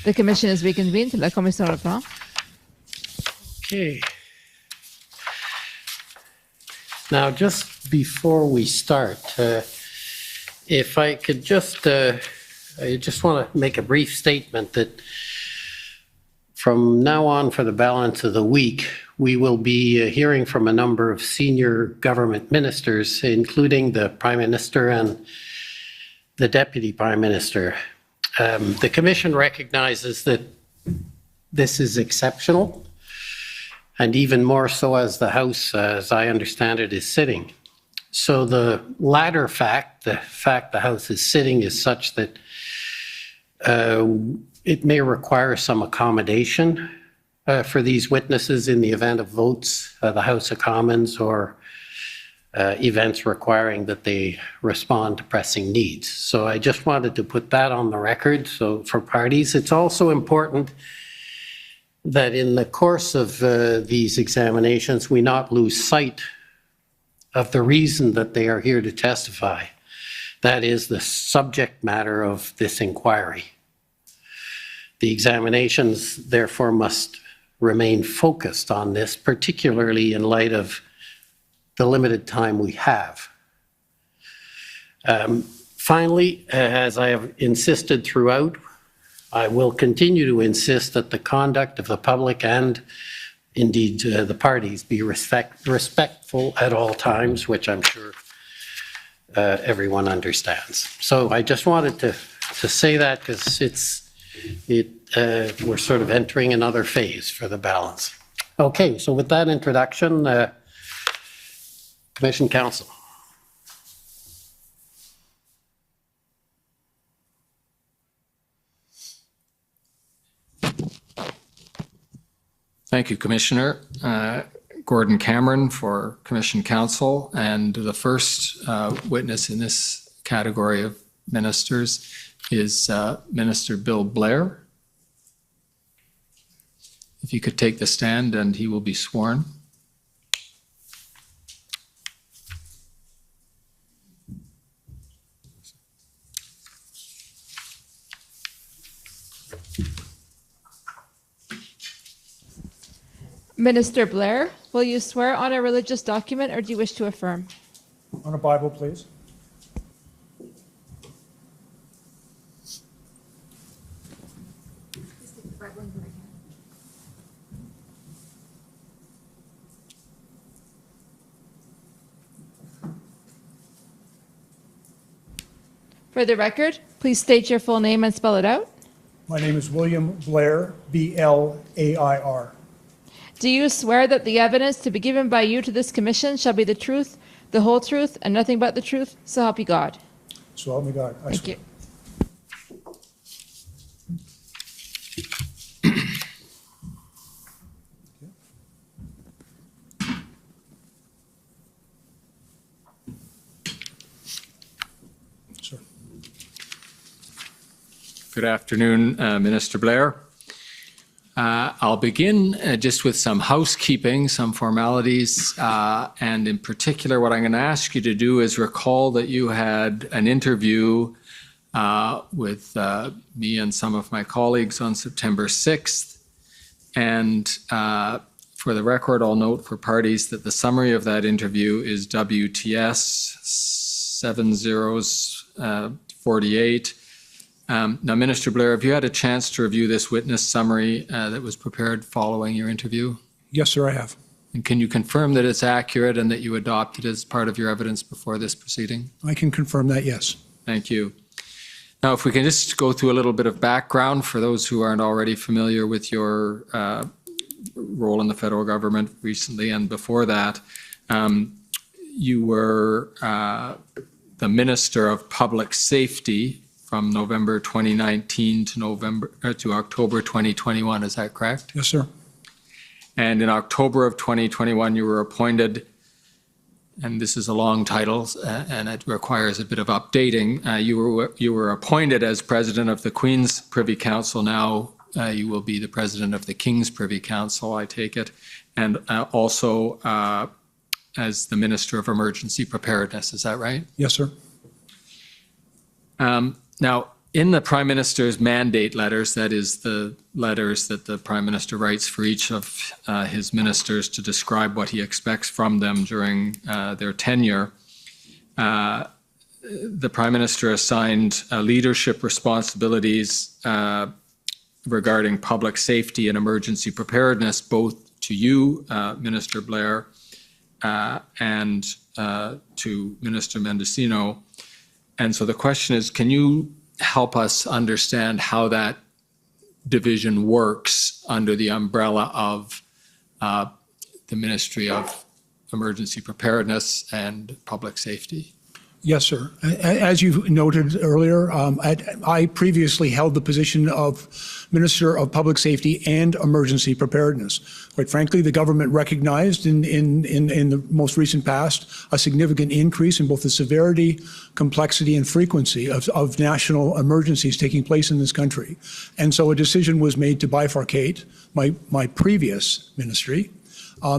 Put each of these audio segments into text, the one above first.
The commission is reconvened. La commission reprend. Okay. Now, just before we start, if I could just, I just want to make a brief statement that from now on for the balance of the week, we will be hearing from a number of senior government ministers, including the Prime Minister and the Deputy Prime Minister. The Commission recognizes that this is exceptional, and even more so as the House, as I understand it, is sitting. So the latter fact, the fact the House is sitting, is such that it may require some accommodation for these witnesses in the event of votes, the House of Commons, or events requiring that they respond to pressing needs. So I just wanted to put that on the record. So for parties, it's also important that in the course of these examinations, we not lose sight of the reason that they are here to testify. That is the subject matter of this inquiry. The examinations, therefore, must remain focused on this, particularly in light of the limited time we have. Finally, as I have insisted throughout, I will continue to insist that the conduct of the public and indeed the parties be respectful at all times, which I'm sure everyone understands. So I just wanted to say that because we're sort of entering another phase for the balance. Okay, so with that introduction, Commission Counsel. Thank you, Commissioner. Gordon Cameron for Commission Counsel, and the first witness in this category of ministers is Minister Bill Blair. If you could take the stand, and he will be sworn. Minister Blair, will you swear on a religious document or do you wish to affirm? On a Bible, please. For the record, please state your full name and spell it out. My name is William Blair, B-L-A-I-R. Do you swear that the evidence to be given by you to this commission shall be the truth, the whole truth, and nothing but the truth? So help you God. So help me God. I Thank swear. you. Sir. Good afternoon, Minister Blair. I'll begin just with some housekeeping, some formalities, and in particular, what I'm going to ask you to do is recall that you had an interview with me and some of my colleagues on September 6th. And for the record, I'll note for parties that the summary of that interview is WTS 7048. Now, Minister Blair, have you had a chance to review this witness summary that was prepared following your interview? Yes, sir, I have. And can you confirm that it's accurate and that you adopt it as part of your evidence before this proceeding? I can confirm that, yes. Thank you. Now, if we can just go through a little bit of background for those who aren't already familiar with your role in the federal government recently and before that, you were the Minister of Public Safety from November 2019 to October 2021, is that correct? Yes, sir. And in October of 2021, you were appointed, and this is a long title, and it requires a bit of updating. You were appointed as President of the Queen's Privy Council. Now you will be the President of the King's Privy Council, I take it, and also as the Minister of Emergency Preparedness. Is that right? Yes, sir. Now, in the Prime Minister's mandate letters, that is the letters that the Prime Minister writes for each of his ministers to describe what he expects from them during their tenure, the Prime Minister assigned leadership responsibilities regarding public safety and emergency preparedness, both to you, Minister Blair, and to Minister Mendicino. And so the question is, can you help us understand how that division works under the umbrella of the Ministry of Emergency Preparedness and Public Safety? Yes, sir. As you noted earlier, I previously held the position of Minister of Public Safety and Emergency Preparedness. Quite frankly, the government recognized in the most recent past a significant increase in both the severity, complexity, and frequency of national emergencies taking place in this country. And so a decision was made to bifurcate my previous ministry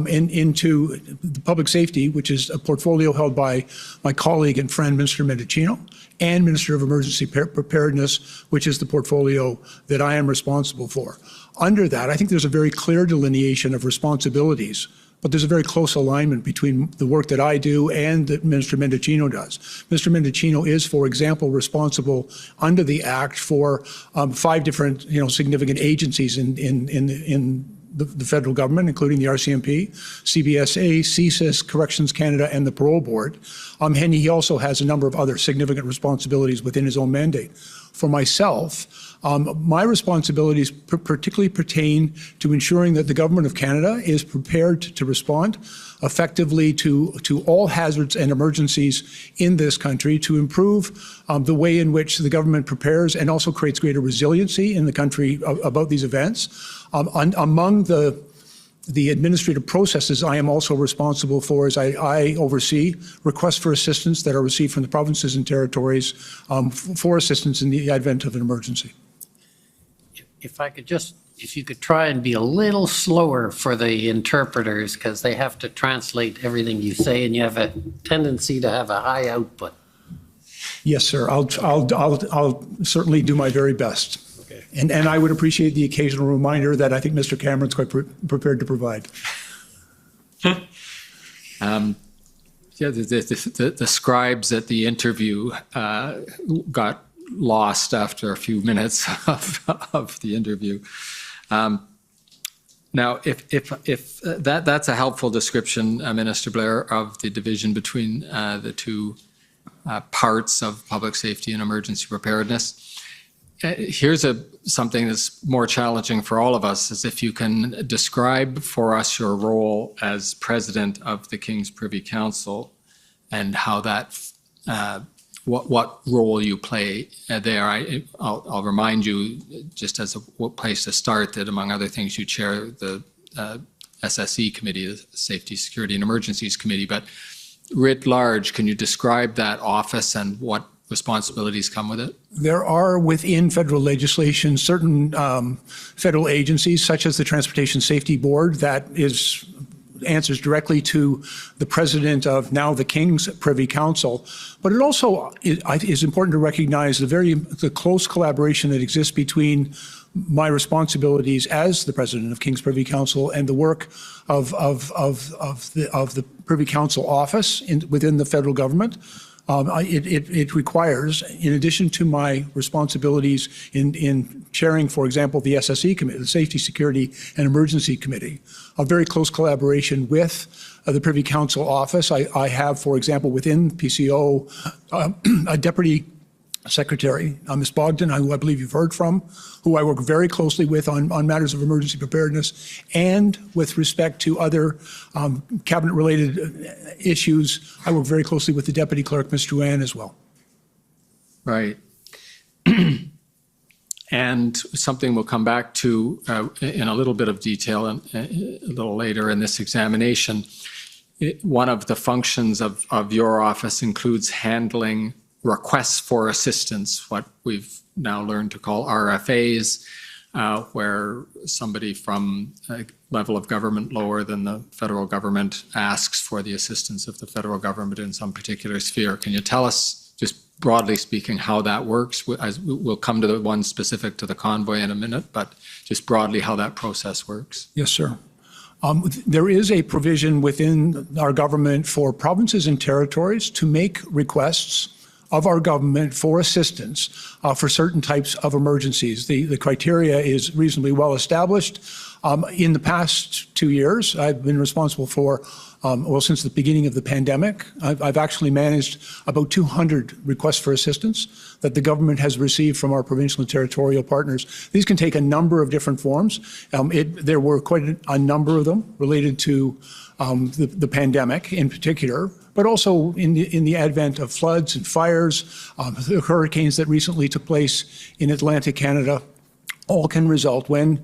into the public safety, which is a portfolio held by my colleague and friend, Minister Mendicino, and Minister of Emergency Preparedness, which is the portfolio that I am responsible for. Under that, I think there's a very clear delineation of responsibilities, but there's a very close alignment between the work that I do and that Minister Mendicino does. Mr. Mendicino is, for example, responsible under the Act for 5 different, significant agencies in the federal government, including the RCMP, CBSA, CSIS, Corrections Canada, and the Parole Board. And he also has a number of other significant responsibilities within his own mandate. For myself, my responsibilities particularly pertain to ensuring that the Government of Canada is prepared to respond effectively to all hazards and emergencies in this country, to improve the way in which the government prepares and also creates greater resiliency in the country about these events. Among the administrative processes I am also responsible for is I oversee requests for assistance that are received from the provinces and territories for assistance in the advent of an emergency. If you could try and be a little slower for the interpreters, because they have to translate everything you say, and you have a tendency to have a high output. Yes, sir. I'll certainly do my very best. Okay. And I would appreciate the occasional reminder that I think Mr. Cameron's quite prepared to provide. The scribes at the interview got lost after a few minutes of the interview. Now, if that's a helpful description, Minister Blair, of the division between the two parts of public safety and emergency preparedness. Here's something that's more challenging for all of us, is if you can describe for us your role as President of the King's Privy Council and how that, what role you play there. I'll remind you, just as a place to start, that among other things you chair the SSE committee, the Safety, Security and Emergencies Committee, but writ large, can you describe that office and what responsibilities come with it? There are within federal legislation certain federal agencies, such as the Transportation Safety Board, that answers directly to the President of now the King's Privy Council. But it also is important to recognize the close collaboration that exists between my responsibilities as the President of King's Privy Council and the work of the Privy Council office within the federal government. It requires, in addition to my responsibilities in chairing, for example, the SSE committee, the Safety, Security and Emergency Committee, a very close collaboration with the Privy Council office. I have, for example, within PCO, a Deputy Secretary, Ms. Bogdan, who I believe you've heard from, who I work very closely with on matters of emergency preparedness, and with respect to other cabinet-related issues, I work very closely with the Deputy Clerk, Ms. Drouin, as well. Right. And something we'll come back to in a little bit of detail a little later in this examination. One of the functions of your office includes handling requests for assistance, what we've now learned to call RFAs, where somebody from a level of government lower than the federal government asks for the assistance of the federal government in some particular sphere. Can you tell us, just broadly speaking, how that works. As we'll come to the one specific to the convoy in a minute, but just broadly how that process works. Yes, sir. There is a provision within our government for provinces and territories to make requests of our government for assistance for certain types of emergencies. The criteria is reasonably well established. In the past 2 years, I've been responsible for, since the beginning of the pandemic, I've actually managed about 200 requests for assistance that the government has received from our provincial and territorial partners. These can take a number of different forms. There were quite a number of them related to the pandemic in particular, but also in the advent of floods and fires, the hurricanes that recently took place in Atlantic Canada, all can result when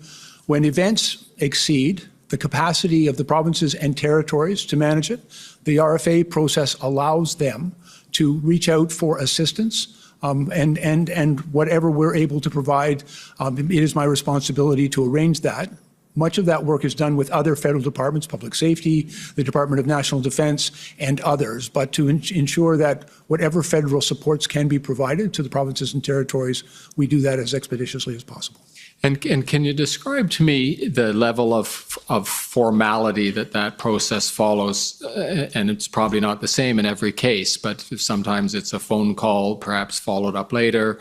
events exceed the capacity of the provinces and territories to manage it. The RFA process allows them to reach out for assistance, and whatever we're able to provide, it is my responsibility to arrange that. Much of that work is done with other federal departments, public safety, the Department of National Defense, and others. But to ensure that whatever federal supports can be provided to the provinces and territories, we do that as expeditiously as possible. And can you describe to me the level of formality that process follows? And it's probably not the same in every case, but sometimes it's a phone call, perhaps followed up later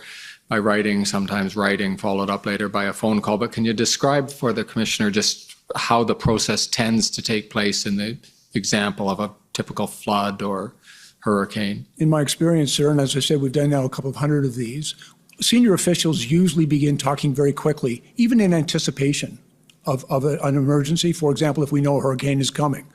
by writing, sometimes writing followed up later by a phone call. But can you describe for the Commissioner just how the process tends to take place in the example of a typical flood or hurricane? In my experience, sir, and as I said, we've done now a couple of hundred of these, senior officials usually begin talking very quickly, even in anticipation of an emergency. For example, if we know a hurricane is coming,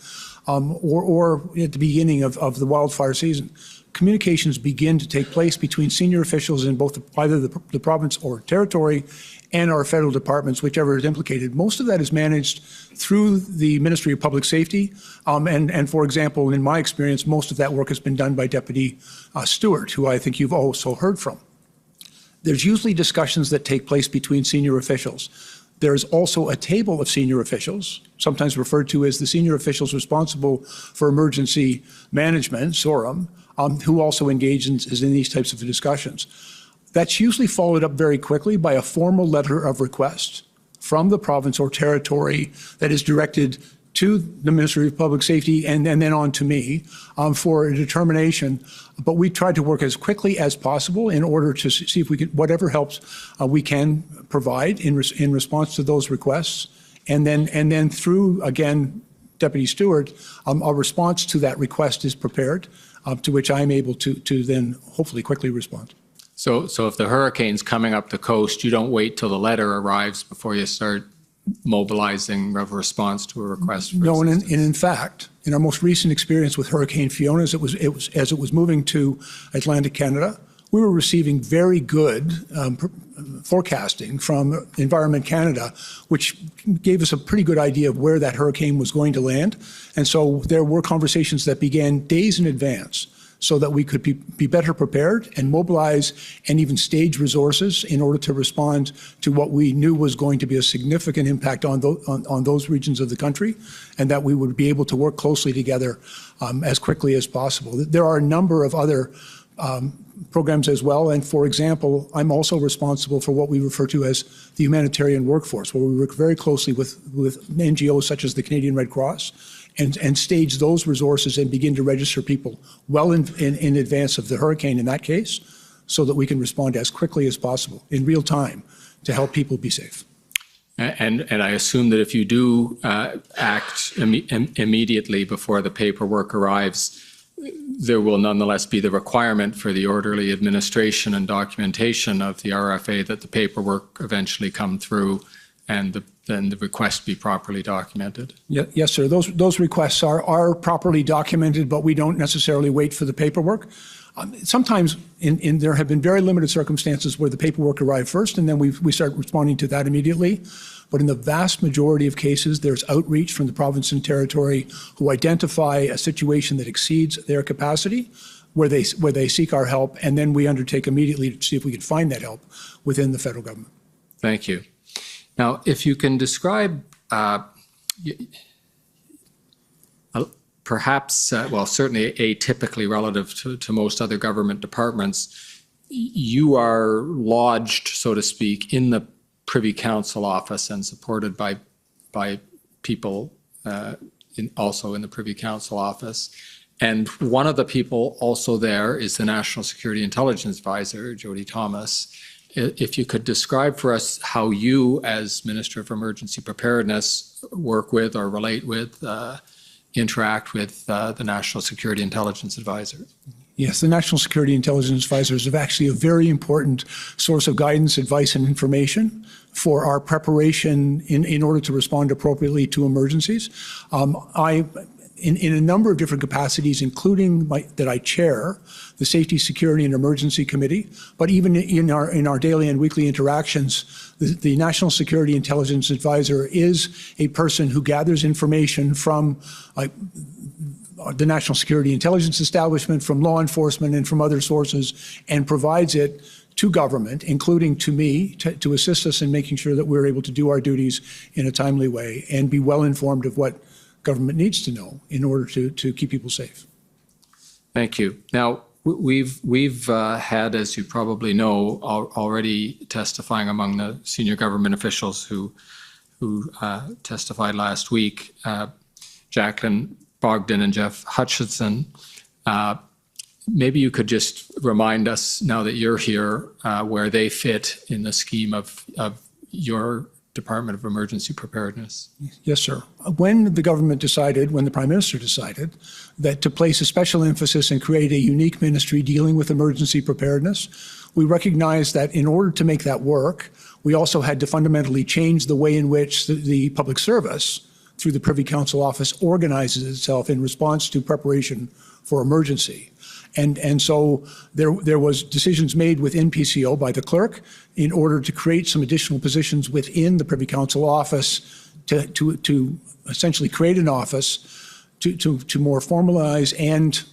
or at the beginning of the wildfire season. Communications begin to take place between senior officials in both either the province or territory and our federal departments, whichever is implicated. Most of that is managed through the Ministry of Public Safety. And for example, in my experience, most of that work has been done by Deputy Stewart, who I think you've also heard from. There's usually discussions that take place between senior officials. There's also a table of senior officials, sometimes referred to as the senior officials responsible for emergency management, SORM, who also engage in these types of discussions. That's usually followed up very quickly by a formal letter of request from the province or territory that is directed to the Ministry of Public Safety and then on to me for a determination. But we try to work as quickly as possible in order to see if we can, whatever helps we can provide in response to those requests. And then through, again, Deputy Stewart, a response to that request is prepared, to which I'm able to then hopefully quickly respond. So if the hurricane's coming up the coast, you don't wait till the letter arrives before you start mobilizing a response to a request for assistance? No, and in fact, in our most recent experience with Hurricane Fiona, as it was moving to Atlantic Canada, we were receiving very good forecasting from Environment Canada, which gave us a pretty good idea of where that hurricane was going to land. And so there were conversations that began days in advance so that we could be better prepared and mobilize and even stage resources in order to respond to what we knew was going to be a significant impact on those regions of the country, and that we would be able to work closely together as quickly as possible. There are a number of other programs as well, and for example, I'm also responsible for what we refer to as the humanitarian workforce, where we work very closely with NGOs such as the Canadian Red Cross, and stage those resources and begin to register people well in advance of the hurricane in that case, so that we can respond as quickly as possible in real time to help people be safe. And I assume that if you do act immediately before the paperwork arrives, there will nonetheless be the requirement for the orderly administration and documentation of the RFA that the paperwork eventually come through and then the request be properly documented. Yes, sir. Those requests are properly documented, but we don't necessarily wait for the paperwork. Sometimes there have been very limited circumstances where the paperwork arrived first, and then we start responding to that immediately. But in the vast majority of cases, there's outreach from the province and territory who identify a situation that exceeds their capacity, where they seek our help, and then we undertake immediately to see if we can find that help within the federal government. Thank you. Now, if you can describe, perhaps, well, certainly atypically relative to most other government departments, you are lodged, so to speak, in the Privy Council office and supported by people also in the Privy Council office. And one of the people also there is the National Security Intelligence Advisor, Jody Thomas. If you could describe for us how you, as Minister of Emergency Preparedness, work with or relate with, interact with the National Security Intelligence Advisor. Yes, the National Security Intelligence Advisors are actually a very important source of guidance, advice, and information for our preparation in order to respond appropriately to emergencies. In a number of different capacities, including that I chair the Safety, Security, and Emergency Committee, but even in our daily and weekly interactions, the National Security Intelligence Advisor is a person who gathers information from the National Security Intelligence Establishment, from law enforcement, and from other sources, and provides it to government, including to me, to assist us in making sure that we're able to do our duties in a timely way and be well informed of what government needs to know in order to keep people safe. Thank you. Now, we've had, as you probably know, already testifying among the senior government officials who testified last week, Jacqueline Bogdan and Jeff Hutchinson. Maybe you could just remind us, now that you're here, where they fit in the scheme of your Department of Emergency Preparedness. Yes, sir. When the government decided, when the Prime Minister decided, that to place a special emphasis and create a unique ministry dealing with emergency preparedness, we recognized that in order to make that work, we also had to fundamentally change the way in which the public service, through the Privy Council office, organizes itself in response to preparation for emergency. And so there was decisions made within PCO by the clerk in order to create some additional positions within the Privy Council office to essentially create an office to more formalize and,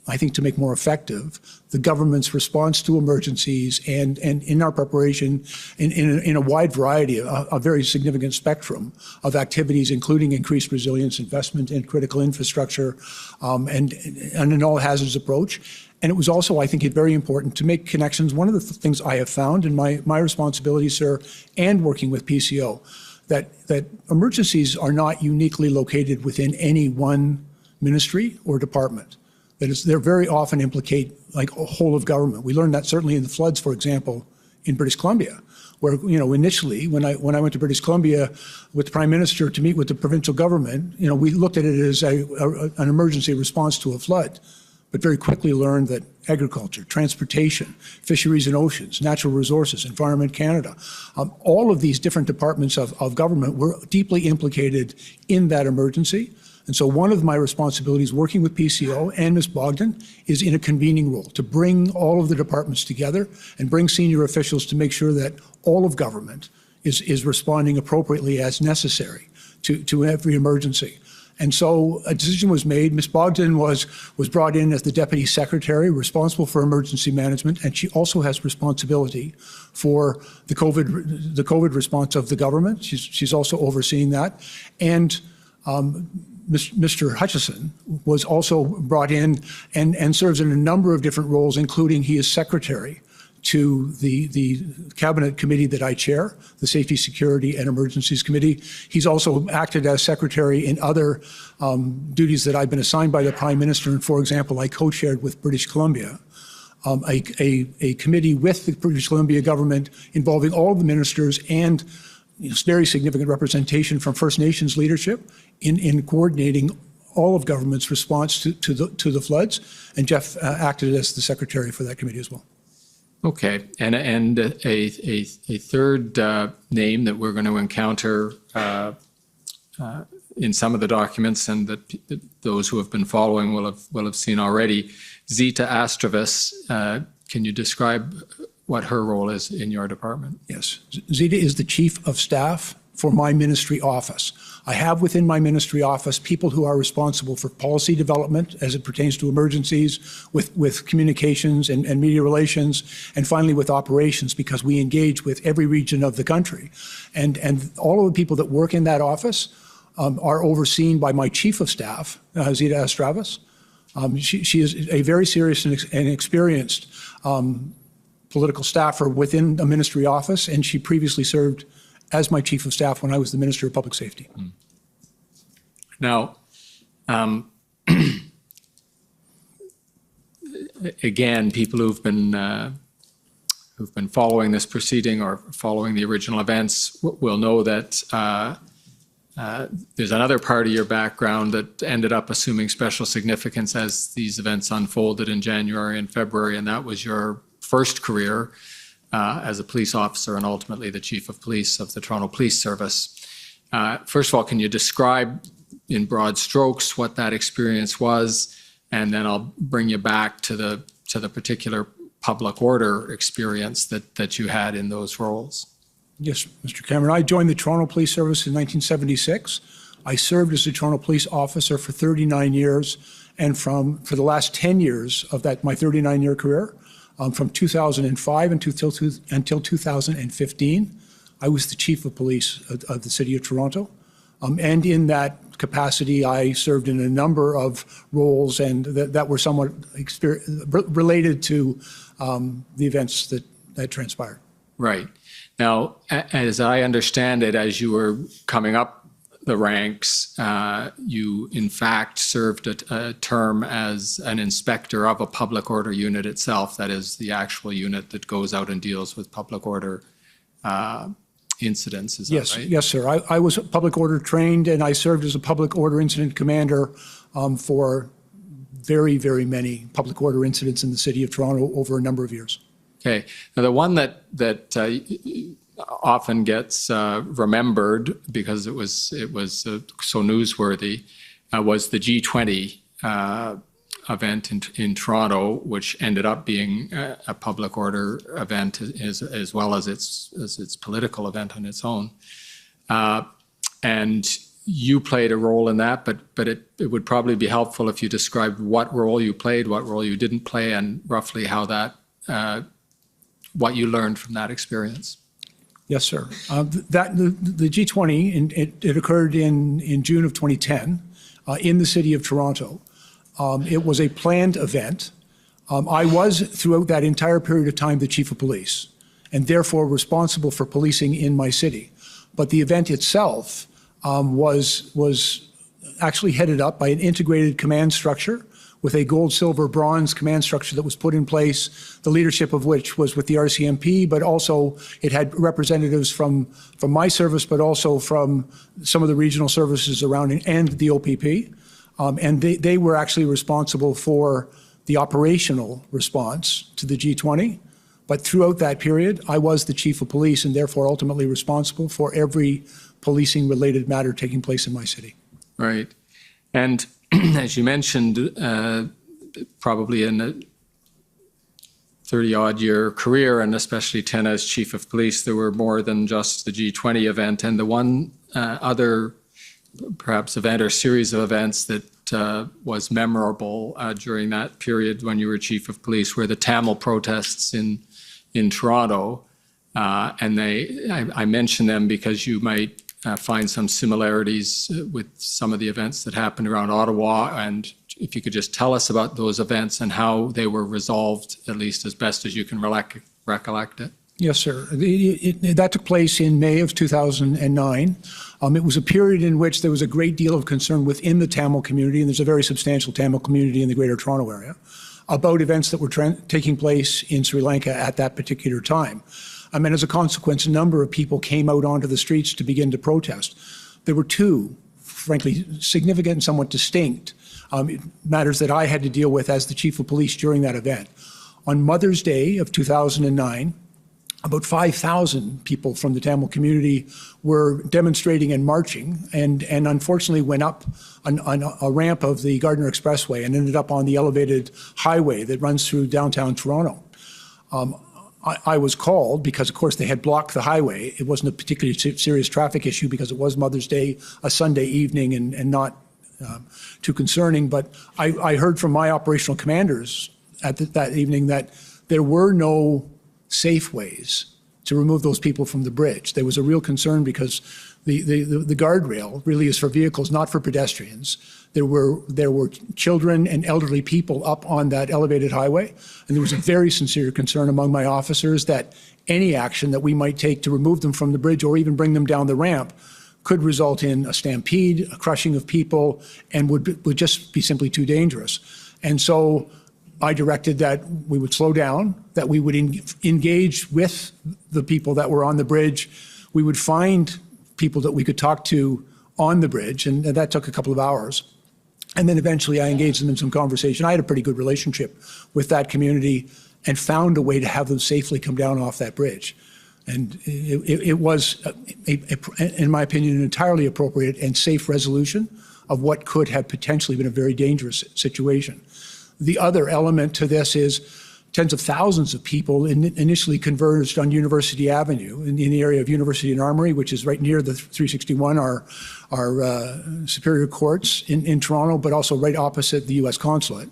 I think, to make more effective the government's response to emergencies and in our preparation in a wide variety, a very significant spectrum of activities, including increased resilience, investment in critical infrastructure, and an all hazards approach. And it was also, I think, very important to make connections. One of the things I have found in my responsibility, sir, and working with PCO, that emergencies are not uniquely located within any one ministry or department. They're very often implicate like a whole of government. We learned that certainly in the floods, for example, in British Columbia, where, initially when I went to British Columbia with the Prime Minister to meet with the provincial government, we looked at it as an emergency response to a flood, but very quickly learned that agriculture, transportation, fisheries and oceans, natural resources, Environment Canada, all of these different departments of government were deeply implicated in that emergency. And so one of my responsibilities working with PCO and Ms. Bogdan is in a convening role to bring all of the departments together and bring senior officials to make sure that all of government is responding appropriately as necessary to every emergency. And so a decision was made. Ms. Bogdan was brought in as the Deputy Secretary responsible for emergency management, and she also has responsibility for the COVID response of the government. She's also overseeing that. And Mr. Hutchison was also brought in and serves in a number of different roles, including he is secretary to the cabinet committee that I chair, the Safety, Security, and Emergencies Committee. He's also acted as secretary in other duties that I've been assigned by the Prime Minister. And for example, I co-chaired with British Columbia a committee with the British Columbia government involving all of the ministers and very significant representation from First Nations leadership in coordinating all of government's response to the floods. And Jeff acted as the secretary for that committee as well. Okay, and a third name that we're going to encounter in some of the documents, and that those who have been following will have seen already, Zita Astravis. Can you describe what her role is in your department? Yes, Zita is the Chief of Staff for my ministry office. I have within my ministry office people who are responsible for policy development as it pertains to emergencies, with communications and media relations, and finally with operations, because we engage with every region of the country. And all of the people that work in that office are overseen by my chief of staff, Zita Estravis. She is a very serious and experienced political staffer within a ministry office, and she previously served as my chief of staff when I was the Minister of Public Safety. Now, again, people who've been following this proceeding or following the original events will know that there's another part of your background that ended up assuming special significance as these events unfolded in January and February, and that was your first career as a police officer and ultimately the Chief of Police of the Toronto Police Service. First of all, can you describe in broad strokes what that experience was, and then I'll bring you back to the particular public order experience that you had in those roles. Yes, Mr. Cameron. I joined the Toronto Police Service in 1976. I served as a Toronto police officer for 39 years, and for the last 10 years of my 39-year career, from 2005 until 2015, I was the chief of police of the city of Toronto. And in that capacity, I served in a number of roles and that were somewhat related to the events that transpired. Right. Now, as I understand it, as you were coming up the ranks, you in fact served a term as an inspector of a public order unit itself, that is the actual unit that goes out and deals with public order incidents, is that right? Yes, sir. I was public order trained, and I served as a public order incident commander for very, very many public order incidents in the city of Toronto over a number of years. Okay. Now, the one that often gets remembered because it was so newsworthy was the G20 event in Toronto, which ended up being a public order event as well as its political event on its own. And you played a role in that, but it would probably be helpful if you described what role you played, what role you didn't play, and roughly how that, what you learned from that experience. Yes, sir. The G20, it occurred in June of 2010 in the city of Toronto. It was a planned event. I was, throughout that entire period of time, the chief of police, and therefore responsible for policing in my city. But the event itself was actually headed up by an integrated command structure with a gold, silver, bronze command structure that was put in place, the leadership of which was with the RCMP, but also it had representatives from my service, but also from some of the regional services around and the OPP. And they were actually responsible for the operational response to the G20. But throughout that period, I was the chief of police and therefore ultimately responsible for every policing-related matter taking place in my city. Right. And as you mentioned, probably in a 30-odd year career, and especially 10 as chief of police, there were more than just the G20 event. And the one other perhaps event or series of events that was memorable during that period when you were chief of police were the Tamil protests in Toronto. And I mention them because you might find some similarities with some of the events that happened around Ottawa. And if you could just tell us about those events and how they were resolved, at least as best as you can recollect it. Yes, sir. That took place in May of 2009. It was a period in which there was a great deal of concern within the Tamil community, and there's a very substantial Tamil community in the Greater Toronto Area, about events that were taking place in Sri Lanka at that particular time. And as a consequence, a number of people came out onto the streets to begin to protest. There were two, frankly, significant and somewhat distinct matters that I had to deal with as the chief of police during that event. On Mother's Day of 2009, about 5,000 people from the Tamil community were demonstrating and marching, and unfortunately went up on a ramp of the Gardiner Expressway and ended up on the elevated highway that runs through downtown Toronto. I was called because, of course, they had blocked the highway. It wasn't a particularly serious traffic issue because it was Mother's Day, a Sunday evening, and not too concerning. But I heard from my operational commanders at that evening that there were no safe ways to remove those people from the bridge. There was a real concern because the guardrail really is for vehicles, not for pedestrians. There were children and elderly people up on that elevated highway, and there was a very sincere concern among my officers that any action that we might take to remove them from the bridge or even bring them down the ramp could result in a stampede, a crushing of people, and would just be simply too dangerous. And so I directed that we would slow down, that we would engage with the people that were on the bridge. We would find people that we could talk to on the bridge, and that took a couple of hours. And then eventually I engaged them in some conversation. I had a pretty good relationship with that community and found a way to have them safely come down off that bridge. And it was, in my opinion, an entirely appropriate and safe resolution of what could have potentially been a very dangerous situation. The other element to this is tens of thousands of people initially converged on University Avenue in the area of University and Armory, which is right near the 361, our superior courts in Toronto, but also right opposite the U.S. consulate.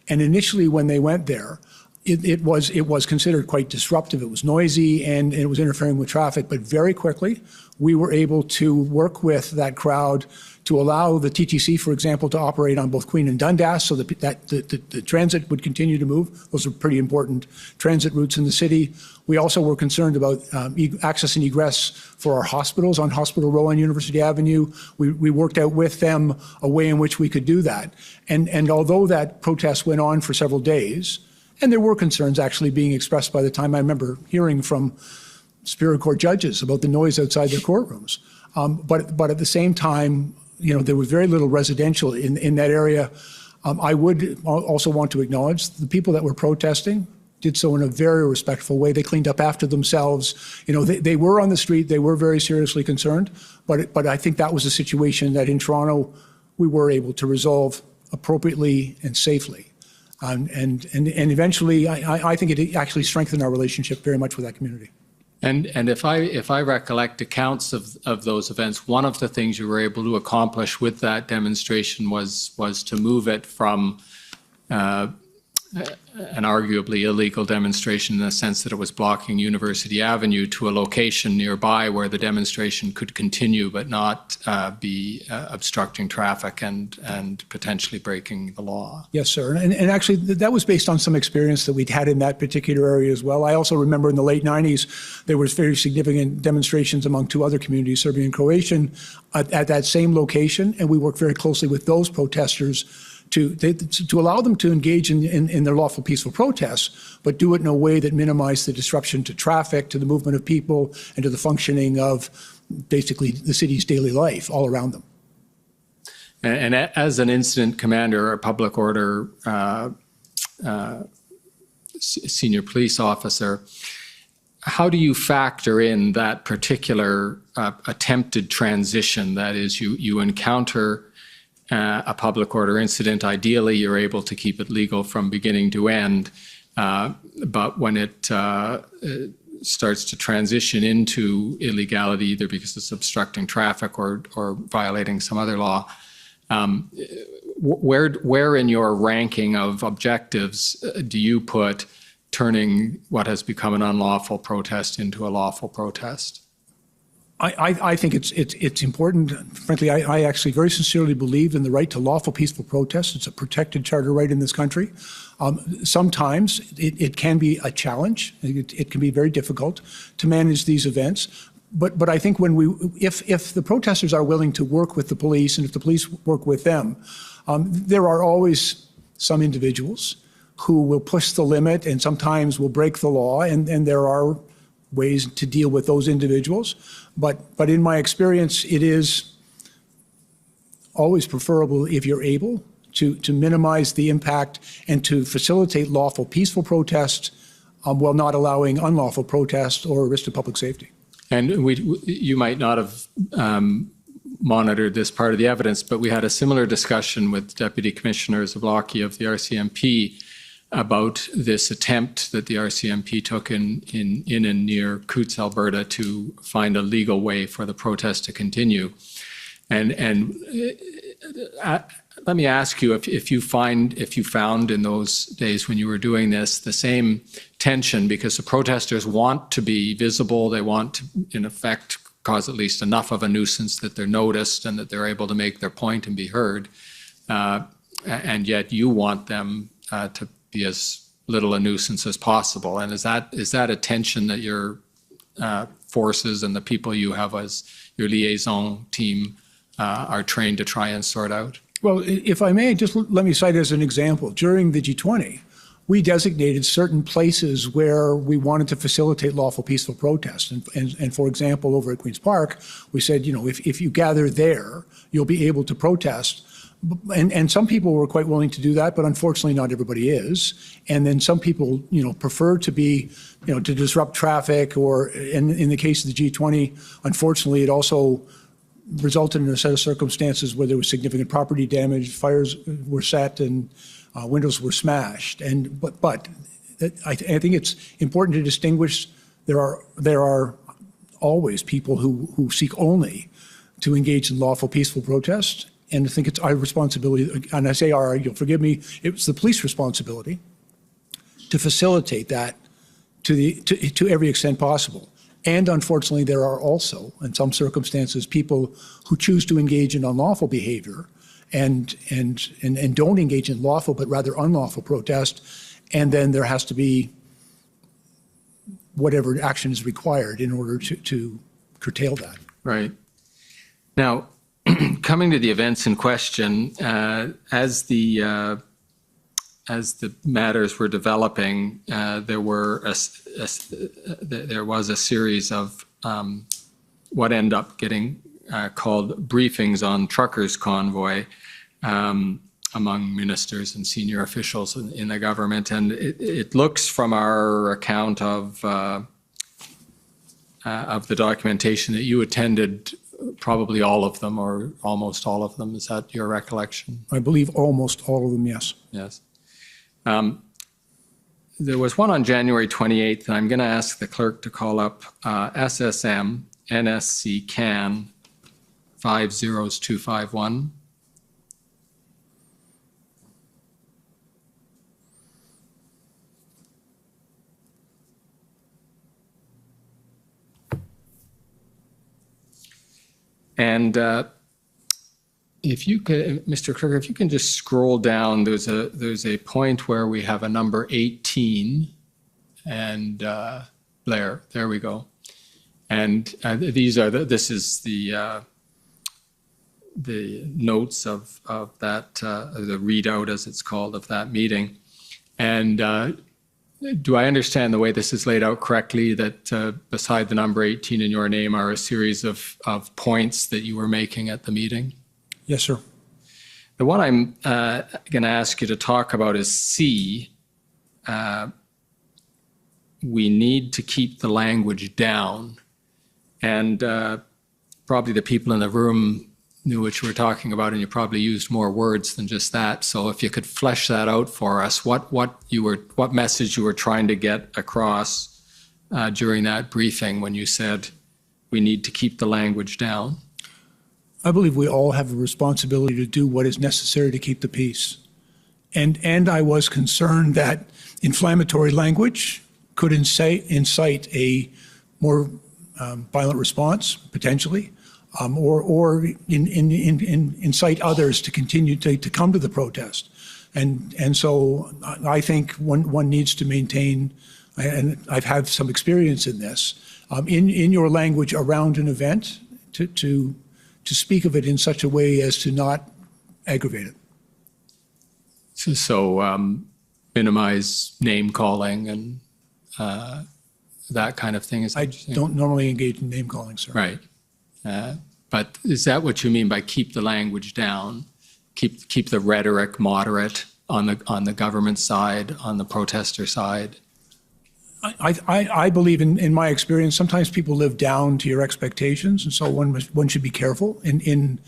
And initially when they went there, it was considered quite disruptive. It was noisy and it was interfering with traffic, but very quickly we were able to work with that crowd to allow the TTC, for example, to operate on both Queen and Dundas so that the transit would continue to move. Those are pretty important transit routes in the city. We also were concerned about access and egress for our hospitals on Hospital Row on University Avenue. We worked out with them a way in which we could do that. And although that protest went on for several days, and there were concerns actually being expressed by the time I remember hearing from Superior Court judges about the noise outside their courtrooms. But at the same time, there was very little residential in that area. I would also want to acknowledge the people that were protesting did so in a very respectful way. They cleaned up after themselves. They were on the street. They were very seriously concerned. But I think that was a situation that in Toronto we were able to resolve appropriately and safely. And eventually, I think it actually strengthened our relationship very much with that community. And if I recollect accounts of those events, one of the things you were able to accomplish with that demonstration was to move it from an arguably illegal demonstration in the sense that it was blocking University Avenue to a location nearby where the demonstration could continue but not be obstructing traffic and potentially breaking the law. Yes, sir. And actually, that was based on some experience that we'd had in that particular area as well. I also remember in the late 90s, there was very significant demonstrations among two other communities, Serbian and Croatian, at that same location. And we worked very closely with those protesters to allow them to engage in their lawful peaceful protests, but do it in a way that minimized the disruption to traffic, to the movement of people, and to the functioning of basically the city's daily life all around them. And as an incident commander or public order senior police officer, how do you factor in that particular attempted transition? That is, you encounter a public order incident. Ideally, you're able to keep it legal from beginning to end. But when it starts to transition into illegality, either because it's obstructing traffic or violating some other law, where in your ranking of objectives do you put turning what has become an unlawful protest into a lawful protest? I think it's important. Frankly, I actually very sincerely believe in the right to lawful, peaceful protest. It's a protected charter right in this country. Sometimes it can be a challenge. It can be very difficult to manage these events. But I think if the protesters are willing to work with the police and if the police work with them, there are always some individuals who will push the limit and sometimes will break the law, and there are ways to deal with those individuals. But in my experience, it is always preferable if you're able to minimize the impact and to facilitate lawful, peaceful protest while not allowing unlawful protest or risk to public safety. And you might not have monitored this part of the evidence, but we had a similar discussion with Deputy Commissioner Zablocki of the RCMP about this attempt that the RCMP took in and near Coutts, Alberta, to find a legal way for the protest to continue. And let me ask you if you found in those days when you were doing this the same tension, because the protesters want to be visible, they want to, in effect, cause at least enough of a nuisance that they're noticed and that they're able to make their point and be heard, and yet you want them to be as little a nuisance as possible. And is that a tension that your forces and the people you have as your liaison team are trained to try and sort out? Well, if I may, just let me cite as an example. During the G20, we designated certain places where we wanted to facilitate lawful, peaceful protest. And for example, over at Queen's Park, we said, you know, if you gather there, you'll be able to protest. And some people were quite willing to do that, but unfortunately not everybody is. And then some people, you know, prefer to be, you know, to disrupt traffic, or in the case of the G20, unfortunately, it also resulted in a set of circumstances where there was significant property damage, fires were set, and windows were smashed. But I think it's important to distinguish. There are always people who seek only to engage in lawful, peaceful protest. And I think it's our responsibility, and I say our, you'll forgive me, it's the police responsibility to facilitate that to every extent possible. And unfortunately, there are also, in some circumstances, people who choose to engage in unlawful behavior and don't engage in lawful but rather unlawful protest. And then there has to be whatever action is required in order to curtail that. Right. Now, coming to the events in question, as the matters were developing, there was a series of what end up getting called briefings on truckers' convoy among ministers and senior officials in the government. And it looks from our account of the documentation that you attended probably all of them, or almost all of them. Is that your recollection? I believe almost all of them, yes. Yes. There was one on January 28th, and I'm going to ask the clerk to call up SSM NSC CAN 50251. And if you could, Mr. Kruger, if you can just scroll down, there's a point where we have a number 18, and Blair. There we go. And this is the notes of that, the readout, as it's called, of that meeting. And do I understand the way this is laid out correctly, that beside the number 18 in your name are a series of points that you were making at the meeting? Yes, sir. The one I'm going to ask you to talk about is C. We need to keep the language down. And probably the people in the room knew what you were talking about, and you probably used more words than just that. So if you could flesh that out for us, what message you were trying to get across during that briefing when you said we need to keep the language down? I believe we all have a responsibility to do what is necessary to keep the peace. And I was concerned that inflammatory language could incite a more violent response, potentially, or incite others to continue to come to the protest. And so I think one needs to maintain, and I've had some experience in this, in your language around an event, to speak of it in such a way as to not aggravate it. So minimize name calling and that kind of thing. I don't normally engage in name calling, sir. Right. But is that what you mean by keep the language down? Keep the rhetoric moderate on the government side, on the protester side? I believe in my experience, sometimes people live down to your expectations, and so one should be careful in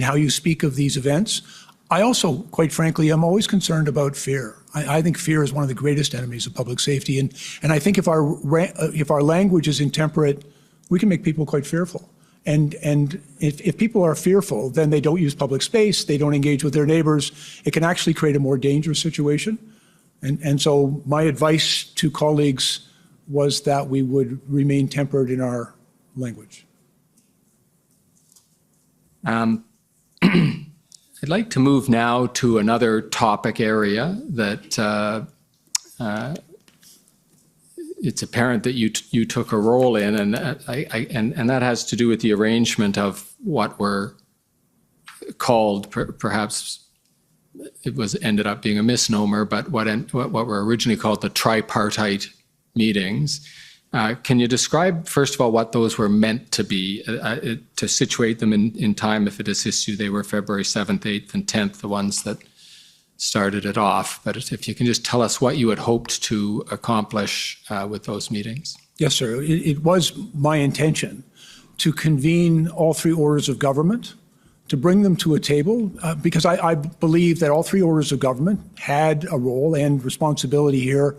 how you speak of these events. I also, quite frankly, am always concerned about fear. I think fear is one of the greatest enemies of public safety, and I think if our language is intemperate, we can make people quite fearful. And if people are fearful, then they don't use public space, they don't engage with their neighbors. It can actually create a more dangerous situation. And so my advice to colleagues was that we would remain tempered in our language. I'd like to move now to another topic area that it's apparent that you took a role in, and that has to do with the arrangement of what were called, perhaps it was ended up being a misnomer, but what were originally called the tripartite meetings. Can you describe, first of all, what those were meant to be, to situate them in time? If it assists you, they were February 7th, 8th, and 10th, the ones that started it off. But if you can just tell us what you had hoped to accomplish with those meetings. Yes, sir. It was my intention to convene all three orders of government, to bring them to a table, because I believe that all three orders of government had a role and responsibility here.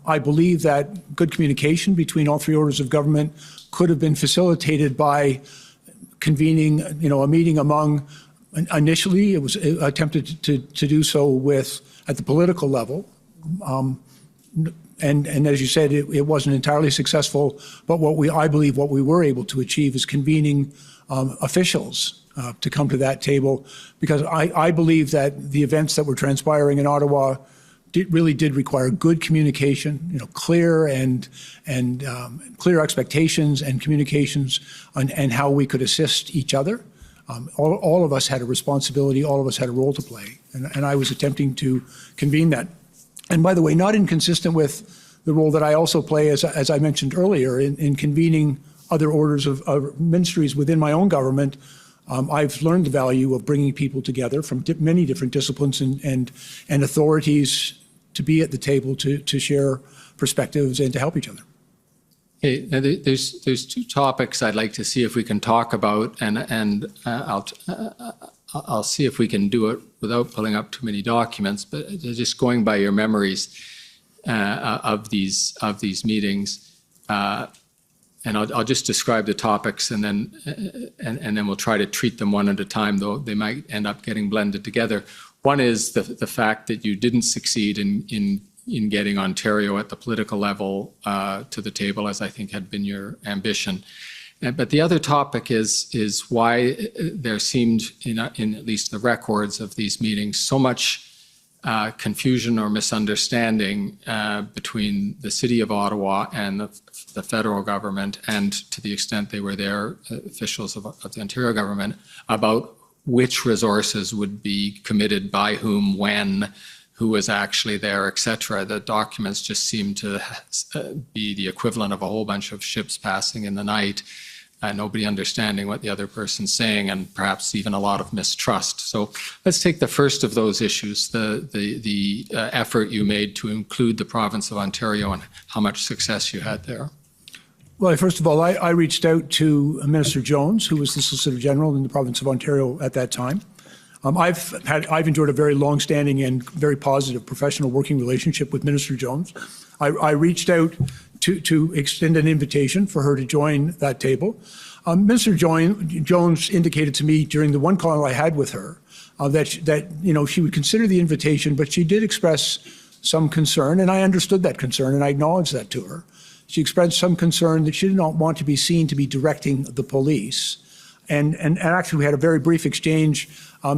I believe that good communication between all three orders of government could have been facilitated by convening, a meeting among. Initially, it was attempted to do so at the political level, and as you said, it wasn't entirely successful. But I believe what we were able to achieve is convening officials to come to that table, because I believe that the events that were transpiring in Ottawa really did require good communication, clear and clear expectations and communications and how we could assist each other. All of us had a responsibility, all of us had a role to play, and I was attempting to convene that. And by the way, not inconsistent with the role that I also play, as I mentioned earlier, in convening other orders of ministries within my own government. I've learned the value of bringing people together from many different disciplines and authorities to be at the table to share perspectives and to help each other. Okay, now there's two topics I'd like to see if we can talk about, and I'll see if we can do it without pulling up too many documents. But just going by your memories of these meetings, and I'll just describe the topics, and then we'll try to treat them one at a time, though they might end up getting blended together. One is the fact that you didn't succeed in getting Ontario at the political level to the table, as I think had been your ambition. But the other topic is why there seemed, in at least the records of these meetings, so much confusion or misunderstanding between the City of Ottawa and the federal government, and to the extent they were there, officials of the Ontario government, about which resources would be committed by whom, when, who was actually there, etc. The documents just seem to be the equivalent of a whole bunch of ships passing in the night, nobody understanding what the other person's saying, and perhaps even a lot of mistrust. So let's take the first of those issues, the effort you made to include the province of Ontario and how much success you had there. Well, first of all, I reached out to Minister Jones, who was the Solicitor General in the province of Ontario at that time. I've enjoyed a very long-standing and very positive professional working relationship with Minister Jones. I reached out to extend an invitation for her to join that table. Minister Jones indicated to me during the one call I had with her that she would consider the invitation, but she did express some concern, and I understood that concern, and I acknowledged that to her. She expressed some concern that she did not want to be seen to be directing the police. And actually, we had a very brief exchange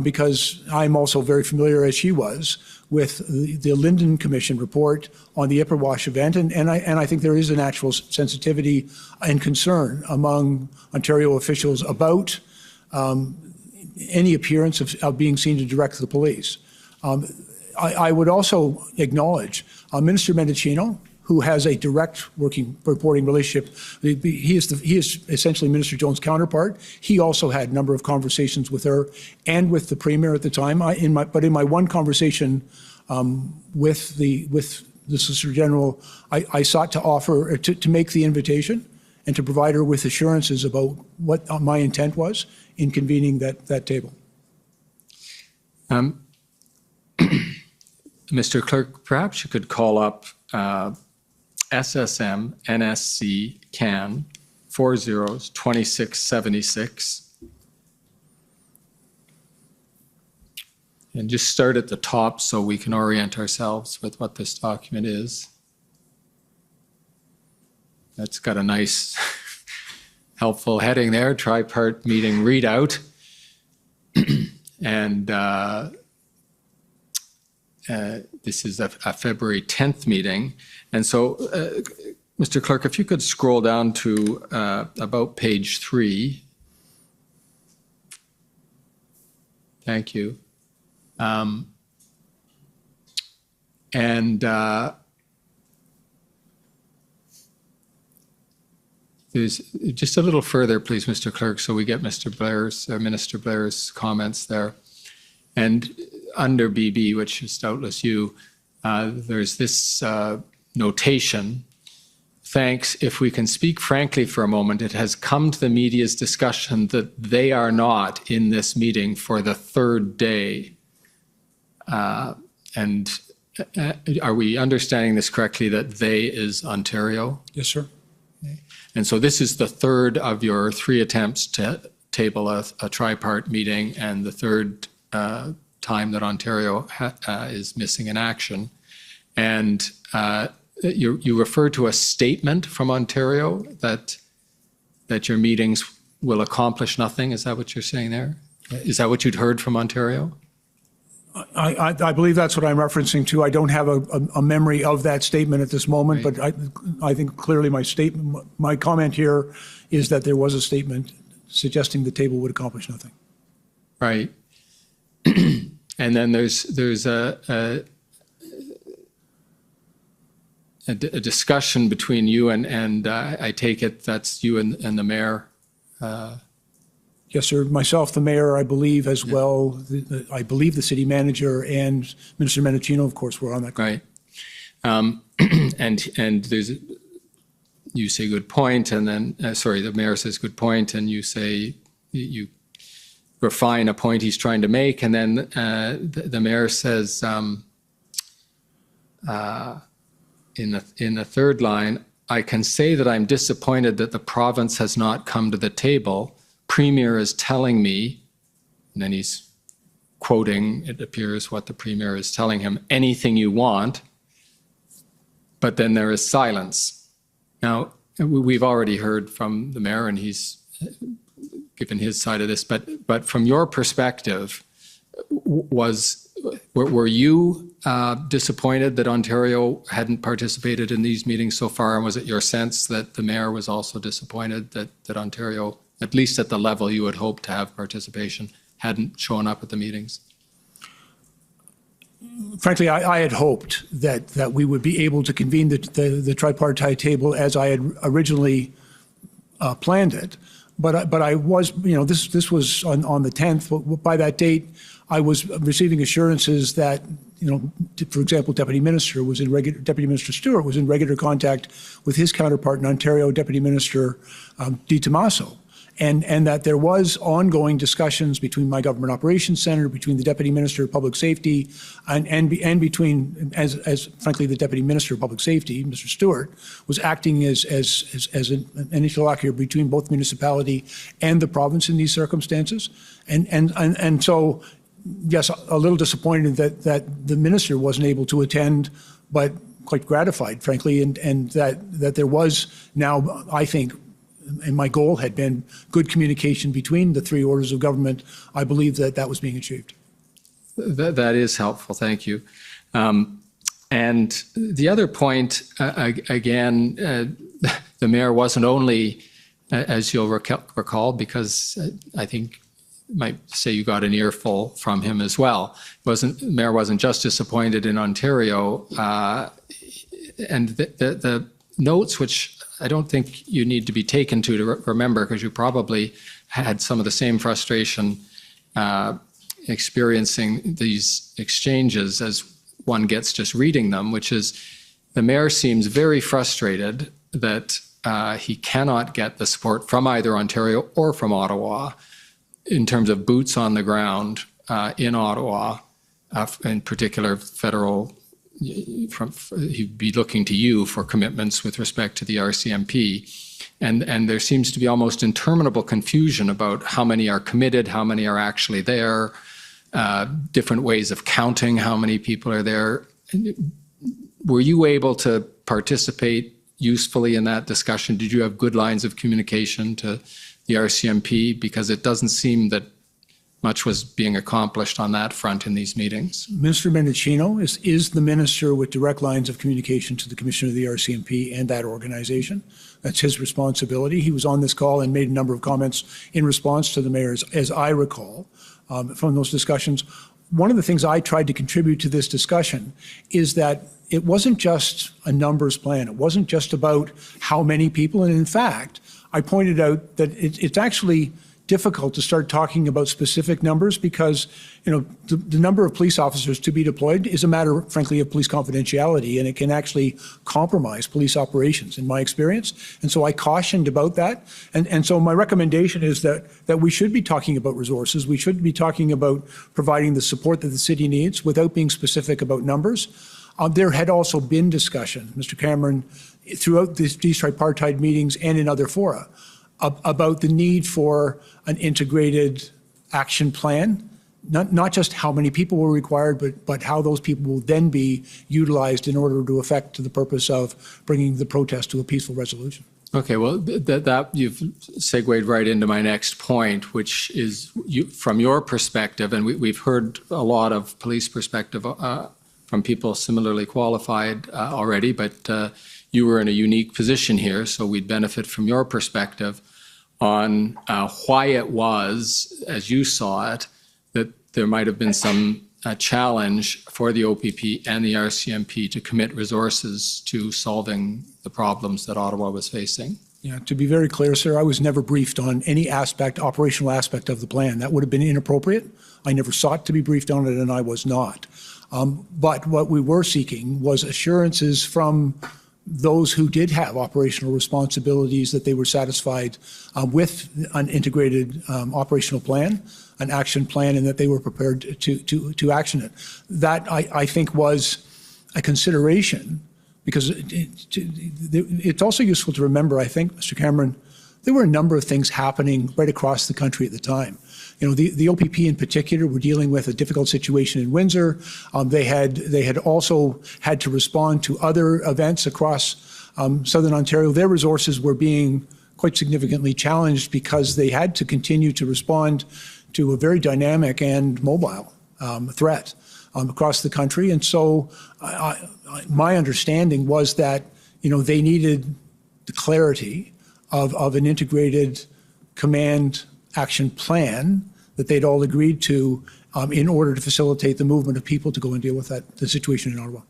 because I'm also very familiar, as she was, with the Linden Commission report on the Ipperwash event. And I think there is an actual sensitivity and concern among Ontario officials about any appearance of being seen to direct the police. I would also acknowledge Minister Mendicino, who has a direct reporting relationship. He is essentially Minister Jones' counterpart. He also had a number of conversations with her and with the Premier at the time. But in my one conversation with the Solicitor General, I sought to offer to make the invitation and to provide her with assurances about what my intent was in convening that table. Mr. Clerk, perhaps you could call up SSM NSC CAN 4 zeros, 2676. And just start at the top so we can orient ourselves with what this document is. That's got a nice, helpful heading there, Tripart Meeting Readout. And this is a February 10th meeting. And so, Mr. Clerk, if you could scroll down to about page 3. Thank you. There's just a little further, please, Mr. Clerk, so we get Minister Blair's comments there. And under BB, which is doubtless you, there's this notation. Thanks. If we can speak frankly for a moment, it has come to the media's discussion that they are not in this meeting for the third day. And are we understanding this correctly, that they is Ontario? Yes, sir. Okay. And so this is the third of your 3 attempts to table a tripart meeting, and the third time that Ontario is missing in action. And you refer to a statement from Ontario that your meetings will accomplish nothing. Is that what you're saying there? Is that what you'd heard from Ontario? I believe that's what I'm referencing to. I don't have a memory of that statement at this moment, Right. but I think clearly my comment here is that there was a statement suggesting the table would accomplish nothing. Right. And then there's a discussion between you and I take it that's you and the mayor. Yes, sir. Myself, the mayor, I believe, as well. I believe the city manager and Minister Menachino, of course, were on that call. Right. And there's, you say good point, and then, the mayor says good point, and you say, you refine a point he's trying to make, and then the mayor says, in the third line, I can say that I'm disappointed that the province has not come to the table. Premier is telling me, and then he's quoting, it appears, what the Premier is telling him, anything you want, but then there is silence. Now, we've already heard from the Mayor, and he's given his side of this, but from your perspective, were you disappointed that Ontario hadn't participated in these meetings so far, and was it your sense that the Mayor was also disappointed that Ontario, at least at the level you would hope to have participation, hadn't shown up at the meetings? Frankly, I had hoped that we would be able to convene the tripartite table as I had originally planned it. But I was, this was on the 10th. By that date, I was receiving assurances that, for example, Deputy Minister Stewart was in regular contact with his counterpart in Ontario, Deputy Minister Di Tommaso. And that there was ongoing discussions between my Government Operations Center, between the Deputy Minister of Public Safety, and between, as frankly, the Deputy Minister of Public Safety, Mr. Stewart, was acting as an interlocutor between both municipality and the province in these circumstances. And so, yes, a little disappointed that the Minister wasn't able to attend, but quite gratified, frankly, and that there was now, I think, and my goal had been good communication between the 3 orders of government. I believe that was being achieved. That is helpful. Thank you. And the other point, again, the mayor wasn't only, as you'll recall, because I think you might say you got an earful from him as well. The mayor wasn't just disappointed in Ontario, and the notes, which I don't think you need to be taken to remember, because you probably had some of the same frustration experiencing these exchanges as one gets just reading them, which is the mayor seems very frustrated that he cannot get the support from either Ontario or from Ottawa in terms of boots on the ground in Ottawa, in particular federal. He'd be looking to you for commitments with respect to the RCMP. And there seems to be almost interminable confusion about how many are committed, how many are actually there, different ways of counting how many people are there. Were you able to participate usefully in that discussion? Did you have good lines of communication to the RCMP? Because it doesn't seem that much was being accomplished on that front in these meetings. Minister Mendicino is the minister with direct lines of communication to the Commissioner of the RCMP and that organization. That's his responsibility. He was on this call and made a number of comments in response to the mayor's, as I recall, from those discussions. One of the things I tried to contribute to this discussion is that it wasn't just a numbers plan. It wasn't just about how many people. And in fact, I pointed out that it's actually difficult to start talking about specific numbers because, you know, the number of police officers to be deployed is a matter, frankly, of police confidentiality, and it can actually compromise police operations, in my experience. And so I cautioned about that. And so my recommendation is that we should be talking about resources. We should be talking about providing the support that the city needs without being specific about numbers. There had also been discussion, Mr. Cameron, throughout these tripartite meetings and in other fora, about the need for an integrated action plan, not just how many people were required, but how those people will then be utilized in order to effect the purpose of bringing the protest to a peaceful resolution. Okay, well, that you've segued right into my next point, which is from your perspective, and we've heard a lot of police perspective from people similarly qualified already, but you were in a unique position here, so we'd benefit from your perspective on why it was, as you saw it, that there might have been some challenge for the OPP and the RCMP to commit resources to solving the problems that Ottawa was facing. Yeah, to be very clear, sir, I was never briefed on any operational aspect of the plan. That would have been inappropriate. I never sought to be briefed on it, and I was not. But what we were seeking was assurances from those who did have operational responsibilities that they were satisfied with an integrated operational plan, an action plan, and that they were prepared to action it. That, I think, was a consideration because it's also useful to remember, I think, Mr. Cameron, there were a number of things happening right across the country at the time. You know, the OPP in particular were dealing with a difficult situation in Windsor. They had also had to respond to other events across Southern Ontario. Their resources were being quite significantly challenged because they had to continue to respond to a very dynamic and mobile threat across the country. And so my understanding was that, you know, they needed the clarity of an integrated command action plan that they'd all agreed to in order to facilitate the movement of people to go and deal with the situation in Ottawa.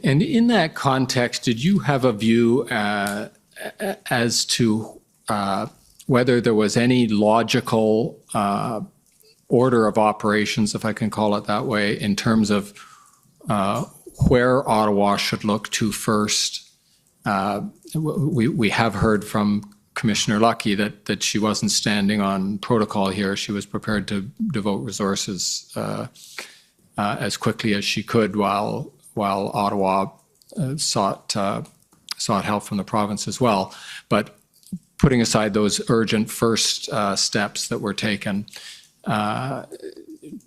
And in that context, did you have a view as to whether there was any logical order of operations, if I can call it that way, in terms of where Ottawa should look to first? We have heard from Commissioner Lucky that she wasn't standing on protocol here. She was prepared to devote resources as quickly as she could while Ottawa sought help from the province as well. But putting aside those urgent first steps that were taken,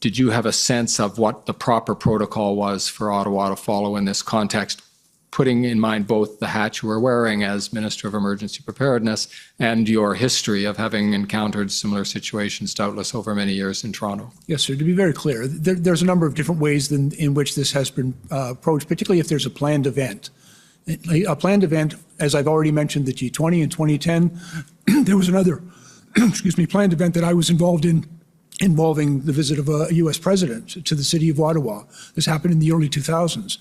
did you have a sense of what the proper protocol was for Ottawa to follow in this context, putting in mind both the hat you were wearing as Minister of Emergency Preparedness and your history of having encountered similar situations, doubtless over many years in Toronto? Yes, sir. To be very clear, there's a number of different ways in which this has been approached, particularly if there's a planned event. A planned event, as I've already mentioned, the G20 in 2010, there was another, planned event that I was involved in involving the visit of a U.S. president to the city of Ottawa. This happened in the early 2000s.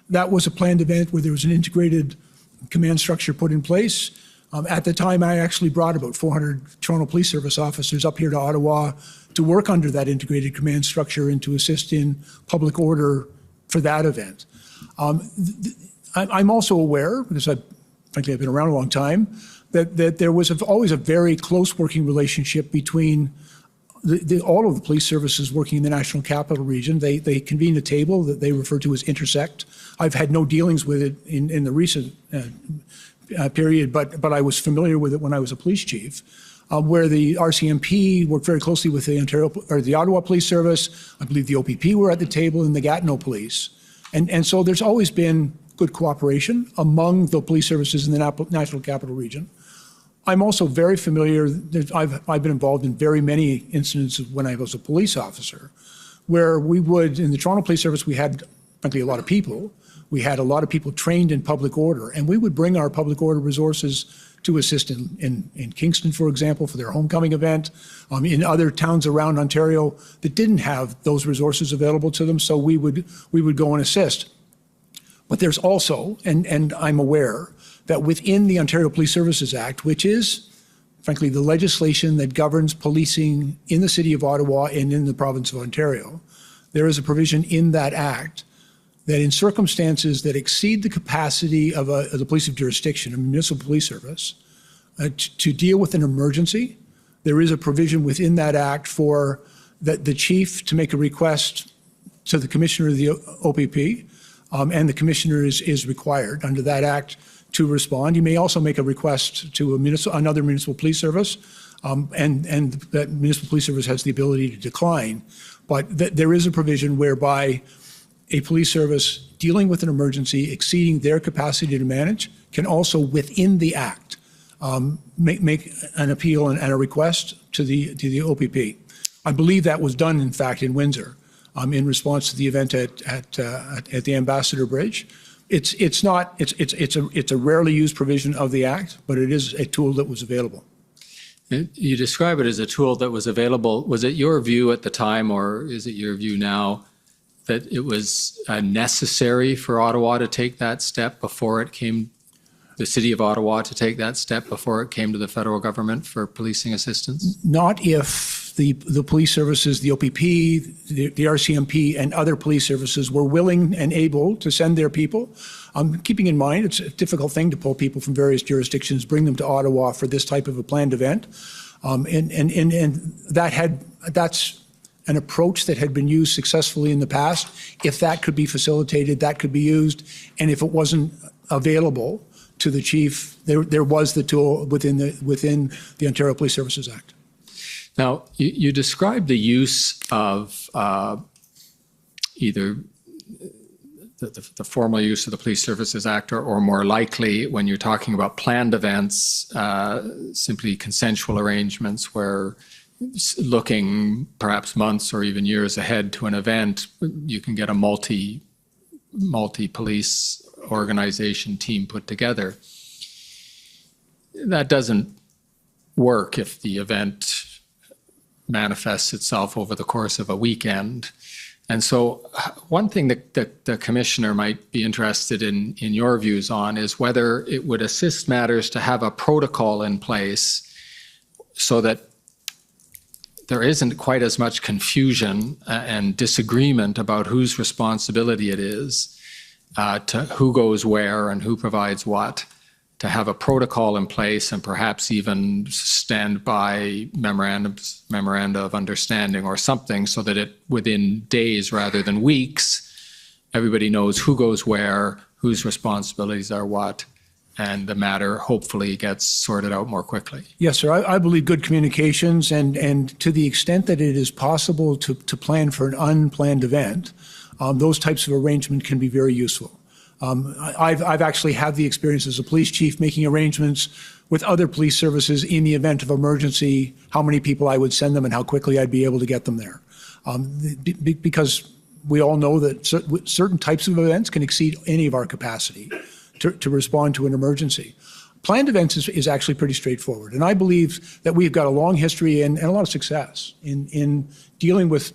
That was a planned event where there was an integrated command structure put in place. At the time, I actually brought about 400 Toronto Police Service officers up here to Ottawa to work under that integrated command structure and to assist in public order for that event. I'm also aware, because frankly I've been around a long time, that there was always a very close working relationship between all of the police services working in the National Capital Region. They convened a table that they refer to as Intersect. I've had no dealings with it in the recent period, but I was familiar with it when I was a police chief, where the RCMP worked very closely with the Ottawa Police Service. I believe the OPP were at the table and the Gatineau Police. And so there's always been good cooperation among the police services in the National Capital Region. I'm also very familiar, I've been involved in very many incidents when I was a police officer, where we would, in the Toronto Police Service, we had, frankly, a lot of people. We had a lot of people trained in public order, and we would bring our public order resources to assist in Kingston, for example, for their homecoming event, in other towns around Ontario that didn't have those resources available to them, so we would go and assist. But there's also, and I'm aware, that within the Ontario Police Services Act, which is, frankly, the legislation that governs policing in the City of Ottawa and in the province of Ontario, there is a provision in that act that in circumstances that exceed the capacity of the police of jurisdiction, a municipal police service, to deal with an emergency, there is a provision within that act for the chief to make a request to the commissioner of the OPP, and the commissioner is required under that act to respond. You may also make a request to another municipal police service, and that municipal police service has the ability to decline. But there is a provision whereby a police service dealing with an emergency exceeding their capacity to manage can also, within the act, make an appeal and a request to the OPP. I believe that was done, in fact, in Windsor in response to the event at the Ambassador Bridge. It's a rarely used provision of the act, but it is a tool that was available. You describe it as a tool that was available. Was it your view at the time, or is it your view now, that it was necessary for Ottawa to take that step before it came, the City of Ottawa to take that step before it came to the federal government for policing assistance? Not if the police services, the OPP, the RCMP, and other police services were willing and able to send their people. Keeping in mind, it's a difficult thing to pull people from various jurisdictions, bring them to Ottawa for this type of a planned event. And that's an approach that had been used successfully in the past. If that could be facilitated, that could be used. And if it wasn't available to the chief, there was the tool within the Ontario Police Services Act. Now, you described the use of either the formal use of the Police Services Act, or more likely, when you're talking about planned events, simply consensual arrangements where, looking perhaps months or even years ahead to an event, you can get a multi-police organization team put together. That doesn't work if the event manifests itself over the course of a weekend. And so one thing that the commissioner might be interested in your views on is whether it would assist matters to have a protocol in place so that there isn't quite as much confusion and disagreement about whose responsibility it is, to who goes where and who provides what, to have a protocol in place and perhaps even stand by memoranda of understanding or something, so that within days rather than weeks, everybody knows who goes where, whose responsibilities are what, and the matter hopefully gets sorted out more quickly. Yes, sir. I believe good communications, and to the extent that it is possible to plan for an unplanned event, those types of arrangement can be very useful. I've actually had the experience as a police chief making arrangements with other police services in the event of emergency, how many people I would send them and how quickly I'd be able to get them there. Because we all know that certain types of events can exceed any of our capacity to respond to an emergency. Planned events is actually pretty straightforward. And I believe that we've got a long history and a lot of success in dealing with,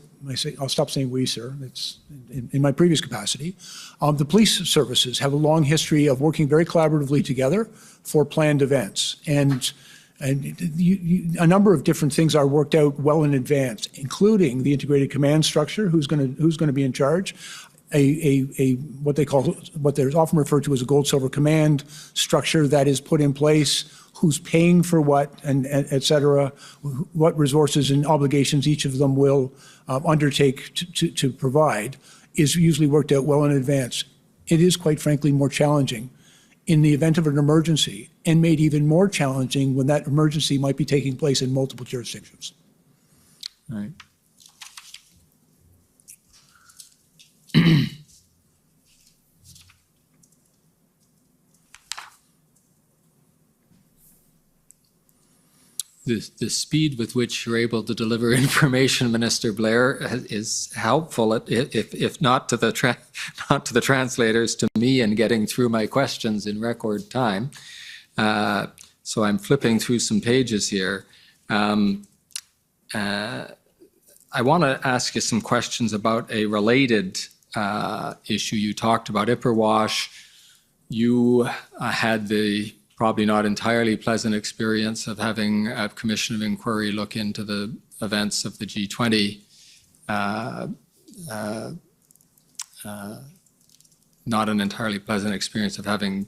I'll stop saying we, sir, it's in my previous capacity. The police services have a long history of working very collaboratively together for planned events. And a number of different things are worked out well in advance, including the integrated command structure, who's going to be in charge, what they're often referred to as a gold silver command structure that is put in place, who's paying for what, and et cetera, what resources and obligations each of them will undertake to provide, is usually worked out well in advance. It is, quite frankly, more challenging in the event of an emergency, and made even more challenging when that emergency might be taking place in multiple jurisdictions. All right. The speed with which you're able to deliver information, Minister Blair, is helpful, if not to the translators, to me in getting through my questions in record time. So I'm flipping through some pages here. I want to ask you some questions about a related issue. You talked about Ipperwash. You had the probably not entirely pleasant experience of having a commission of inquiry look into the events of the G20. Not an entirely pleasant experience of having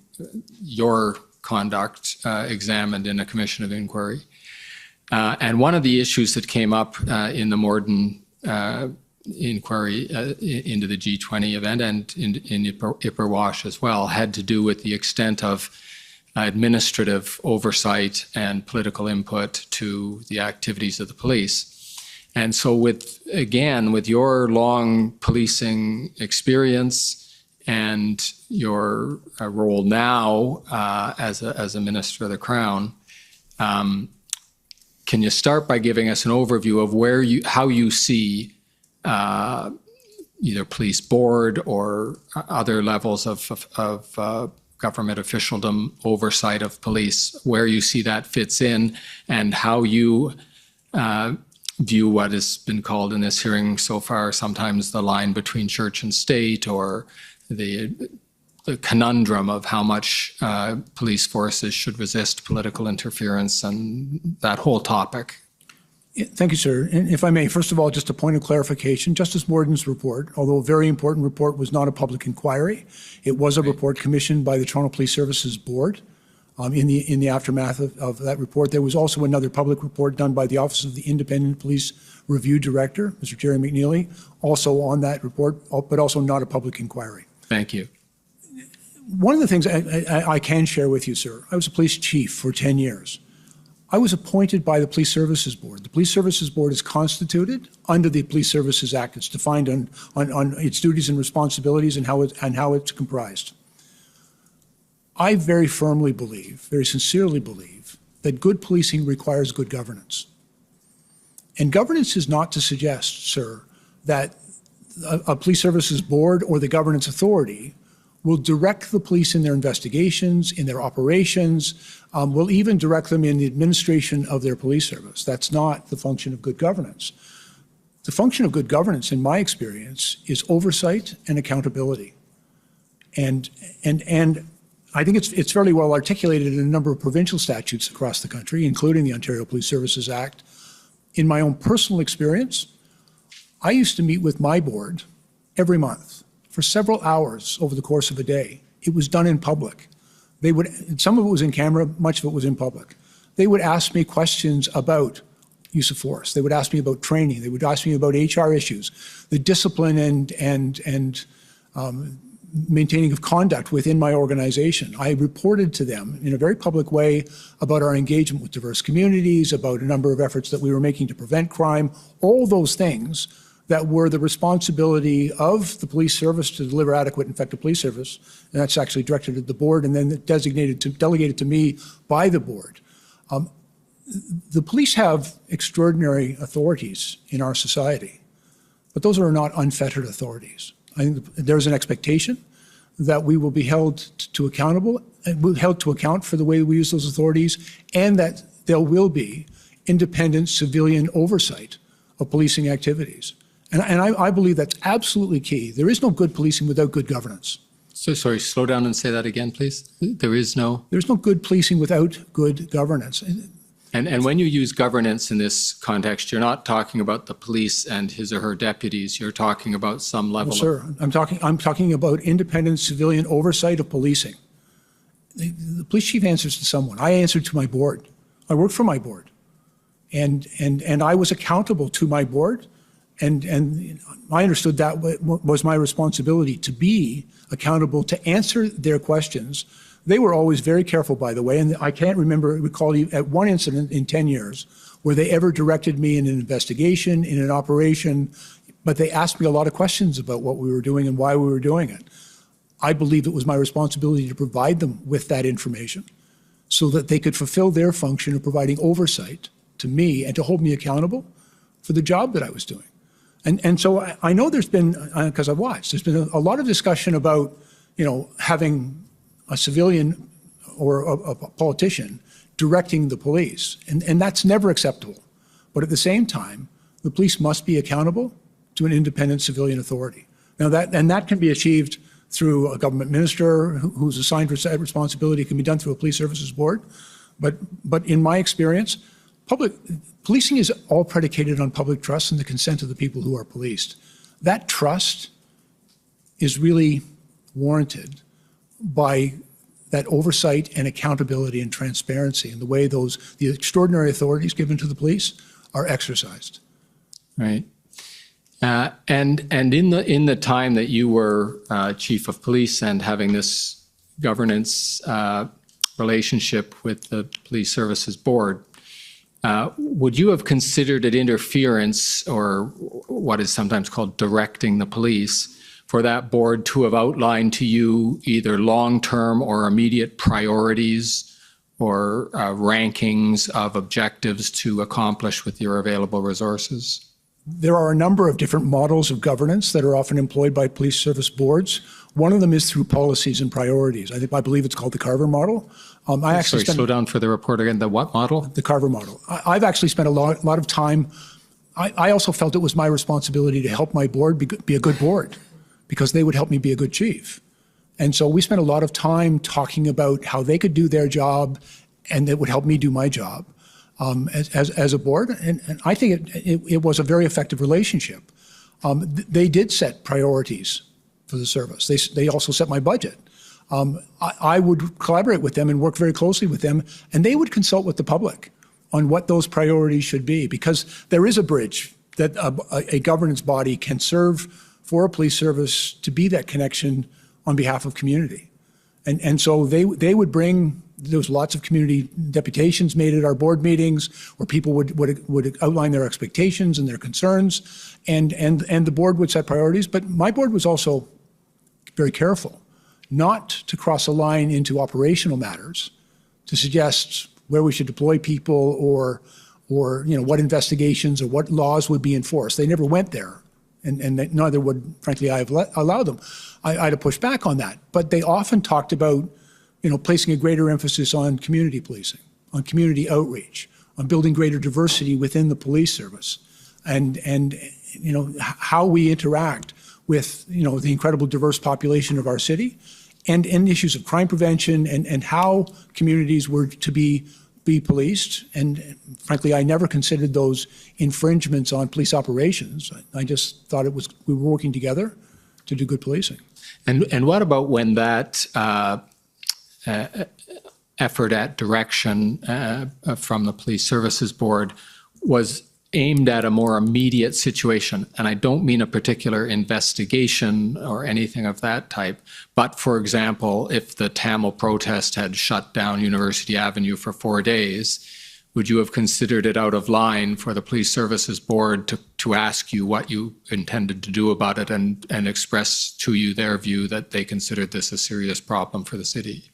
your conduct examined in a commission of inquiry. And one of the issues that came up in the Morden inquiry into the G20 event and in Ipperwash as well had to do with the extent of administrative oversight and political input to the activities of the police. And so with your long policing experience and your role now as a Minister of the Crown, can you start by giving us an overview of how you see either police board or other levels of government officialdom oversight of police, where you see that fits in, and how you view what has been called in this hearing so far sometimes the line between church and state, or the conundrum of how much police forces should resist political interference, and that whole topic. Thank you, sir. And if I may, first of all, just a point of clarification. Justice Morden's report, although a very important report, was not a public inquiry. It was a report commissioned by the Toronto Police Services Board. In the aftermath of that report, there was also another public report done by the Office of the Independent Police Review Director, Mr. Terry McNeely, also on that report, but also not a public inquiry. Thank you. One of the things I can share with you, sir, I was a police chief for 10 years. I was appointed by the Police Services Board. The Police Services Board is constituted under the Police Services Act. It's defined on its duties and responsibilities and how it's comprised. I very firmly believe, very sincerely believe, that good policing requires good governance. And governance is not to suggest, sir, that a Police Services Board or the governance authority will direct the police in their investigations, in their operations, will even direct them in the administration of their police service. That's not the function of good governance. The function of good governance, in my experience, is oversight and accountability. And I think it's fairly well articulated in a number of provincial statutes across the country, including the Ontario Police Services Act. In my own personal experience, I used to meet with my board every month for several hours over the course of a day. It was done in public. Some of it was in camera, much of it was in public. They would ask me questions about use of force. They would ask me about training. They would ask me about HR issues, the discipline and maintaining of conduct within my organization. I reported to them in a very public way about our engagement with diverse communities, about a number of efforts that we were making to prevent crime, all those things that were the responsibility of the police service to deliver adequate and effective police service. And that's actually directed at the board and then delegated to me by the board. The police have extraordinary authorities in our society, but those are not unfettered authorities. I think there's an expectation that we will be held to account for the way we use those authorities, and that there will be independent civilian oversight of policing activities. And I believe that's absolutely key. There is no good policing without good governance. So sorry, slow down and say that again, please. There's no good policing without good governance. And when you use governance in this context, you're not talking about the police and his or her deputies. You're talking about some level. Well, sir, I'm talking about independent civilian oversight of policing. The police chief answers to someone. I answered to my board. I worked for my board, and I was accountable to my board. And I understood that was my responsibility, to be accountable, to answer their questions They were always very careful, by the way, and I can't recall at one incident in 10 years where they ever directed me in an investigation, in an operation, but they asked me a lot of questions about what we were doing and why we were doing it. I believe it was my responsibility to provide them with that information so that they could fulfill their function of providing oversight to me and to hold me accountable for the job that I was doing. And so I know there's been, because I've watched, there's been a lot of discussion about, having a civilian or a politician directing the police, and that's never acceptable. But at the same time, the police must be accountable to an independent civilian authority. Now that can be achieved through a government minister who's assigned that responsibility. It can be done through a police services board. But in my experience, policing is all predicated on public trust and the consent of the people who are policed. That trust is really warranted by that oversight and accountability and transparency and the way the extraordinary authorities given to the police are exercised. Right. And in the time that you were chief of police and having this governance relationship with the Police Services Board, would you have considered it interference, or what is sometimes called directing the police, for that board to have outlined to you either long-term or immediate priorities or rankings of objectives to accomplish with your available resources? There are a number of different models of governance that are often employed by police service boards. One of them is through policies and priorities. I believe it's called the Carver model. Slow down for the report again. The what model? The Carver model. I've actually spent a lot of time. I also felt it was my responsibility to help my board be a good board, because they would help me be a good chief. And so we spent a lot of time talking about how they could do their job and that would help me do my job as a board. And I think it was a very effective relationship. They did set priorities for the service. They also set my budget. I would collaborate with them and work very closely with them, and they would consult with the public on what those priorities should be, because there is a bridge that a governance body can serve for a police service to be that connection on behalf of community. And so they would bring, there was lots of community deputations made at our board meetings where people would outline their expectations and their concerns, and the board would set priorities. But my board was also very careful not to cross a line into operational matters, to suggest where we should deploy people or what investigations or what laws would be enforced. They never went there, and neither would, frankly, I have allowed them. I had to push back on that. But they often talked about placing a greater emphasis on community policing, on community outreach, on building greater diversity within the police service, and how we interact with the incredible diverse population of our city, and issues of crime prevention, and how communities were to be policed. And frankly, I never considered those infringements on police operations. I just thought we were working together to do good policing. And what about when that effort at direction from the Police Services Board was aimed at a more immediate situation? And I don't mean a particular investigation or anything of that type, but for example, if the Tamil protest had shut down University Avenue for 4 days, would you have considered it out of line for the Police Services Board to ask you what you intended to do about it and express to you their view that they considered this a serious problem for the city?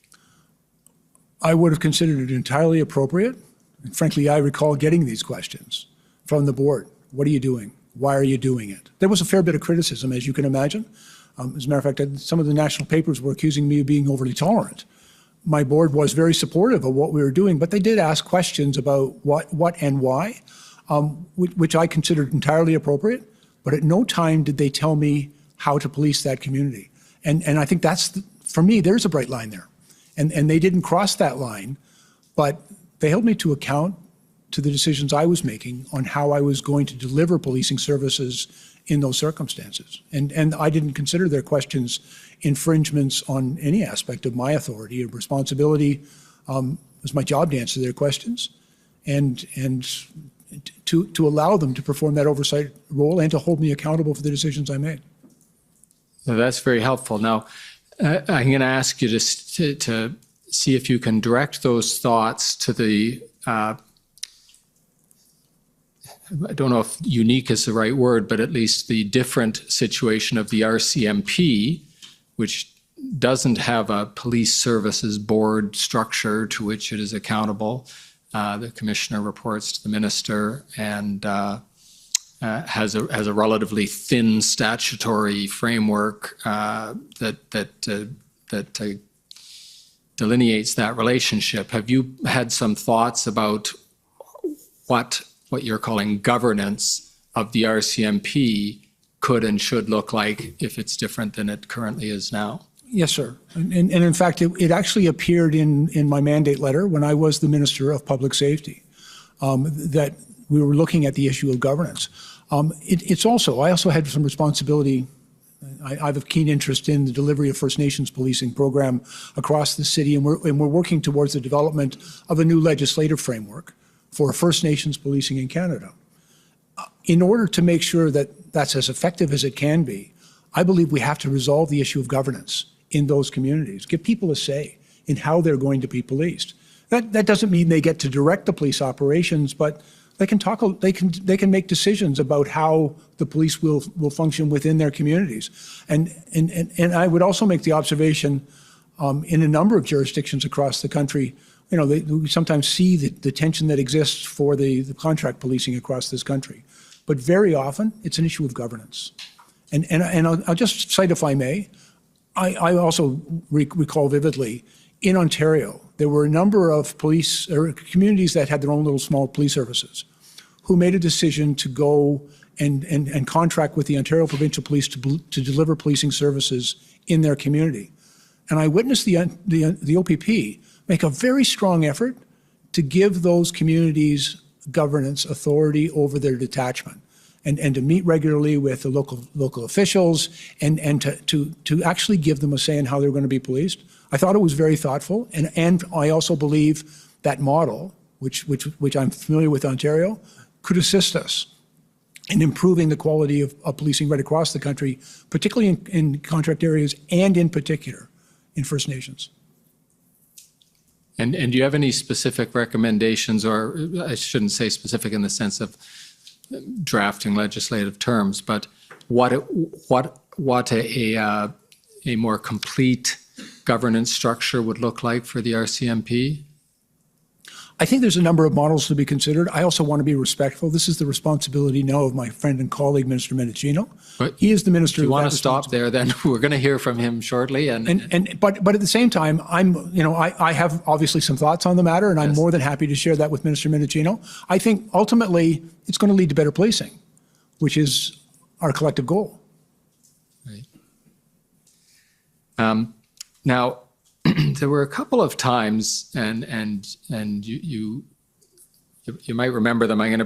I would have considered it entirely appropriate. And frankly, I recall getting these questions from the board. What are you doing? Why are you doing it? There was a fair bit of criticism, as you can imagine. As a matter of fact, some of the national papers were accusing me of being overly tolerant. My board was very supportive of what we were doing, but they did ask questions about what and why, which I considered entirely appropriate. But at no time did they tell me how to police that community. And I think for me, there's a bright line there. And they didn't cross that line, but they held me to account to the decisions I was making on how I was going to deliver policing services in those circumstances. And I didn't consider their questions infringements on any aspect of my authority or responsibility. It was my job to answer their questions and to allow them to perform that oversight role and to hold me accountable for the decisions I made. So that's very helpful. Now, I'm going to ask you to see if you can direct those thoughts to the, I don't know if unique is the right word, but at least the different situation of the RCMP, which doesn't have a police services board structure to which it is accountable. The commissioner reports to the minister and has a relatively thin statutory framework that delineates that relationship. Have you had some thoughts about what you're calling governance of the RCMP could and should look like if it's different than it currently is now? Yes, sir. And in fact, it actually appeared in my mandate letter when I was the Minister of Public Safety, that we were looking at the issue of governance. I also had some responsibility. I have a keen interest in the delivery of First Nations policing program across the city, and we're working towards the development of a new legislative framework for First Nations policing in Canada. In order to make sure that that's as effective as it can be, I believe we have to resolve the issue of governance in those communities, give people a say in how they're going to be policed. That doesn't mean they get to direct the police operations, but they can make decisions about how the police will function within their communities. And I would also make the observation in a number of jurisdictions across the country, we sometimes see the tension that exists for the contract policing across this country. But very often, it's an issue of governance. And I'll just cite, if I may, I also recall vividly, in Ontario, there were a number of police or communities that had their own little small police services who made a decision to go and contract with the Ontario Provincial Police to deliver policing services in their community. And I witnessed the OPP make a very strong effort to give those communities governance authority over their detachment. And to meet regularly with the local officials and to actually give them a say in how they're going to be policed. I thought it was very thoughtful, and I also believe that model, which I'm familiar with Ontario, could assist us in improving the quality of policing right across the country, particularly in contract areas and in particular in First Nations. And do you have any specific recommendations, or I shouldn't say specific in the sense of drafting legislative terms, but what a more complete governance structure would look like for the RCMP? I think there's a number of models to be considered. I also want to be respectful. This is the responsibility now of my friend and colleague, Minister Mendicino. He is the minister. If you want to stop there, then we're going to hear from him shortly. But at the same time, I have obviously some thoughts on the matter, and I'm more than happy to share that with Minister Mendicino. I think ultimately it's going to lead to better policing, which is our collective goal. Right. Now, there were a couple of times, and you might remember them. I'm going to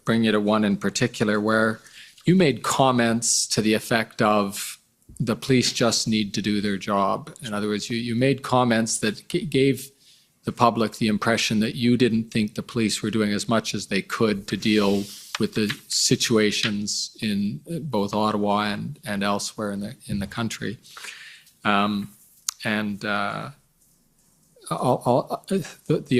bring you to one in particular where you made comments to the effect of the police just need to do their job. In other words, you made comments that gave the public the impression that you didn't think the police were doing as much as they could to deal with the situations in both Ottawa and elsewhere in the country. The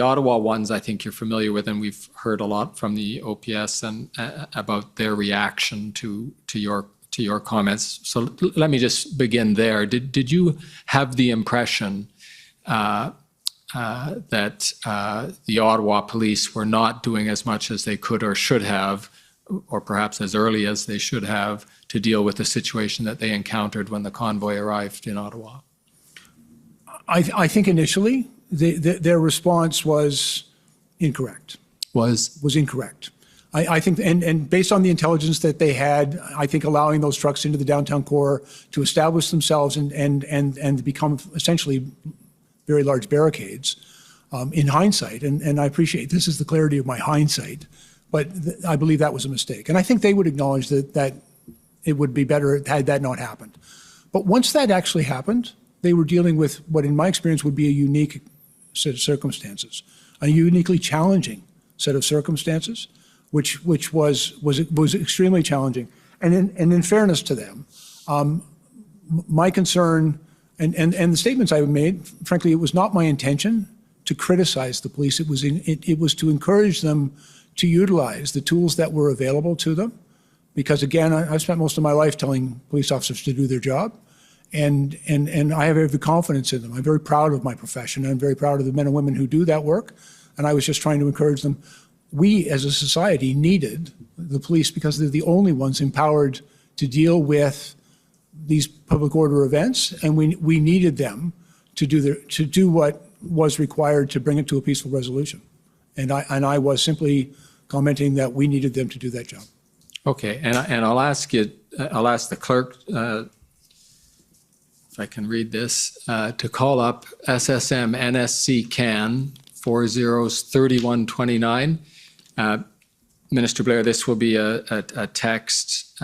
Ottawa ones, I think you're familiar with, and we've heard a lot from the OPS and about their reaction to your comments. So let me just begin there. Did you have the impression that the Ottawa police were not doing as much as they could or should have, or perhaps as early as they should have, to deal with the situation that they encountered when the convoy arrived in Ottawa? I think initially their response was incorrect. Was incorrect. I think, and based on the intelligence that they had, I think allowing those trucks into the downtown core to establish themselves and become essentially very large barricades, in hindsight, and I appreciate this is the clarity of my hindsight, but I believe that was a mistake. And I think they would acknowledge that it would be better had that not happened. But once that actually happened, they were dealing with what, in my experience, would be a unique set of circumstances, a uniquely challenging set of circumstances, which was extremely challenging. And in fairness to them, my concern And the statements I made, frankly, it was not my intention to criticize the police. It was to encourage them to utilize the tools that were available to them. Because again, I've spent most of my life telling police officers to do their job. And I have every confidence in them. I'm very proud of my profession. I'm very proud of the men and women who do that work. And I was just trying to encourage them. We, as a society, needed the police because they're the only ones empowered to deal with these public order events, and we needed them to do what was required to bring it to a peaceful resolution. And I was simply commenting that we needed them to do that job. Okay, and I'll ask the clerk, if I can read this, to call up SSM NSC CAN 403129. Minister Blair, this will be a text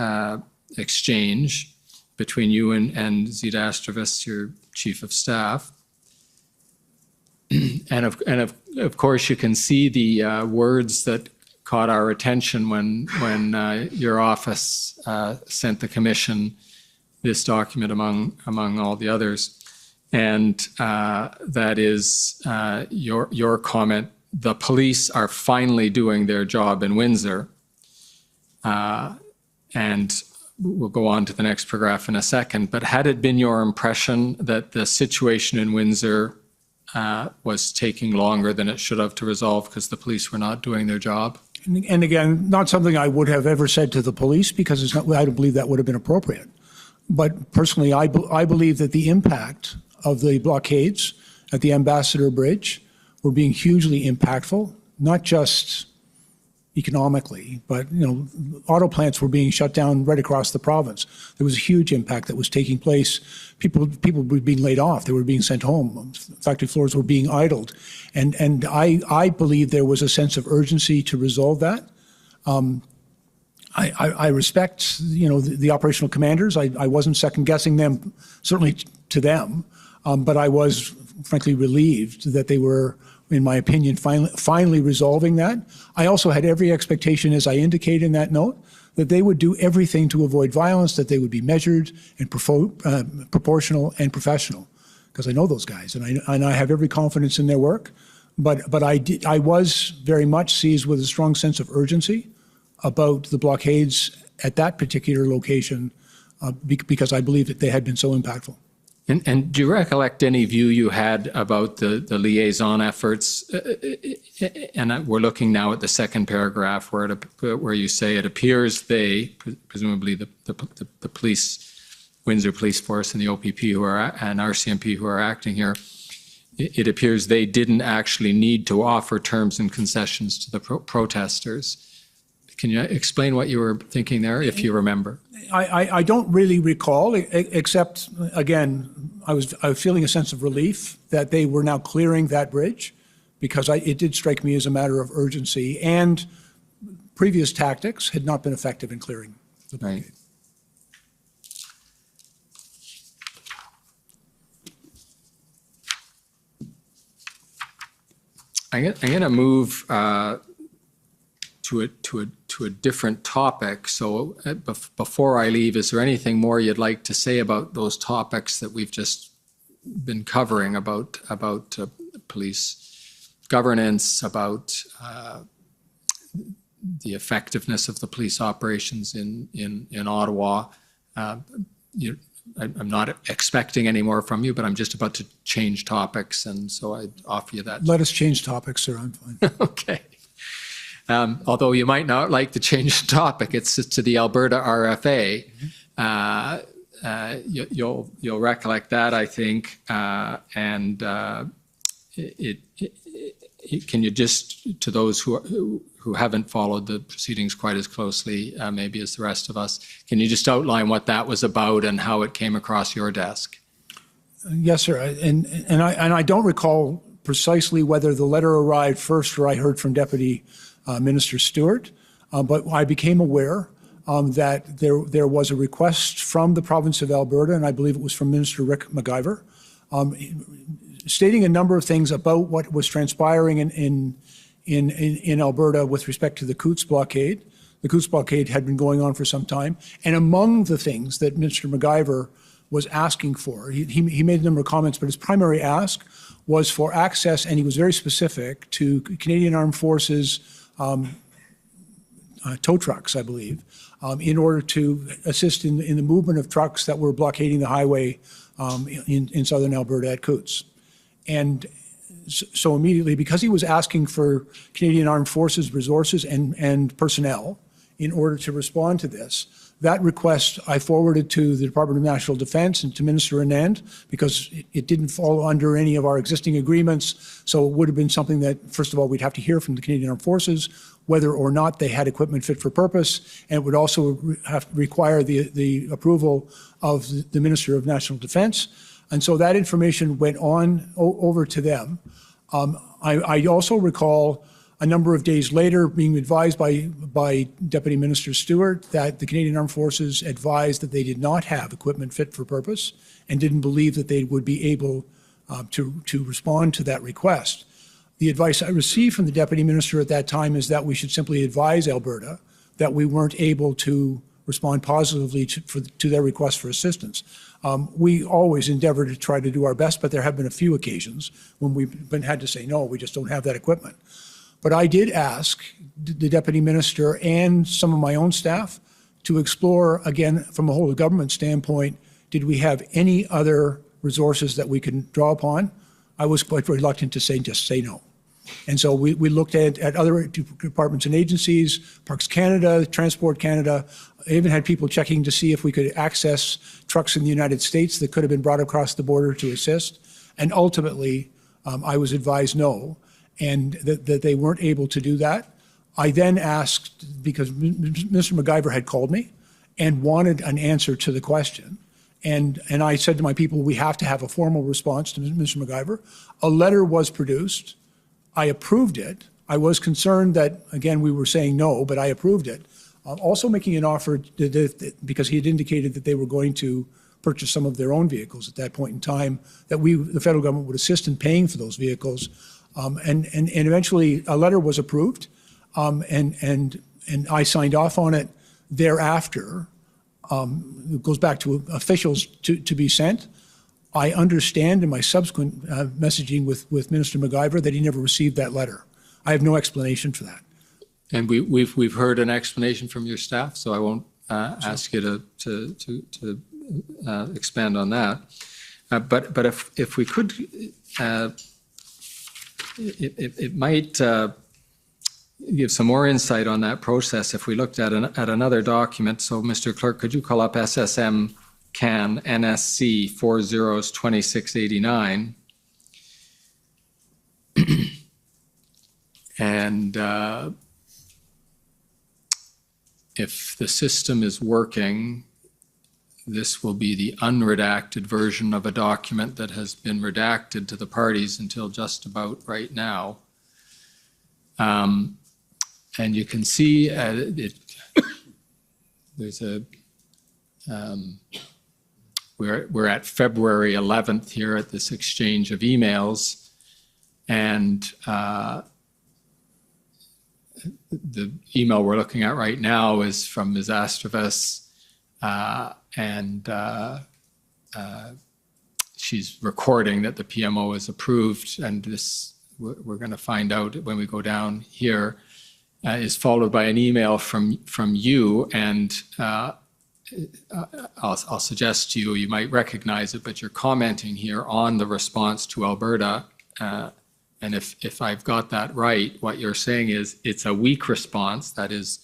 exchange between you and Zita Astravis, your Chief of Staff. And of course, you can see the words that caught our attention when your office sent the Commission this document among all the others. And that is your comment, the police are finally doing their job in Windsor. And we'll go on to the next paragraph in a second, but had it been your impression that the situation in Windsor was taking longer than it should have to resolve because the police were not doing their job? And again, not something I would have ever said to the police because it's not, I don't believe that would have been appropriate. But personally, I believe that the impact of the blockades at the Ambassador Bridge were being hugely impactful, not just economically, but auto plants were being shut down right across the province. There was a huge impact that was taking place. People were being laid off. They were being sent home. Factory floors were being idled. And I believe there was a sense of urgency to resolve that. I respect, the operational commanders. I wasn't second guessing them, certainly to them, but I was frankly relieved that they were, in my opinion, finally resolving that. I also had every expectation, as I indicate in that note, that they would do everything to avoid violence, that they would be measured and proportional and professional, because I know those guys and I have every confidence in their work. But I was very much seized with a strong sense of urgency about the blockades at that particular location because I believe that they had been so impactful. And do you recollect any view you had about the liaison efforts? And we're looking now at the second paragraph where you say it appears they, presumably the police, Windsor Police Force and the OPP and RCMP who are acting here, it appears they didn't actually need to offer terms and concessions to the protesters. Can you explain what you were thinking there, if you remember? I don't really recall, except, again, I was feeling a sense of relief that they were now clearing that bridge, because it did strike me as a matter of urgency, and previous tactics had not been effective in clearing the blockade. Right. I'm going to move to a different topic. So before I leave, is there anything more you'd like to say about those topics that we've just been covering about police governance, about the effectiveness of the police operations in Ottawa? I'm not expecting any more from you, but I'm just about to change topics, and so I'd offer you that. Let us change topics, sir. I'm fine. Okay. Although you might not like to change the topic, it's to the Alberta RFA. You'll recollect that, I think. Can you just, to those who haven't followed the proceedings quite as closely, maybe as the rest of us, can you just outline what that was about and how it came across your desk? Yes, sir. And I don't recall precisely whether the letter arrived first or I heard from Deputy Minister Stewart, but I became aware that there was a request from the province of Alberta, and I believe it was from Minister Rick McIver, stating a number of things about what was transpiring in Alberta with respect to the Coutts blockade. The Coutts blockade had been going on for some time, and among the things that Minister McIver was asking for. He made a number of comments, but his primary ask was for access, and he was very specific, to Canadian Armed Forces tow trucks, I believe, in order to assist in the movement of trucks that were blockading the highway in southern Alberta at Coots. And so immediately, because he was asking for Canadian Armed Forces resources and personnel in order to respond to this, that request I forwarded to the Department of National Defence and to Minister Anand, because it didn't fall under any of our existing agreements. So it would have been something that, first of all, we'd have to hear from the Canadian Armed Forces whether or not they had equipment fit for purpose, and it would also have to require the approval of the Minister of National Defence. And so that information went on over to them. I also recall a number of days later being advised by Deputy Minister Stewart that the Canadian Armed Forces advised that they did not have equipment fit for purpose and didn't believe that they would be able to respond to that request. The advice I received from the Deputy Minister at that time is that we should simply advise Alberta that we weren't able to respond positively to their request for assistance. We always endeavor to try to do our best, but there have been a few occasions when we've had to say, no, we just don't have that equipment. But I did ask the Deputy Minister and some of my own staff to explore, again, from a whole of government standpoint, did we have any other resources that we can draw upon? I was quite reluctant to just say no. And so we looked at other departments and agencies, Parks Canada, Transport Canada. I even had people checking to see if we could access trucks in the United States that could have been brought across the border to assist. And ultimately, I was advised no, and that they weren't able to do that. I then asked, because Mr. MacGyver had called me and wanted an answer to the question. And I said to my people, we have to have a formal response to Mr. MacGyver. A letter was produced. I approved it. I was concerned that, again, we were saying no, but I approved it. Also making an offer because he had indicated that they were going to purchase some of their own vehicles at that point in time, that the federal government would assist in paying for those vehicles. And eventually a letter was approved, and I signed off on it thereafter. It goes back to officials to be sent. I understand in my subsequent messaging with Minister MacGyver that he never received that letter. I have no explanation for that. And we've heard an explanation from your staff, so I won't ask you to expand on that. But if we could, it might give some more insight on that process if we looked at another document. So, Mr. Clerk, could you call up SSM CAN NSC 402689? And if the system is working, this will be the unredacted version of a document that has been redacted to the parties until just about right now. And you can see there's a, we're at February 11th here at this exchange of emails, and the email we're looking at right now is from Ms. Astravas, and she's recording that the PMO is approved, and this, we're going to find out when we go down here, is followed by an email from you, and I'll suggest to you, you might recognize it, but you're commenting here on the response to Alberta. And if I've got that right, what you're saying is it's a weak response, that is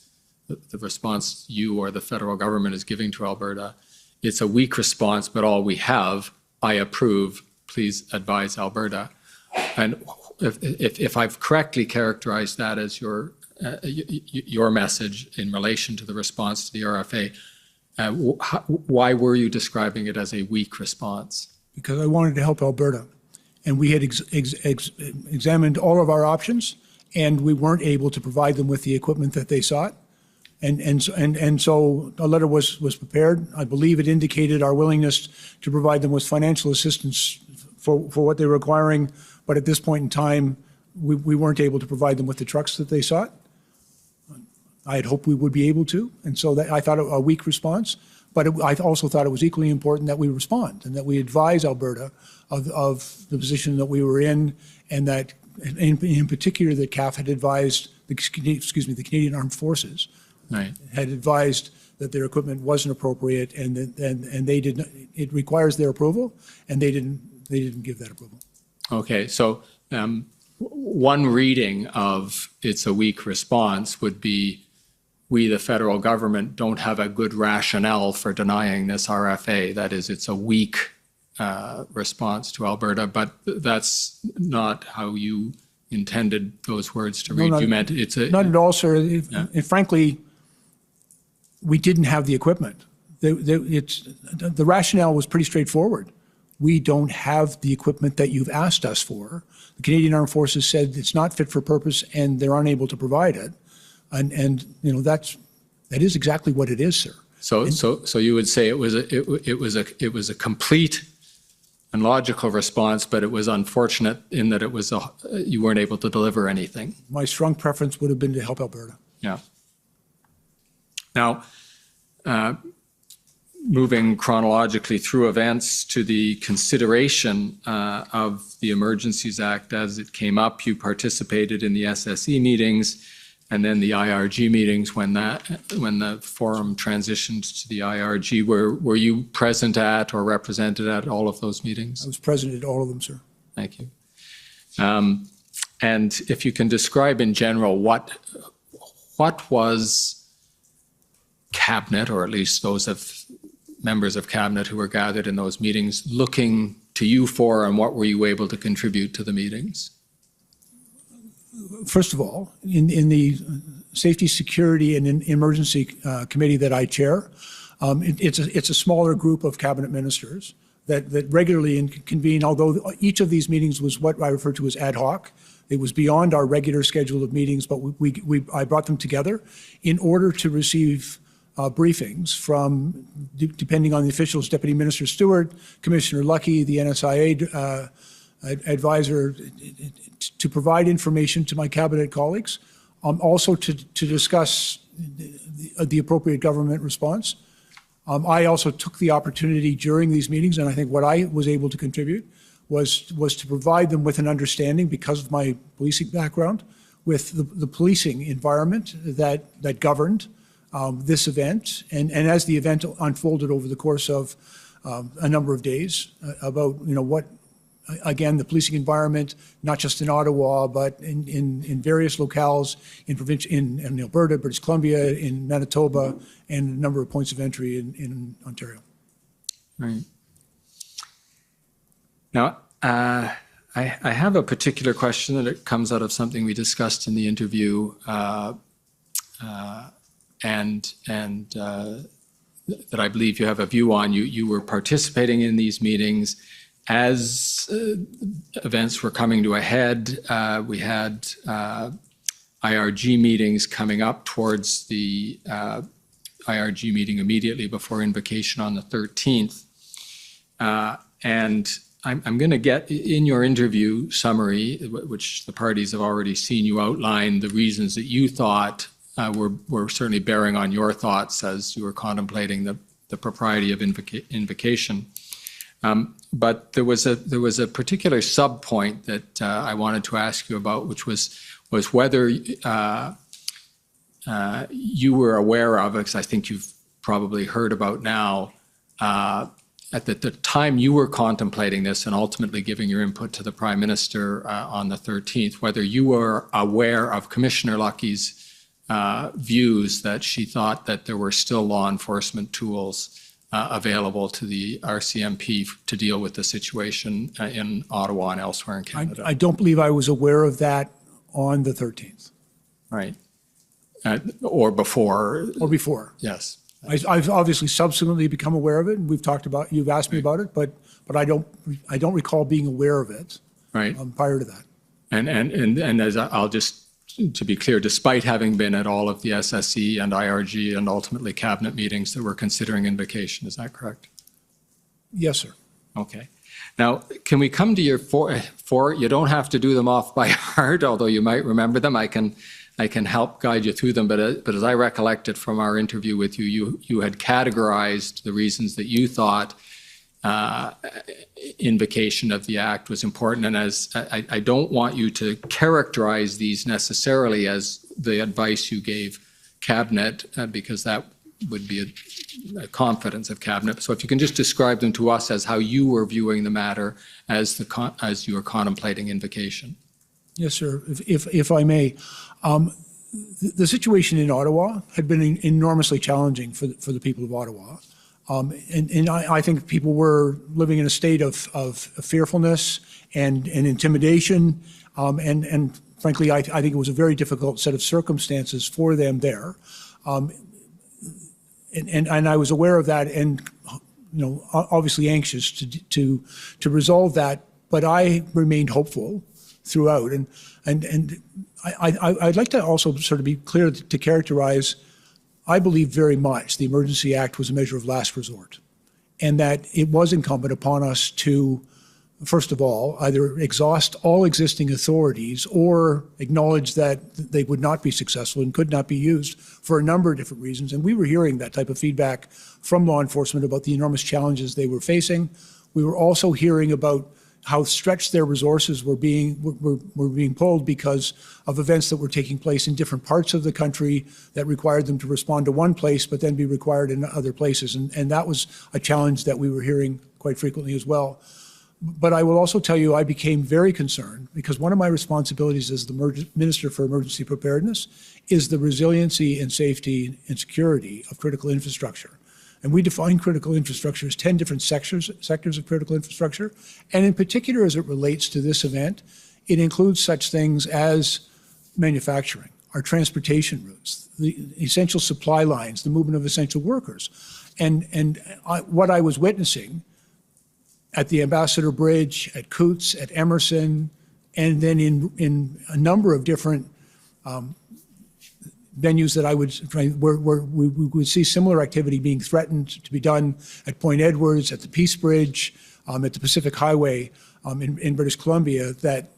the response you or the federal government is giving to Alberta. It's a weak response, but all we have, I approve, please advise Alberta. And if I've correctly characterized that as your message in relation to the response to the RFA, why were you describing it as a weak response? Because I wanted to help Alberta. And we had examined all of our options, and we weren't able to provide them with the equipment that they sought. And so a letter was prepared. I believe it indicated our willingness to provide them with financial assistance for what they were requiring. But at this point in time, we weren't able to provide them with the trucks that they sought. I had hoped we would be able to. And so I thought a weak response. But I also thought it was equally important that we respond and that we advise Alberta of the position that we were in, and that in particular that CAF had advised, the Canadian Armed Forces had advised that their equipment wasn't appropriate, and they did not, it requires their approval, and they didn't give that approval. Okay, so one reading of it's a weak response would be, we, the federal government, don't have a good rationale for denying this RFA. That is, it's a weak response to Alberta, but that's not how you intended those words to read. No, you meant it's a... Not at all, sir. And frankly, we didn't have the equipment. The rationale was pretty straightforward. We don't have the equipment that you've asked us for. The Canadian Armed Forces said it's not fit for purpose, and they're unable to provide it. And you know, that is exactly what it is, sir. So you would say it was a complete and logical response, but it was unfortunate in that it was you weren't able to deliver anything. My strong preference would have been to help Alberta. Yeah. Now, moving chronologically through events to the consideration of the Emergencies Act as it came up, you participated in the SSE meetings and then the IRG meetings when the forum transitioned to the IRG. Were you present at or represented at all of those meetings? I was present at all of them, sir. Thank you. And if you can describe in general what was Cabinet, or at least those of members of Cabinet who were gathered in those meetings, looking to you for, and what were you able to contribute to the meetings? First of all, in the Safety, Security, and Emergency Committee that I chair, it's a smaller group of Cabinet ministers that regularly convene, although each of these meetings was what I refer to as ad hoc. It was beyond our regular schedule of meetings, but I brought them together in order to receive briefings from, depending on the officials, Deputy Minister Stewart, Commissioner Lucky, the NSIA advisor, to provide information to my Cabinet colleagues, also to discuss the appropriate government response. I also took the opportunity during these meetings, and I think what I was able to contribute was to provide them with an understanding, because of my policing background, with the policing environment that governed this event, and as the event unfolded over the course of a number of days, about what, again, the policing environment, not just in Ottawa, but in various locales in Alberta, British Columbia, in Manitoba, and a number of points of entry in Ontario. Right. Now, I have a particular question that it comes out of something we discussed in the interview, and that I believe you have a view on. You were participating in these meetings as events were coming to a head. We had IRG meetings coming up towards the IRG meeting immediately before invocation on the 13th. And I'm going to get in your interview summary, which the parties have already seen, you outline the reasons that you thought were certainly bearing on your thoughts as you were contemplating the propriety of invocation. But there was a particular sub-point that I wanted to ask you about, which was whether you were aware of, because I think you've probably heard about now, at the time you were contemplating this and ultimately giving your input to the Prime Minister on the 13th, whether you were aware of Commissioner Lucky's views that she thought that there were still law enforcement tools available to the RCMP to deal with the situation in Ottawa and elsewhere in Canada. I don't believe I was aware of that on the 13th. Right. Or before. Or before. Yes. I've obviously subsequently become aware of it, and we've talked about, you've asked me about it, but I don't recall being aware of it. Right. Prior to that. And as I'll just, to be clear, despite having been at all of the SSE and IRG and ultimately Cabinet meetings that were considering invocation, is that correct? Yes, sir. Okay. Now, can we come to your four? You don't have to do them off by heart, although you might remember them. I can I can help guide you through them. But as I recollect it from our interview with you, you had categorized the reasons that you thought invocation of the Act was important. And as I don't want you to characterize these necessarily as the advice you gave Cabinet, because that would be a confidence of Cabinet. So if you can just describe them to us as how you were viewing the matter as you were contemplating invocation. Yes, sir. If I may, the situation in Ottawa had been enormously challenging for the people of Ottawa. And I think people were living in a state of fearfulness and intimidation. And frankly, I think it was a very difficult set of circumstances for them there. And I was aware of that and, obviously anxious to resolve that. But I remained hopeful throughout. And I'd like to also sort of be clear to characterize, I believe very much the Emergency Act was a measure of last resort, and that it was incumbent upon us to, first of all, either exhaust all existing authorities or acknowledge that they would not be successful and could not be used for a number of different reasons. And we were hearing that type of feedback from law enforcement about the enormous challenges they were facing. We were also hearing about how stretched their resources were being pulled because of events that were taking place in different parts of the country that required them to respond to one place but then be required in other places. And that was a challenge that we were hearing quite frequently as well. But I will also tell you I became very concerned because one of my responsibilities as the Minister for Emergency Preparedness is the resiliency and safety and security of critical infrastructure. And we define critical infrastructure as 10 different sectors of critical infrastructure. And in particular, as it relates to this event, it includes such things as manufacturing, our transportation routes, the essential supply lines, the movement of essential workers. And what I was witnessing at the Ambassador Bridge, at Coots, at Emerson, and then in a number of different venues that I would where we would see similar activity being threatened to be done at Point Edwards, at the Peace Bridge, at the Pacific Highway in British Columbia. That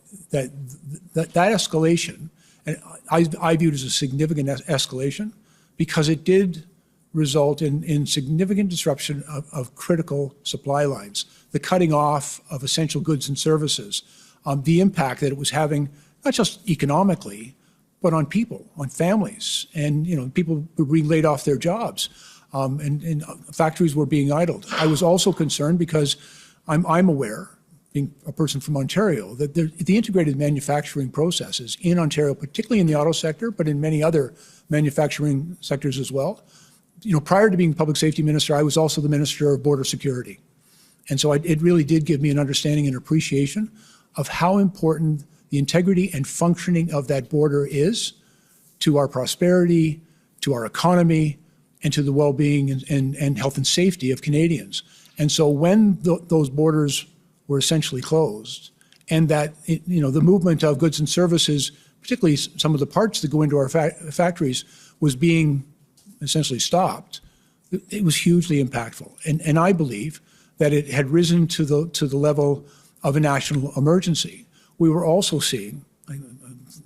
escalation, and I viewed as a significant escalation, because it did result in significant disruption of critical supply lines, the cutting off of essential goods and services, the impact that it was having not just economically, but on people, on families, and people were being laid off their jobs, and factories were being idled. I was also concerned because I'm aware, being a person from Ontario, that the integrated manufacturing processes in Ontario, particularly in the auto sector, but in many other manufacturing sectors as well. Prior to being public safety minister, I was also the Minister of Border Security, and so it really did give me an understanding and appreciation of how important the integrity and functioning of that border is to our prosperity, to our economy, and to the well-being and health and safety of Canadians. And so when those borders were essentially closed, and that the movement of goods and services, particularly some of the parts that go into our factories, was being essentially stopped, it was hugely impactful. And I believe that it had risen to the level of a national emergency. We were also seeing,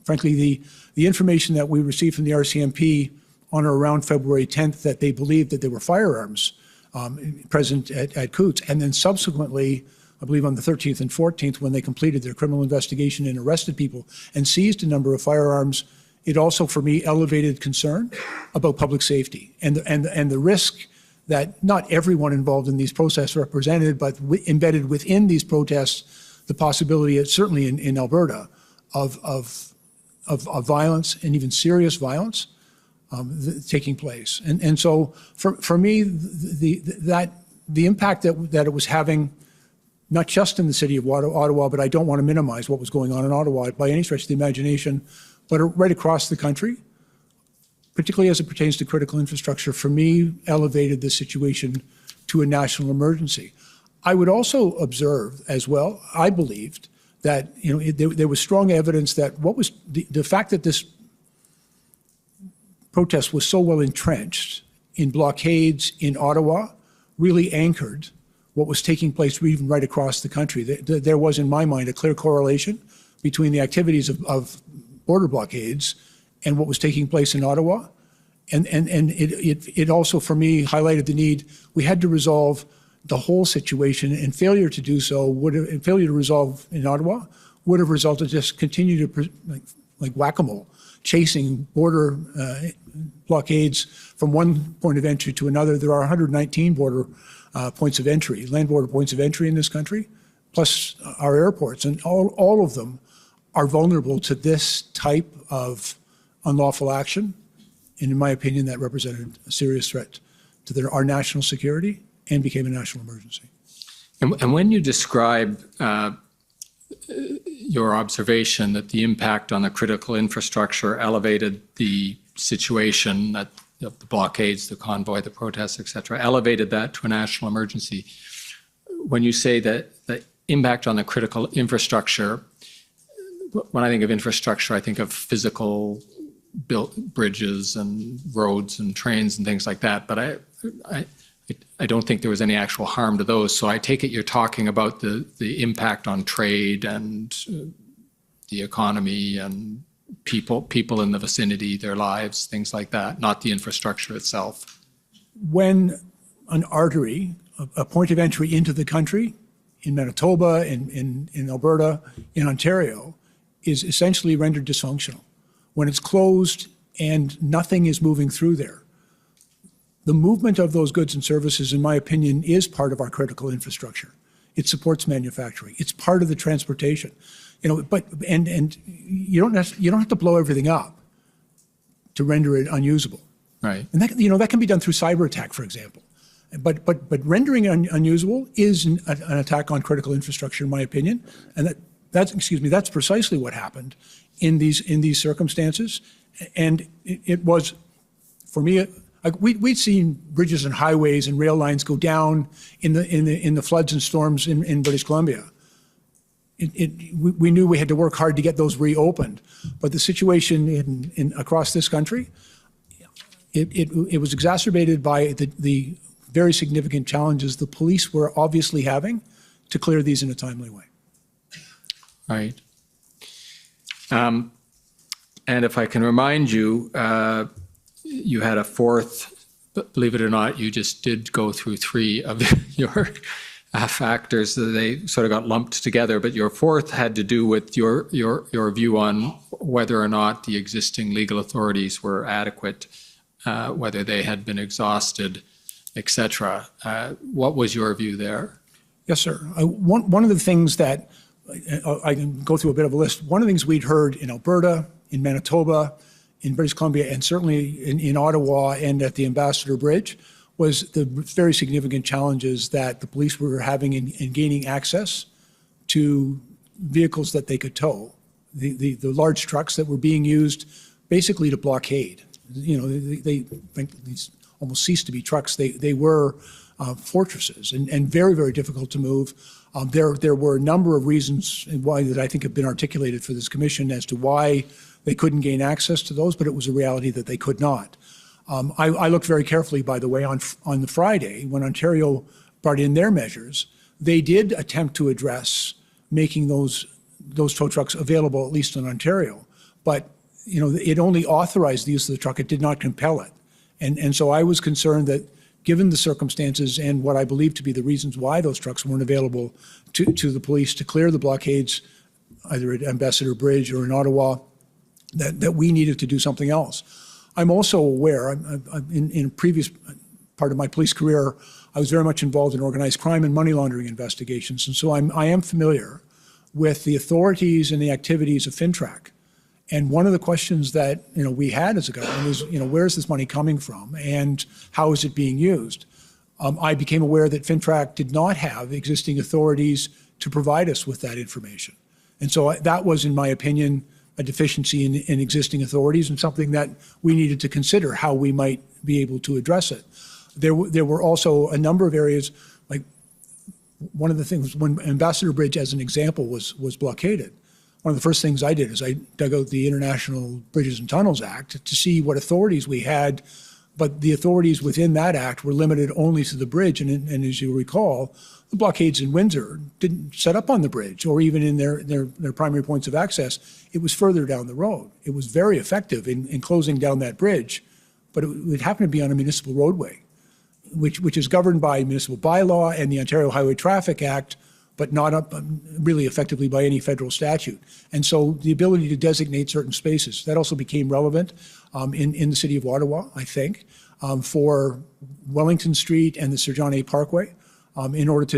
frankly, the information that we received from the RCMP on or around February 10th that they believed that there were firearms present at Coots. And then subsequently, I believe on the 13th and 14th, when they completed their criminal investigation and arrested people and seized a number of firearms, it also, for me, elevated concern about public safety and the risk that not everyone involved in these protests represented, but embedded within these protests, the possibility, certainly in Alberta, of violence and even serious violence taking place. And so for me, the impact that it was having, not just in the city of Ottawa, but I don't want to minimize what was going on in Ottawa by any stretch of the imagination, but right across the country, particularly as it pertains to critical infrastructure, for me, elevated the situation to a national emergency. I would also observe as well, I believed that there was strong evidence that what was the fact that this protest was so well entrenched in blockades in Ottawa really anchored what was taking place even right across the country. There was, in my mind, a clear correlation between the activities of border blockades and what was taking place in Ottawa. And it also, for me, highlighted the need. We had to resolve the whole situation, and failure to do so failure to resolve in Ottawa would have resulted just continue to like whack-a-mole, chasing border blockades from one point of entry to another. There are 119 border points of entry, land border points of entry in this country, plus our airports, and all of them are vulnerable to this type of unlawful action. And in my opinion, that represented a serious threat to our national security and became a national emergency. And when you describe your observation that the impact on the critical infrastructure elevated the situation, that the blockades, the convoy, the protests, et cetera, elevated that to a national emergency, when you say that the impact on the critical infrastructure, when I think of infrastructure, I think of physical built bridges and roads and trains and things like that, but I don't think there was any actual harm to those. So I take it you're talking about the impact on trade and the economy and people in the vicinity, their lives, things like that, not the infrastructure itself. When an artery, a point of entry into the country, in Manitoba, in Alberta, in Ontario, is essentially rendered dysfunctional, when it's closed and nothing is moving through there, the movement of those goods and services, in my opinion, is part of our critical infrastructure. It supports manufacturing. It's part of the transportation. But you don't have to blow everything up to render it unusable. Right. And that can be done through cyber attack, for example. But rendering it unusable is an attack on critical infrastructure, in my opinion. And that's precisely what happened in these circumstances. And it was, for me, we'd seen bridges and highways and rail lines go down in the floods and storms in British Columbia. We knew we had to work hard to get those reopened, but the situation across this country, it was exacerbated by the very significant challenges the police were obviously having to clear these in a timely way. Right. And if I can remind you, you had a fourth, but believe it or not, you just did go through three of your factors. They sort of got lumped together, but your fourth had to do with your view on whether or not the existing legal authorities were adequate, whether they had been exhausted, et cetera. What was your view there? Yes, sir. One of the things that I can go through a bit of a list. One of the things we'd heard in Alberta, in Manitoba, in British Columbia, and certainly in Ottawa and at the Ambassador Bridge, was the very significant challenges that the police were having in gaining access to vehicles that they could tow, the large trucks that were being used basically to blockade. They almost ceased to be trucks. They were fortresses and very, very difficult to move. There were a number of reasons why that I think have been articulated for this commission as to why they couldn't gain access to those, but it was a reality that they could not. I looked very carefully, by the way, on the Friday when Ontario brought in their measures. They did attempt to address making those tow trucks available, at least in Ontario, but it only authorized the use of the truck. It did not compel it, and so I was concerned that, given the circumstances and what I believe to be the reasons why those trucks weren't available to the police to clear the blockades, either at Ambassador Bridge or in Ottawa, that we needed to do something else. I'm also aware, in a previous part of my police career, I was very much involved in organized crime and money laundering investigations, and so I am familiar with the authorities and the activities of FINTRAC. And one of the questions that we had as a government is, where is this money coming from and how is it being used? I became aware that FINTRAC did not have existing authorities to provide us with that information. And so that was, in my opinion, a deficiency in existing authorities and something that we needed to consider how we might be able to address it. There were also a number of areas, like one of the things when Ambassador Bridge, as an example, was blockaded. One of the first things I did is I dug out the International Bridges and Tunnels Act to see what authorities we had But the authorities within that act were limited only to the bridge. And as you recall, the blockades in Windsor didn't set up on the bridge or even in their primary points of access. It was further down the road. It was very effective in closing down that bridge, but it happened to be on a municipal roadway, which is governed by municipal bylaw and the Ontario Highway Traffic Act, but not really effectively by any federal statute. And so the ability to designate certain spaces, that also became relevant in the city of Ottawa, I think, for Wellington Street and the Sir John A. Parkway, in order to,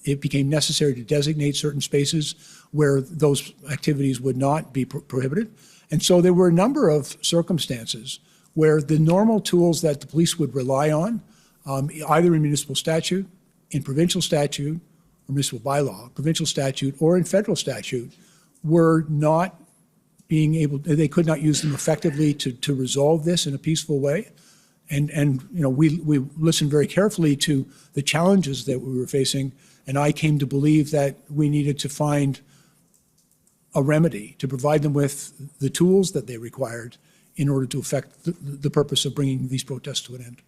it became necessary to designate certain spaces where those activities would not be prohibited. And so there were a number of circumstances where the normal tools that the police would rely on, either in municipal statute, in provincial statute, or municipal bylaw, provincial statute, or in federal statute, were not being able, they could not use them effectively to resolve this in a peaceful way. And you know, we listened very carefully to the challenges that we were facing, and I came to believe that we needed to find a remedy to provide them with the tools that they required in order to effect the purpose of bringing these protests to an end.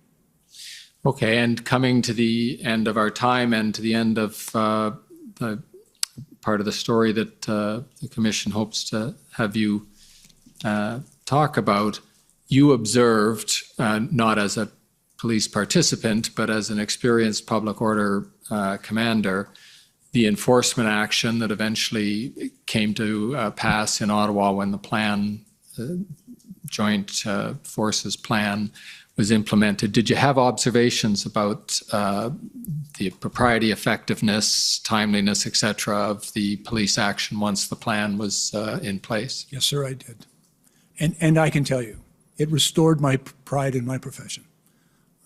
Okay, and coming to the end of our time and to the end of the part of the story that the Commission hopes to have you talk about, you observed, not as a police participant, but as an experienced public order commander, the enforcement action that eventually came to pass in Ottawa when the plan, Joint Forces Plan, was implemented. Did you have observations about the propriety, effectiveness, timeliness, et cetera, of the police action once the plan was in place? Yes, sir, I did. And I can tell you, it restored my pride in my profession.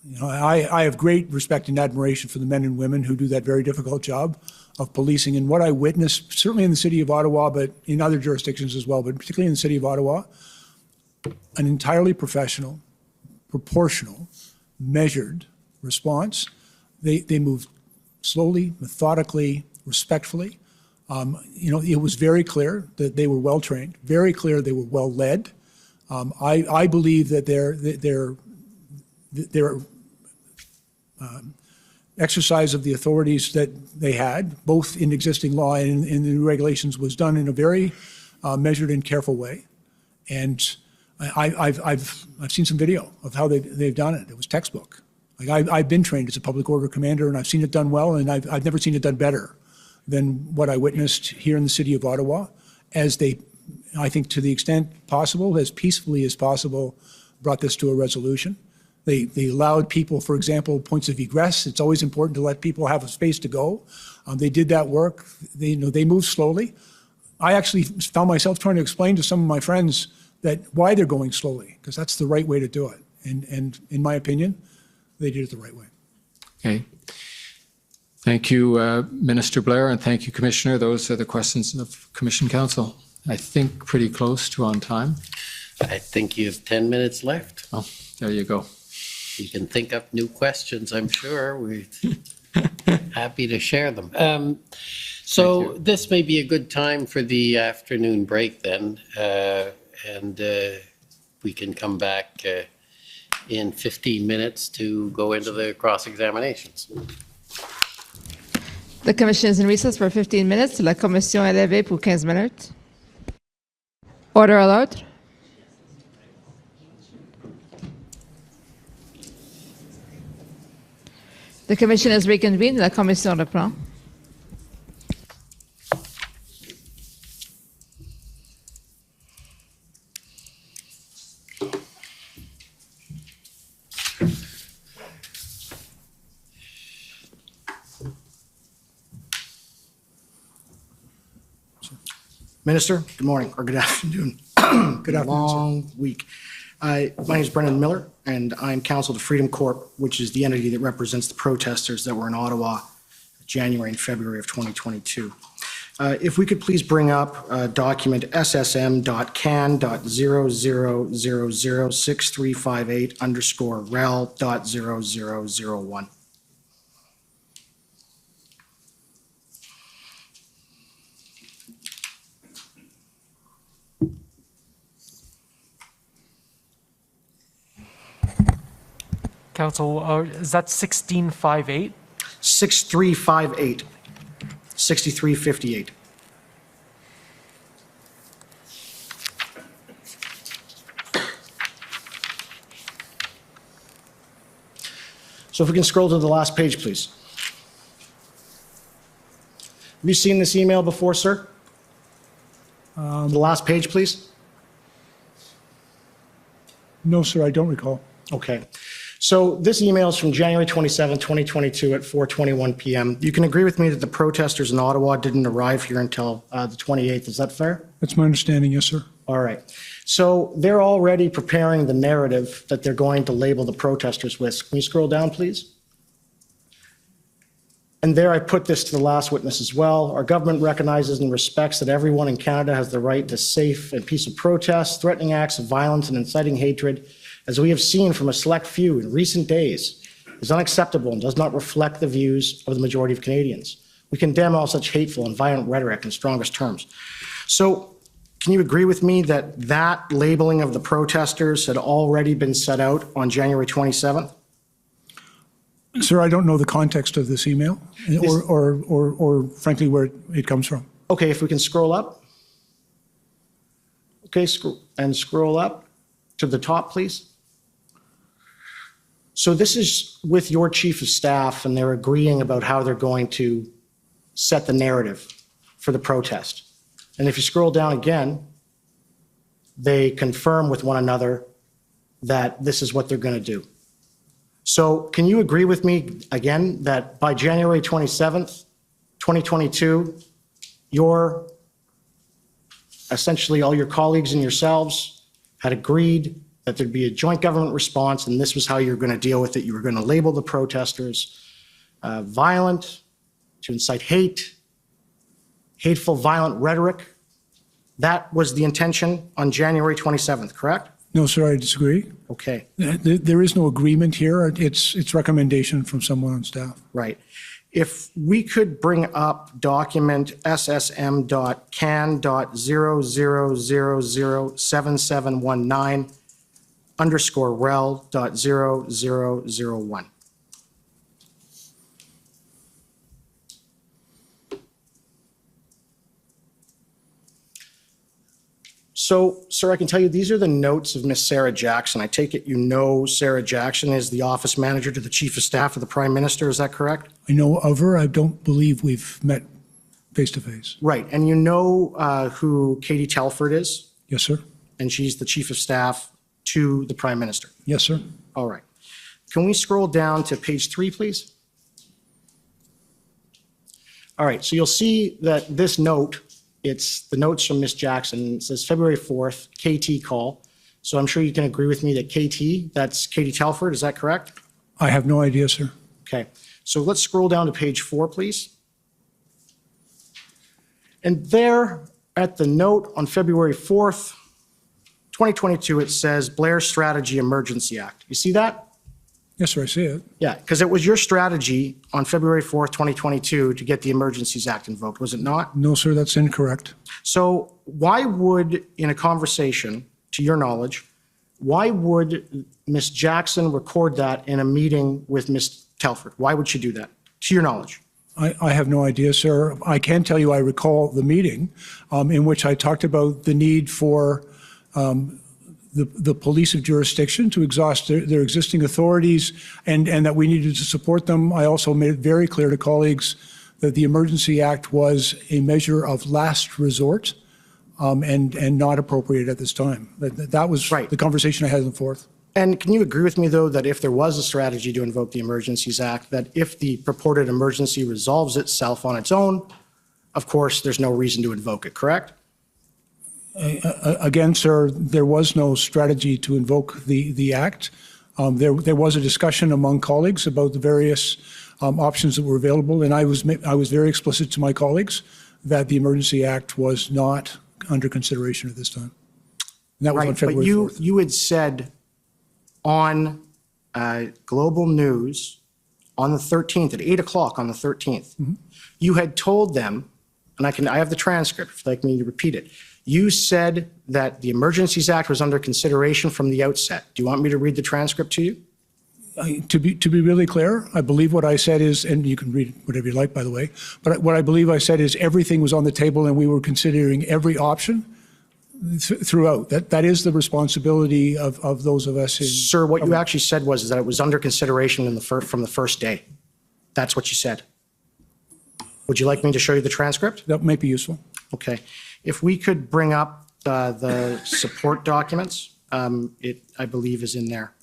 You know, I have great respect and admiration for the men and women who do that very difficult job of policing. And what I witnessed, certainly in the city of Ottawa, but in other jurisdictions as well, but particularly in the city of Ottawa, an entirely professional, proportional, measured response. They moved slowly, methodically, respectfully. You know, it was very clear that they were well trained, very clear they were well led. I believe that their exercise of the authorities that they had, both in existing law and in the new regulations, was done in a very measured and careful way. And I've seen some video of how they've done it. It was textbook. Like I've been trained as a public order commander, and I've seen it done well, and I've never seen it done better than what I witnessed here in the city of Ottawa, as they, I think, to the extent possible, as peacefully as possible, brought this to a resolution. They allowed people, for example, points of egress. It's always important to let people have a space to go. They did that work. They moved slowly. I actually found myself trying to explain to some of my friends that why they're going slowly, because that's the right way to do it. And in my opinion, they did it the right way. Okay. Thank you, Minister Blair, and thank you, Commissioner. Those are the questions of Commission Council. I think pretty close to on time. I think you have 10 minutes left. Oh, there you go. You can think up new questions, I'm sure. We're happy to share them. So this may be a good time for the afternoon break then, and we can come back in 15 minutes to go into the cross-examinations. The Commission is in recess for 15 minutes. La Commission est levée pour 15 minutes. Order à l'ordre. The Commission is reconvened. La Commission reprend. Minister, good morning, or good afternoon. Good afternoon, Long week. My name is Brendan Miller, and I'm counsel to Freedom Corp, which is the entity that represents the protesters that were in Ottawa January and February of 2022. If we could please bring up document ssm.can.00006358_rel.0001. Council, is that 1658? 6358, 6358. So if we can scroll to the last page, please. Have you seen this email before, sir? The last page, please. No, sir, I don't recall. Okay. So this email is from January 27, 2022 at 4:21 p.m. You can agree with me that the protesters in Ottawa didn't arrive here until the 28th. Is that fair? That's my understanding, yes, sir. All right. So they're already preparing the narrative that they're going to label the protesters with. Can you scroll down, please? And there I put this to the last witness as well. Our government recognizes and respects that everyone in Canada has the right to safe and peaceful protest. Threatening acts of violence and inciting hatred, as we have seen from a select few in recent days, is unacceptable and does not reflect the views of the majority of Canadians. We condemn all such hateful and violent rhetoric in strongest terms. So can you agree with me that that labeling of the protesters had already been set out on January 27th? Sir, I don't know the context of this email or frankly where it comes from. Okay, if we can scroll up. Okay, scroll up to the top, please. So this is with your chief of staff, and they're agreeing about how they're going to set the narrative for the protest. And if you scroll down again, they confirm with one another that this is what they're going to do. So can you agree with me again that by January 27th, 2022, essentially all your colleagues and yourselves had agreed that there'd be a joint government response, and this was how you're going to deal with it. You were going to label the protesters violent, to incite hate, hateful, violent rhetoric. That was the intention on January 27th, correct? No, sir, I disagree. Okay. There is no agreement here. It's recommendation from someone on staff. Right. If we could bring up document ssm.can.00007719 underscore rel.0001. So, sir, I can tell you these are the notes of Miss Sarah Jackson. I take it you know Sarah Jackson is the office manager to the Chief of Staff of the Prime Minister. Is that correct? I know of her. I don't believe we've met face to face. Right. And you know who Katie Telford is? Yes, sir. And she's the Chief of Staff to the Prime Minister. Yes, sir. All right. Can we scroll down to page 3, please? All right. So you'll see that this note, it's the notes from Ms. Jackson. It says February 4th, KT call. So I'm sure you can agree with me that KT, that's Katie Telford. Is that correct? I have no idea, sir. Okay. So let's scroll down to page 4, please. And there at the note on February 4th, 2022, it says Blair Strategy Emergency Act. You see that? Yes, sir, I see it. Yeah, because it was your strategy on February 4th, 2022 to get the Emergencies Act invoked, was it not? No, sir, that's incorrect. So why would, in a conversation, to your knowledge, why would Ms. Jackson record that in a meeting with Ms. Telford? Why would she do that, to your knowledge? I have no idea, sir. I can tell you I recall the meeting in which I talked about the need for the police of jurisdiction to exhaust their existing authorities and that we needed to support them. I also made it very clear to colleagues that the Emergency Act was a measure of last resort and not appropriate at this time. That was right. The conversation I had in the 4th. And can you agree with me, though, that if there was a strategy to invoke the Emergencies Act, that if the purported emergency resolves itself on its own, of course, there's no reason to invoke it, correct? Again, sir, there was no strategy to invoke the Act. There was a discussion among colleagues about the various options that were available, and I was very explicit to my colleagues that the Emergency Act was not under consideration at this time. And that was on February 4th. But you had said on Global News on the 13th, at 8 o'clock on the 13th, you had told them, and I have the transcript if you'd like me to repeat it, you said that the Emergencies Act was under consideration from the outset. Do you want me to read the transcript to you? To be really clear, I believe what I said is, and you can read whatever you like, by the way, but what I believe I said is everything was on the table and we were considering every option throughout. That is the responsibility of those of us. Sir, what you actually said was that it was under consideration from the first day. That's what you said. Would you like me to show you the transcript? That might be useful. Okay. If we could bring up the support documents, it, I believe, is in there.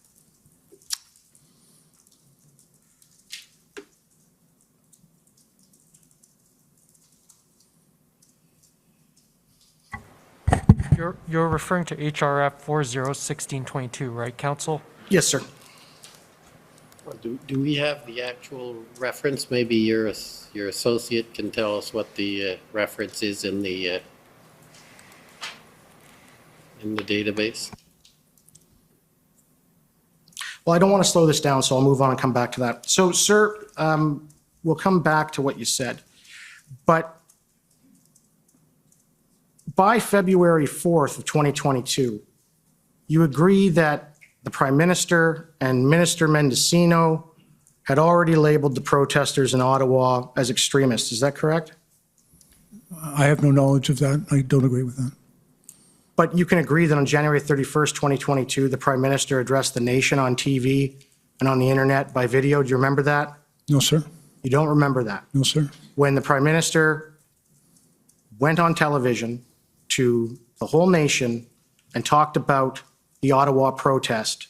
You're referring to HRF 401622, right, Council? Yes, sir. Do we have the actual reference? Maybe your associate can tell us what the reference is in the database. Well, I don't want to slow this down, so I'll move on and come back to that. So, sir, we'll come back to what you said. But by February 4th of 2022, you agree that the Prime Minister and Minister Mendocino had already labeled the protesters in Ottawa as extremists. Is that correct? I have no knowledge of that. I don't agree with that. But you can agree that on January 31st, 2022, the Prime Minister addressed the nation on TV and on the internet by video. Do you remember that? No, sir. You don't remember that? No, sir. When the Prime Minister went on television to the whole nation and talked about the Ottawa protest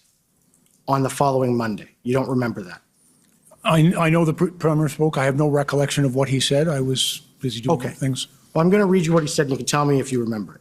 on the following Monday. You don't remember that? I know the Premier spoke. I have no recollection of what he said. I was busy doing Okay. things. Well, I'm going to read you what he said, and you can tell me if you remember it.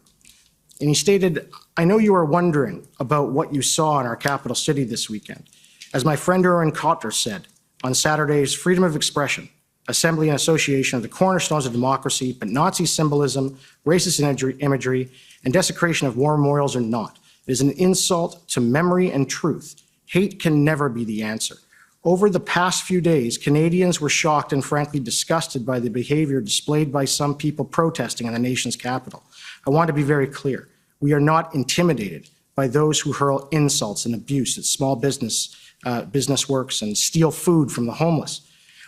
And he stated, "I know you are wondering about what you saw in our capital city this weekend. As my friend Erwin Cotter said on Saturday's Freedom of Expression, assembly and association of the cornerstones of democracy, but Nazi symbolism, racist imagery, and desecration of war memorials are not. It is an insult to memory and truth. Hate can never be the answer. Over the past few days, Canadians were shocked and frankly disgusted by the behavior displayed by some people protesting in the nation's capital. I want to be very clear. We are not intimidated by those who hurl insults and abuse at small business works and steal food from the homeless.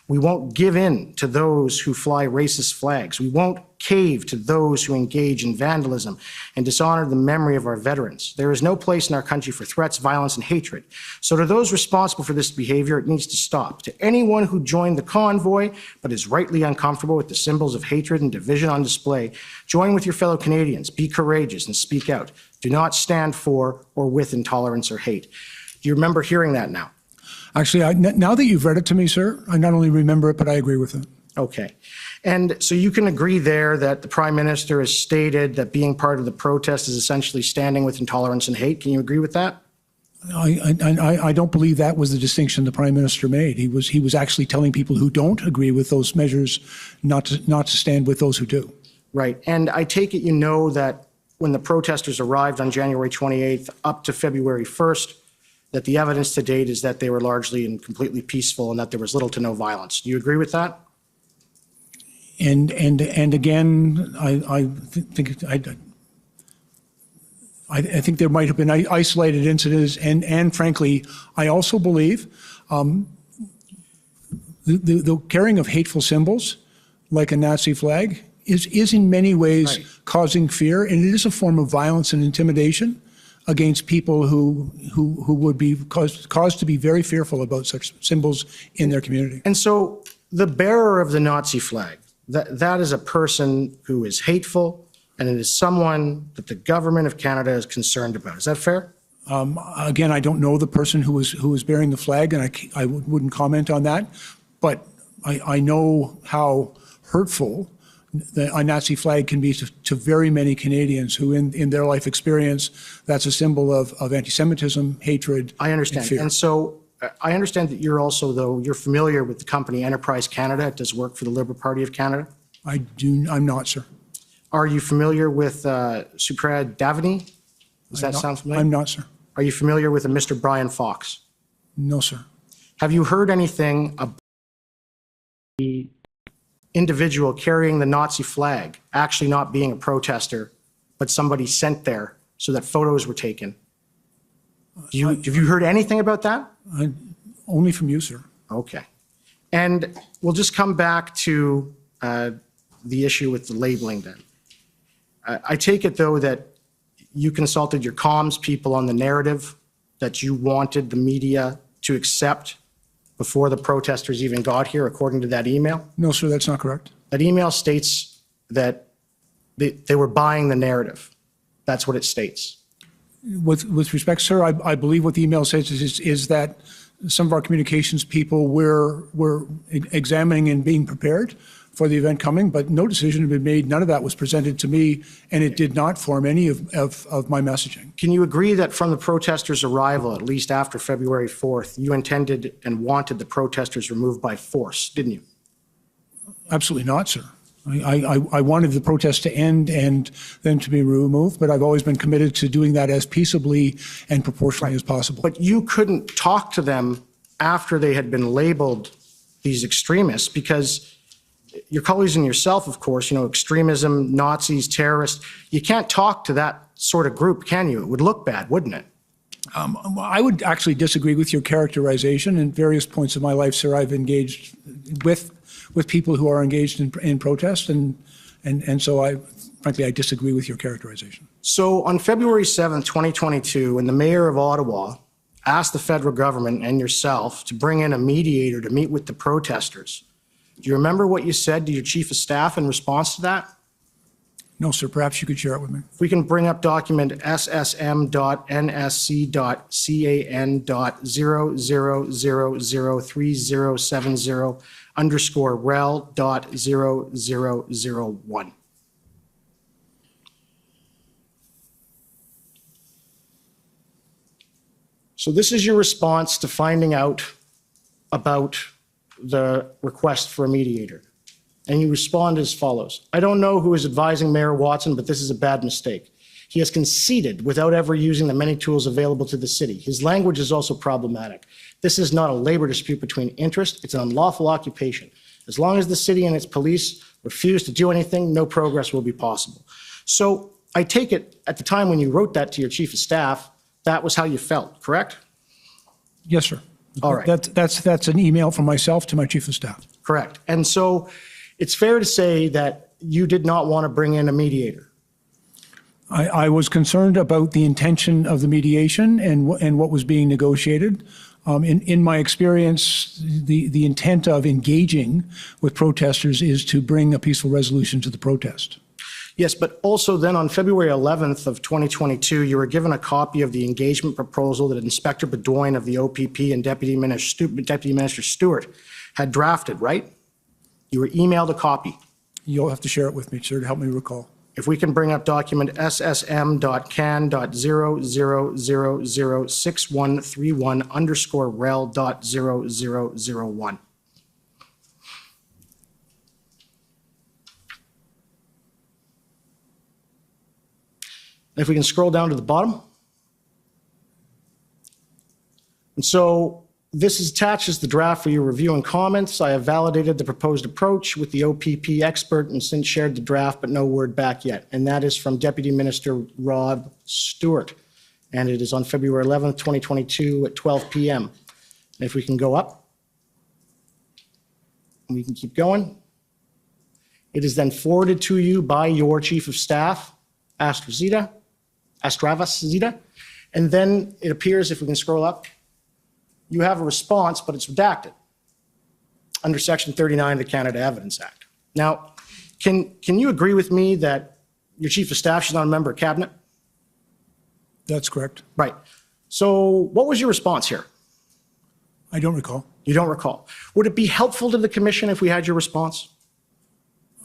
We won't give in to those who fly racist flags. We won't cave to those who engage in vandalism and dishonor the memory of our veterans. There is no place in our country for threats, violence, and hatred. So to those responsible for this behavior, it needs to stop. To anyone who joined the convoy but is rightly uncomfortable with the symbols of hatred and division on display, join with your fellow Canadians. Be courageous and speak out. Do not stand for or with intolerance or hate." Do you remember hearing that now? Actually, now that you've read it to me, sir, I not only remember it, but I agree with it. Okay. And so you can agree there that the Prime Minister has stated that being part of the protest is essentially standing with intolerance and hate. Can you agree with that? I don't believe that was the distinction the Prime Minister made. He was actually telling people who don't agree with those measures not to stand with those who do. Right. And I take it you know that when the protesters arrived on January 28th up to February 1st, that the evidence to date is that they were largely and completely peaceful and that there was little to no violence. Do you agree with that? And again, I think there might have been isolated incidents, and frankly, I also believe the carrying of hateful symbols, like a Nazi flag, is in many ways causing fear, and it is a form of violence and intimidation against people who would be caused to be very fearful about such symbols in their community. And so the bearer of the Nazi flag, that is a person who is hateful, and it is someone that the government of Canada is concerned about. Is that fair? Again, I don't know the person who was bearing the flag, and I wouldn't comment on that, but I know how hurtful a Nazi flag can be to very many Canadians who in their life experience, that's a symbol of anti-Semitism, hatred, I understand. and fear. And so I understand that you're also, though, you're familiar with the company Enterprise Canada. It does work for the Liberal Party of Canada. I'm not, sir. Are you familiar with Suprad Davini? Does that sound familiar? I'm not, sir. Are you familiar with a Mr. Brian Fox? No, sir. Have you heard anything about the individual carrying the Nazi flag actually not being a protester, but somebody sent there so that photos were taken? Have you heard anything about that? Only from you, sir. Okay. And we'll just come back to the issue with the labeling then. I take it, though, that you consulted your comms people on the narrative that you wanted the media to accept before the protesters even got here, according to that email? No, sir, that's not correct. That email states that they were buying the narrative. That's what it states. With respect, sir, I believe what the email says is that some of our communications people were examining and being prepared for the event coming, but no decision had been made. None of that was presented to me, and it did not form any of my messaging. Can you agree that from the protesters' arrival, at least after February 4th, you intended and wanted the protesters removed by force, didn't you? Absolutely not, sir. I wanted the protest to end and them to be removed, but I've always been committed to doing that as peaceably and proportionally as possible. But you couldn't talk to them after they had been labeled these extremists, because your colleagues and yourself, of course, extremism, Nazis, terrorists, you can't talk to that sort of group, can you? It would look bad, wouldn't it? I would actually disagree with your characterization. In various points of my life, sir, I've engaged with people who are engaged in protest, and so frankly, I disagree with your characterization. So on February 7th, 2022, when the mayor of Ottawa asked the federal government and yourself to bring in a mediator to meet with the protesters, do you remember what you said to your chief of staff in response to that? No, sir. Perhaps you could share it with me. If we can bring up document SSM.NSC.CAN.0003070_rel.0001. So this is your response to finding out about the request for a mediator. And you respond as follows. I don't know who is advising Mayor Watson, but this is a bad mistake. He has conceded without ever using the many tools available to the city. His language is also problematic. This is not a labor dispute between interests. It's an unlawful occupation. As long as the city and its police refuse to do anything, no progress will be possible. So I take it at the time when you wrote that to your chief of staff, that was how you felt, correct? Yes, sir. All right. That's an email from myself to my chief of staff. Correct. And so it's fair to say that you did not want to bring in a mediator. I was concerned about the intention of the mediation and what was being negotiated. In my experience, the intent of engaging with protesters is to bring a peaceful resolution to the protest. Yes, but also then on February 11th of 2022, you were given a copy of the engagement proposal that Inspector Bedoin of the OPP and Deputy Minister Stewart had drafted, right? You were emailed a copy. You'll have to share it with me, sir, to help me recall. If we can bring up document SSM.CAN.0006131_rel.0001. If we can scroll down to the bottom. And so this is attached as the draft for your review and comments. I have validated the proposed approach with the OPP expert and since shared the draft, but no word back yet. And that is from Deputy Minister Rob Stewart. And it is on February 11th, 2022 at 12 p.m. And if we can go up, and we can keep going. It is then forwarded to you by your Chief of Staff, Astravas Zita. And then it appears, if we can scroll up, you have a response, but it's redacted under Section 39 of the Canada Evidence Act. Now, can you agree with me that your Chief of Staff, she's not a member of Cabinet? That's correct. Right. So what was your response here? I don't recall. You don't recall. Would it be helpful to the Commission if we had your response?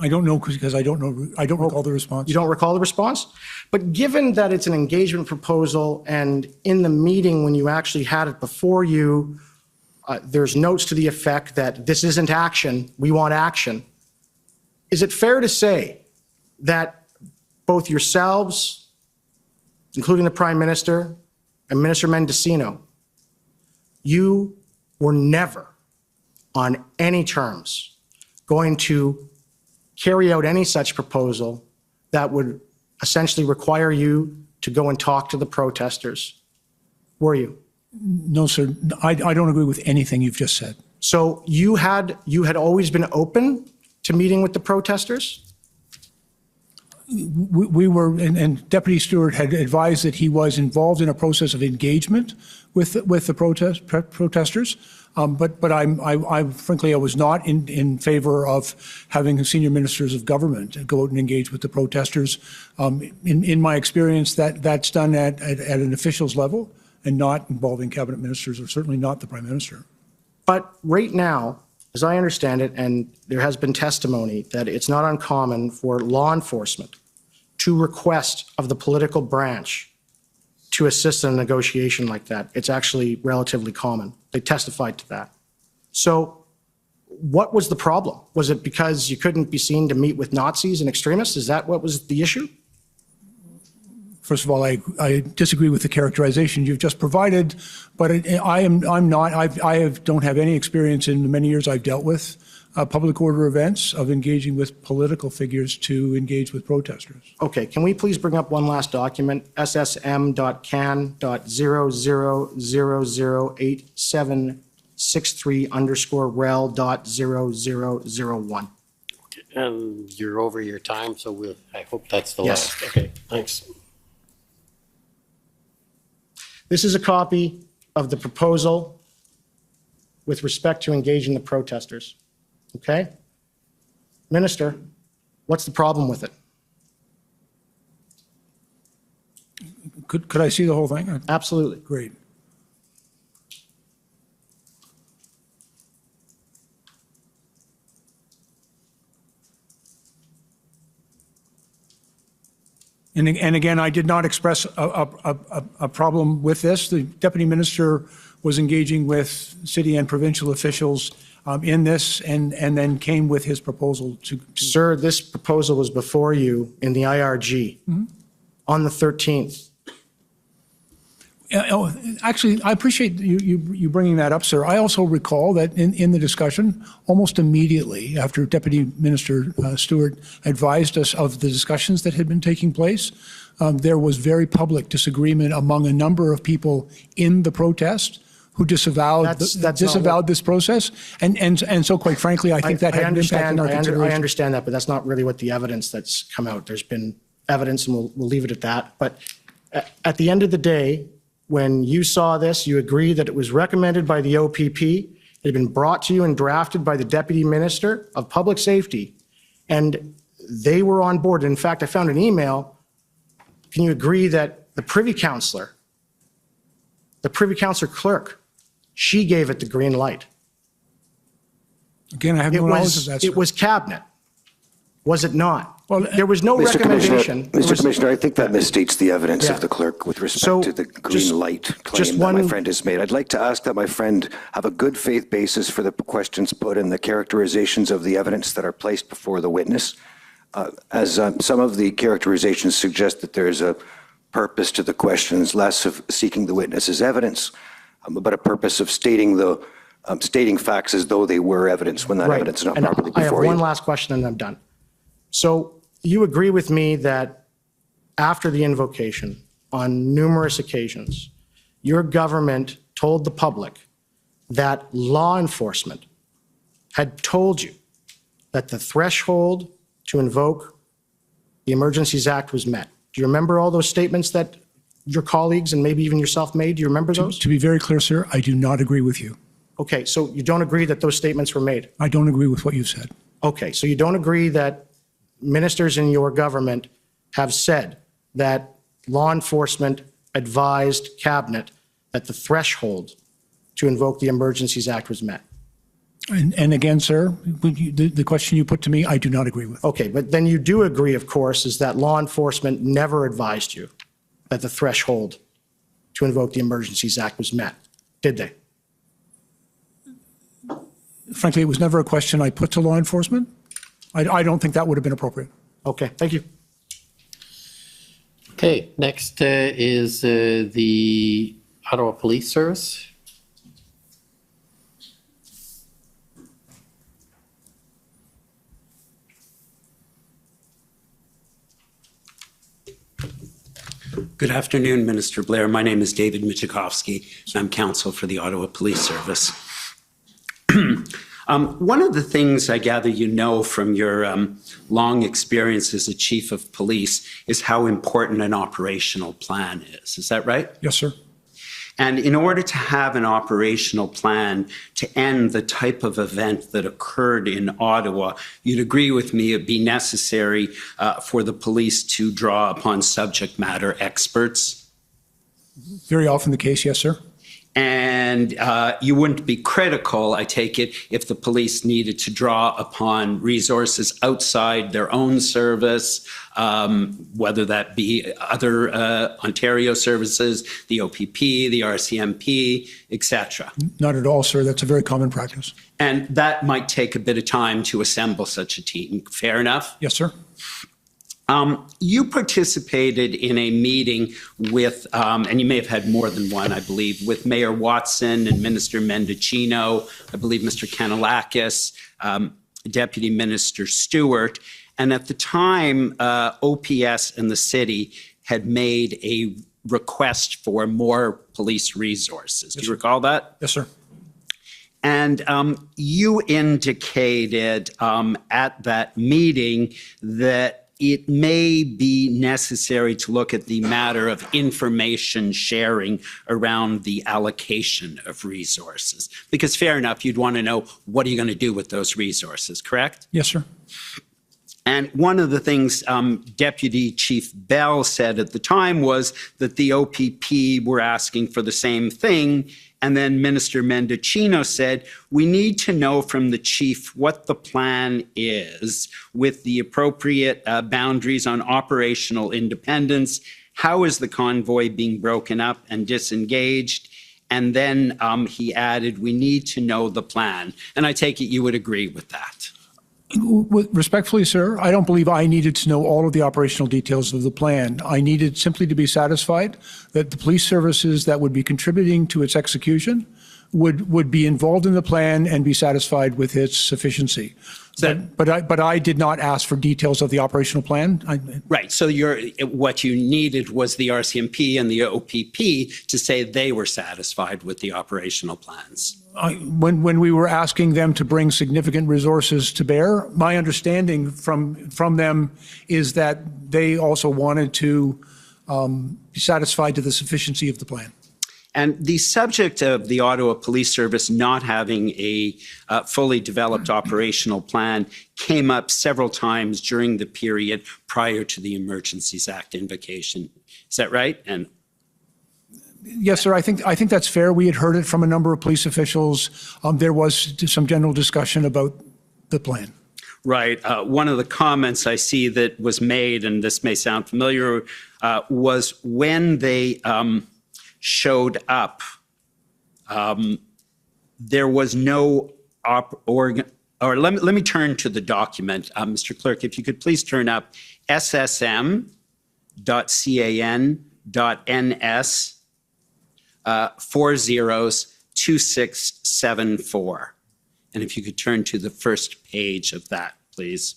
I don't know because I don't recall the response. You don't recall the response? But given that it's an engagement proposal and in the meeting when you actually had it before you, there's notes to the effect that this isn't action, we want action. Is it fair to say that both yourselves, including the Prime Minister and Minister Mendocino, you were never on any terms going to carry out any such proposal that would essentially require you to go and talk to the protesters? Were you? No, sir. I don't agree with anything you've just said. So you had always been open to meeting with the protesters? We were, and Deputy Stewart had advised that he was involved in a process of engagement with the protesters. But I frankly, I was not in favor of having senior ministers of government go out and engage with the protesters. In my experience, that's done at an officials level and not involving cabinet ministers, or certainly not the Prime Minister. But right now, as I understand it, and there has been testimony that it's not uncommon for law enforcement to request of the political branch to assist in a negotiation like that. It's actually relatively common. They testified to that. So what was the problem? Was it because you couldn't be seen to meet with Nazis and extremists? Is that what was the issue? First of all, I disagree with the characterization you've just provided, but I'm not. I don't have any experience in the many years I've dealt with public order events of engaging with political figures to engage with protesters. Okay, can we please bring up one last document, ssm.can.0008763_rel.0001. And you're over your time, so I hope that's the Yes. last. Okay, thanks. This is a copy of the proposal with respect to engaging the protesters. Okay? Minister, what's the problem with it? Could I see the whole thing? Absolutely. Great. And again, I did not express a problem with this. The Deputy Minister was engaging with city and provincial officials in this, and then came with his proposal to. Sir, this proposal was before you in the IRG on the 13th. Actually, I appreciate you bringing that up, sir. I also recall that in the discussion, almost immediately after Deputy Minister Stewart advised us of the discussions that had been taking place, there was very public disagreement among a number of people in the protest who disavowed this process. And so, quite frankly, I think that had an impact on our consideration. I understand that, but that's not really what the evidence that's come out. There's been evidence, and we'll leave it at that. But at the end of the day, when you saw this, you agree that it was recommended by the OPP, it had been brought to you and drafted by the Deputy Minister of Public Safety, and they were on board. In fact, I found an email. Can you agree that the Privy Councillor clerk, she gave it the green light? Again, I have no knowledge of that, sir. It was Cabinet, was it not? Well, there was no recommendation. Mr. Commissioner, I think that misstates the evidence of the clerk with respect to the green light claim that my friend has made. I'd like to ask that my friend have a good faith basis for the questions put and the characterizations of the evidence that are placed before the witness. As some of the characterizations suggest that there's a purpose to the questions, less of seeking the witness's evidence, but a purpose of stating facts as though they were evidence when that evidence is not properly before you. I have one last question and I'm done. So you agree with me that after the invocation, on numerous occasions, your government told the public that law enforcement had told you that the threshold to invoke the Emergencies Act was met. Do you remember all those statements that your colleagues and maybe even yourself made? Do you remember those? To be very clear, sir, I do not agree with you. Okay, so you don't agree that those statements were made? I don't agree with what you've said. Okay, so you don't agree that ministers in your government have said that law enforcement advised Cabinet that the threshold to invoke the Emergencies Act was met? And again, sir, the question you put to me, I do not agree with. Okay, but then you do agree, of course, is that law enforcement never advised you that the threshold to invoke the Emergencies Act was met, did they? Frankly, it was never a question I put to law enforcement. I don't think that would have been appropriate. Okay, thank you. Okay, next is the Ottawa Police Service. Good afternoon, Minister Blair. My name is David Michikowski. I'm counsel for the Ottawa Police Service. One of the things I gather you know from your long experience as a chief of police is how important an operational plan is. Is that right? Yes, sir. And in order to have an operational plan to end the type of event that occurred in Ottawa, you'd agree with me it'd be necessary for the police to draw upon subject matter experts? Very often the case, yes, sir. And you wouldn't be critical, I take it, if the police needed to draw upon resources outside their own service, whether that be other Ontario services, the OPP, the RCMP, etc. Not at all, sir. That's a very common practice. And that might take a bit of time to assemble such a team. Fair enough? Yes, sir. You participated in a meeting with, and you may have had more than one, I believe, with Mayor Watson and Minister Mendocino, I believe Mr. Kanalakis, Deputy Minister Stewart. And at the time, OPS and the city had made a request for more police resources. Do you recall that? Yes, sir. And you indicated at that meeting that it may be necessary to look at the matter of information sharing around the allocation of resources. Because fair enough, you'd want to know what are you going to do with those resources, correct? Yes, sir. And one of the things Deputy Chief Bell said at the time was that the OPP were asking for the same thing. And then Minister Mendocino said, we need to know from the chief what the plan is with the appropriate boundaries on operational independence. How is the convoy being broken up and disengaged? And then he added, we need to know the plan. And I take it you would agree with that. Respectfully, sir, I don't believe I needed to know all of the operational details of the plan. I needed simply to be satisfied that the police services that would be contributing to its execution would be involved in the plan and be satisfied with its sufficiency. But I did not ask for details of the operational plan. Right. So what you needed was the RCMP and the OPP to say they were satisfied with the operational plans. When we were asking them to bring significant resources to bear, my understanding from them is that they also wanted to be satisfied to the sufficiency of the plan. And the subject of the Ottawa Police Service not having a fully developed operational plan came up several times during the period prior to the Emergencies Act invocation. Is that right? And yes, sir. I think that's fair. We had heard it from a number of police officials. There was some general discussion about the plan. Right. One of the comments I see that was made, and this may sound familiar, was when they showed up, there was no let me turn to the document. Mr. Clerk, if you could please turn up ssm.can.ns 402674. And if you could turn to the first page of that, please.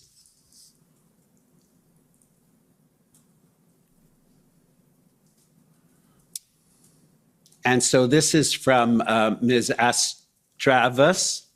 And so this is from Ms. Astravas,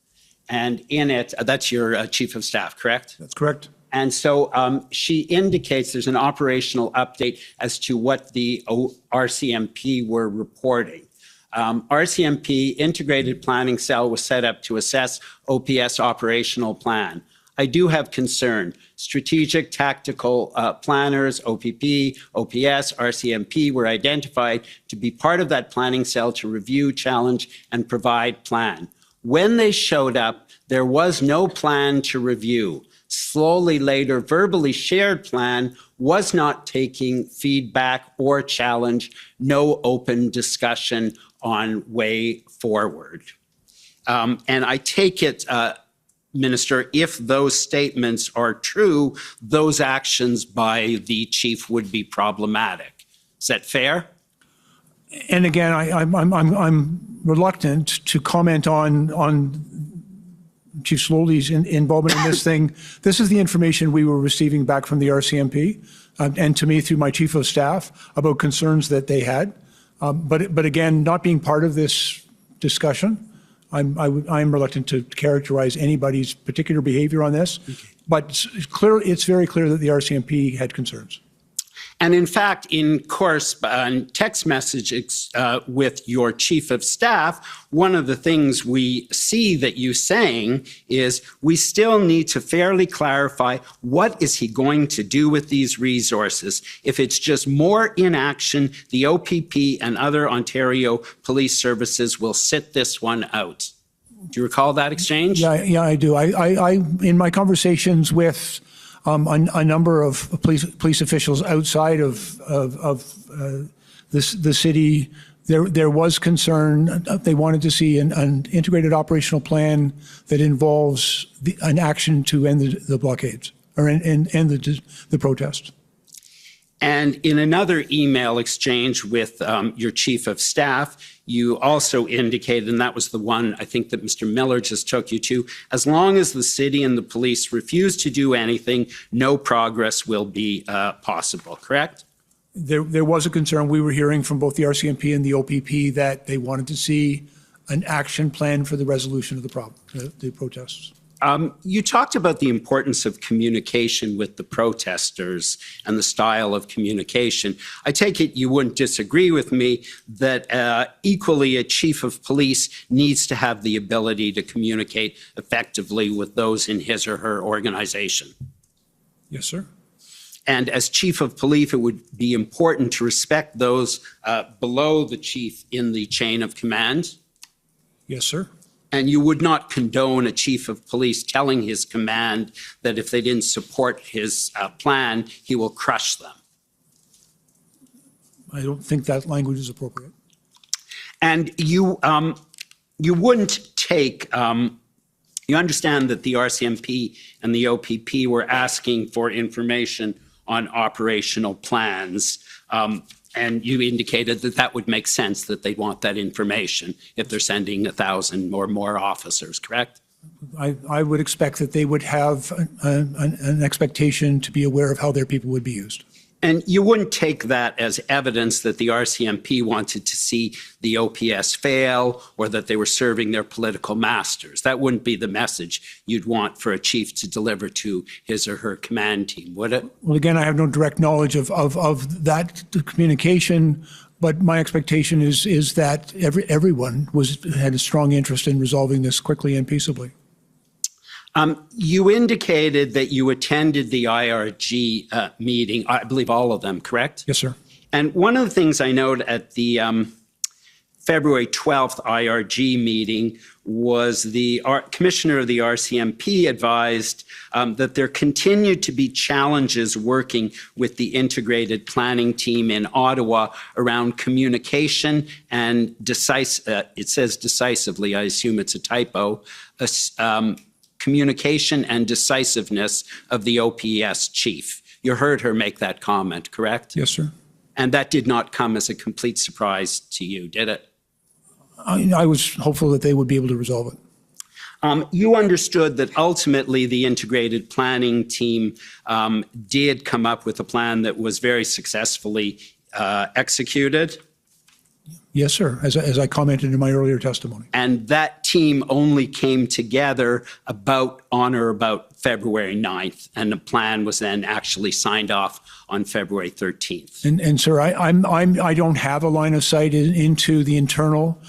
and in it, that's your chief of staff, correct? That's correct. And so she indicates there's an operational update as to what the RCMP were reporting. RCMP Integrated Planning Cell was set up to assess OPS operational plan. I do have concern. Strategic tactical planners, OPP, OPS, RCMP were identified to be part of that planning cell to review, challenge, and provide plan. When they showed up, there was no plan to review. Slowly later, verbally shared plan was not taking feedback or challenge, no open discussion on way forward. And I take it, Minister, if those statements are true, those actions by the chief would be problematic. Is that fair? And again, I'm reluctant to comment on Chief Slowly's involvement in this thing. This is the information we were receiving back from the RCMP and to me through my chief of staff about concerns that they had. But again, not being part of this discussion, I'm reluctant to characterize anybody's particular behavior on this. Okay. But it's very clear that the RCMP had concerns. And in fact, in text message with your chief of staff, one of the things we see that you saying is we still need to fairly clarify what is he going to do with these resources. If it's just more inaction, the OPP and other Ontario police services will sit this one out. Do you recall that exchange? Yeah, I do. I in my conversations with a number of police officials outside of the city, there was concern. They wanted to see an integrated operational plan that involves an action to end the blockades or end the protests. And in another email exchange with your chief of staff, you also indicated, and that was the one I think that Mr. Miller just took you to, as long as the city and the police refuse to do anything, no progress will be possible, correct? There was a concern. We were hearing from both the RCMP and the OPP that they wanted to see an action plan for the resolution of the problem, the protests. You talked about the importance of communication with the protesters and the style of communication. I take it you wouldn't disagree with me that equally a chief of police needs to have the ability to communicate effectively with those in his or her organization. Yes, sir. And as chief of police, it would be important to respect those below the chief in the chain of command. Yes, sir. And you would not condone a chief of police telling his command that if they didn't support his plan, he will crush them. I don't think that language is appropriate. And you wouldn't take, you understand that the RCMP and the OPP were asking for information on operational plans. And you indicated that that would make sense, that they want that information if they're sending 1,000 or more officers, correct? I would expect that they would have an expectation to be aware of how their people would be used. And you wouldn't take that as evidence that the RCMP wanted to see the OPS fail or that they were serving their political masters. That wouldn't be the message you'd want for a chief to deliver to his or her command team, would it? Well, again, I have no direct knowledge of that communication, but my expectation is that everyone had a strong interest in resolving this quickly and peaceably. You indicated that you attended the IRG meeting, I believe all of them, correct? Yes, sir. And one of the things I noted at the February 12th IRG meeting was the commissioner of the RCMP advised that there continued to be challenges working with the integrated planning team in Ottawa around communication and it says decisively, I assume it's a typo, communication and decisiveness of the OPS chief. You heard her make that comment, correct? Yes, sir. And that did not come as a complete surprise to you, did it? I was hopeful that they would be able to resolve it. You understood that ultimately the integrated planning team did come up with a plan that was very successfully executed? Yes, sir, as I commented in my earlier testimony. And that team only came together on or about February 9th, and the plan was then actually signed off on February 13th. And sir, I don't have a line of sight into the internal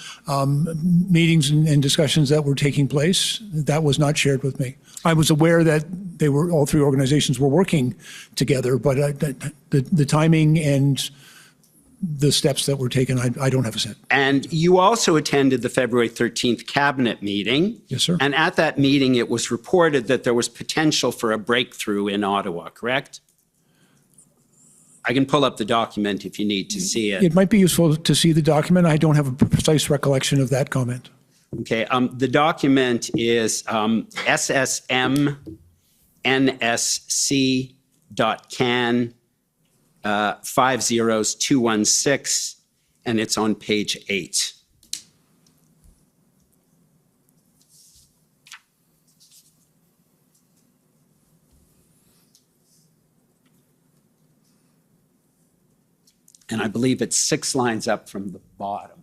meetings and discussions that were taking place. That was not shared with me. I was aware that all three organizations were working together, but the timing and the steps that were taken, I don't have a sense. And you also attended the February 13th cabinet meeting. Yes, sir. And at that meeting, it was reported that there was potential for a breakthrough in Ottawa, correct? I can pull up the document if you need to see it. It might be useful to see the document. I don't have a precise recollection of that comment. Okay, the document is SSM NSC.can 50216, and it's on page 8. And I believe it's 6 lines up from the bottom.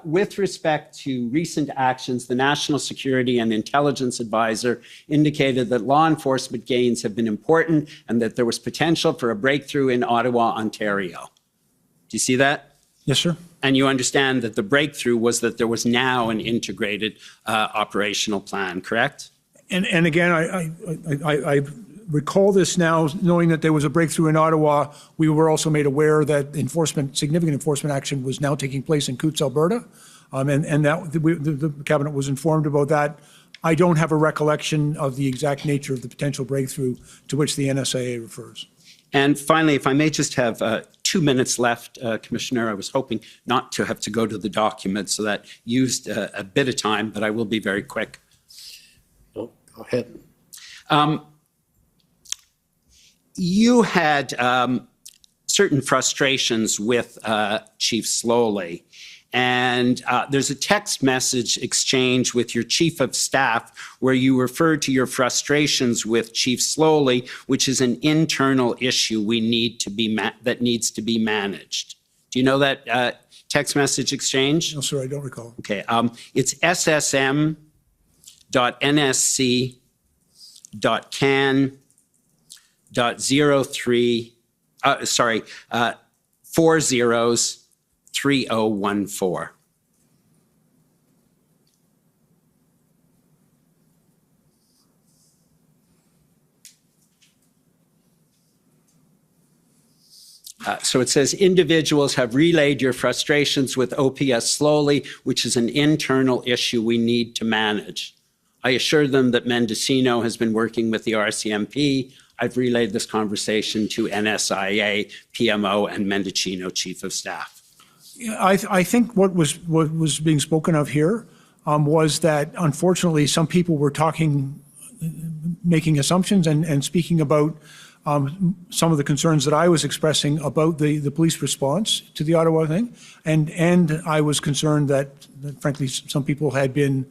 With respect to recent actions, the National Security and Intelligence Advisor indicated that law enforcement gains have been important and that there was potential for a breakthrough in Ottawa, Ontario. Do you see that? Yes, sir. And you understand that the breakthrough was that there was now an integrated operational plan, correct? And again, I recall this now, knowing that there was a breakthrough in Ottawa. We were also made aware that significant enforcement action was now taking place in Coutts, Alberta, and that the cabinet was informed about that. I don't have a recollection of the exact nature of the potential breakthrough to which the NSIA refers. And finally, if I may just have 2 minutes left, Commissioner, I was hoping not to have to go to the document, so that used a bit of time, but I will be very quick. Oh, go ahead. You had certain frustrations with Chief Slowly, and there's a text message exchange with your Chief of Staff where you refer to your frustrations with Chief Slowly, which is an internal issue that needs to be managed. Do you know that text message exchange? No, sir, I don't recall. Okay, it's ssm.nsc.can.03, 403014. So it says, individuals have relayed your frustrations with OPS Slowly, which is an internal issue we need to manage. I assured them that Mendocino has been working with the RCMP. I've relayed this conversation to NSIA, PMO, and Mendocino Chief of Staff. I think what was being spoken of here was that, unfortunately, some people were making assumptions and speaking about some of the concerns that I was expressing about the police response to the Ottawa thing, and I was concerned that frankly some people had been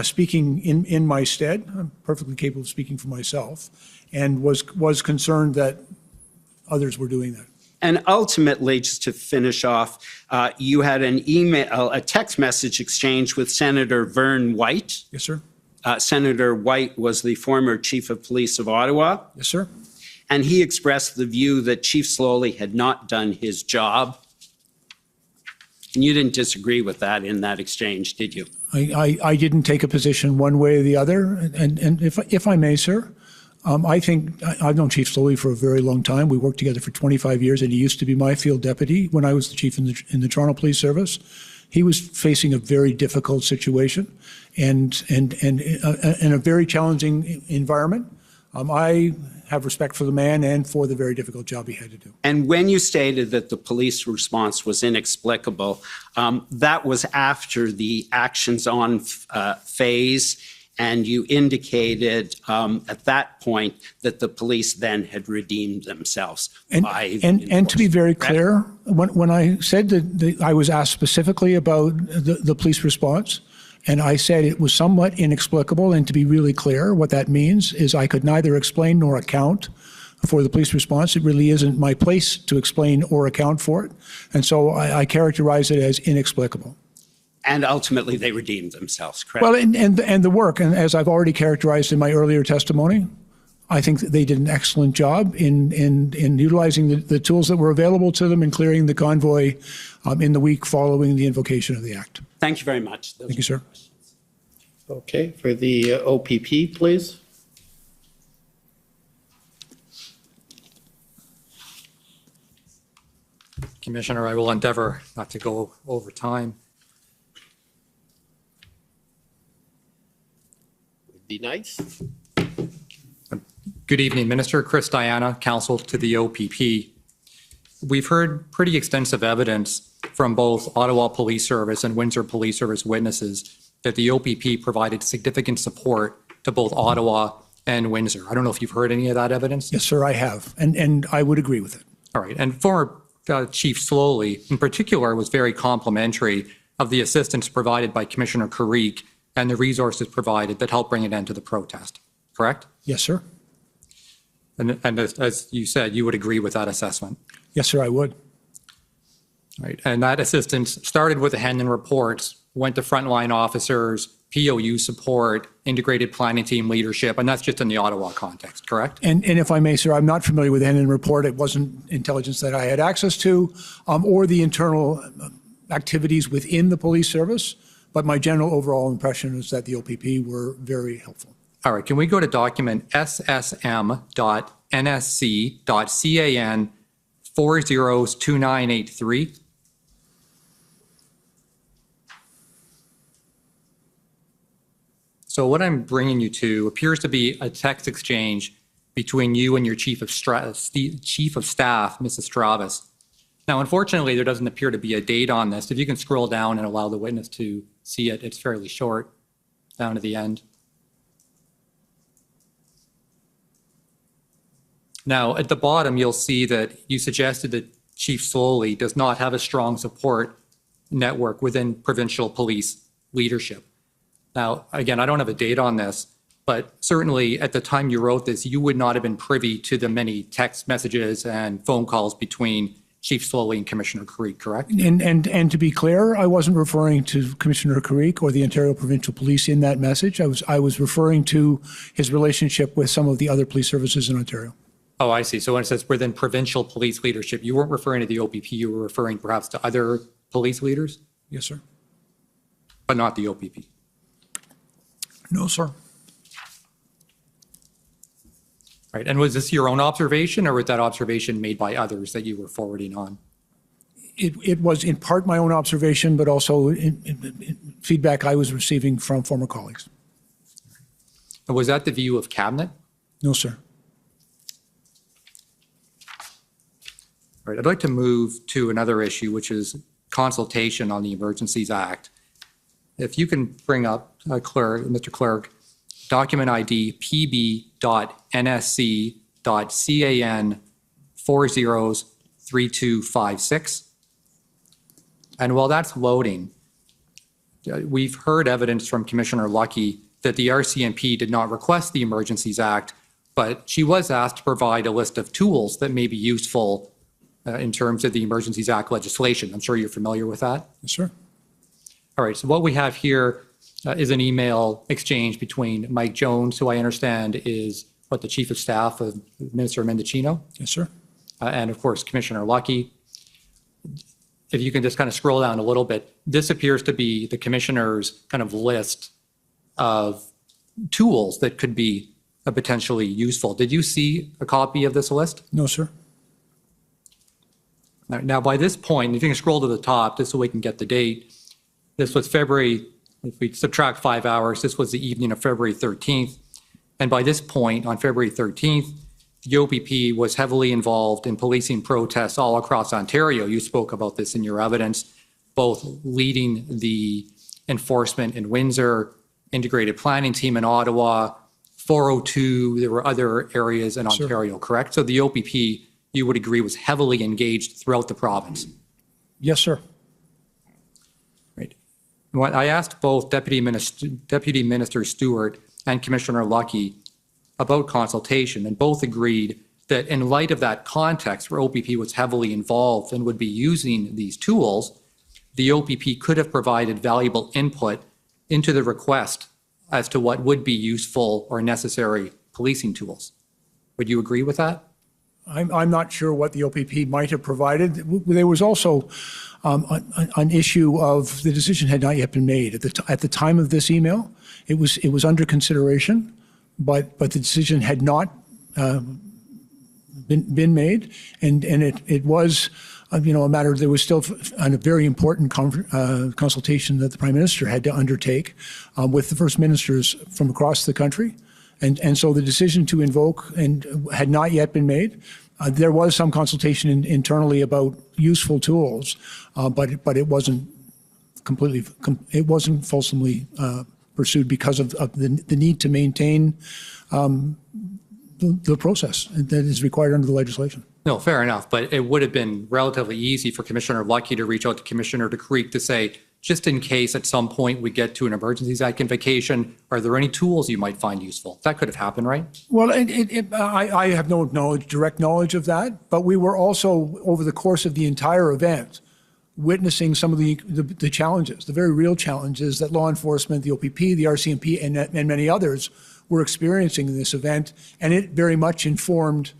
speaking in my stead. I'm perfectly capable of speaking for myself, and was concerned that others were doing that. And ultimately, just to finish off, you had a text message exchange with Senator Vern White. Yes, sir. Senator White was the former Chief of Police of Ottawa. Yes, sir. And he expressed the view that Chief Slowly had not done his job. And you didn't disagree with that in that exchange, did you? I didn't take a position one way or the other. And if I may, sir, I think I've known Chief Slowly for a very long time. We worked together for 25 years, and he used to be my field deputy when I was the chief in the Toronto Police Service. He was facing a very difficult situation and in a very challenging environment. I have respect for the man and for the very difficult job he had to do. And when you stated that the police response was inexplicable, that was after the actions on phase, and you indicated at that point that the police then had redeemed themselves. And to be very clear, when I said that I was asked specifically about the police response, and I said it was somewhat inexplicable, and to be really clear, what that means is I could neither explain nor account for the police response. It really isn't my place to explain or account for it. And so I characterize it as inexplicable. And ultimately, they redeemed themselves, correct? Well, and the work, and as I've already characterized in my earlier testimony, I think that they did an excellent job in utilizing the tools that were available to them and clearing the convoy in the week following the invocation of the act. Thank you very much. Thank you, sir. Okay, for the OPP, please. Commissioner, I will endeavor not to go over time. Would be nice. Good evening, Minister. Chris Diana, counsel to the OPP. We've heard pretty extensive evidence from both Ottawa Police Service and Windsor Police Service witnesses that the OPP provided significant support to both Ottawa and Windsor. I don't know if you've heard any of that evidence. Yes, sir, I have, and I would agree with it. All right, and former Chief Slowly, in particular, was very complimentary of the assistance provided by Commissioner Carrique and the resources provided that helped bring an end to the protest, correct? Yes, sir. And as you said, you would agree with that assessment? Yes, sir, I would. Right. And that assistance started with the Hendon reports, went to frontline officers, POU support, integrated planning team leadership, and that's just in the Ottawa context, correct? And if I may, sir, I'm not familiar with the Hendon report. It wasn't intelligence that I had access to, or the internal activities within the police service. But my general overall impression is that the OPP were very helpful. All right. Can we go to document ssm.nsc.can 402983? So what I'm bringing you to appears to be a text exchange between you and your chief of staff, Mrs. Stravis. Now, unfortunately, there doesn't appear to be a date on this. If you can scroll down and allow the witness to see it, it's fairly short, down to the end. Now, at the bottom, you'll see that you suggested that Chief Soley does not have a strong support network within provincial police leadership. Now, again, I don't have a date on this, but certainly at the time you wrote this, you would not have been privy to the many text messages and phone calls between Chief Soley and Commissioner Creek, correct? And to be clear, I wasn't referring to Commissioner Creek or the Ontario Provincial Police in that message. I was referring to his relationship with some of the other police services in Ontario. Oh, I see. So when it says within provincial police leadership, you weren't referring to the OPP, you were referring perhaps to other police leaders? Yes, sir. But not the OPP? No, sir. Right. And was this your own observation, or was that observation made by others that you were forwarding on? It was in part my own observation, but also in feedback I was receiving from former colleagues. And was that the view of Cabinet? No, sir. Right. I'd like to move to another issue, which is consultation on the Emergencies Act. If you can bring up, Mr. Clerk, document ID pb.nsc.can 403256. And while that's loading, we've heard evidence from Commissioner Lucky that the RCMP did not request the Emergencies Act, but she was asked to provide a list of tools that may be useful in terms of the Emergencies Act legislation. I'm sure you're familiar with that. Yes, sir. All right, so what we have here is an email exchange between Mike Jones, who I understand is the Chief of Staff of Minister Mendocino. Yes, sir. And of course, Commissioner Lucky. If you can just kind of scroll down a little bit, this appears to be the commissioner's kind of list of tools that could be potentially useful. Did you see a copy of this list? No, sir. Now, by this point, if you can scroll to the top, just so we can get the date, this was February, if we subtract 5 hours, this was the evening of February 13th. And by this point, on February 13th, the OPP was heavily involved in policing protests all across Ontario. You spoke about this in your evidence, both leading the enforcement in Windsor, integrated planning team in Ottawa, 402, there were other areas in Ontario, correct? So the OPP, you would agree, was heavily engaged throughout the province? Yes, sir. Right. When I asked both Deputy Minister Stewart and Commissioner Lucky about consultation, and both agreed that in light of that context where OPP was heavily involved and would be using these tools, the OPP could have provided valuable input into the request as to what would be useful or necessary policing tools. Would you agree with that? I'm not sure what the OPP might have provided. There was also an issue of the decision had not yet been made. At the time of this email, it was under consideration, but the decision had not been made, and it was a matter. There was still a very important consultation that the Prime Minister had to undertake with the First Ministers from across the country. And so the decision to invoke had not yet been made. There was some consultation internally about useful tools, but it wasn't fulsomely pursued because of the need to maintain the process that is required under the legislation. No, fair enough. But it would have been relatively easy for Commissioner Lucky to reach out to Commissioner Creek to say, just in case at some point we get to an Emergencies Act invocation, are there any tools you might find useful? That could have happened, right? Well, I have no direct knowledge of that, but we were also, over the course of the entire event, witnessing some of the challenges, the very real challenges that law enforcement, the OPP, the RCMP, and many others were experiencing in this event, and it very much informed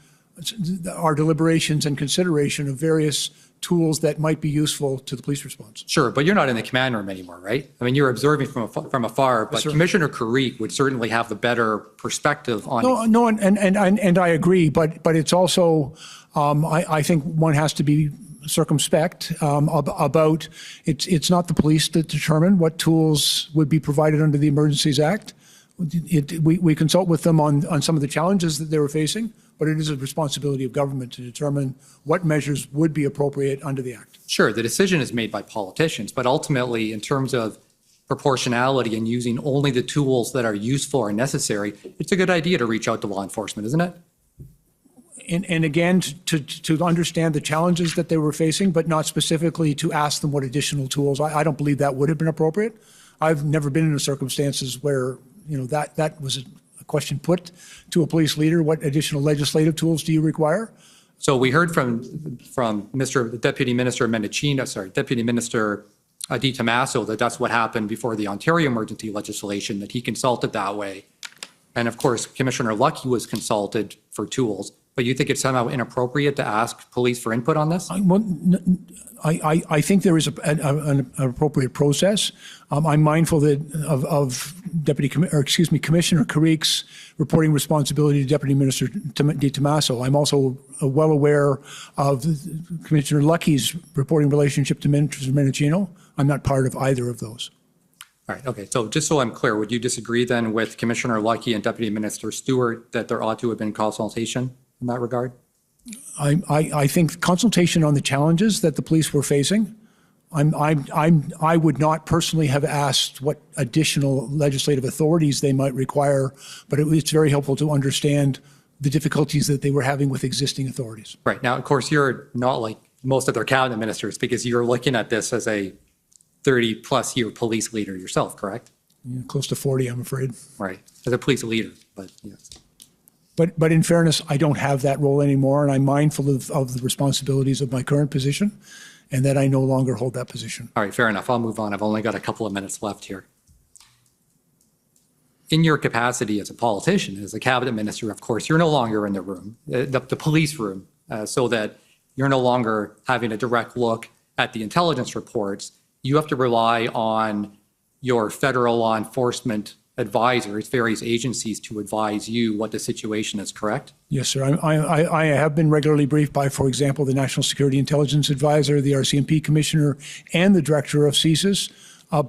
our deliberations and consideration of various tools that might be useful to the police response. Sure, but you're not in the command room anymore, right? I mean, you're observing from afar, but Yes, Commissioner Carrique would certainly have the better perspective on it. No, and I agree, but it's also, I think one has to be circumspect about, it's not the police that determine what tools would be provided under the Emergencies Act. We consult with them on some of the challenges that they were facing, but it is a responsibility of government to determine what measures would be appropriate under the Act. Sure, the decision is made by politicians, but ultimately, in terms of proportionality and using only the tools that are useful or necessary, it's a good idea to reach out to law enforcement, isn't it? And again, to understand the challenges that they were facing, but not specifically to ask them what additional tools. I don't believe that would have been appropriate. I've never been in circumstances where, that was a question put to a police leader. What additional legislative tools do you require? So we heard from Deputy Minister Deputy Minister Di Tommaso, that's what happened before the Ontario emergency legislation, that he consulted that way. And of course, Commissioner Lucky was consulted for tools. But you think it's somehow inappropriate to ask police for input on this? I think there is an appropriate process. I'm mindful of Commissioner Carrique's reporting responsibility to Deputy Minister Di Tommaso. I'm also well aware of Commissioner Lucky's reporting relationship to Minister Menachino. I'm not part of either of those. All right, okay. So just so I'm clear, would you disagree then with Commissioner Lucky and Deputy Minister Stewart that there ought to have been consultation in that regard? I think consultation on the challenges that the police were facing. I would not personally have asked what additional legislative authorities they might require, but it's very helpful to understand the difficulties that they were having with existing authorities. Right. Now, of course, you're not like most other cabinet ministers because you're looking at this as a 30-plus year police leader yourself, correct? Yeah, close to 40, I'm afraid. Right. As a police leader, but yes. But in fairness, I don't have that role anymore, and I'm mindful of the responsibilities of my current position, and that I no longer hold that position. All right, fair enough. I'll move on. I've only got a couple of minutes left here. In your capacity as a politician, as a cabinet minister, of course, you're no longer in the room, the police room, so that you're no longer having a direct look at the intelligence reports. You have to rely on your federal law enforcement advisors, various agencies, to advise you what the situation is, correct? Yes, sir. I have been regularly briefed by, for example, the National Security Intelligence Advisor, the RCMP Commissioner, and the Director of CSIS,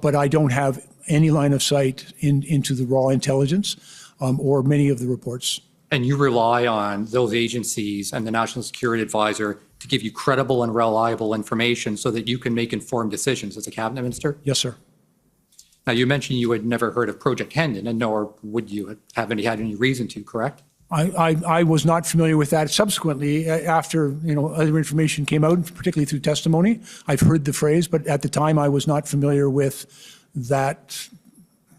but I don't have any line of sight into the raw intelligence or many of the reports. And you rely on those agencies and the National Security Advisor to give you credible and reliable information so that you can make informed decisions as a cabinet minister? Yes, sir. Now, you mentioned you had never heard of Project Hendon, and nor would you have had any reason to, correct? I was not familiar with that. Subsequently, after other information came out, particularly through testimony, I've heard the phrase, but at the time I was not familiar with that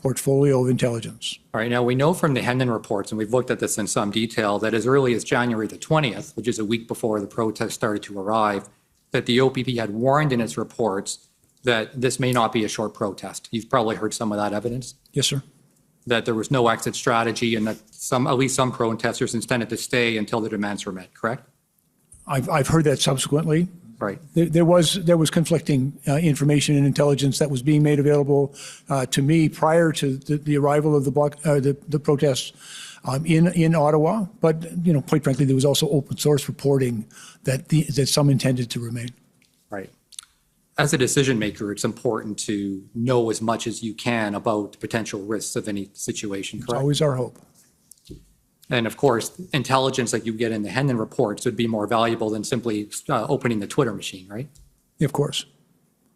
portfolio of intelligence. All right. Now, we know from the Hendon reports, and we've looked at this in some detail, that as early as January the 20th, which is a week before the protests started to arrive, that the OPP had warned in its reports that this may not be a short protest. You've probably heard some of that evidence. Yes, sir. That there was no exit strategy and that at least some protesters intended to stay until their demands were met, correct? I've heard that subsequently. Right. There was conflicting information and intelligence that was being made available to me prior to the arrival of the protests in Ottawa. But quite frankly, there was also open source reporting that some intended to remain. Right. As a decision maker, it's important to know as much as you can about the potential risks of any situation, correct? It's always our hope. And of course, intelligence that you get in the Hendon reports would be more valuable than simply opening the Twitter machine, right? Of course.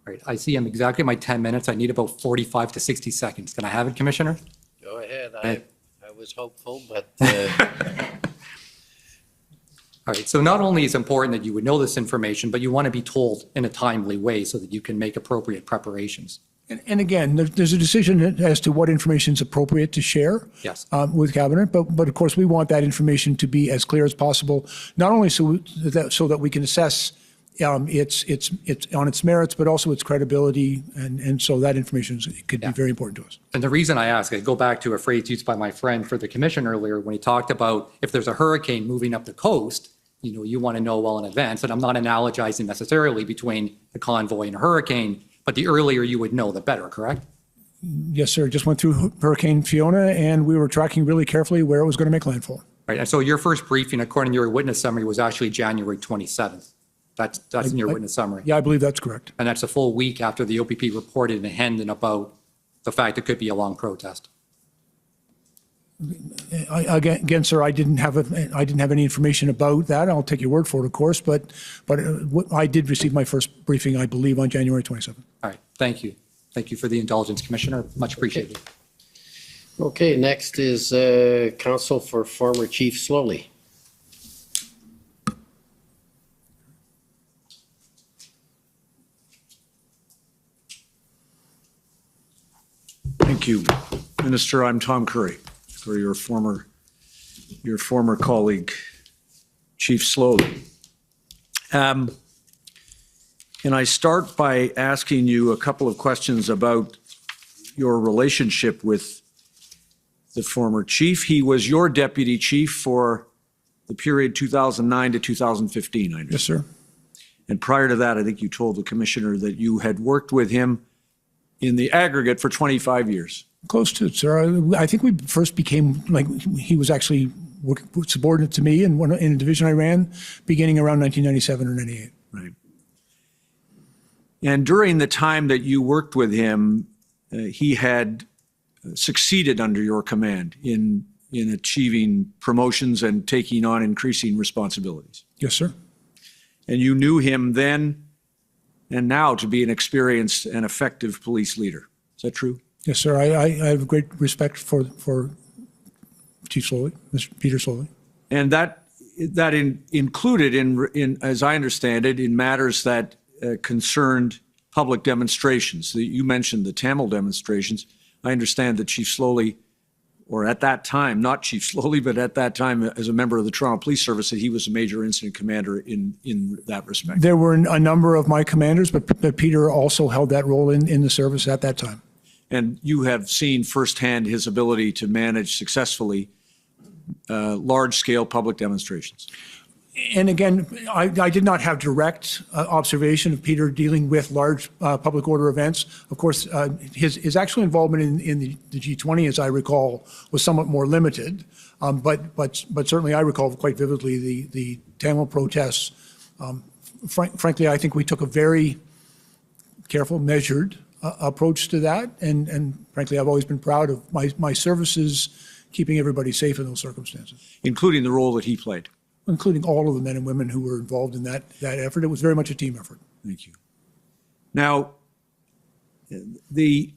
Right. I see I'm exactly at my 10 minutes. I need about 45 to 60 seconds. Can I have it, Commissioner? Go ahead. I was hopeful, but All right, so not only is it important that you would know this information, but you want to be told in a timely way so that you can make appropriate preparations. And again, there's a decision as to what information is appropriate to share Yes. with cabinet, but of course we want that information to be as clear as possible, not only so that we can assess its on its merits, but also its credibility, and so that information could be very important to us. And the reason I ask, I go back to a phrase used by my friend for the commission earlier when he talked about if there's a hurricane moving up the coast, you want to know well in advance. And I'm not analogizing necessarily between a convoy and a hurricane, but the earlier you would know, the better, correct? Yes, sir. Just went through Hurricane Fiona, and we were tracking really carefully where it was going to make landfall. Right. And so your first briefing, according to your witness summary, was actually January 27th. That's in your witness summary. Yeah, I believe that's correct. And that's a full week after the OPP reported in Hendon about the fact it could be a long protest. Again, sir, I didn't have any information about that. I'll take your word for it, of course, but I did receive my first briefing, I believe, on January 27th. All right. Thank you. Thank you for the indulgence, Commissioner. Much appreciated. Okay, next is counsel for former Chief Slowly. Thank you. Minister, I'm Tom Curry, for your former colleague, Chief Slowly. And I start by asking you a couple of questions about your relationship with the former chief. He was your deputy chief for the period 2009 to 2015, I know. Yes, sir. And prior to that, I think you told the commissioner that you had worked with him in the aggregate for 25 years. Close to it, sir. I think we first became, he was actually subordinate to me in a division I ran beginning around 1997 or 98. Right. And during the time that you worked with him, he had succeeded under your command in achieving promotions and taking on increasing responsibilities. Yes, sir. And you knew him then and now to be an experienced and effective police leader. Is that true? Yes, sir. I have great respect for Chief Slowly, Mr. Peter Slowly. And that included, in as I understand it, in matters that concerned public demonstrations. You mentioned the Tamil demonstrations. I understand that Chief Slowly, or at that time, not Chief Slowly, but at that time as a member of the Toronto Police Service, that he was a major incident commander in that respect. There were a number of my commanders, but Peter also held that role in the service at that time. And you have seen firsthand his ability to manage successfully large-scale public demonstrations. And again, I did not have direct observation of Peter dealing with large public order events. Of course, his actual involvement in the G20, as I recall, was somewhat more limited. But certainly I recall quite vividly the Tamil protests. Frankly, I think we took a very careful, measured approach to that. And frankly, I've always been proud of my services keeping everybody safe in those circumstances. Including the role that he played. Including all of the men and women who were involved in that effort. It was very much a team effort. Thank you. Now, during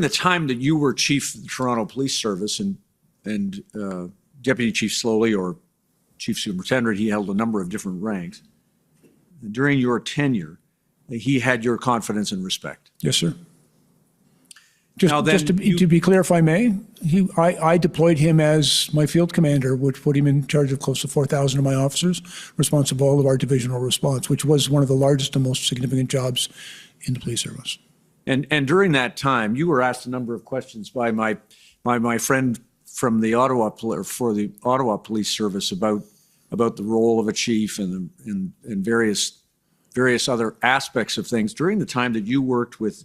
the time that you were chief of the Toronto Police Service and Deputy Chief Slowly or Chief Superintendent, he held a number of different ranks. During your tenure, he had your confidence and respect. Yes, sir. Just to be clear, if I may, I deployed him as my field commander, which put him in charge of close to 4,000 of my officers, responsible for all of our divisional response, which was one of the largest and most significant jobs in the police service. And during that time, you were asked a number of questions by my friend from the Ottawa Police Service about the role of a chief and various other aspects of things. During the time that you worked with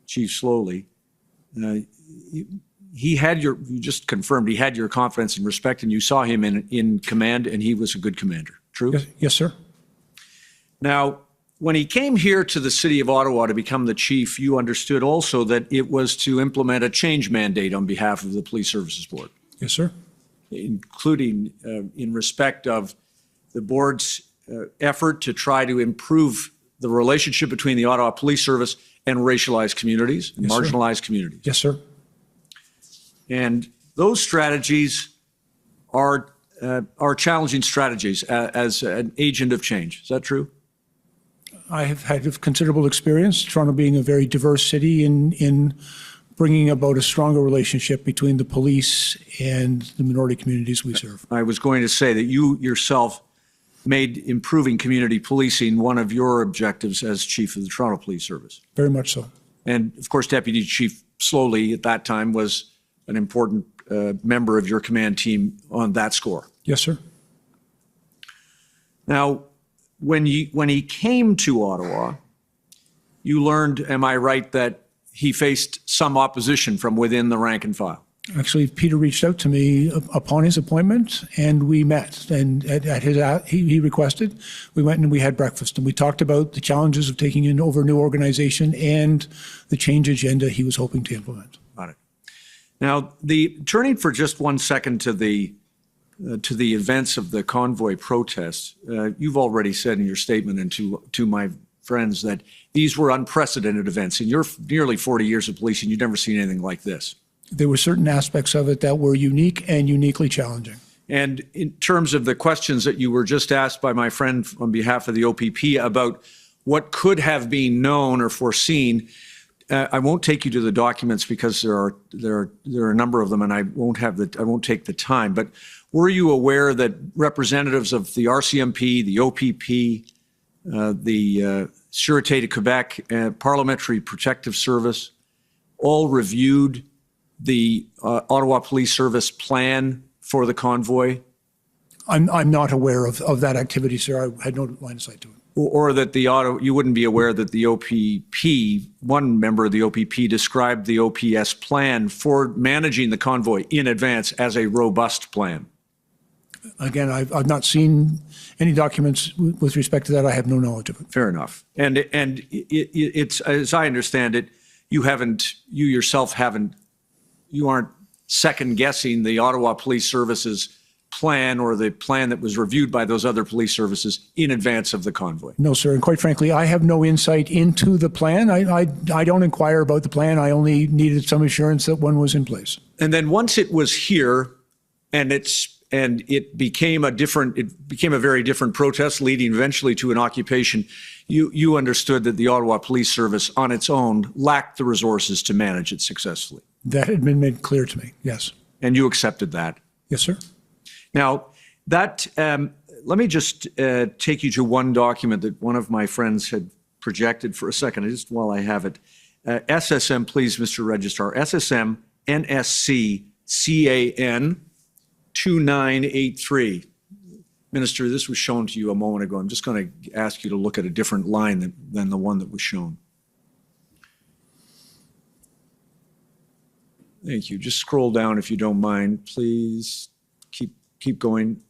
Chief Slowly, you just confirmed he had your confidence and respect, and you saw him in command, and he was a good commander. True? Yes, sir. Now, when he came here to the city of Ottawa to become the chief, you understood also that it was to implement a change mandate on behalf of the Police Services Board. Yes, sir. Including in respect of the board's effort to try to improve the relationship between the Ottawa Police Service and racialized communities, and marginalized communities. Yes, sir. And those strategies are are challenging strategies as an agent of change. Is that true? I have had considerable experience, Toronto being a very diverse city, in bringing about a stronger relationship between the police and the minority communities we serve. I was going to say that you yourself made improving community policing one of your objectives as chief of the Toronto Police Service. Very much so. And of course, Deputy Chief Slowly at that time was an important member of your command team on that score. Yes, sir. Now, when he came to Ottawa, you learned, am I right, that he faced some opposition from within the rank and file? Actually, Peter reached out to me upon his appointment, and we met. And he requested, we went and we had breakfast, and we talked about the challenges of taking in over a new organization and the change agenda he was hoping to implement. Got it. Now, turning for just 1 second to the events of the convoy protests, you've already said in your statement and to my friends that these were unprecedented events. In your nearly 40 years of policing, you've never seen anything like this. There were certain aspects of it that were unique and uniquely challenging. And in terms of the questions that you were just asked by my friend on behalf of the OPP about what could have been known or foreseen, I won't take you to the documents because there are a number of them, and I won't take the time. But were you aware that representatives of the RCMP, the OPP, the Sûreté de Quebec, Parliamentary Protective Service, all reviewed the Ottawa Police Service plan for the convoy? I'm not aware of that activity, sir. I had no line of sight to it. Or that you wouldn't be aware that the OPP, one member of the OPP described the OPS plan for managing the convoy in advance as a robust plan? Again, I've not seen any documents with respect to that. I have no knowledge of it. Fair enough. And it's, as I understand it, you aren't second guessing the Ottawa Police Service's plan or the plan that was reviewed by those other police services in advance of the convoy. No, sir. And quite frankly, I have no insight into the plan. I don't inquire about the plan. I only needed some assurance that one was in place. And then once it was here and it became a very different protest leading eventually to an occupation, you understood that the Ottawa Police Service on its own lacked the resources to manage it successfully. That had been made clear to me, yes. And you accepted that? Yes, sir. Now, let me just take you to one document that one of my friends had projected for a second, just while I have it. SSM, please, Mr. Registrar. SSM NSC CAN 2983. Minister, this was shown to you a moment ago. I'm just going to ask you to look at a different line than the one that was shown. Thank you. Just scroll down if you don't mind, please. Keep going.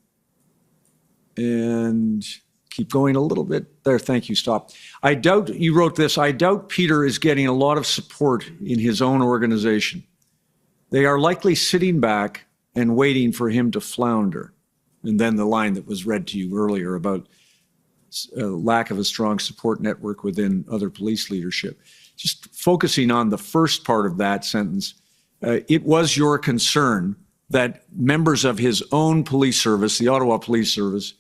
And keep going a little bit. There, thank you, stop. I doubt, you wrote this, I doubt Peter is getting a lot of support in his own organization. They are likely sitting back and waiting for him to flounder. And then the line that was read to you earlier about lack of a strong support network within other police leadership. Just focusing on the first part of that sentence, it was your concern that members of his own police service, the Ottawa Police Service,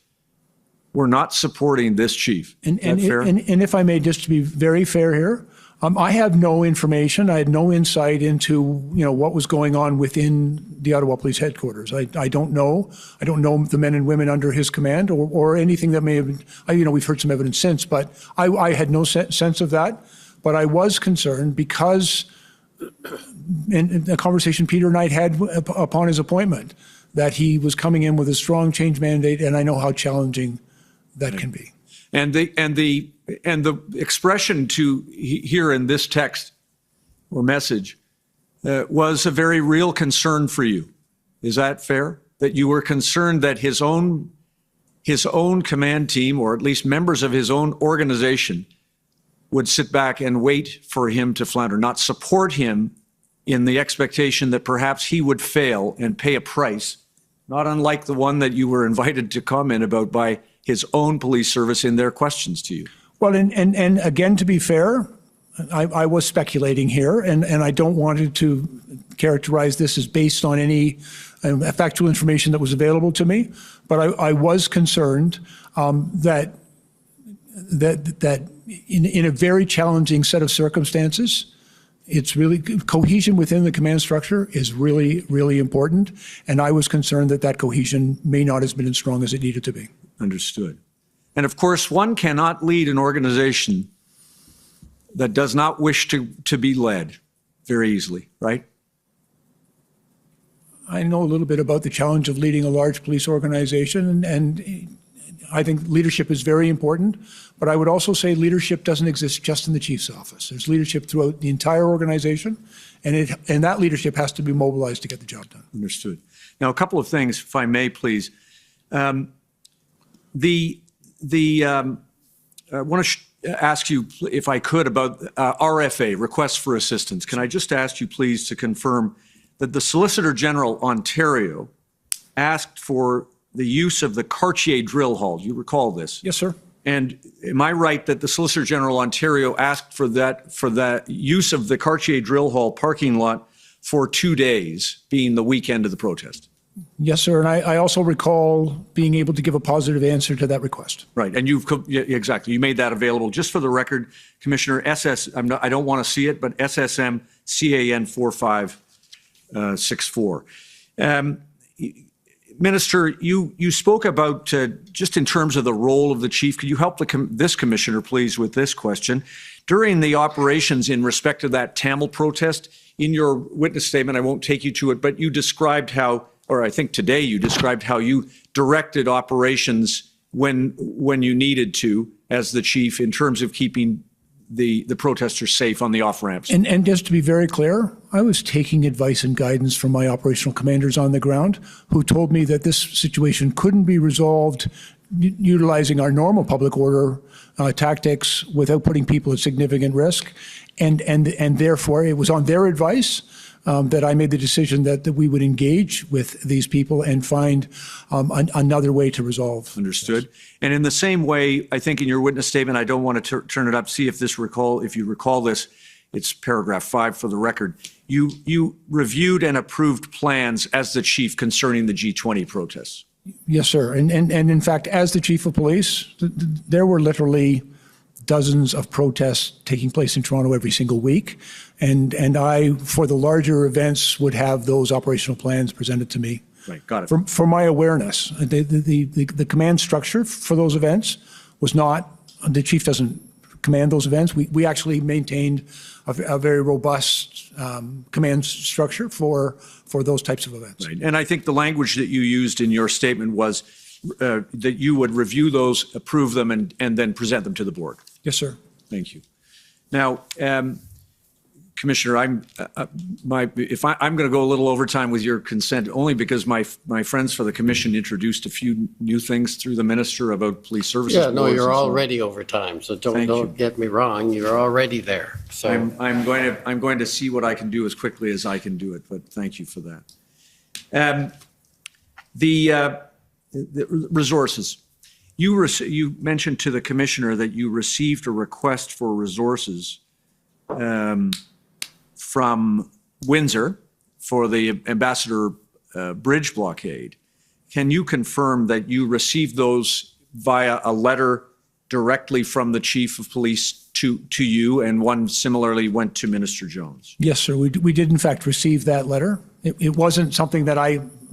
were not supporting this chief. And if I may, just to be very fair here, I have no information. I had no insight into what was going on within the Ottawa Police Headquarters. I don't know. I don't know the men and women under his command or anything that may have been. We've heard some evidence since, but I had no sense of that. But I was concerned because, in the conversation Peter and I had upon his appointment, that he was coming in with a strong change mandate, and I know how challenging that can be. And the expression to here in this text or message was a very real concern for you. Is that fair? That you were concerned that his own command team, or at least members of his own organization, would sit back and wait for him to flounder, not support him in the expectation that perhaps he would fail and pay a price, not unlike the one that you were invited to comment about by his own police service in their questions to you. Well, and again, to be fair, I was speculating here, and I don't want to characterize this as based on any factual information that was available to me, but I was concerned that in a very challenging set of circumstances, it's really cohesion within the command structure is really, really important. And I was concerned that that cohesion may not have been as strong as it needed to be. Understood. And of course, one cannot lead an organization that does not wish to be led very easily, right? I know a little bit about the challenge of leading a large police organization, and I think leadership is very important, but I would also say leadership doesn't exist just in the chief's office. There's leadership throughout the entire organization, and that leadership has to be mobilized to get the job done. Understood. Now, a couple of things, if I may, please. I want to ask you, if I could, about RFA, requests for assistance. Can I just ask you, please, to confirm that the Solicitor General Ontario asked for the use of the Cartier drill hall? Do you recall this? Yes, sir. And am I right that the Solicitor General Ontario asked for that use of the Cartier drill hall parking lot for 2 days, being the weekend of the protest? Yes, sir. And I also recall being able to give a positive answer to that request. Right. And yeah, exactly. You made that available. Just for the record, Commissioner, I don't want to see it, but SSM CAN 4564. Minister, you spoke about, just in terms of the role of the chief, could you help this commissioner, please, with this question? During the operations in respect to that Tamil protest, in your witness statement, I won't take you to it, but you described how, or I think today you described how you directed operations when you needed to as the chief in terms of keeping the protesters safe on the off-ramps. And just to be very clear, I was taking advice and guidance from my operational commanders on the ground who told me that this situation couldn't be resolved utilizing our normal public order tactics without putting people at significant risk. And therefore, it was on their advice that I made the decision that we would engage with these people and find another way to resolve. Understood. And in the same way, I think in your witness statement, I don't want to turn it up, see if you recall this, it's paragraph 5 for the record. You reviewed and approved plans as the chief concerning the G20 protests. Yes, sir. And in fact, as the chief of police, there were literally dozens of protests taking place in Toronto every single week. And I, for the larger events, would have those operational plans presented to me. Right, got it. For my awareness, the command structure for those events was not, the chief doesn't command those events. We actually maintained a very robust command structure for those types of events. Right. And I think the language that you used in your statement was that you would review those, approve them, and then present them to the board. Yes, sir. Thank you. Now, Commissioner, I'm going to go a little overtime with your consent, only because my friends for the commission introduced a few new things through the minister about police services. Yeah, no, you're already over time, so don't get me wrong. You're already there. So I'm going to see what I can do as quickly as I can do it. But thank you for that. The resources. You mentioned to the commissioner that you received a request for resources from Windsor for the Ambassador Bridge blockade. Can you confirm that you received those via a letter directly from the chief of police to you, and one similarly went to Minister Jones? Yes, sir. We did in fact receive that letter. It wasn't something that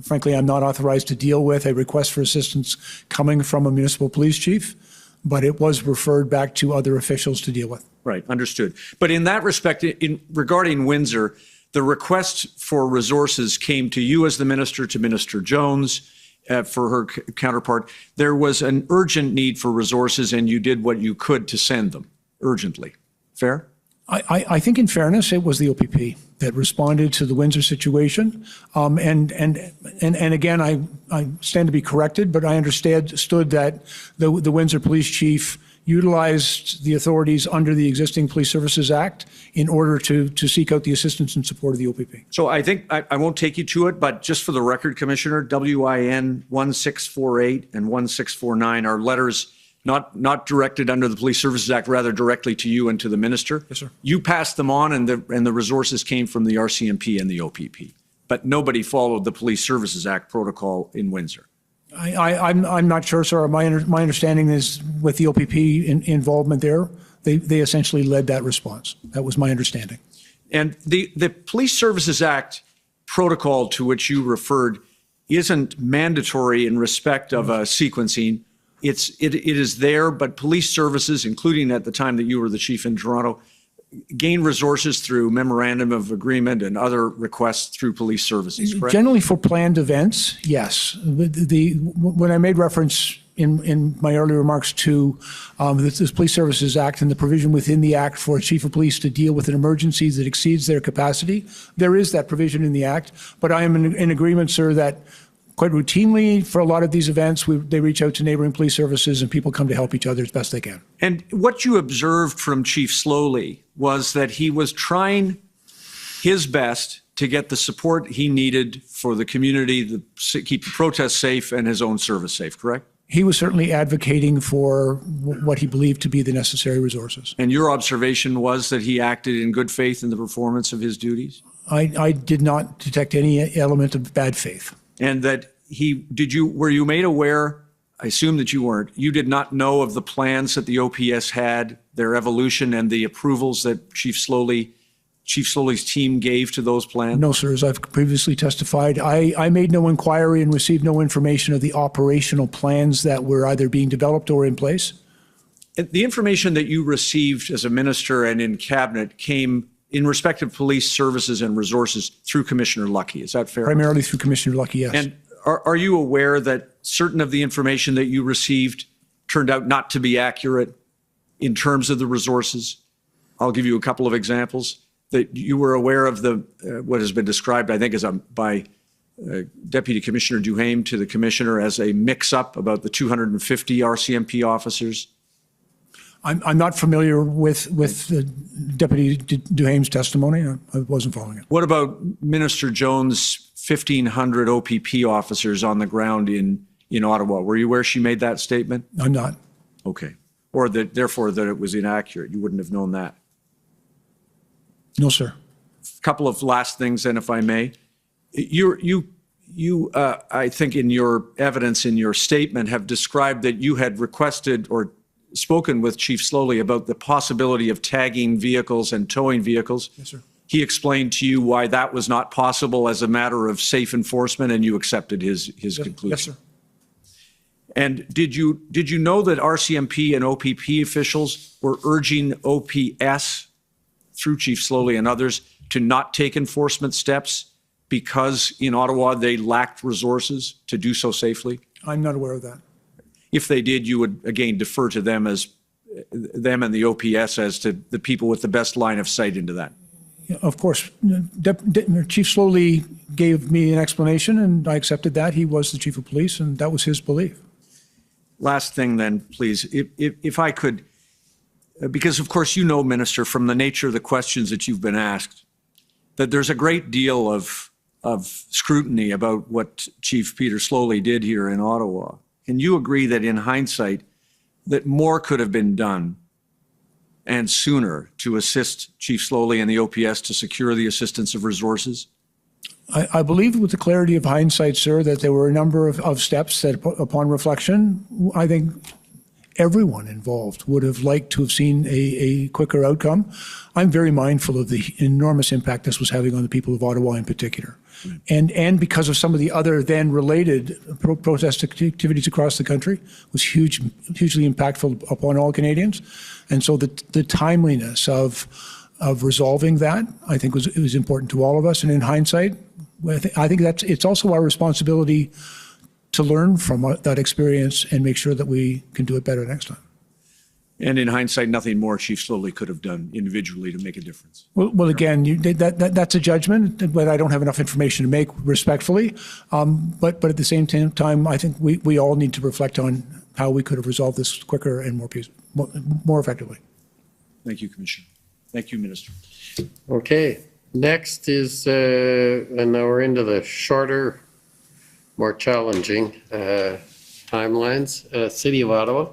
frankly, I'm not authorized to deal with, a request for assistance coming from a municipal police chief, but it was referred back to other officials to deal with. Right, understood. But in that respect, regarding Windsor, the request for resources came to you as the minister, to Minister Jones for her counterpart. There was an urgent need for resources, and you did what you could to send them urgently. Fair? I think in fairness, it was the OPP that responded to the Windsor situation. And again, I stand to be corrected, but I understood that the Windsor police chief utilized the authorities under the existing Police Services Act in order to seek out the assistance and support of the OPP. So I think I won't take you to it, but just for the record, Commissioner, WIN 1648 and 1649 are letters not directed under the Police Services Act, rather directly to you and to the minister. Yes, sir. You passed them on, and the resources came from the RCMP and the OPP. But nobody followed the Police Services Act protocol in Windsor. I'm not sure, sir. My understanding is with the OPP involvement there, they essentially led that response. That was my understanding. And the Police Services Act protocol to which you referred isn't mandatory in respect of sequencing. It is there, but police services, including at the time that you were the chief in Toronto, gain resources through memorandum of agreement and other requests through police services, correct? Generally for planned events, yes. When I made reference in my earlier remarks to this Police Services Act and the provision within the Act for a chief of police to deal with an emergency that exceeds their capacity, there is that provision in the Act. But I am in agreement, sir, that quite routinely for a lot of these events, they reach out to neighboring police services and people come to help each other as best they can. And what you observed from Chief Slowly was that he was trying his best to get the support he needed for the community, to keep the protests safe and his own service safe, correct? He was certainly advocating for what he believed to be the necessary resources. And your observation was that he acted in good faith in the performance of his duties? I did not detect any element of bad faith. And that were you made aware, I assume that you weren't, you did not know of the plans that the OPS had, their evolution and the approvals that Chief Slowly's team gave to those plans? No, sir. As I've previously testified, I made no inquiry and received no information of the operational plans that were either being developed or in place. The information that you received as a minister and in cabinet came in respect of police services and resources through Commissioner Lucky. Is that fair? Primarily through Commissioner Lucky, yes. And are you aware that certain of the information that you received turned out not to be accurate in terms of the resources? I'll give you a couple of examples. That you were aware of what has been described, I think, by Deputy Commissioner Duhaime to the Commissioner as a mix-up about the 250 RCMP officers? I'm not familiar with Deputy Duhaime's testimony. I wasn't following it. What about Minister Jones' 1,500 OPP officers on the ground in Ottawa? Were you aware she made that statement? I'm not. Okay. Or therefore that it was inaccurate. You wouldn't have known that. No, sir. A couple of last things, then, if I may. You, I think in your evidence, in your statement, have described that you had requested or spoken with Chief Slowly about the possibility of tagging vehicles and towing vehicles. Yes, sir. He explained to you why that was not possible as a matter of safe enforcement, and you accepted his conclusion. Yes, sir. And did you know that RCMP and OPP officials were urging OPS through Chief Slowly and others to not take enforcement steps because in Ottawa they lacked resources to do so safely? I'm not aware of that. If they did, you would again defer to them and the OPS as to the people with the best line of sight into that. Of course, Chief Slowly gave me an explanation and I accepted that. He was the chief of police and that was his belief. Last thing then, please, if I could, because of course you know, Minister, from the nature of the questions that you've been asked, that there's a great deal of scrutiny about what Chief Peter Slowly did here in Ottawa. Can you agree that in hindsight, that more could have been done and sooner to assist Chief Slowly and the OPS to secure the assistance of resources? I believe with the clarity of hindsight, sir, that there were a number of steps that upon reflection, I think everyone involved would have liked to have seen a quicker outcome. I'm very mindful of the enormous impact this was having on the people of Ottawa in particular. And because of some of the other then related protest activities across the country was hugely impactful upon all Canadians. And so the timeliness of resolving that, I think it was important to all of us. And in hindsight, I think it's also our responsibility to learn from that experience and make sure that we can do it better next time. And in hindsight, nothing more Chief Slowly could have done individually to make a difference. Well, again, that's a judgment, but I don't have enough information to make respectfully. But at the same time, I think we all need to reflect on how we could have resolved this quicker and more effectively. Thank you, Commissioner. Thank you, Minister. Okay. Next is, and now we're into the shorter, more challenging timelines. City of Ottawa.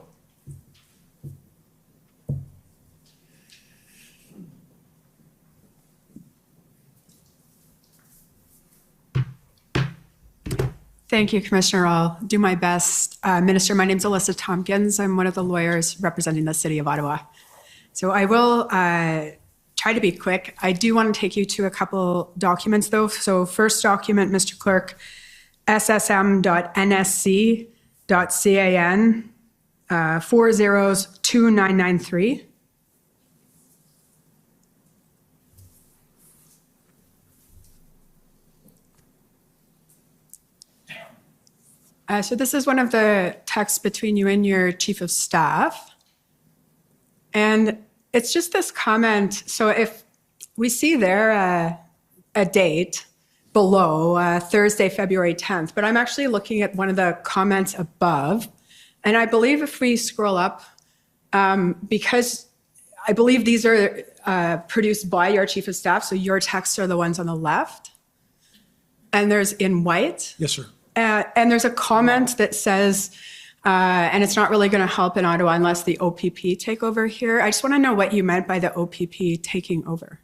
Thank you, Commissioner. I'll do my best. Minister, my name's Alyssa Tompkins. I'm one of the lawyers representing the City of Ottawa. So I will try to be quick. I do want to take you to a couple documents, though. So first document, Mr. Clerk, ssm.nsc.can 402993. So this is one of the texts between you and your chief of staff. And it's just this comment. So if we see there a date below, Thursday, February 10th, but I'm actually looking at one of the comments above. And I believe if we scroll up, because I believe these are produced by your chief of staff, so your texts are the ones on the left. And there's in white. Yes, sir. And there's a comment that says, and it's not really going to help in Ottawa unless the OPP take over here. I just want to know what you meant by the OPP taking over.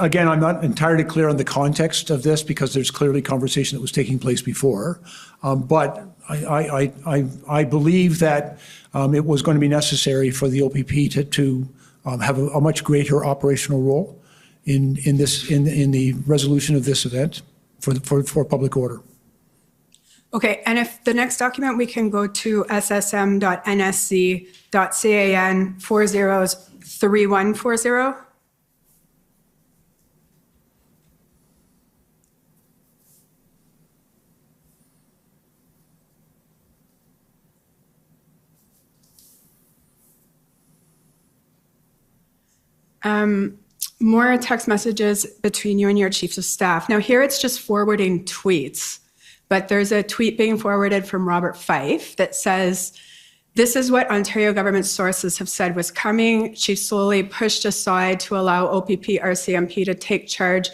Again, I'm not entirely clear on the context of this because there's clearly conversation that was taking place before. But I believe that it was going to be necessary for the OPP to have a much greater operational role in the resolution of this event for public order. Okay, and if the next document we can go to ssm.nsc.can 403140. More text messages between you and your chiefs of staff. Now here it's just forwarding tweets, but there's a tweet being forwarded from Robert Fife that says, this is what Ontario government sources have said was coming. She slowly pushed aside to allow OPP RCMP to take charge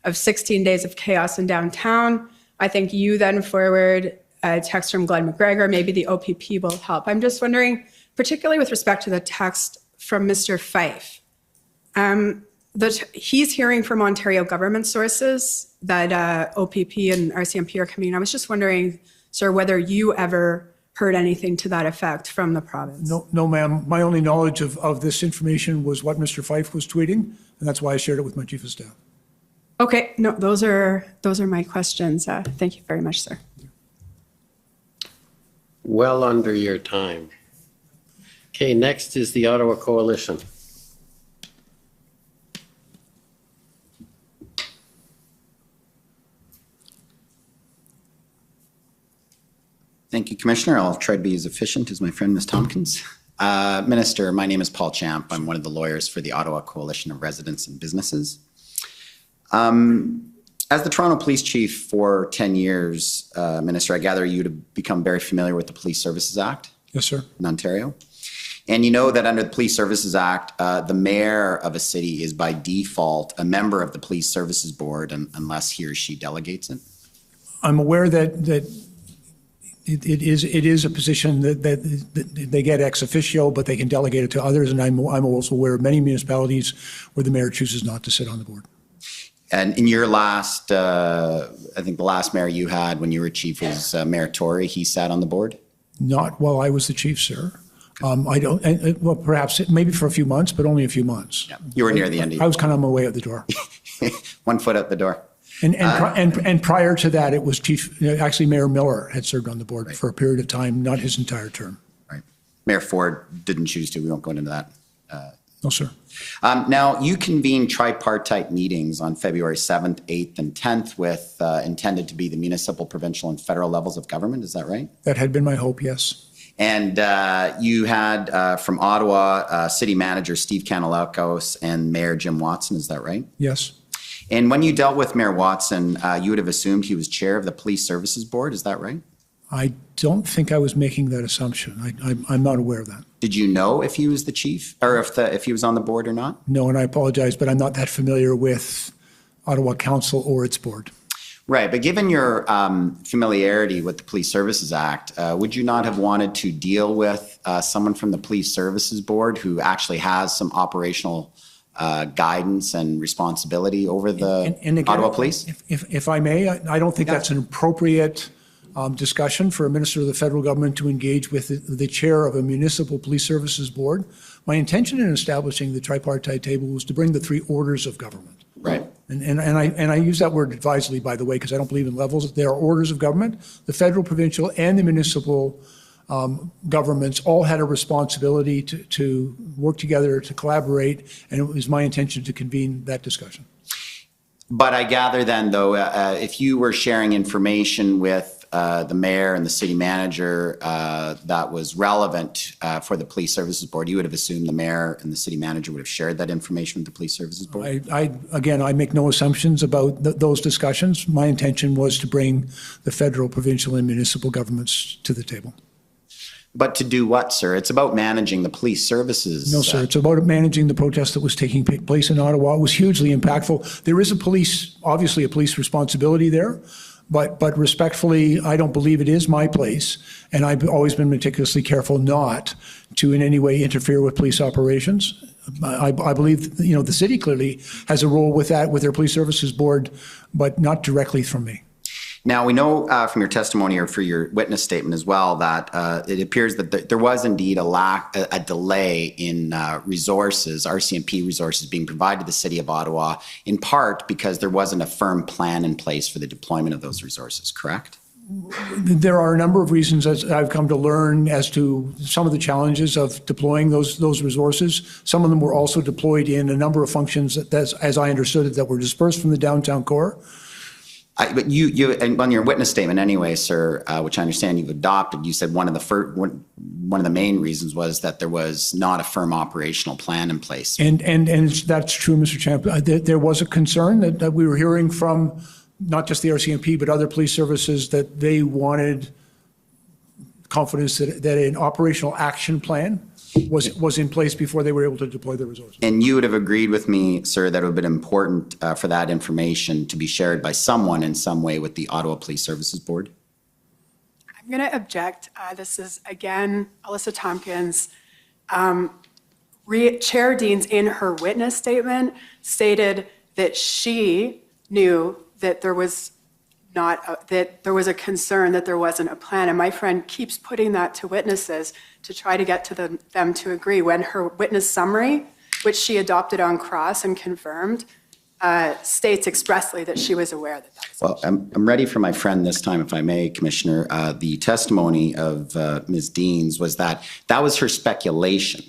of 16 days of chaos in downtown. I think you then forward a text from Glenn McGregor. Maybe the OPP will help. I'm just wondering, particularly with respect to the text from Mr. Fife, that he's hearing from Ontario government sources that OPP and RCMP are coming. I was just wondering, sir, whether you ever heard anything to that effect from the province. No, ma'am. My only knowledge of this information was what Mr. Fife was tweeting, and that's why I shared it with my chief of staff. Okay, no, those are my questions. Thank you very much, sir. Well under your time. Okay, next is the Ottawa Coalition. Thank you, Commissioner. I'll try to be as efficient as my friend, Ms. Tompkins. Minister, my name is Paul Champ. I'm one of the lawyers for the Ottawa Coalition of Residents and Businesses. As the Toronto Police Chief for 10 years, Minister, I gather you to become very familiar with the Police Services Act. Yes, sir. In Ontario. And you know that under the Police Services Act, the mayor of a city is by default a member of the Police Services Board unless he or she delegates it. I'm aware that it is a position that they get ex officio, but they can delegate it to others. And I'm also aware of many municipalities where the mayor chooses not to sit on the board. And in your last, I think the last mayor you had when you were chief was Mayor Tory. He sat on the board? Not while I was the chief, sir. I don't, well, perhaps maybe for a few months, but only a few months. Yeah. You were near the end. I was kind of on my way out the door. 1 foot out the door. And prior to that, it was actually Mayor Miller had served on the board for a period of time, not his entire term. Right. Mayor Ford didn't choose to. We won't go into that. No, sir. Now, you convened tripartite meetings on February 7th, 8th, and 10th with intended to be the municipal, provincial, and federal levels of government. Is that right? That had been my hope, yes. And you had from Ottawa, City Manager Steve Kanalakos and Mayor Jim Watson. Is that right? Yes. And when you dealt with Mayor Watson, you would have assumed he was chair of the Police Services Board. Is that right? I don't think I was making that assumption. I'm not aware of that. Did you know if he was the chief or if he was on the board or not? No, and I apologize, but I'm not that familiar with Ottawa Council or its board. Right, but given your familiarity with the Police Services Act, would you not have wanted to deal with someone from the Police Services Board who actually has some operational guidance and responsibility over the And again, Ottawa Police? If I may, I don't think that's an appropriate discussion for a minister of the federal government to engage with the chair of a municipal police services board. My intention in establishing the tripartite table was to bring the three orders of government. Right. And I use that word advisedly, by the way, because I don't believe in levels. There are orders of government. The federal, provincial, and the municipal governments all had a responsibility to work together, to collaborate, and it was my intention to convene that discussion. But I gather then, though, if you were sharing information with the mayor and the city manager that was relevant for the Police Services Board, you would have assumed the mayor and the city manager would have shared that information with the Police Services Board? Again, I make no assumptions about those discussions. My intention was to bring the federal, provincial, and municipal governments to the table. But to do what, sir? It's about managing the police services. No, sir. It's about managing the protest that was taking place in Ottawa. It was hugely impactful. There is obviously a police responsibility there, but respectfully, I don't believe it is my place. And I've always been meticulously careful not to in any way interfere with police operations. I believe, the city clearly has a role with that, with their police services board, but not directly from me. Now, we know from your testimony or for your witness statement as well that it appears that there was indeed a delay in resources, RCMP resources being provided to the City of Ottawa, in part because there wasn't a firm plan in place for the deployment of those resources, correct? There are a number of reasons, as I've come to learn, as to some of the challenges of deploying those resources. Some of them were also deployed in a number of functions, as I understood it, that were dispersed from the downtown core. But you and on your witness statement anyway, sir, which I understand you've adopted, you said one of the main reasons was that there was not a firm operational plan in place. And that's true, Mr. Champ. There was a concern that we were hearing from not just the RCMP, but other police services, that they wanted confidence that an operational action plan was in place before they were able to deploy the resources. And you would have agreed with me, sir, that it would have been important for that information to be shared by someone in some way with the Ottawa Police Services Board? I'm going to object. This is, again, Alyssa Tompkins. Chair Deans, in her witness statement, stated that she knew that there was a concern that there wasn't a plan. And my friend keeps putting that to witnesses to try to get to them to agree, when her witness summary, which she adopted on cross and confirmed, states expressly that she was aware that that was. Well, I'm ready for my friend this time, if I may, Commissioner. The testimony of Ms. Deans was that was her speculation,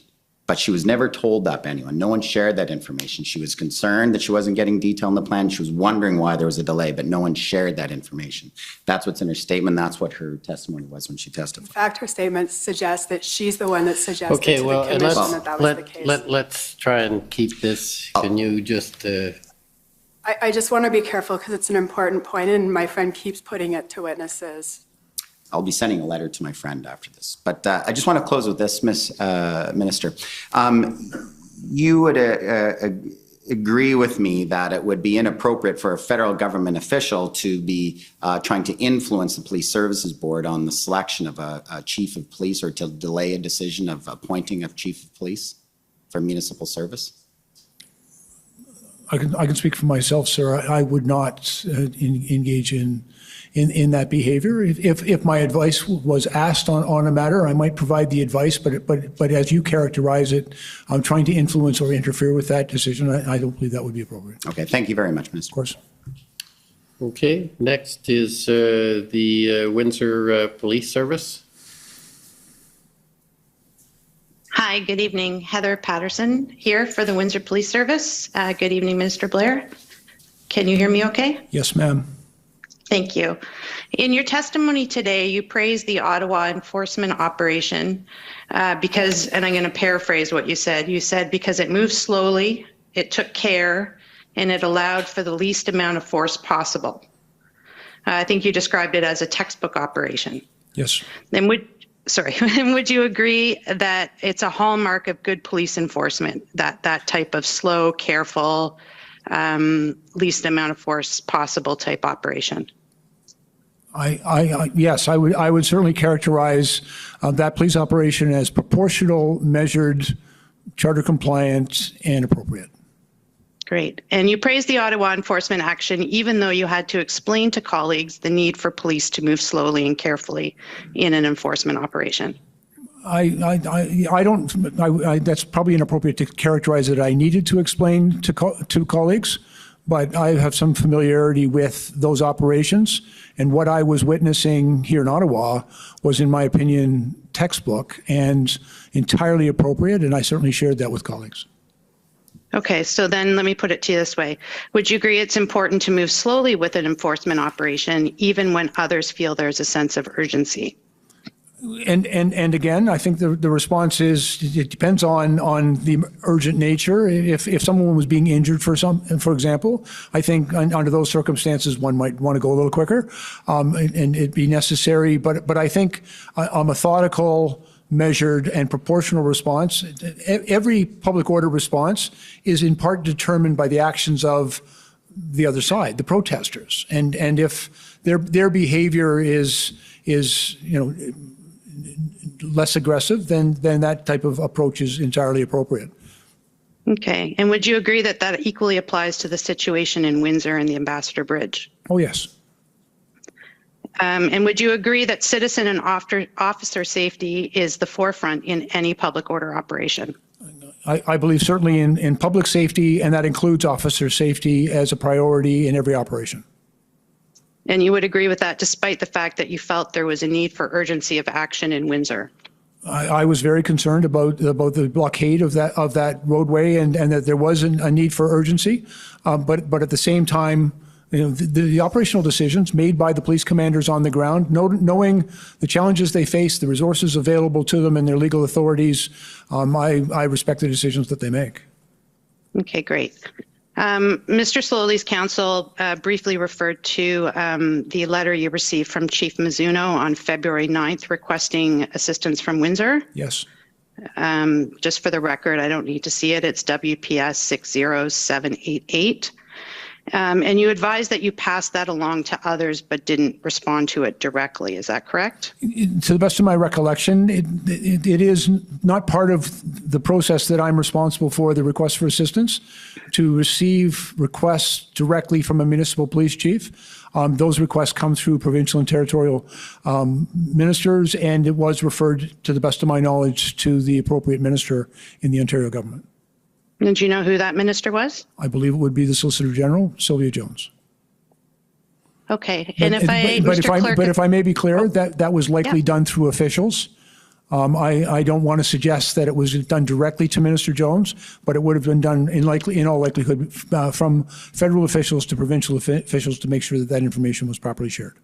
but she was never told that by anyone. No one shared that information. She was concerned that she wasn't getting detail in the plan. She was wondering why there was a delay, but no one shared that information. That's what's in her statement. That's what her testimony was when she testified. In fact, her statement suggests that she's the one that suggested Okay, to well, the commission that was the case. Let's try and keep this. Can you just... I just want to be careful because it's an important point, and my friend keeps putting it to witnesses. I'll be sending a letter to my friend after this. But I just want to close with this, Minister. You would agree with me that it would be inappropriate for a federal government official to be trying to influence the Police Services Board on the selection of a chief of police, or to delay a decision of appointing a chief of police for municipal service? I can speak for myself, sir. I would not engage in that behavior. If my advice was asked on a matter, I might provide the advice, but as you characterize it, I'm trying to influence or interfere with that decision. I don't believe that would be appropriate. Okay, thank you very much, Minister. Of course. Okay, next is the Windsor Police Service. Hi, good evening. Heather Patterson here for the Windsor Police Service. Good evening, Minister Blair. Can you hear me okay? Yes, ma'am. Thank you. In your testimony today, you praised the Ottawa enforcement operation because, and I'm going to paraphrase what you said, because it moved slowly, it took care, and it allowed for the least amount of force possible. I think you described it as a textbook operation. Yes. Then would you agree that it's a hallmark of good police enforcement, that type of slow, careful, least amount of force possible type operation? Yes, I would certainly characterize that police operation as proportional, measured, charter compliant, and appropriate. Great. And you praised the Ottawa enforcement action, even though you had to explain to colleagues the need for police to move slowly and carefully in an enforcement operation. I don't, that's probably inappropriate to characterize it. I needed to explain to colleagues, but I have some familiarity with those operations. And what I was witnessing here in Ottawa was, in my opinion, textbook and entirely appropriate. And I certainly shared that with colleagues. Okay, so then let me put it to you this way. Would you agree it's important to move slowly with an enforcement operation, even when others feel there's a sense of urgency? And again, I think the response is it depends on the urgent nature. If someone was being injured for example, I think under those circumstances one might want to go a little quicker, and it'd be necessary. But I think a methodical, measured, and proportional response. Every public order response is in part determined by the actions of the other side, the protesters, and if their behavior is less aggressive, then that type of approach is entirely appropriate. Okay, and would you agree that that equally applies to the situation in Windsor and the Ambassador Bridge? Oh, yes. And would you agree that citizen and officer safety is the forefront in any public order operation? I believe certainly in public safety, and that includes officer safety as a priority in every operation. And you would agree with that despite the fact that you felt there was a need for urgency of action in Windsor? I was very concerned about the blockade of that roadway and that there was a need for urgency. But at the same time, the operational decisions made by the police commanders on the ground, knowing the challenges they face, the resources available to them and their legal authorities, I respect the decisions that they make. Okay, great. Mr. Slowly's counsel briefly referred to the letter you received from Chief Mizuno on February 9th requesting assistance from Windsor. Yes. Just for the record, I don't need to see it. It's WPS 60788. And you advised that you passed that along to others but didn't respond to it directly. Is that correct? To the best of my recollection, it is not part of the process that I'm responsible for, the request for assistance, to receive requests directly from a municipal police chief. Those requests come through provincial and territorial ministers, and it was referred, to the best of my knowledge, to the appropriate minister in the Ontario government. And do you know who that minister was? I believe it would be the Solicitor General, Sylvia Jones. Okay, and if I may be clear, that was likely done through officials. I don't want to suggest that it was done directly to Minister Jones, but it would have been done in all likelihood from federal officials to provincial officials to make sure that information was properly shared.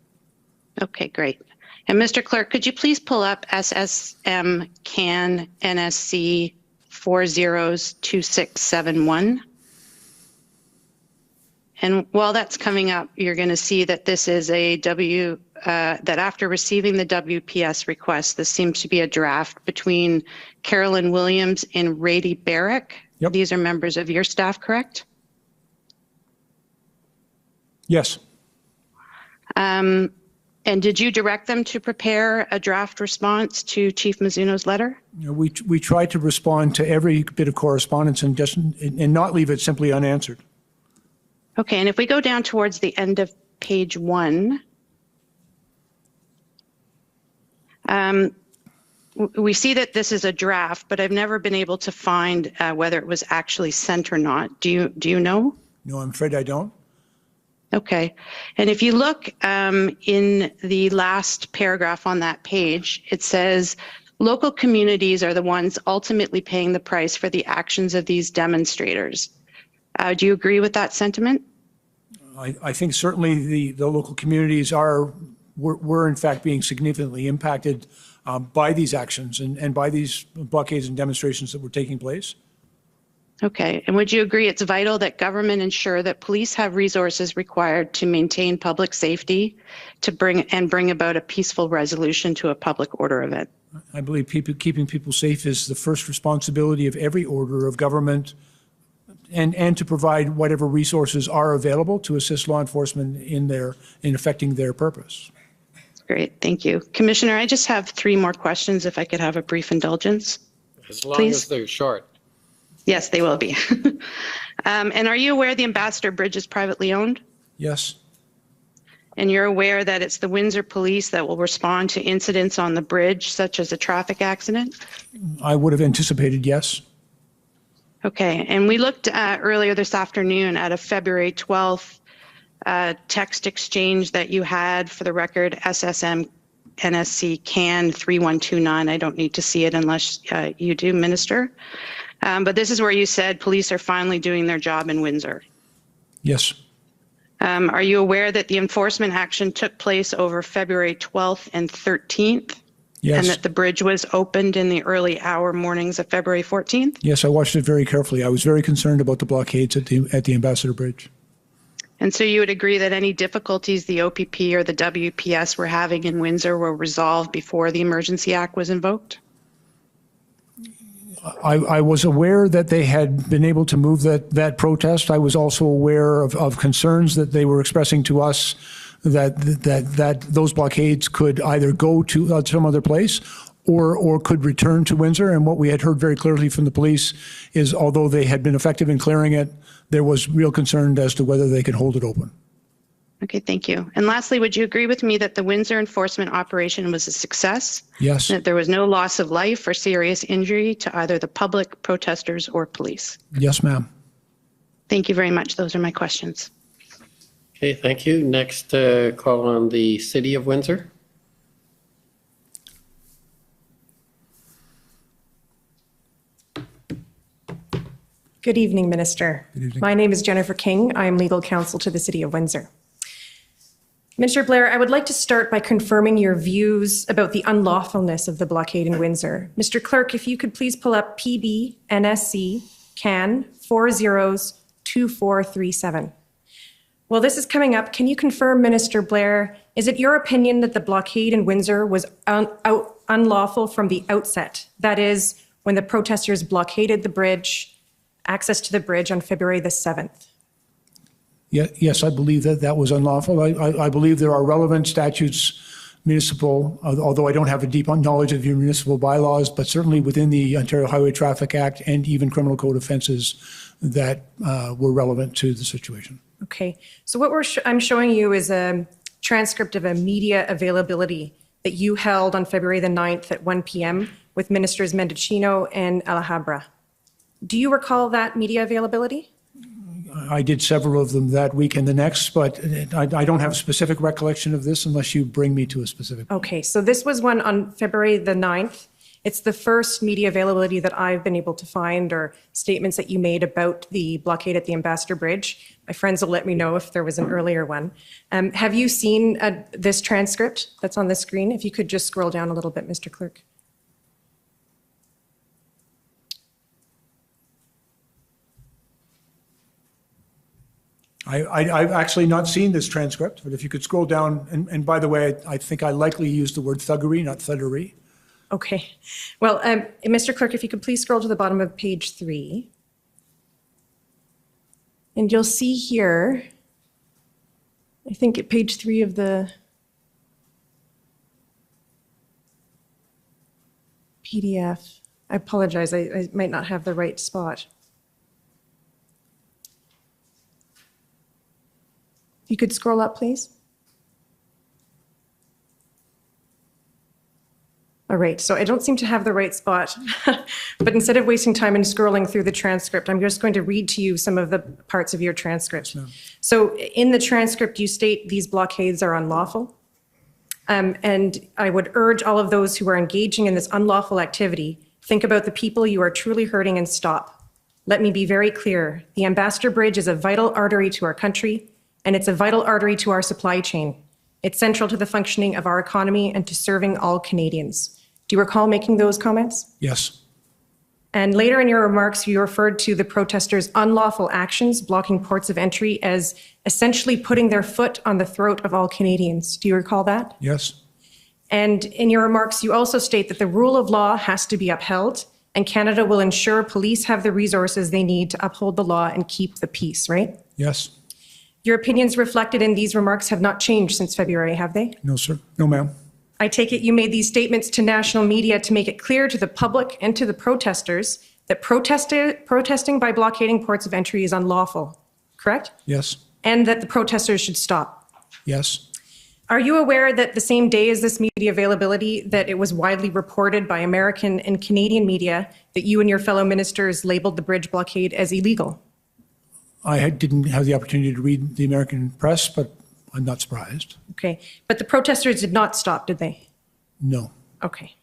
Okay, great. And Mr. Clerk, could you please pull up SSM CAN NSC 402671. And while that's coming up, you're going to see that this is that after receiving the WPS request, this seems to be a draft between Carolyn Williams and Rady Barrick. Yep. These are members of your staff, correct? Yes. And did you direct them to prepare a draft response to Chief Mizuno's letter? We tried to respond to every bit of correspondence and not leave it simply unanswered. Okay, and if we go down towards the end of page 1, we see that this is a draft, but I've never been able to find whether it was actually sent or not. Do you know? No, I'm afraid I don't. Okay. And if you look in the last paragraph on that page, it says local communities are the ones ultimately paying the price for the actions of these demonstrators. Do you agree with that sentiment? I think certainly the local communities were in fact being significantly impacted by these actions and by these blockades and demonstrations that were taking place. Okay, and would you agree it's vital that government ensure that police have resources required to maintain public safety to bring about a peaceful resolution to a public order event? I believe keeping people safe is the first responsibility of every order of government, and to provide whatever resources are available to assist law enforcement in effecting their purpose. Great, thank you. Commissioner, I just have 3 more questions if I could have a brief indulgence. As long please. as they're short. Yes, they will be. And are you aware the Ambassador Bridge is privately owned? Yes. And you're aware that it's the Windsor Police that will respond to incidents on the bridge, such as a traffic accident? I would have anticipated yes. Okay, and we looked at earlier this afternoon at a February 12th text exchange that you had, for the record, SSM NSC CAN 3129. I don't need to see it unless you do, Minister. But this is where you said police are finally doing their job in Windsor. Yes. Are you aware that the enforcement action took place over February 12th and 13th? Yes. And that the bridge was opened in the early hour mornings of February 14th? Yes, I watched it very carefully. I was very concerned about the blockades at the Ambassador Bridge. And so you would agree that any difficulties the OPP or the WPS were having in Windsor were resolved before the Emergency Act was invoked? I was aware that they had been able to move that protest. I was also aware of concerns that they were expressing to us that those blockades could either go to some other place or could return to Windsor. And what we had heard very clearly from the police is, although they had been effective in clearing it, there was real concern as to whether they could hold it open. Okay, thank you. And lastly, would you agree with me that the Windsor enforcement operation was a success? Yes. That there was no loss of life or serious injury to either the public, protesters, or police? Yes, ma'am. Thank you very much. Those are my questions. Okay, thank you. Next call on the City of Windsor. Good evening, Minister. Good evening. My name is Jennifer King. I am legal counsel to the City of Windsor. Minister Blair, I would like to start by confirming your views about the unlawfulness of the blockade in Windsor. Mr. Clerk, if you could please pull up PB NSC CAN 402437. Well, this is coming up. Can you confirm, Minister Blair, is it your opinion that the blockade in Windsor was unlawful from the outset? That is, when the protesters blockaded the bridge, access to the bridge on February the 7th? Yes, I believe that was unlawful. I believe there are relevant statutes, municipal, although I don't have a deep knowledge of your municipal bylaws, but certainly within the Ontario Highway Traffic Act and even criminal code offenses that were relevant to the situation. Okay, so what I'm showing you is a transcript of a media availability that you held on February the 9th at 1 p.m. with Ministers Mendocino and Alhambra. Do you recall that media availability? I did several of them that week and the next, but I don't have a specific recollection of this unless you bring me to a specific. Okay, so this was one on February the 9th. It's the first media availability that I've been able to find, or statements that you made about the blockade at the Ambassador Bridge. My friends will let me know if there was an earlier one. Have you seen this transcript that's on the screen? If you could just scroll down a little bit, Mr. Clerk. I've actually not seen this transcript, but if you could scroll down, and by the way, I think I likely used the word thuggery, not thuggery. Okay. Well, Mr. Clerk, if you could please scroll to the bottom of page 3. And you'll see here, I think at page 3 of the PDF. I apologize, I might not have the right spot. If you could scroll up, please. All right, so I don't seem to have the right spot, but instead of wasting time and scrolling through the transcript, I'm just going to read to you some of the parts of your transcript. So in the transcript, you state these blockades are unlawful. And I would urge all of those who are engaging in this unlawful activity, think about the people you are truly hurting and stop. Let me be very clear. The Ambassador Bridge is a vital artery to our country, and it's a vital artery to our supply chain. It's central to the functioning of our economy and to serving all Canadians. Do you recall making those comments? Yes. And later in your remarks, you referred to the protesters' unlawful actions blocking ports of entry as essentially putting their foot on the throat of all Canadians. Do you recall that? Yes. And in your remarks, you also state that the rule of law has to be upheld, and Canada will ensure police have the resources they need to uphold the law and keep the peace, right? Yes. Your opinions reflected in these remarks have not changed since February, have they? No, sir. No, ma'am. I take it you made these statements to national media to make it clear to the public and to the protesters that protesting by blockading ports of entry is unlawful, correct? Yes. And that the protesters should stop. Yes. Are you aware that the same day as this media availability, that it was widely reported by American and Canadian media that you and your fellow ministers labeled the bridge blockade as illegal? I didn't have the opportunity to read the American press, but I'm not surprised. Okay. But the protesters did not stop, did they? No. Okay.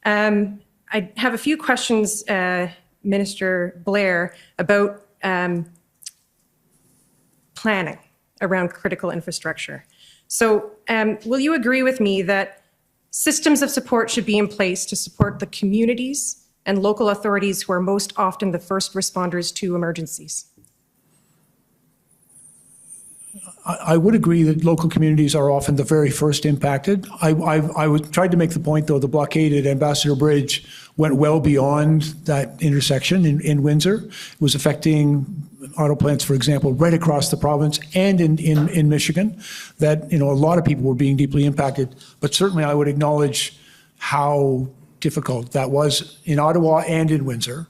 I have a few questions, Minister Blair, about planning around critical infrastructure. So will you agree with me that systems of support should be in place to support the communities and local authorities who are most often the first responders to emergencies? I would agree that local communities are often the very first impacted. I tried to make the point, though, the blockade at Ambassador Bridge went well beyond that intersection in Windsor. It was affecting auto plants, for example, right across the province and in Michigan, that, a lot of people were being deeply impacted. But certainly I would acknowledge how difficult that was in Ottawa and in Windsor.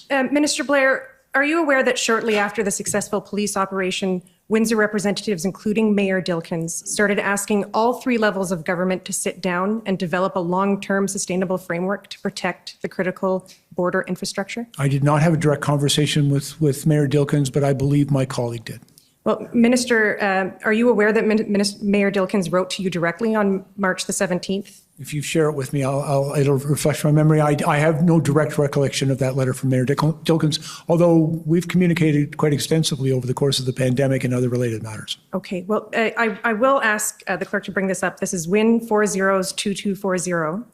Minister Blair, are you aware that shortly after the successful police operation, Windsor representatives, including Mayor Dilkens, started asking all three levels of government to sit down and develop a long-term sustainable framework to protect the critical border infrastructure? I did not have a direct conversation with Mayor Dilkens, but I believe my colleague did. Well, Minister, are you aware that Mayor Dilkens wrote to you directly on March the 17th? If you share it with me, it'll refresh my memory. I have no direct recollection of that letter from Mayor Dilkens, although we've communicated quite extensively over the course of the pandemic and other related matters. Okay, well, I will ask the clerk to bring this up. This is Win 402240.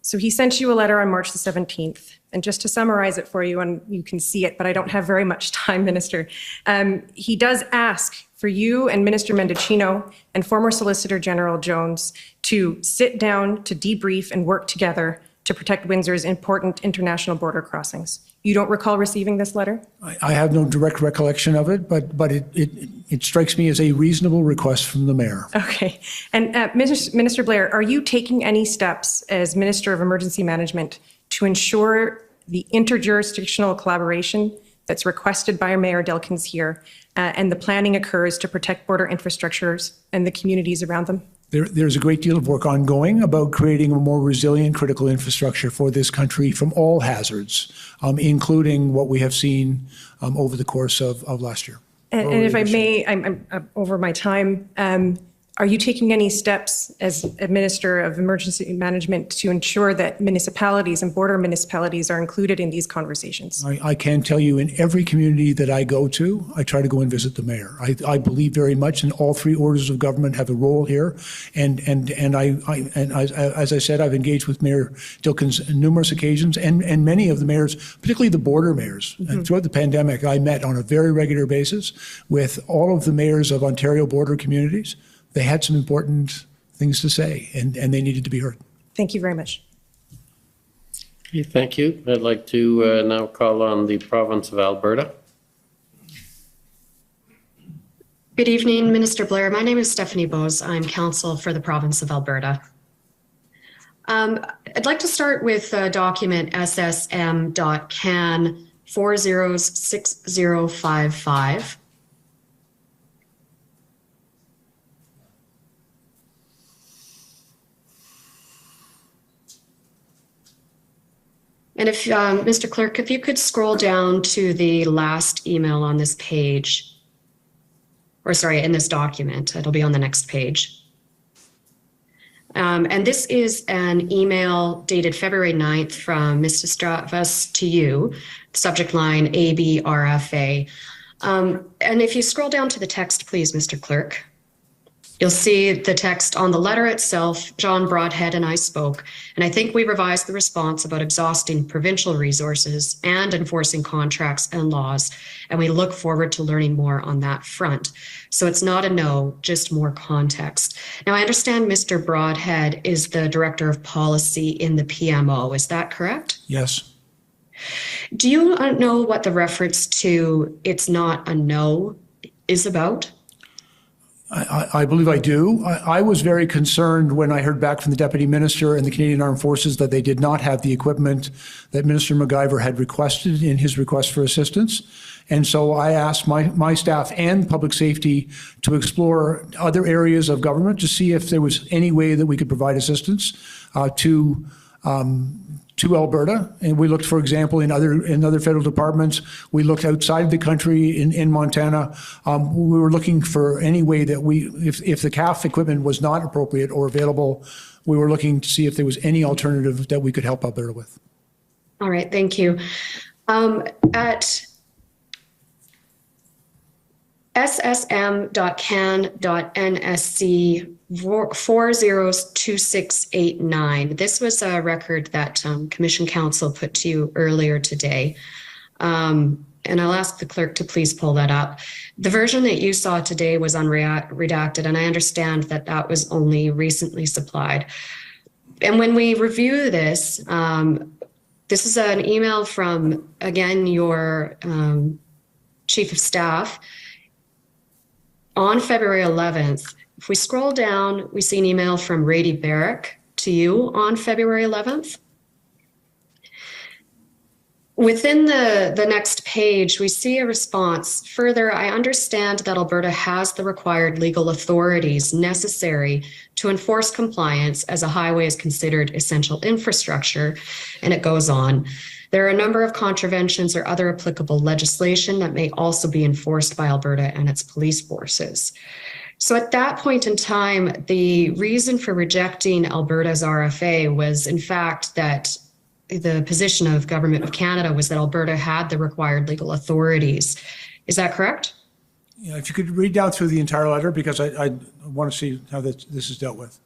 So he sent you a letter on March the 17th. And just to summarize it for you, and you can see it, but I don't have very much time, Minister. He does ask for you and Minister Mendicino and former Solicitor General Jones to sit down, to debrief and work together to protect Windsor's important international border crossings. You don't recall receiving this letter? I have no direct recollection of it, but it strikes me as a reasonable request from the mayor. Okay. And Minister Blair, are you taking any steps as Minister of Emergency Management to ensure the interjurisdictional collaboration that's requested by Mayor Dilkens here and the planning occurs to protect border infrastructures and the communities around them? There's a great deal of work ongoing about creating a more resilient critical infrastructure for this country from all hazards, including what we have seen over the course of last year. And if I may, I'm over my time. Are you taking any steps as a Minister of Emergency Management to ensure that municipalities and border municipalities are included in these conversations? I can tell you in every community that I go to, I try to go and visit the mayor. I believe very much in all three orders of government have a role here. And as I said, I've engaged with Mayor Dilkens on numerous occasions and many of the mayors, particularly the border mayors. Mm-hmm. And throughout the pandemic, I met on a very regular basis with all of the mayors of Ontario border communities. They had some important things to say, and they needed to be heard. Thank you very much. Okay, thank you. I'd like to now call on the province of Alberta. Good evening, Minister Blair. My name is Stephanie Bose. I'm counsel for the province of Alberta. I'd like to start with document SSM.CAN 406055. And if, Mr. Clerk, if you could scroll down to the last email on this page, or sorry, in this document, it'll be on the next page. And this is an email dated February 9th from Mr. Stravas to you, subject line ABRFA. And if you scroll down to the text, please, Mr. Clerk. You'll see the text on the letter itself. John Broadhead and I spoke, and I think we revised the response about exhausting provincial resources and enforcing contracts and laws, and we look forward to learning more on that front. So it's not a no, just more context. Now, I understand Mr. Broadhead is the Director of Policy in the PMO. Is that correct? Yes. Do you know what the reference to "it's not a no" is about? I believe I do. I was very concerned when I heard back from the Deputy Minister and the Canadian Armed Forces that they did not have the equipment that Minister MacGyver had requested in his request for assistance. And so I asked my staff and public safety to explore other areas of government to see if there was any way that we could provide assistance to Alberta. And we looked, for example, in other federal departments. We looked outside of the country in Montana. We were looking for any way that if the CAF equipment was not appropriate or available, we were looking to see if there was any alternative that we could help Alberta with. All right, thank you. At ssm.can.nsc 402689. This was a record that Commission Counsel put to you earlier today. And I'll ask the clerk to please pull that up. The version that you saw today was unredacted, and I understand that that was only recently supplied. And when we review this, this is an email from, again, your Chief of Staff on February 11th. If we scroll down, we see an email from Rady Barrick to you on February 11th. Within the next page, we see a response. Further, I understand that Alberta has the required legal authorities necessary to enforce compliance as a highway is considered essential infrastructure, and it goes on. There are a number of contraventions or other applicable legislation that may also be enforced by Alberta and its police forces. So at that point in time, the reason for rejecting Alberta's RFA was, in fact, that the position of Government of Canada was that Alberta had the required legal authorities. Is that correct? Yeah, if you could read down through the entire letter, because I want to see how this is dealt with.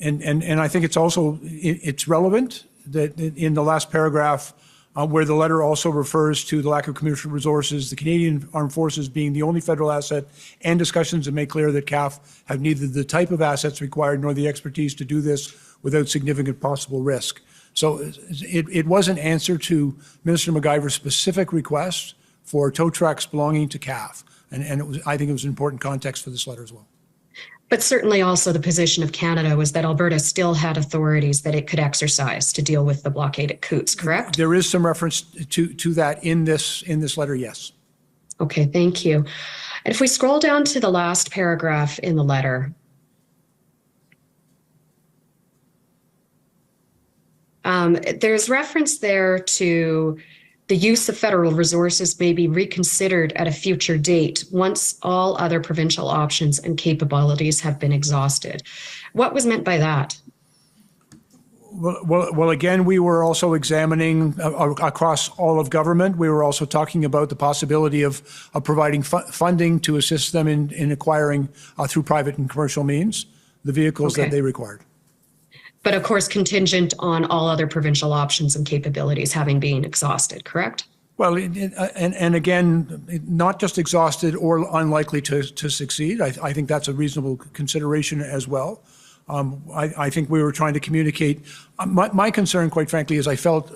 And I think it's also, it's relevant that in the last paragraph, where the letter also refers to the lack of commercial resources, the Canadian Armed Forces being the only federal asset, and discussions that make clear that CAF have neither the type of assets required nor the expertise to do this without significant possible risk. So it was an answer to Minister MacGyver's specific request for tow trucks belonging to CAF. And I think it was an important context for this letter as well. But certainly also the position of Canada was that Alberta still had authorities that it could exercise to deal with the blockade at Coots, correct? There is some reference to that in this letter, yes. Okay, thank you. And if we scroll down to the last paragraph in the letter, there's reference there to the use of federal resources may be reconsidered at a future date once all other provincial options and capabilities have been exhausted. What was meant by that? Well, again, we were also examining across all of government. We were also talking about the possibility of providing funding to assist them in acquiring through private and commercial means the vehicles that they required. But of course, contingent on all other provincial options and capabilities having been exhausted, correct? Well, and again, not just exhausted or unlikely to succeed. I think that's a reasonable consideration as well. I think we were trying to communicate. My concern, quite frankly, is I felt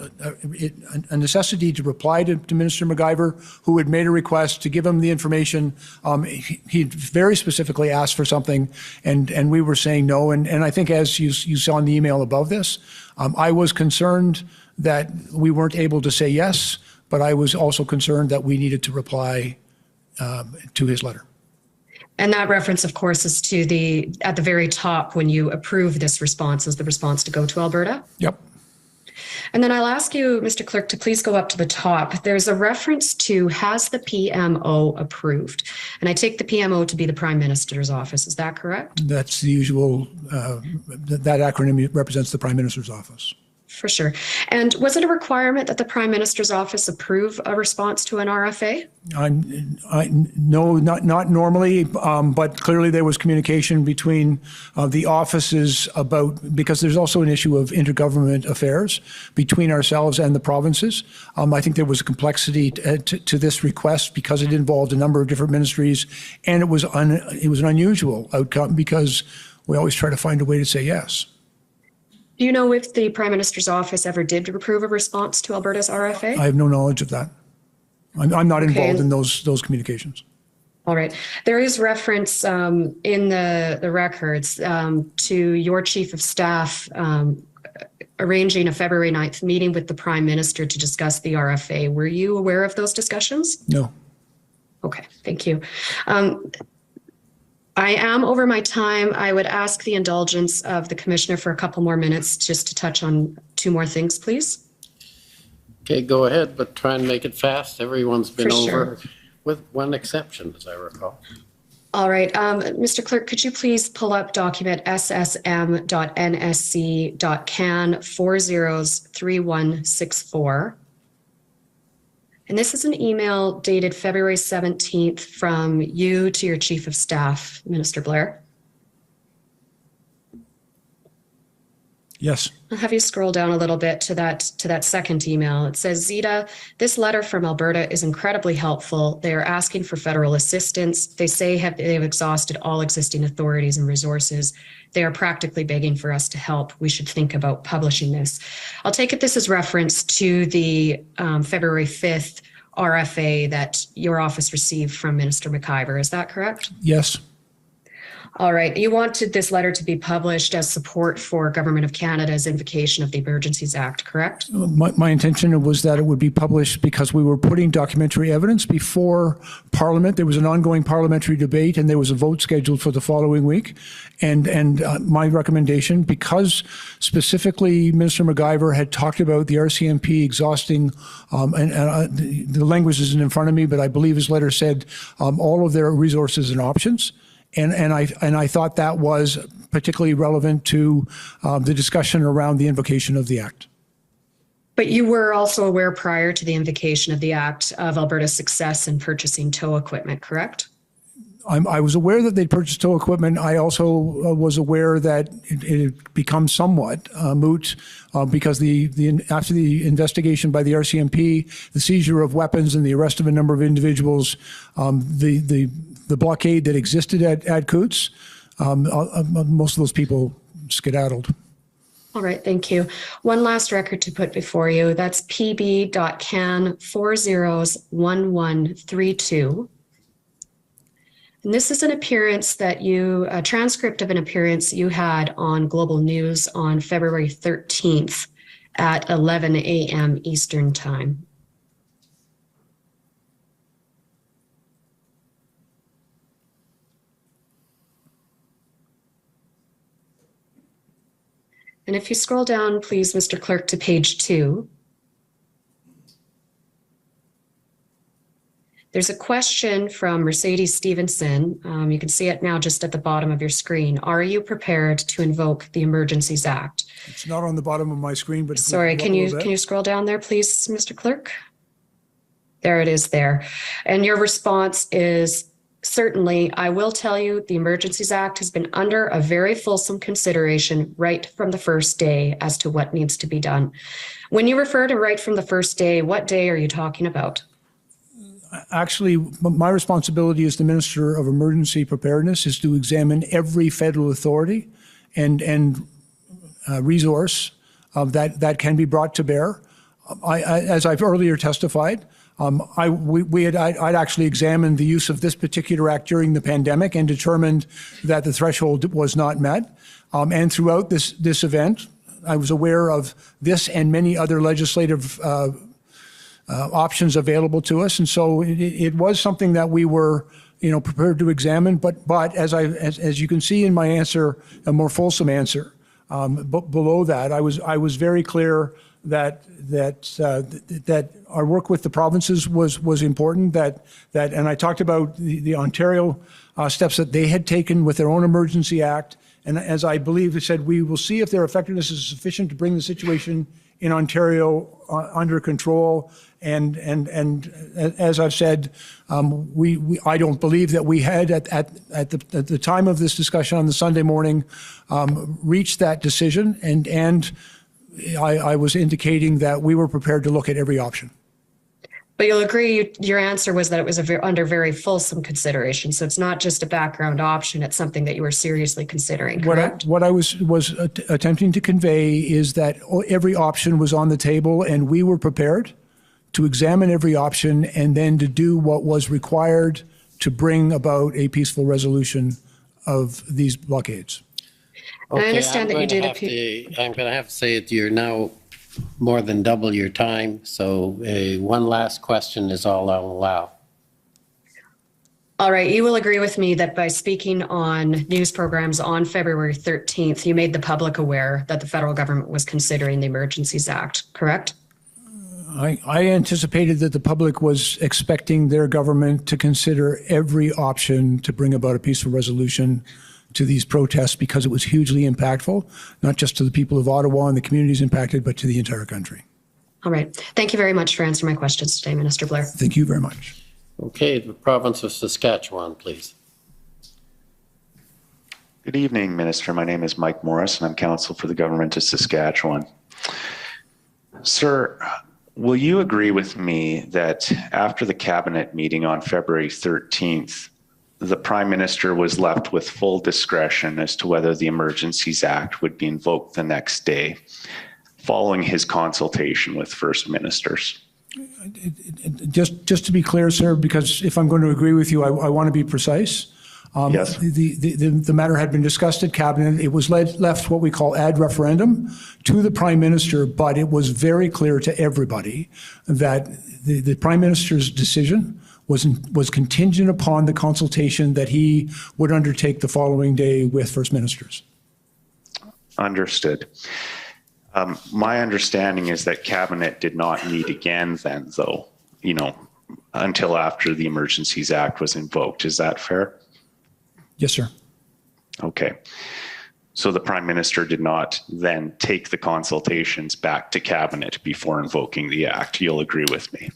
a necessity to reply to Minister MacGyver, who had made a request to give him the information. He very specifically asked for something, and we were saying no. And I think, as you saw in the email above this, I was concerned that we weren't able to say yes, but I was also concerned that we needed to reply to his letter. And that reference, of course, is to at the very top when you approve this response as the response to go to Alberta? Yep. And then I'll ask you, Mr. Clerk, to please go up to the top. There's a reference to has the PMO approved? And I take the PMO to be the Prime Minister's office. Is that correct? That's the usual, that acronym represents the Prime Minister's office. For sure. And was it a requirement that the Prime Minister's office approve a response to an RFA? No, not normally, but clearly there was communication between the offices because there's also an issue of intergovernment affairs between ourselves and the provinces. I think there was a complexity to this request because it involved a number of different ministries, and it was an unusual outcome because we always try to find a way to say yes. Do you know if the Prime Minister's office ever did approve a response to Alberta's RFA? I have no knowledge of that. I'm not Okay. involved in those communications. All right. There is reference in the records to your chief of staff arranging a February 9th meeting with the Prime Minister to discuss the RFA. Were you aware of those discussions? No. Okay, thank you. I am over my time. I would ask the indulgence of the Commissioner for a couple more minutes just to touch on 2 more things, please. Okay, go ahead, but try and make it fast. Everyone's been For over, sure. with one exception, as I recall. All right, Mr. Clerk, could you please pull up document ssm.nsc.can 403164? And this is an email dated February 17th from you to your Chief of Staff, Minister Blair. Yes. I'll have you scroll down a little bit to that second email. It says, Zita, this letter from Alberta is incredibly helpful. They are asking for federal assistance. They say they have exhausted all existing authorities and resources. They are practically begging for us to help. We should think about publishing this. I'll take it this is reference to the February 5th RFA that your office received from Minister McIver. Is that correct? Yes. All right. You wanted this letter to be published as support for Government of Canada's invocation of the Emergencies Act, correct? My intention was that it would be published because we were putting documentary evidence before Parliament. There was an ongoing parliamentary debate, and there was a vote scheduled for the following week. And my recommendation, because specifically Minister McIver had talked about the RCMP exhausting, the language isn't in front of me, but I believe his letter said all of their resources and options. And I thought that was particularly relevant to the discussion around the invocation of the Act. But you were also aware prior to the invocation of the Act of Alberta's success in purchasing tow equipment, correct? I was aware that they'd purchased tow equipment. I also was aware that it had become somewhat moot because after the investigation by the RCMP, the seizure of weapons and the arrest of a number of individuals, the blockade that existed at Coots, most of those people skedaddled. All right, thank you. One last record to put before you. That's pb.can 401132. And this is an appearance a transcript of an appearance you had on Global News on February 13th at 11 a.m. Eastern Time. And if you scroll down, please, Mr. Clerk, to page 2. There's a question from Mercedes Stevenson. You can see it now just at the bottom of your screen. Are you prepared to invoke the Emergencies Act? It's not on the bottom of my screen, but sorry, can you scroll down there, please, Mr. Clerk? There it is there. And your response is, certainly, I will tell you the Emergencies Act has been under a very fulsome consideration right from the first day as to what needs to be done. When you refer to right from the first day, what day are you talking about? Actually, my responsibility as the Minister of Emergency Preparedness is to examine every federal authority and resource that can be brought to bear. As I've earlier testified, I'd actually examined the use of this particular act during the pandemic and determined that the threshold was not met. And throughout this event, I was aware of this and many other legislative options available to us, and so it was something that we were, prepared to examine. But as you can see in my answer, a more fulsome answer, below that, I was very clear that our work with the provinces was important. And I talked about the Ontario steps that they had taken with their own Emergency Act. And as I believe it said, we will see if their effectiveness is sufficient to bring the situation in Ontario under control. And as I've said, I don't believe that we had at the time of this discussion on the Sunday morning reached that decision. And I was indicating that we were prepared to look at every option. But you'll agree your answer was that it was under very fulsome consideration. So it's not just a background option. It's something that you were seriously considering, correct? What I was attempting to convey is that every option was on the table, and we were prepared to examine every option and then to do what was required to bring about a peaceful resolution of these blockades. Okay, I understand that you did I'm going to have to say that you're now more than double your time, so one last question is all I'll allow. All right, you will agree with me that by speaking on news programs on February 13th, you made the public aware that the federal government was considering the Emergencies Act, correct? I anticipated that the public was expecting their government to consider every option to bring about a peaceful resolution to these protests because it was hugely impactful, not just to the people of Ottawa and the communities impacted, but to the entire country. All right. Thank you very much for answering my questions today, Minister Blair. Thank you very much. Okay, the province of Saskatchewan, please. Good evening, Minister. My name is Mike Morris, and I'm counsel for the government of Saskatchewan. Sir, will you agree with me that after the cabinet meeting on February 13th, the Prime Minister was left with full discretion as to whether the Emergencies Act would be invoked the next day, following his consultation with First Ministers? Just to be clear, sir, because if I'm going to agree with you, I want to be precise. Yes. The matter had been discussed at Cabinet. It was left what we call ad referendum to the Prime Minister, but it was very clear to everybody that the Prime Minister's decision was contingent upon the consultation that he would undertake the following day with First Ministers. Understood. My understanding is that Cabinet did not meet again then, though, until after the Emergencies Act was invoked. Is that fair? Yes, sir. Okay. So the Prime Minister did not then take the consultations back to Cabinet before invoking the Act. You'll agree with me.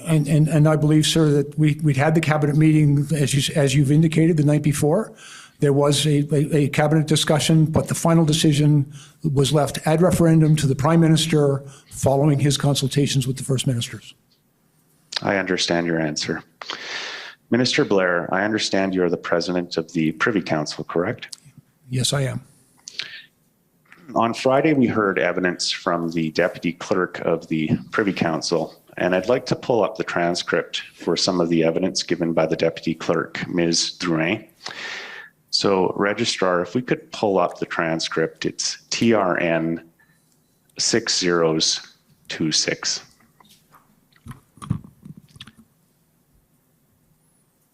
And I believe, sir, that we'd had the Cabinet meeting, as you've indicated, the night before. There was a Cabinet discussion, but the final decision was left ad referendum to the Prime Minister following his consultations with the First Ministers. I understand your answer. Minister Blair, I understand you're the President of the Privy Council, correct? Yes, I am. On Friday, we heard evidence from the Deputy Clerk of the Privy Council, and I'd like to pull up the transcript for some of the evidence given by the Deputy Clerk, Ms. Drouin. So, Registrar, if we could pull up the transcript, it's TRN 6026.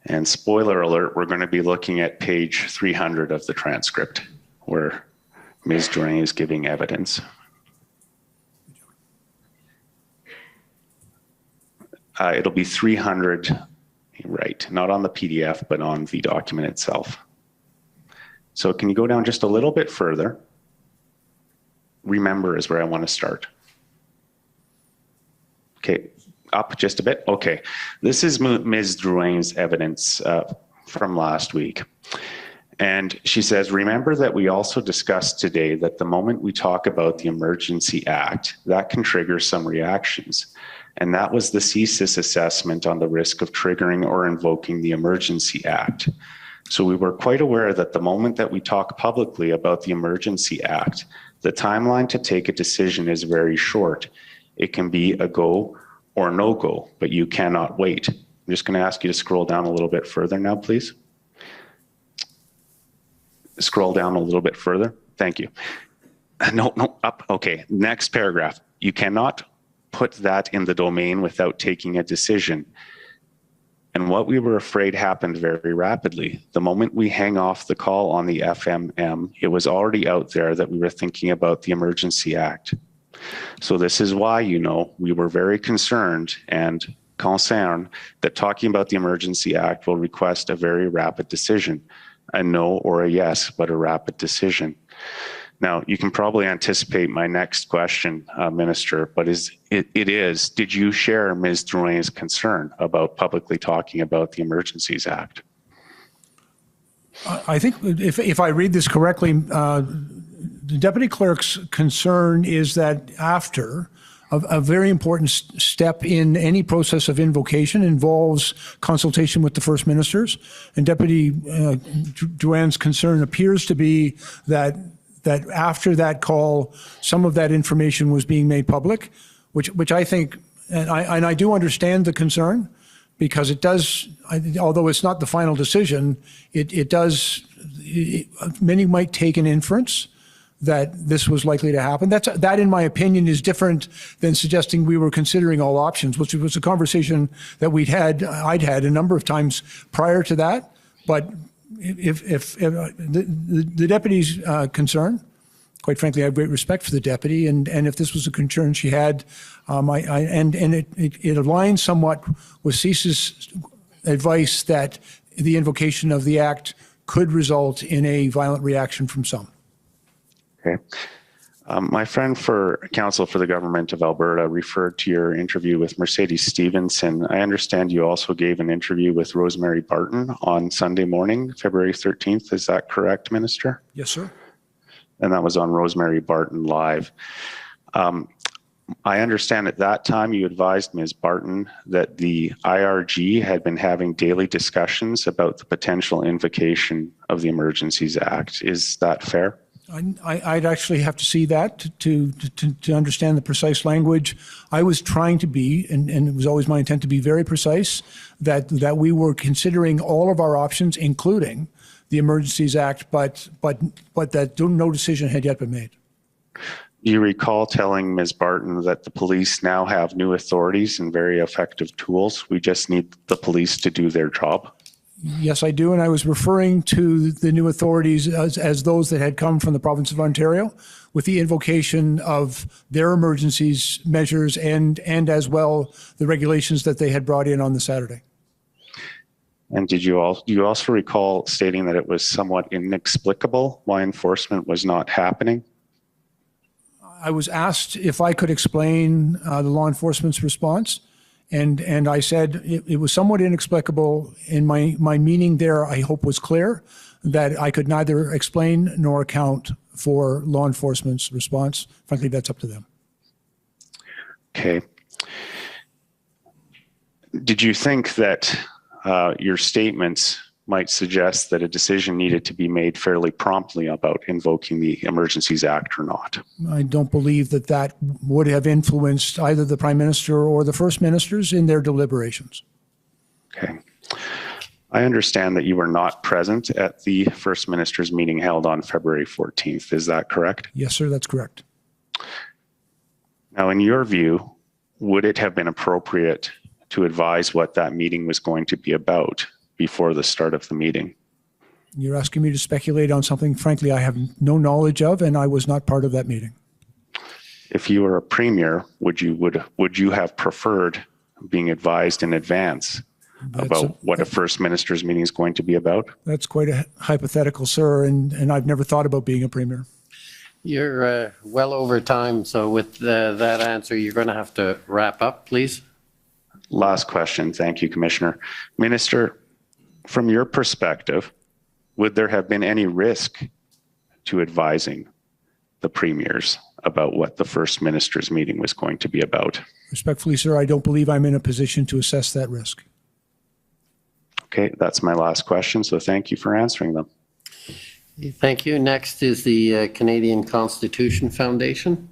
And spoiler alert, we're going to be looking at page 300 of the transcript where Ms. Drouin is giving evidence. It'll be 300, right, not on the PDF, but on the document itself. So can you go down just a little bit further? Remember is where I want to start. Okay, up just a bit. Okay, this is Ms. Drouin's evidence from last week. And she says, remember that we also discussed today that the moment we talk about the Emergency Act, that can trigger some reactions. And that was the CSIS assessment on the risk of triggering or invoking the Emergency Act. So we were quite aware that the moment that we talk publicly about the Emergency Act, the timeline to take a decision is very short. It can be a go or no go, but you cannot wait. I'm just going to ask you to scroll down a little bit further now, please. Scroll down a little bit further. Thank you. No, up. Okay, next paragraph. You cannot put that in the domain without taking a decision. And what we were afraid happened very rapidly. The moment we hang off the call on the FMM, it was already out there that we were thinking about the Emergency Act. So this is why, we were very concerned and concerned that talking about the Emergency Act will request a very rapid decision, a no or a yes, but a rapid decision. Now, you can probably anticipate my next question, Minister, but did you share Ms. Drouin's concern about publicly talking about the Emergencies Act? I think if I read this correctly, the Deputy Clerk's concern is that after a very important step in any process of invocation involves consultation with the First Ministers, and Deputy Drouin's concern appears to be that after that call, some of that information was being made public, which I think and I do understand the concern, because it does, although it's not the final decision, many might take an inference that this was likely to happen. That, in my opinion, is different than suggesting we were considering all options, which was a conversation that I'd had a number of times prior to that. But if the deputy's concern, quite frankly, I have great respect for the deputy, and if this was a concern she had, it aligns somewhat with CESA's advice that the invocation of the act could result in a violent reaction from some. Okay. My friend for counsel for the government of Alberta referred to your interview with Mercedes Stevenson. I understand you also gave an interview with Rosemary Barton on Sunday morning, February 13th. Is that correct, Minister? Yes, sir. And that was on Rosemary Barton Live. I understand at that time you advised Ms. Barton that the IRG had been having daily discussions about the potential invocation of the Emergencies Act. Is that fair? I'd actually have to see that to understand the precise language. I was trying to be, and it was always my intent to be very precise, that we were considering all of our options, including the Emergencies Act, but that no decision had yet been made. Do you recall telling Ms. Barton that the police now have new authorities and very effective tools? We just need the police to do their job. Yes, I do, and I was referring to the new authorities as those that had come from the province of Ontario, with the invocation of their emergencies measures and as well the regulations that they had brought in on the Saturday. And do you also recall stating that it was somewhat inexplicable why enforcement was not happening? I was asked if I could explain the law enforcement's response, and I said it was somewhat inexplicable, and my meaning there, I hope, was clear, that I could neither explain nor account for law enforcement's response. Frankly, that's up to them. Okay. Did you think that your statements might suggest that a decision needed to be made fairly promptly about invoking the Emergencies Act or not? I don't believe that would have influenced either the Prime Minister or the First Ministers in their deliberations. Okay. I understand that you were not present at the First Minister's meeting held on February 14th. Is that correct? Yes, sir, that's correct. Now, in your view, would it have been appropriate to advise what that meeting was going to be about before the start of the meeting? You're asking me to speculate on something, frankly, I have no knowledge of, and I was not part of that meeting. If you were a premier, would you have preferred being advised in advance about what a First Minister's meeting is going to be about? That's quite a hypothetical, sir, and I've never thought about being a premier. You're well over time, so with that answer, you're going to have to wrap up, please. Last question. Thank you, Commissioner. Minister, from your perspective, would there have been any risk to advising the premiers about what the First Minister's meeting was going to be about? Respectfully, sir, I don't believe I'm in a position to assess that risk. Okay, that's my last question, so thank you for answering them. Thank you. Next is the Canadian Constitution Foundation.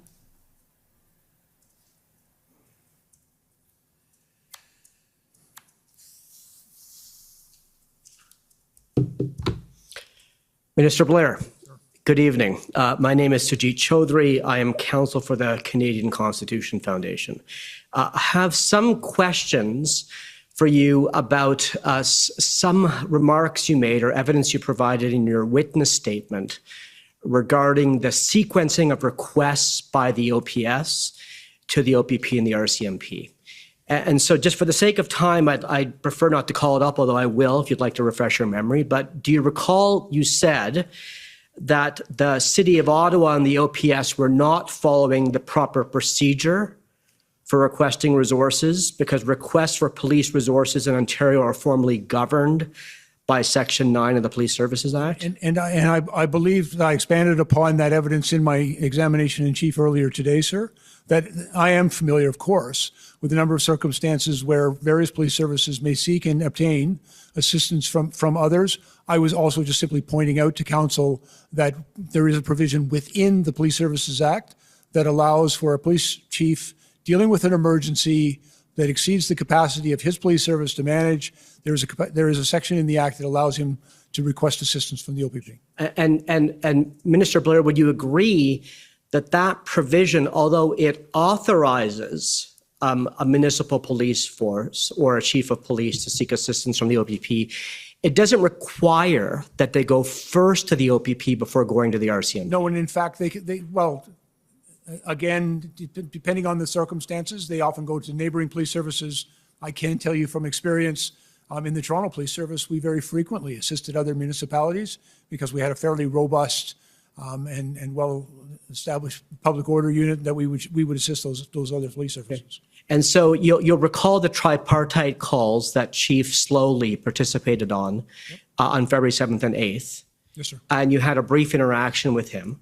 Minister Blair, good evening. My name is Sujit Chaudhry. I am counsel for the Canadian Constitution Foundation. I have some questions for you about some remarks you made or evidence you provided in your witness statement regarding the sequencing of requests by the OPS to the OPP and the RCMP. And so just for the sake of time, I'd prefer not to call it up, although I will if you'd like to refresh your memory. But do you recall you said that the City of Ottawa and the OPS were not following the proper procedure for requesting resources because requests for police resources in Ontario are formally governed by Section 9 of the Police Services Act? And I believe that I expanded upon that evidence in my examination in chief earlier today, sir, that I am familiar, of course, with a number of circumstances where various police services may seek and obtain assistance from others. I was also just simply pointing out to council that there is a provision within the Police Services Act that allows for a police chief dealing with an emergency that exceeds the capacity of his police service to manage, there is a section in the Act that allows him to request assistance from the OPP. And Minister Blair, would you agree that that provision, although it authorizes a municipal police force or a chief of police to seek assistance from the OPP, it doesn't require that they go first to the OPP before going to the RCMP? No, and in fact, well, again, depending on the circumstances, they often go to neighboring police services. I can tell you from experience, in the Toronto Police Service, we very frequently assisted other municipalities because we had a fairly robust and well-established public order unit that we would assist those other police services. And so you'll recall the tripartite calls that Chief Slowly participated on February 7th and 8th. Yes, sir. And you had a brief interaction with him.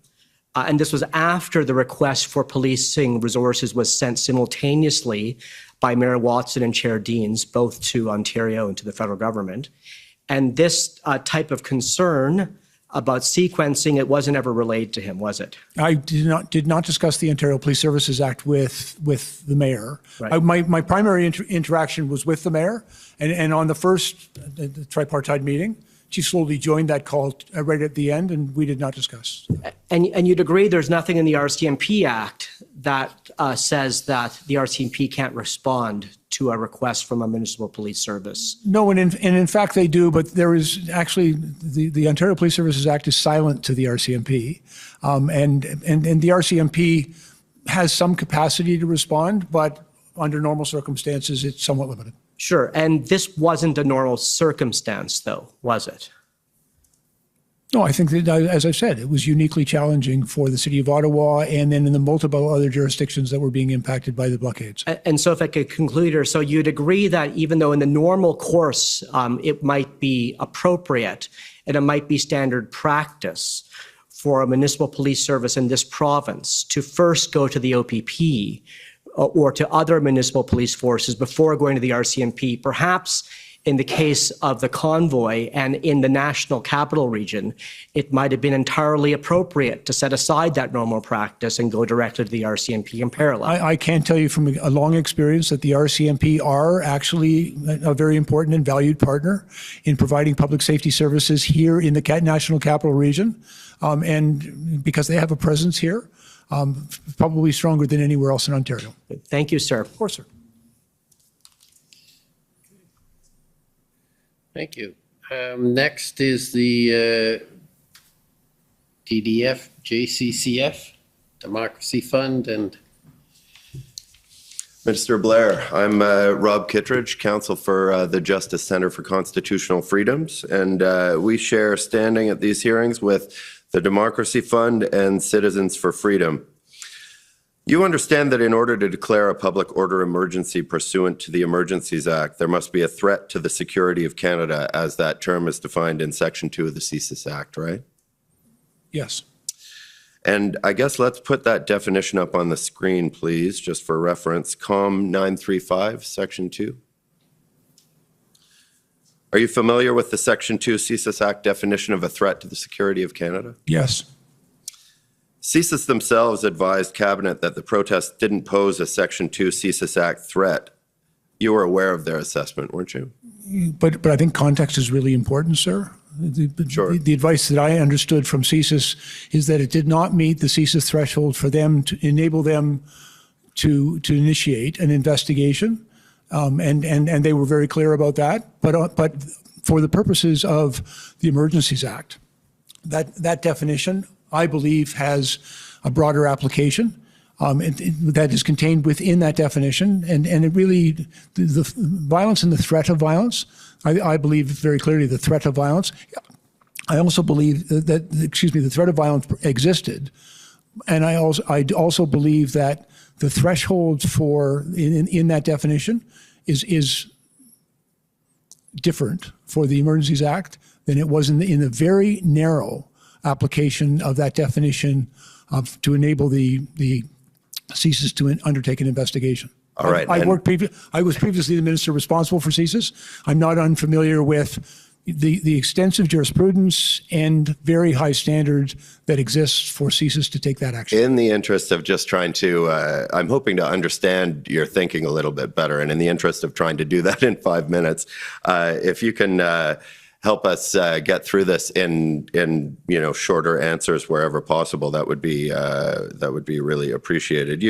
And this was after the request for policing resources was sent simultaneously by Mayor Watson and Chair Deans, both to Ontario and to the federal government. And this type of concern about sequencing, it wasn't ever relayed to him, was it? I did not discuss the Ontario Police Services Act with the mayor. Right. My primary interaction was with the mayor, and on the first the tripartite meeting, Chief Slowly joined that call right at the end, and we did not discuss. And you'd agree there's nothing in the RCMP Act that says that the RCMP can't respond to a request from a municipal police service? No, and in fact they do, but there is actually, the Ontario Police Services Act is silent to the RCMP, and the RCMP has some capacity to respond, but under normal circumstances, it's somewhat limited. Sure, and this wasn't a normal circumstance, though, was it? No, I think that, as I've said, it was uniquely challenging for the City of Ottawa and then in the multiple other jurisdictions that were being impacted by the blockades. And so if I could conclude here, so you'd agree that even though in the normal course it might be appropriate and it might be standard practice for a municipal police service in this province to first go to the OPP or to other municipal police forces before going to the RCMP, perhaps in the case of the convoy and in the National Capital Region, it might have been entirely appropriate to set aside that normal practice and go directly to the RCMP in parallel. I can tell you from a long experience that the RCMP are actually a very important and valued partner in providing public safety services here in the National Capital Region. And because they have a presence here, probably stronger than anywhere else in Ontario. Thank you, sir. Of course, sir. Thank you. Next is the DDF, JCCF, Democracy Fund, and Minister Blair, I'm Rob Kittredge, counsel for the Justice Center for Constitutional Freedoms, and we share standing at these hearings with the Democracy Fund and Citizens for Freedom. You understand that in order to declare a public order emergency pursuant to the Emergencies Act, there must be a threat to the security of Canada, as that term is defined in Section 2 of the CSIS Act, right? Yes. And I guess let's put that definition up on the screen, please, just for reference. COM 935, Section 2. Are you familiar with the Section 2 CSIS Act definition of a threat to the security of Canada? Yes. CSIS themselves advised Cabinet that the protests didn't pose a Section 2 CSIS Act threat. You were aware of their assessment, weren't you? But I think context is really important, sir. Sure. The advice that I understood from CSIS is that it did not meet the CSIS threshold for them to enable them to initiate an investigation. And they were very clear about that. But for the purposes of the Emergencies Act, that definition, I believe, has a broader application that is contained within that definition. And it really, the violence and the threat of violence, I believe very clearly the threat of violence. I also believe that, the threat of violence existed. And I also believe that the threshold for, in that definition is different for the Emergencies Act than it was in the very narrow application of that definition to enable the CSIS to undertake an investigation. All right. I was previously the minister responsible for CSIS. I'm not unfamiliar with the extensive jurisprudence and very high standards that exists for CSIS to take that action. In the interest of just trying to, I'm hoping to understand your thinking a little bit better, and in the interest of trying to do that in 5 minutes, if you can help us get through this in shorter answers wherever possible, that would be really appreciated.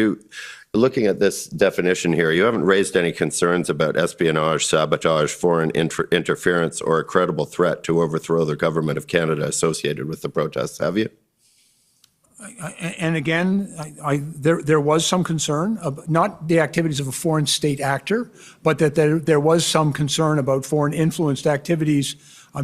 Looking at this definition here, you haven't raised any concerns about espionage, sabotage, foreign interference, or a credible threat to overthrow the government of Canada associated with the protests, have you? And again, there was some concern, not the activities of a foreign state actor, but that there was some concern about foreign influenced activities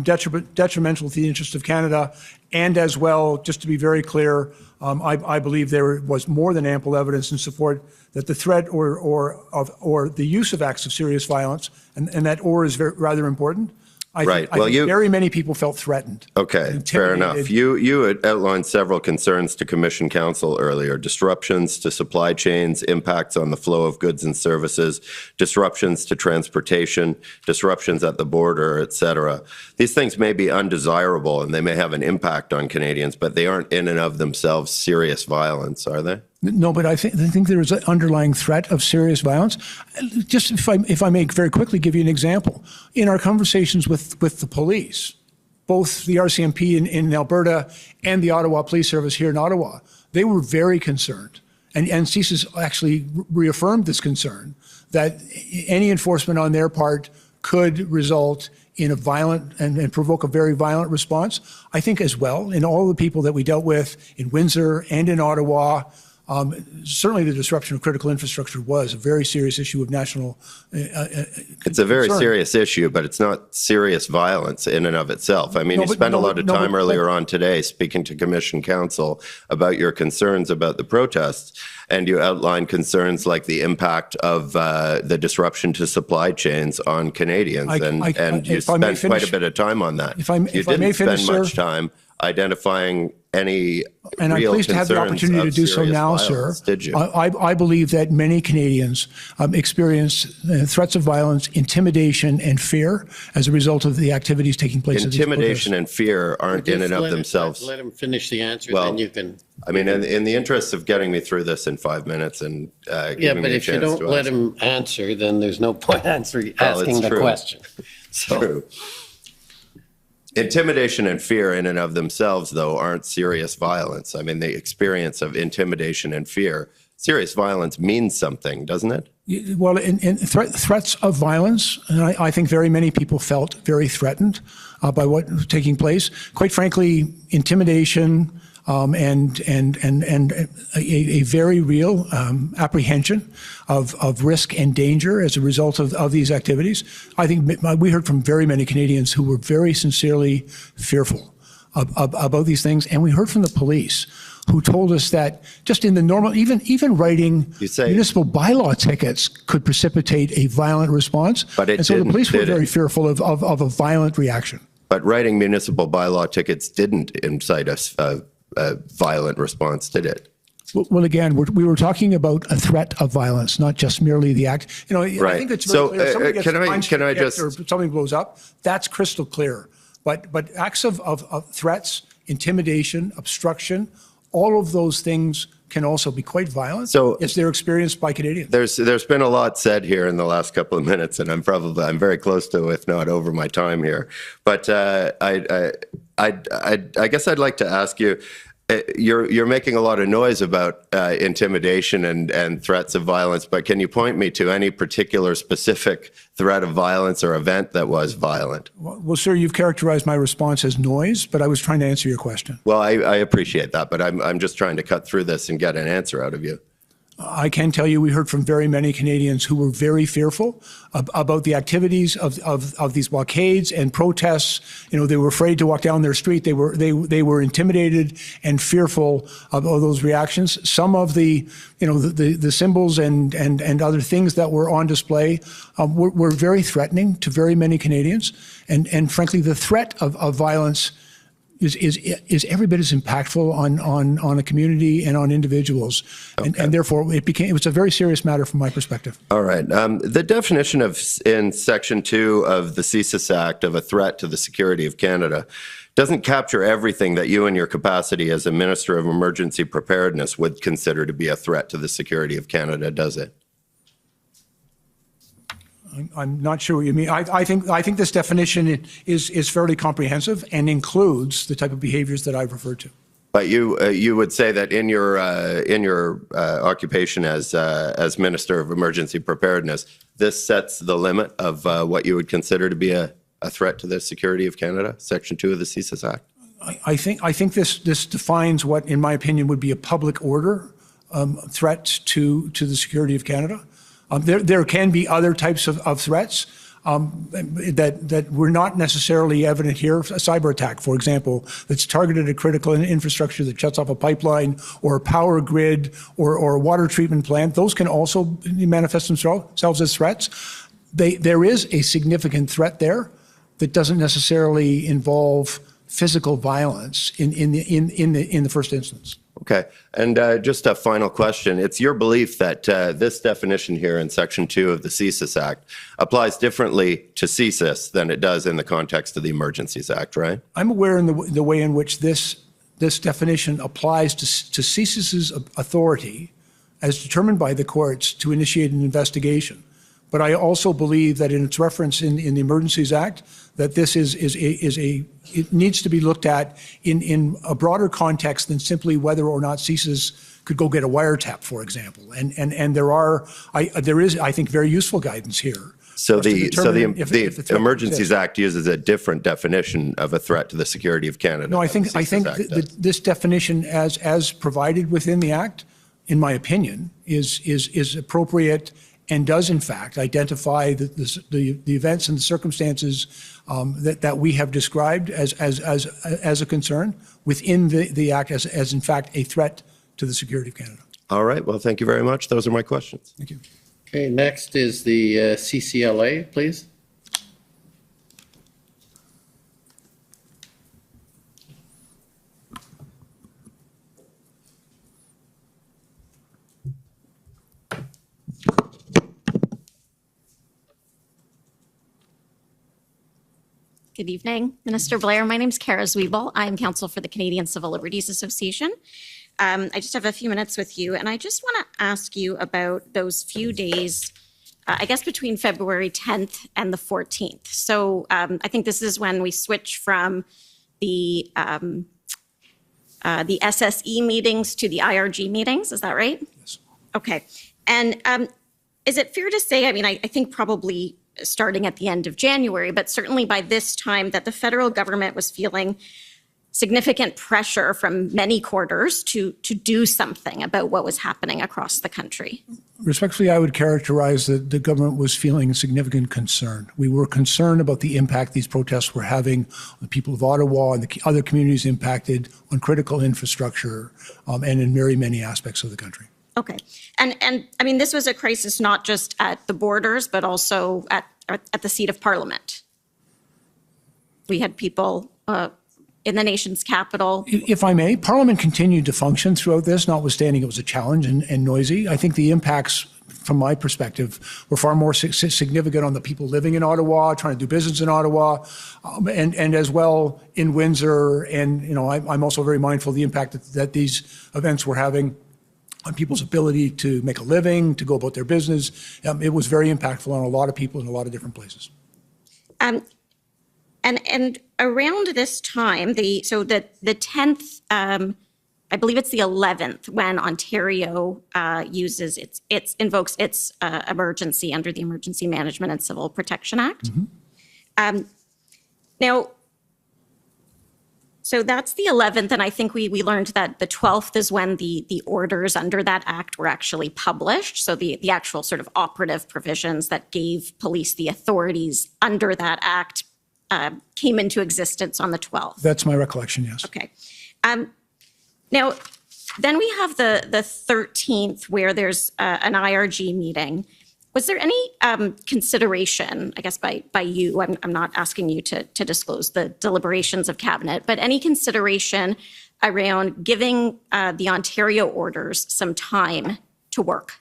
detrimental to the interest of Canada. And as well, just to be very clear, I believe there was more than ample evidence in support that the threat or the use of acts of serious violence, and that "or" is rather important. I think very many people felt threatened. Okay, fair enough. You had outlined several concerns to Commission Council earlier: disruptions to supply chains, impacts on the flow of goods and services, disruptions to transportation, disruptions at the border, etc. These things may be undesirable and they may have an impact on Canadians, but they aren't in and of themselves serious violence, are they? No, but I think there is an underlying threat of serious violence. Just if I may very quickly give you an example. In our conversations with the police, both the RCMP in Alberta and the Ottawa Police Service here in Ottawa, they were very concerned. And CSIS actually reaffirmed this concern that any enforcement on their part could result in a violent and provoke a very violent response. I think as well, in all the people that we dealt with in Windsor and in Ottawa, certainly the disruption of critical infrastructure was a very serious issue of national It's a very serious issue, but it's not serious violence in and of itself. I mean, you spent a lot of time earlier on today speaking to Commission Council about your concerns about the protests, and you outlined concerns like the impact of the disruption to supply chains on Canadians, and you spent quite a bit of time on that. You didn't spend much time identifying any and I'm pleased to have the opportunity to do so now, sir. Did you? I believe that many Canadians experience threats of violence, intimidation, and fear as a result of the activities taking place. Intimidation and fear aren't in and of themselves. Let him finish the answer, well, then you can. I mean, in the interest of getting me through this in 5 minutes and giving me a chance to if you don't let him answer, then there's no point asking the question. So. True. Intimidation and fear in and of themselves, though, aren't serious violence. I mean, the experience of intimidation and fear, serious violence means something, doesn't it? Well, in threats of violence, and I think very many people felt very threatened by what was taking place. Quite frankly, intimidation and a very real apprehension of risk and danger as a result of these activities. I think we heard from very many Canadians who were very sincerely fearful about these things, and we heard from the police who told us that just in the normal, even writing municipal bylaw tickets could precipitate a violent response. And so the police were very fearful of a violent reaction. But writing municipal bylaw tickets didn't incite a violent response, did it? Well, again, we were talking about a threat of violence, not just merely the act. You know, right. I think it's very clear. Somebody gets or something blows up, that's crystal clear. But acts of threats, intimidation, obstruction, all of those things can also be quite violent. So as they're experienced by Canadians. There's been a lot said here in the last couple of minutes, and I'm very close to, if not over my time here. But I guess I'd like to ask you. You're making a lot of noise about intimidation and threats of violence, but can you point me to any particular specific threat of violence or event that was violent? Well, sir, you've characterized my response as noise, but I was trying to answer your question. Well, I appreciate that, but I'm just trying to cut through this and get an answer out of you. I can tell you we heard from very many Canadians who were very fearful about the activities of these blockades and protests. You know, they were afraid to walk down their street. They were intimidated and fearful of those reactions. Some of the symbols and other things that were on display were very threatening to very many Canadians. And frankly, the threat of violence, is every bit as impactful on a community and on individuals. And therefore, it was a very serious matter from my perspective. All right. The definition in Section 2 of the CSIS Act of a threat to the security of Canada doesn't capture everything that you in your capacity as a Minister of Emergency Preparedness would consider to be a threat to the security of Canada, does it? I'm not sure what you mean. I think this definition is fairly comprehensive and includes the type of behaviors that I've referred to. But you would say that in your occupation as Minister of Emergency Preparedness, this sets the limit of what you would consider to be a threat to the security of Canada, Section 2 of the CSIS Act? I think this defines what, in my opinion, would be a public order threat to the security of Canada. There can be other types of threats that were not necessarily evident here. A cyber attack, for example, that's targeted at critical infrastructure that shuts off a pipeline or a power grid or a water treatment plant. Those can also manifest themselves as threats. There is a significant threat there that doesn't necessarily involve physical violence in the first instance. Okay. And just a final question. It's your belief that this definition here in Section 2 of the CSIS Act applies differently to CSIS than it does in the context of the Emergencies Act, right? I'm aware in the way in which this definition applies to CSIS's authority as determined by the courts to initiate an investigation. But I also believe that in its reference in the Emergencies Act, that this it needs to be looked at in a broader context than simply whether or not CSIS could go get a wiretap, for example. And there is, I think, very useful guidance here. So the Emergencies Act uses a different definition of a threat to the security of Canada. No, I think this definition as provided within the Act, in my opinion, is appropriate and does in fact identify the events and the circumstances that we have described as a concern within the Act as in fact a threat to the security of Canada. All right. Well, thank you very much. Those are my questions. Thank you. Okay, next is the CCLA, please. Good evening, Minister Blair. My name is Kara Zwiebel. I'm counsel for the Canadian Civil Liberties Association. I just have a few minutes with you, and I just want to ask you about those few days, I guess between February 10th and the 14th. So I think this is when we switch from the SSE meetings to the IRG meetings. Is that right? Yes. Okay. And is it fair to say, I mean, I think probably starting at the end of January, but certainly by this time that the federal government was feeling significant pressure from many quarters to do something about what was happening across the country? Respectfully, I would characterize that the government was feeling significant concern. We were concerned about the impact these protests were having on the people of Ottawa and the other communities impacted on critical infrastructure and in very many aspects of the country. Okay. And I mean, this was a crisis not just at the borders, but also at the seat of Parliament. We had people in the nation's capital. If I may, Parliament continued to function throughout this, notwithstanding it was a challenge and noisy. I think the impacts, from my perspective, were far more significant on the people living in Ottawa, trying to do business in Ottawa, and as well in Windsor. And, you know, I'm also very mindful of the impact that these events were having on people's ability to make a living, to go about their business. It was very impactful on a lot of people in a lot of different places. And around this time, the 10th, I believe it's the 11th, when Ontario uses invokes its emergency under the Emergency Management and Civil Protection Act. Mm-hmm. Now, so that's the 11th, and I think we learned that the 12th is when the orders under that act were actually published. So the actual sort of operative provisions that gave police the authorities under that act came into existence on the 12th. That's my recollection, yes. Okay. Now, then we have the 13th, where there's an IRG meeting. Was there any consideration, I guess by you, I'm not asking you to disclose the deliberations of cabinet, but any consideration around giving the Ontario orders some time to work?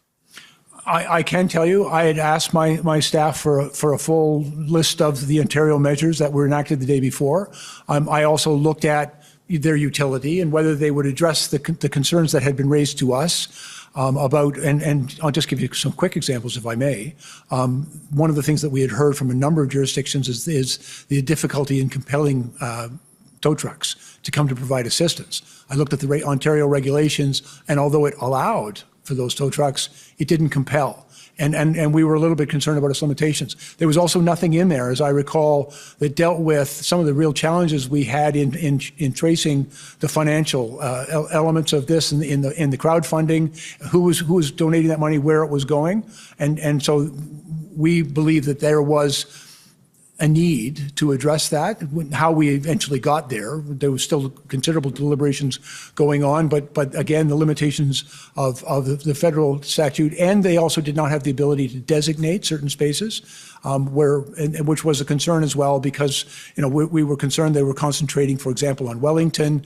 I can tell you, I had asked my staff for a full list of the Ontario measures that were enacted the day before. I also looked at their utility and whether they would address the concerns that had been raised to us about, and I'll just give you some quick examples if I may. One of the things that we had heard from a number of jurisdictions is the difficulty in compelling tow trucks to come to provide assistance. I looked at the Ontario regulations, and although it allowed for those tow trucks, it didn't compel. And we were a little bit concerned about its limitations. There was also nothing in there, as I recall, that dealt with some of the real challenges we had in tracing the financial elements of this in the crowdfunding, who was donating that money, where it was going. And so we believe that there was a need to address that. How we eventually got there, there was still considerable deliberations going on, but again, the limitations of the federal statute, and they also did not have the ability to designate certain spaces, which was a concern as well, because we were concerned they were concentrating, for example, on Wellington.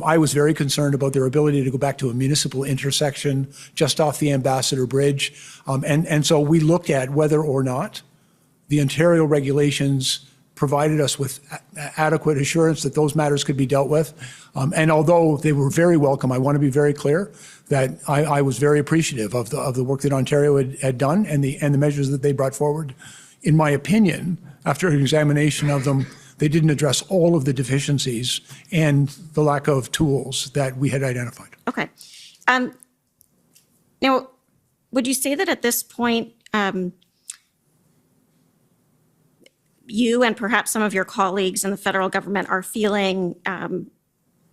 I was very concerned about their ability to go back to a municipal intersection just off the Ambassador Bridge, and so we looked at whether or not the Ontario regulations provided us with adequate assurance that those matters could be dealt with. And although they were very welcome, I want to be very clear that I was very appreciative of the work that Ontario had done and the measures that they brought forward. In my opinion, after an examination of them, they didn't address all of the deficiencies and the lack of tools that we had identified. Okay. Now, would you say that at this point, you and perhaps some of your colleagues in the federal government are feeling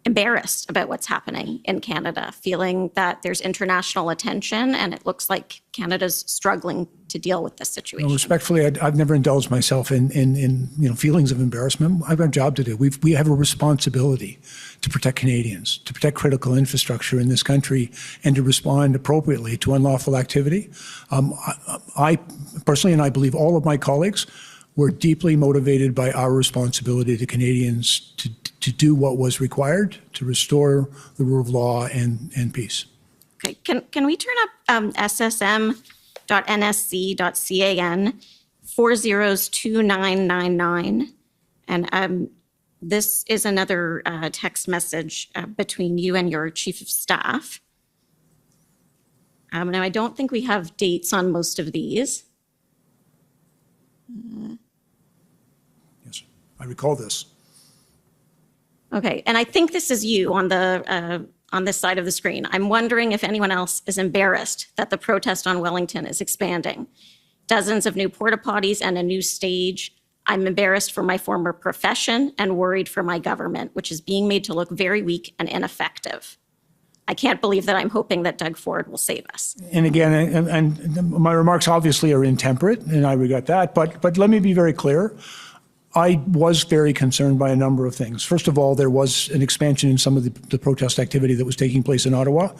embarrassed about what's happening in Canada, feeling that there's international attention and it looks like Canada's struggling to deal with this situation? Respectfully, I've never indulged myself in feelings of embarrassment. I've got a job to do. We have a responsibility to protect Canadians, to protect critical infrastructure in this country, and to respond appropriately to unlawful activity. I personally, and I believe all of my colleagues, we're deeply motivated by our responsibility to Canadians to do what was required to restore the rule of law and peace. Okay, can we turn up ssm.nsc.can 402999? And this is another text message between you and your chief of staff. Now, I don't think we have dates on most of these. Yes, I recall this. Okay, and I think this is you on this side of the screen. I'm wondering if anyone else is embarrassed that the protest on Wellington is expanding. Dozens of new porta potties and a new stage. I'm embarrassed for my former profession and worried for my government, which is being made to look very weak and ineffective. I can't believe that I'm hoping that Doug Ford will save us. And again, and my remarks obviously are intemperate, and I regret that, but let me be very clear. I was very concerned by a number of things. First of all, there was an expansion in some of the protest activity that was taking place in Ottawa.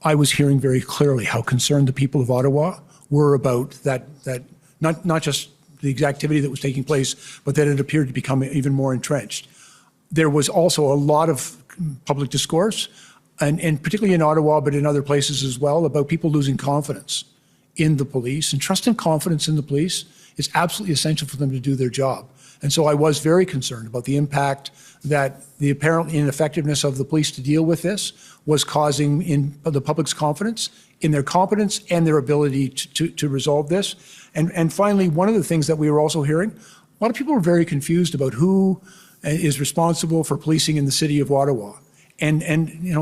I was hearing very clearly how concerned the people of Ottawa were about that not just the activity that was taking place, but that it appeared to become even more entrenched. There was also a lot of public discourse, and particularly in Ottawa, but in other places as well, about people losing confidence in the police. And trust and confidence in the police is absolutely essential for them to do their job. And so I was very concerned about the impact that the apparent ineffectiveness of the police to deal with this was causing in the public's confidence, in their competence and their ability to resolve this. And finally, one of the things that we were also hearing, a lot of people were very confused about who is responsible for policing in the city of Ottawa. And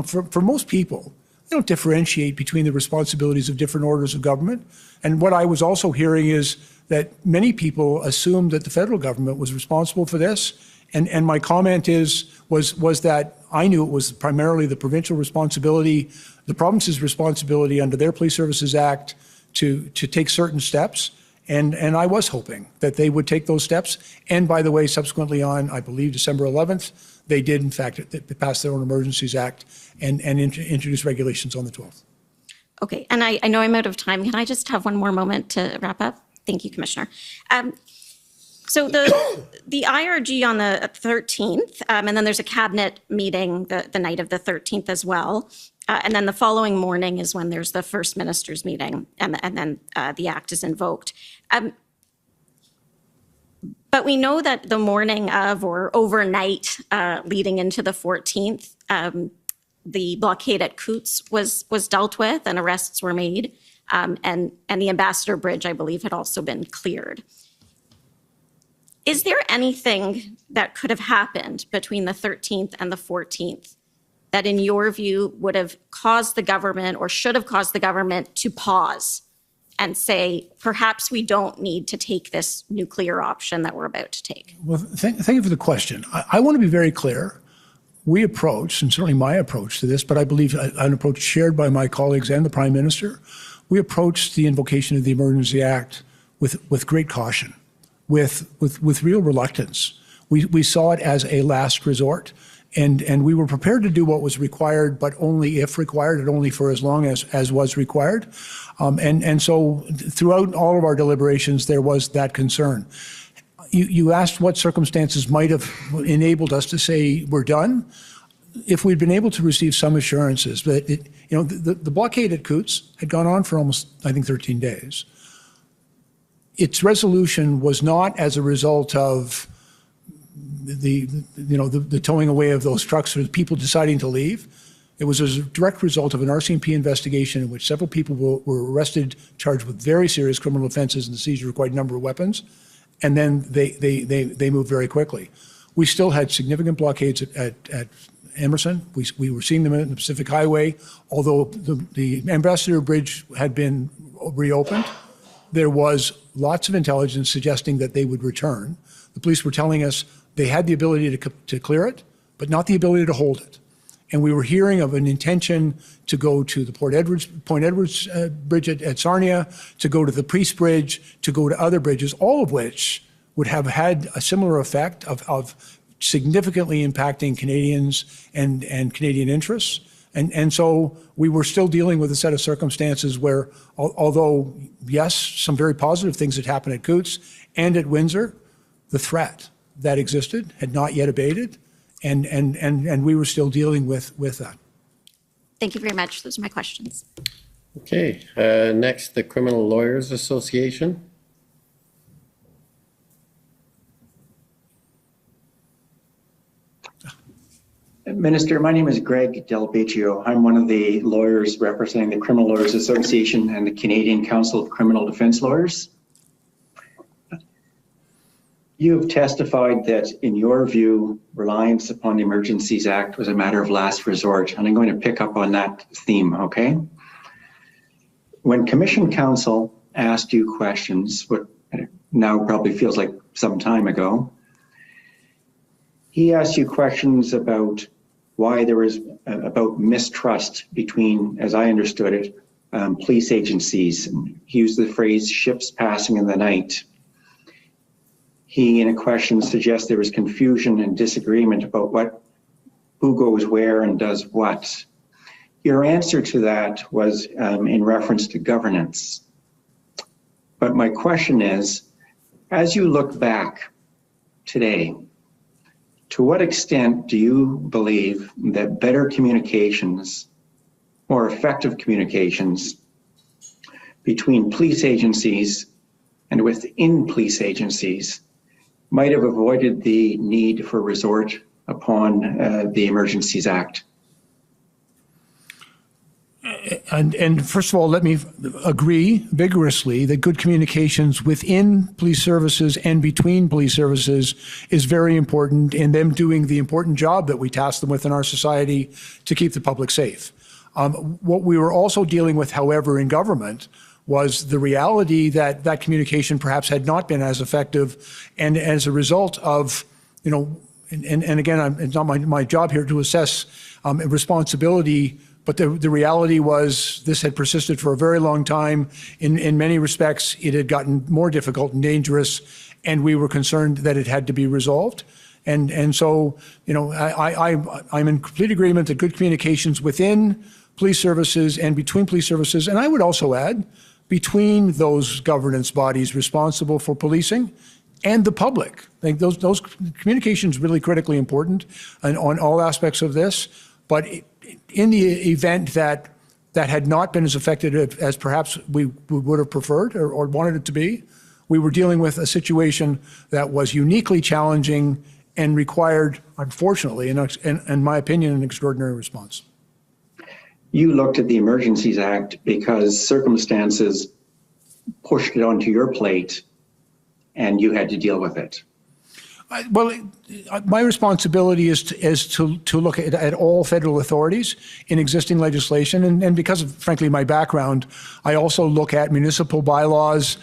for most people, they don't differentiate between the responsibilities of different orders of government. And what I was also hearing is that many people assumed that the federal government was responsible for this. And my comment was that I knew it was primarily the provincial responsibility, the province's responsibility under their Police Services Act to take certain steps. And I was hoping that they would take those steps. And by the way, subsequently on, I believe, December 11th, they did, in fact, pass their own Emergencies Act and introduce regulations on the 12th. Okay, and I know I'm out of time. Can I just have one more moment to wrap up? Thank you, Commissioner. So the IRG on the 13th, and then there's a cabinet meeting the night of the 13th as well. And then the following morning is when there's the First Minister's meeting, and then the act is invoked. But we know that the morning of or overnight leading into the 14th, the blockade at Coots was dealt with and arrests were made. And the Ambassador Bridge, I believe, had also been cleared. Is there anything that could have happened between the 13th and the 14th that, in your view, would have caused the government or should have caused the government to pause and say, perhaps we don't need to take this nuclear option that we're about to take? Well, thank you for the question. I want to be very clear. We approach, and certainly my approach to this, but I believe an approach shared by my colleagues and the Prime Minister, we approached the invocation of the Emergency Act with great caution, with real reluctance. We saw it as a last resort, and we were prepared to do what was required, but only if required, and only for as long as was required. And so throughout all of our deliberations, there was that concern. You asked what circumstances might have enabled us to say we're done. If we'd been able to receive some assurances that, the blockade at Coots had gone on for almost, I think, 13 days. Its resolution was not as a result of the towing away of those trucks or people deciding to leave. It was a direct result of an RCMP investigation in which several people were arrested, charged with very serious criminal offenses and the seizure of quite a number of weapons. And then they moved very quickly. We still had significant blockades at Emerson. We were seeing them in the Pacific Highway. Although the Ambassador Bridge had been reopened, there was lots of intelligence suggesting that they would return. The police were telling us they had the ability to clear it, but not the ability to hold it. And we were hearing of an intention to go to the Point Edwards Bridge at Sarnia, to go to the Priest Bridge, to go to other bridges, all of which would have had a similar effect of significantly impacting Canadians and Canadian interests. And so we were still dealing with a set of circumstances where, although, yes, some very positive things had happened at Coots and at Windsor, the threat that existed had not yet abated. And we were still dealing with that. Thank you very much. Those are my questions. Okay. Next, the Criminal Lawyers Association. Minister, my name is Greg Del Biccio. I'm one of the lawyers representing the Criminal Lawyers Association and the Canadian Council of Criminal Defence Lawyers. You have testified that, in your view, reliance upon the Emergencies Act was a matter of last resort, and I'm going to pick up on that theme, okay? When Commission Counsel asked you questions, what now probably feels like some time ago, he asked you questions about why there was about mistrust between, as I understood it, police agencies. He used the phrase ships passing in the night. He, in a question, suggests there was confusion and disagreement about who goes where and does what. Your answer to that was in reference to governance. But my question is, as you look back today, to what extent do you believe that better communications, more effective communications between police agencies and within police agencies might have avoided the need for resort upon the Emergencies Act? And first of all, let me agree vigorously that good communications within police services and between police services is very important in them doing the important job that we task them with in our society to keep the public safe. What we were also dealing with, however, in government was the reality that that communication perhaps had not been as effective, and as a result of, and again, it's not my job here to assess responsibility, but the reality was this had persisted for a very long time. In many respects, it had gotten more difficult and dangerous, and we were concerned that it had to be resolved. And so, I'm in complete agreement that good communications within police services and between police services, and I would also add, between those governance bodies responsible for policing and the public. I think those communications really critically important on all aspects of this. But in the event that had not been as effective as perhaps we would have preferred or wanted it to be, we were dealing with a situation that was uniquely challenging and required, unfortunately, in my opinion, an extraordinary response. You looked at the Emergencies Act because circumstances pushed it onto your plate and you had to deal with it. My responsibility is to look at all federal authorities in existing legislation, and because of, frankly, my background, I also look at municipal bylaws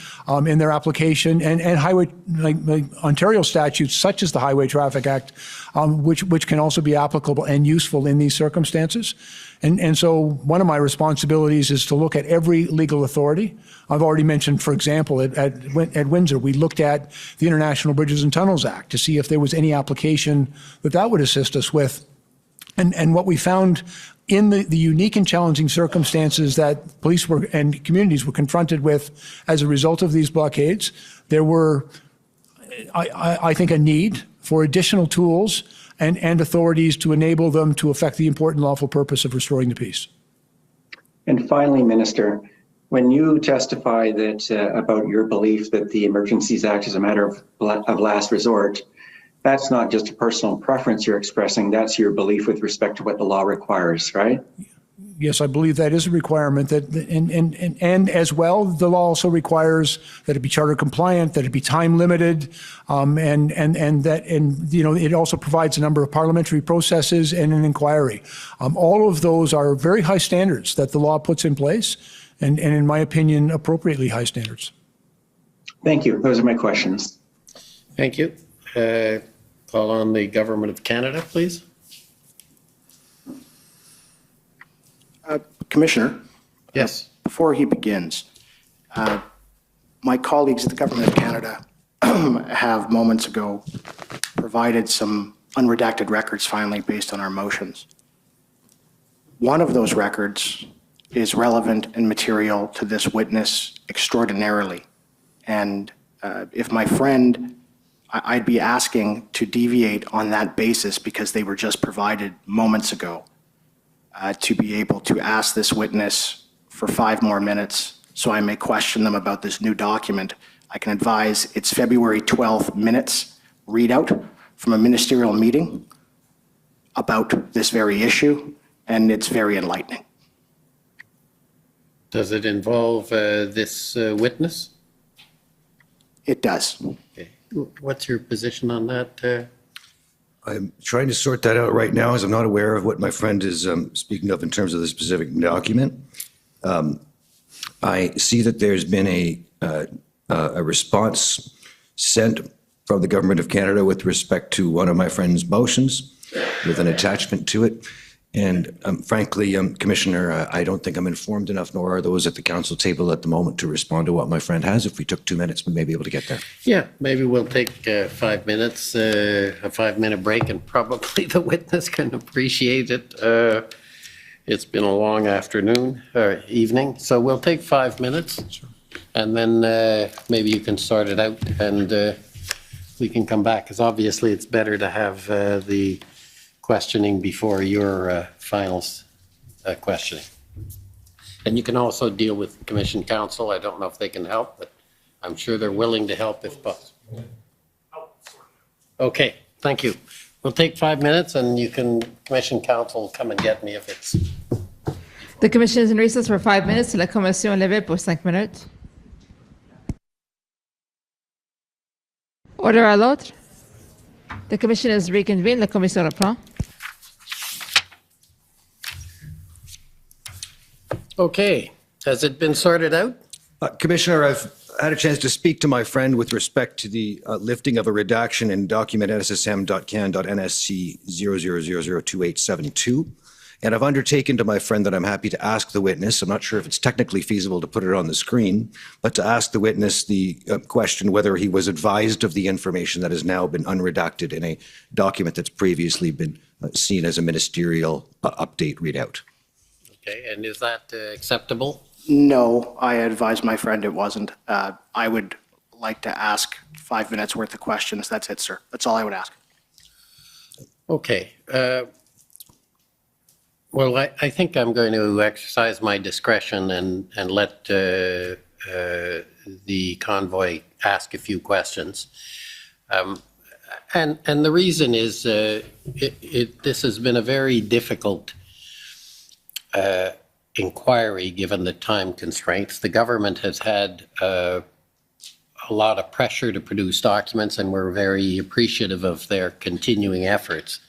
in their application and highway, like Ontario statutes such as the Highway Traffic Act, which can also be applicable and useful in these circumstances. And so one of my responsibilities is to look at every legal authority. I've already mentioned, for example, at Windsor, we looked at the International Bridges and Tunnels Act to see if there was any application that would assist us with. And what we found in the unique and challenging circumstances that police and communities were confronted with as a result of these blockades, there were, I think, a need for additional tools and authorities to enable them to affect the important lawful purpose of restoring the peace. And finally, Minister, when you testify that about your belief that the Emergencies Act is a matter of last resort, that's not just a personal preference you're expressing, that's your belief with respect to what the law requires, right? Yes, I believe that is a requirement, and as well, the law also requires that it be charter compliant, that it be time limited, and it also provides a number of parliamentary processes and an inquiry. All of those are very high standards that the law puts in place, and in my opinion, appropriately high standards. Thank you. Those are my questions. Thank you. Call on the Government of Canada, please. Commissioner. Yes. Before he begins, my colleagues at the Government of Canada have moments ago provided some unredacted records finally based on our motions. One of those records is relevant and material to this witness extraordinarily. And if my friend, I'd be asking to deviate on that basis because they were just provided moments ago. To be able to ask this witness for 5 more minutes so I may question them about this new document. I can advise it's February 12th minutes readout from a ministerial meeting about this very issue, and it's very enlightening. Does it involve this witness? It does. Okay. What's your position on that? I'm trying to sort that out right now, as I'm not aware of what my friend is speaking of in terms of the specific document. I see that there's been a response sent from the Government of Canada with respect to one of my friend's motions with an attachment to it. And frankly, Commissioner, I don't think I'm informed enough, nor are those at the council table at the moment, to respond to what my friend has. If we took 2 minutes, we may be able to get there. Yeah, maybe we'll take 5 minutes, a 5-minute break, and probably the witness can appreciate it. It's been a long afternoon or evening, so we'll take 5 minutes. Sure. And then maybe you can sort it out and we can come back, because obviously it's better to have the questioning before your final questioning. And you can also deal with Commission Counsel. I don't know if they can help, but I'm sure they're willing to help if possible. Okay, thank you. We'll take 5 minutes and you can, Commission Counsel, come and get me if it's... The Commission is in recess for 5 minutes. La Commission est levée pour 5 minutes. Order à l'autre. The Commission is reconvened. La Commission reprend. Okay, has it been sorted out? Commissioner, I've had a chance to speak to my friend with respect to the lifting of a redaction in document nssm.can.nsc 00002872. And I've undertaken to my friend that I'm happy to ask the witness, I'm not sure if it's technically feasible to put it on the screen, but to ask the witness the question whether he was advised of the information that has now been unredacted in a document that's previously been seen as a ministerial update readout. Okay, and is that acceptable? No, I advised my friend it wasn't. I would like to ask 5 minutes worth of questions. That's it, sir. That's all I would ask. Okay. Well, I think I'm going to exercise my discretion and let the convoy ask a few questions. And the reason is this has been a very difficult inquiry given the time constraints. The government has had a lot of pressure to produce documents, and we're very appreciative of their continuing efforts.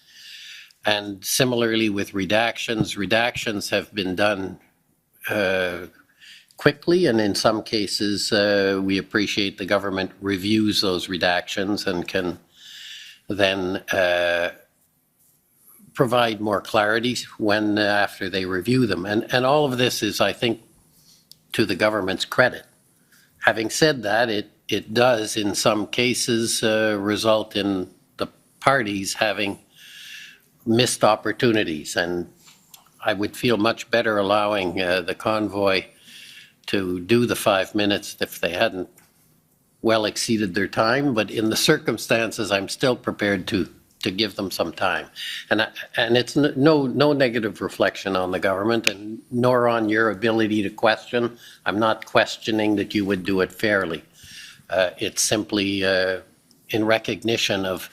And similarly with redactions have been done quickly, and in some cases we appreciate the government reviews those redactions and can then provide more clarity when after they review them. And all of this is, I think, to the government's credit. Having said that, it does in some cases result in the parties having missed opportunities, and I would feel much better allowing the convoy to do the 5 minutes if they hadn't well exceeded their time, but in the circumstances I'm still prepared to give them some time. And it's no negative reflection on the government, and nor on your ability to question. I'm not questioning that you would do it fairly. It's simply in recognition of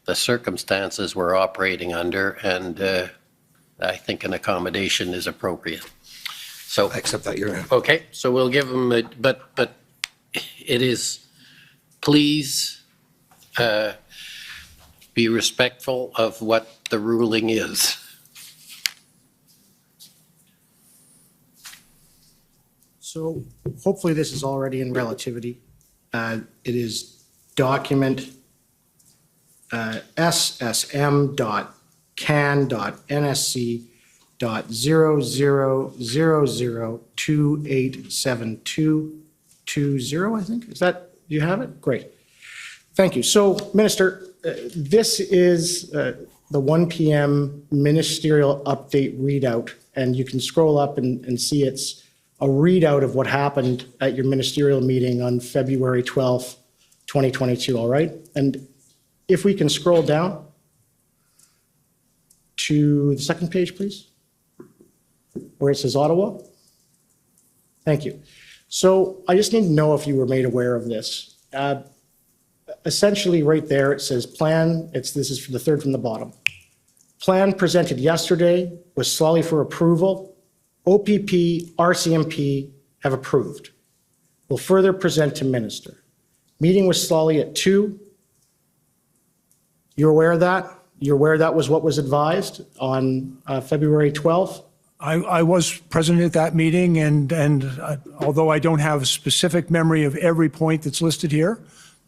the circumstances we're operating under, and I think an accommodation is appropriate. So I accept that, Your Honor. Okay, so we'll give them, but it is, please be respectful of what the ruling is. So hopefully this is already in relativity. It is document ssm.can.nsc.0000287220, I think. Is that, do you have it? Great. Thank you. So, Minister, this is the 1 p.m. ministerial update readout, and you can scroll up and see it's a readout of what happened at your ministerial meeting on February 12th, 2022, all right? And if we can scroll down to the second page, please, where it says Ottawa. Thank you. So I just need to know if you were made aware of this. Essentially right there, it says plan, this is for the third from the bottom. Plan presented yesterday was slowly for approval. OPP, RCMP have approved. Will further present to minister. Meeting with Slawley at 2. You're aware of that? You're aware that was what was advised on February 12th? I was present at that meeting, and although I don't have a specific memory of every point that's listed here,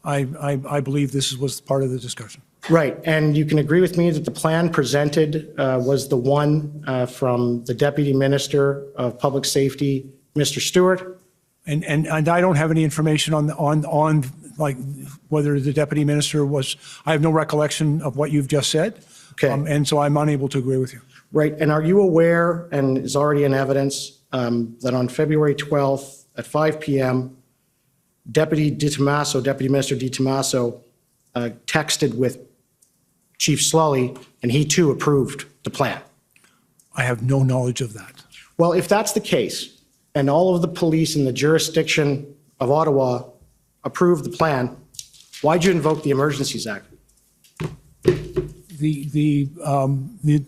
I believe this was part of the discussion. Right, and you can agree with me that the plan presented was the one from the Deputy Minister of Public Safety, Mr. Stewart? And I don't have any information on like whether the Deputy Minister was, I have no recollection of what you've just said. Okay. And so I'm unable to agree with you. Right, and are you aware, and is already in evidence, that on February 12th at 5 p.m., Deputy Minister Di Tommaso texted with Chief Slawley, and he too approved the plan? I have no knowledge of that. Well, if that's the case, and all of the police in the jurisdiction of Ottawa approved the plan, why'd you invoke the Emergencies Act? The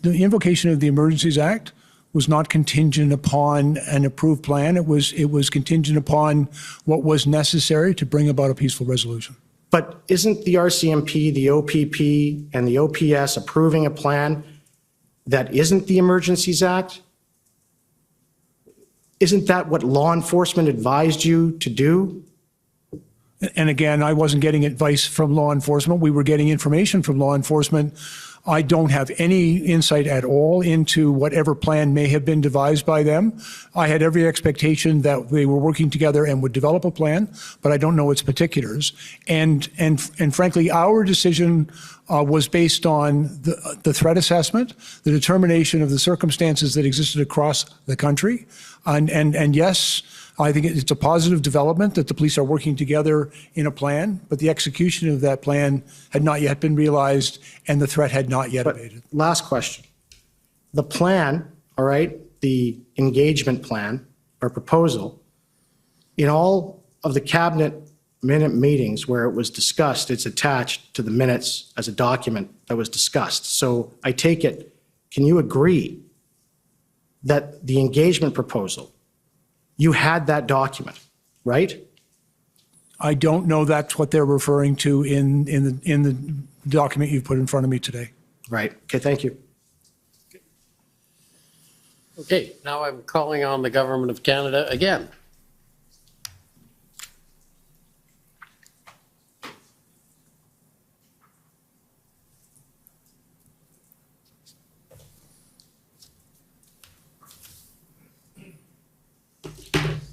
invocation of the Emergencies Act was not contingent upon an approved plan. It was contingent upon what was necessary to bring about a peaceful resolution. But isn't the RCMP, the OPP, and the OPS approving a plan that isn't the Emergencies Act? Isn't that what law enforcement advised you to do? And again, I wasn't getting advice from law enforcement. We were getting information from law enforcement I don't have any insight at all into whatever plan may have been devised by them. I had every expectation that they were working together and would develop a plan, but I don't know its particulars. And frankly, our decision was based on the threat assessment, the determination of the circumstances that existed across the country. And yes, I think it's a positive development that the police are working together in a plan, but the execution of that plan had not yet been realized and the threat had not yet abated. Last question. The plan, all right, the engagement plan or proposal, in all of the cabinet minute meetings where it was discussed, it's attached to the minutes as a document that was discussed. So I take it, can you agree that the engagement proposal, you had that document, right? I don't know that's what they're referring to in the document you've put in front of me today. Right. Okay, thank you. Okay, now I'm calling on the Government of Canada again.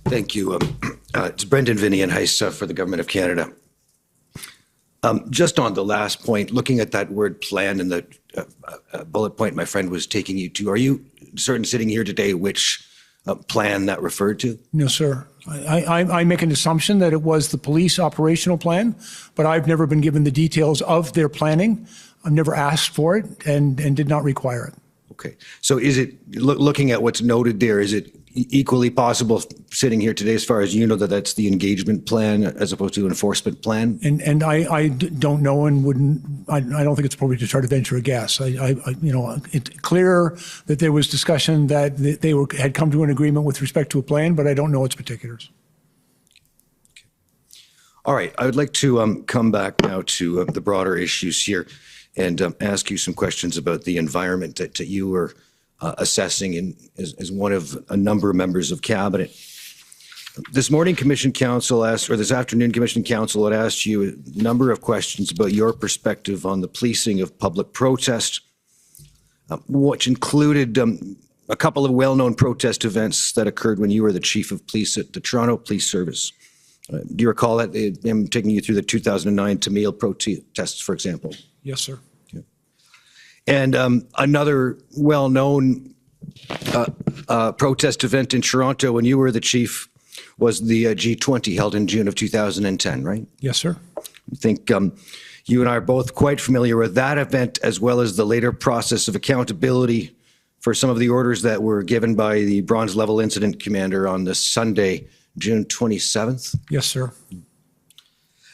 Thank you. It's Brendan Vinny and Heiss for the Government of Canada. Just on the last point, looking at that word plan and the bullet point my friend was taking you to, are you certain sitting here today which plan that referred to? No, sir. I make an assumption that it was the police operational plan, but I've never been given the details of their planning. I've never asked for it and did not require it. Okay. So is it, looking at what's noted there, is it equally possible sitting here today as far as you know that that's the engagement plan as opposed to an enforcement plan? And I don't know and wouldn't, I don't think it's appropriate to try to venture a guess. It's clear that there was discussion that they had come to an agreement with respect to a plan, but I don't know its particulars. Okay. All right. I would like to come back now to the broader issues here and ask you some questions about the environment that you were assessing as one of a number of members of cabinet. This morning, Commission Council asked, or this afternoon, Commission Council had asked you a number of questions about your perspective on the policing of public protest, which included a couple of well-known protest events that occurred when you were the Chief of Police at the Toronto Police Service. Do you recall that? I'm taking you through the 2009 Tamil protests, for example. Yes, sir. And another well-known protest event in Toronto when you were the chief was the G20 held in June of 2010, right? Yes, sir. I think you and I are both quite familiar with that event as well as the later process of accountability for some of the orders that were given by the Bronze Level Incident Commander on this Sunday, June 27th. Yes, sir.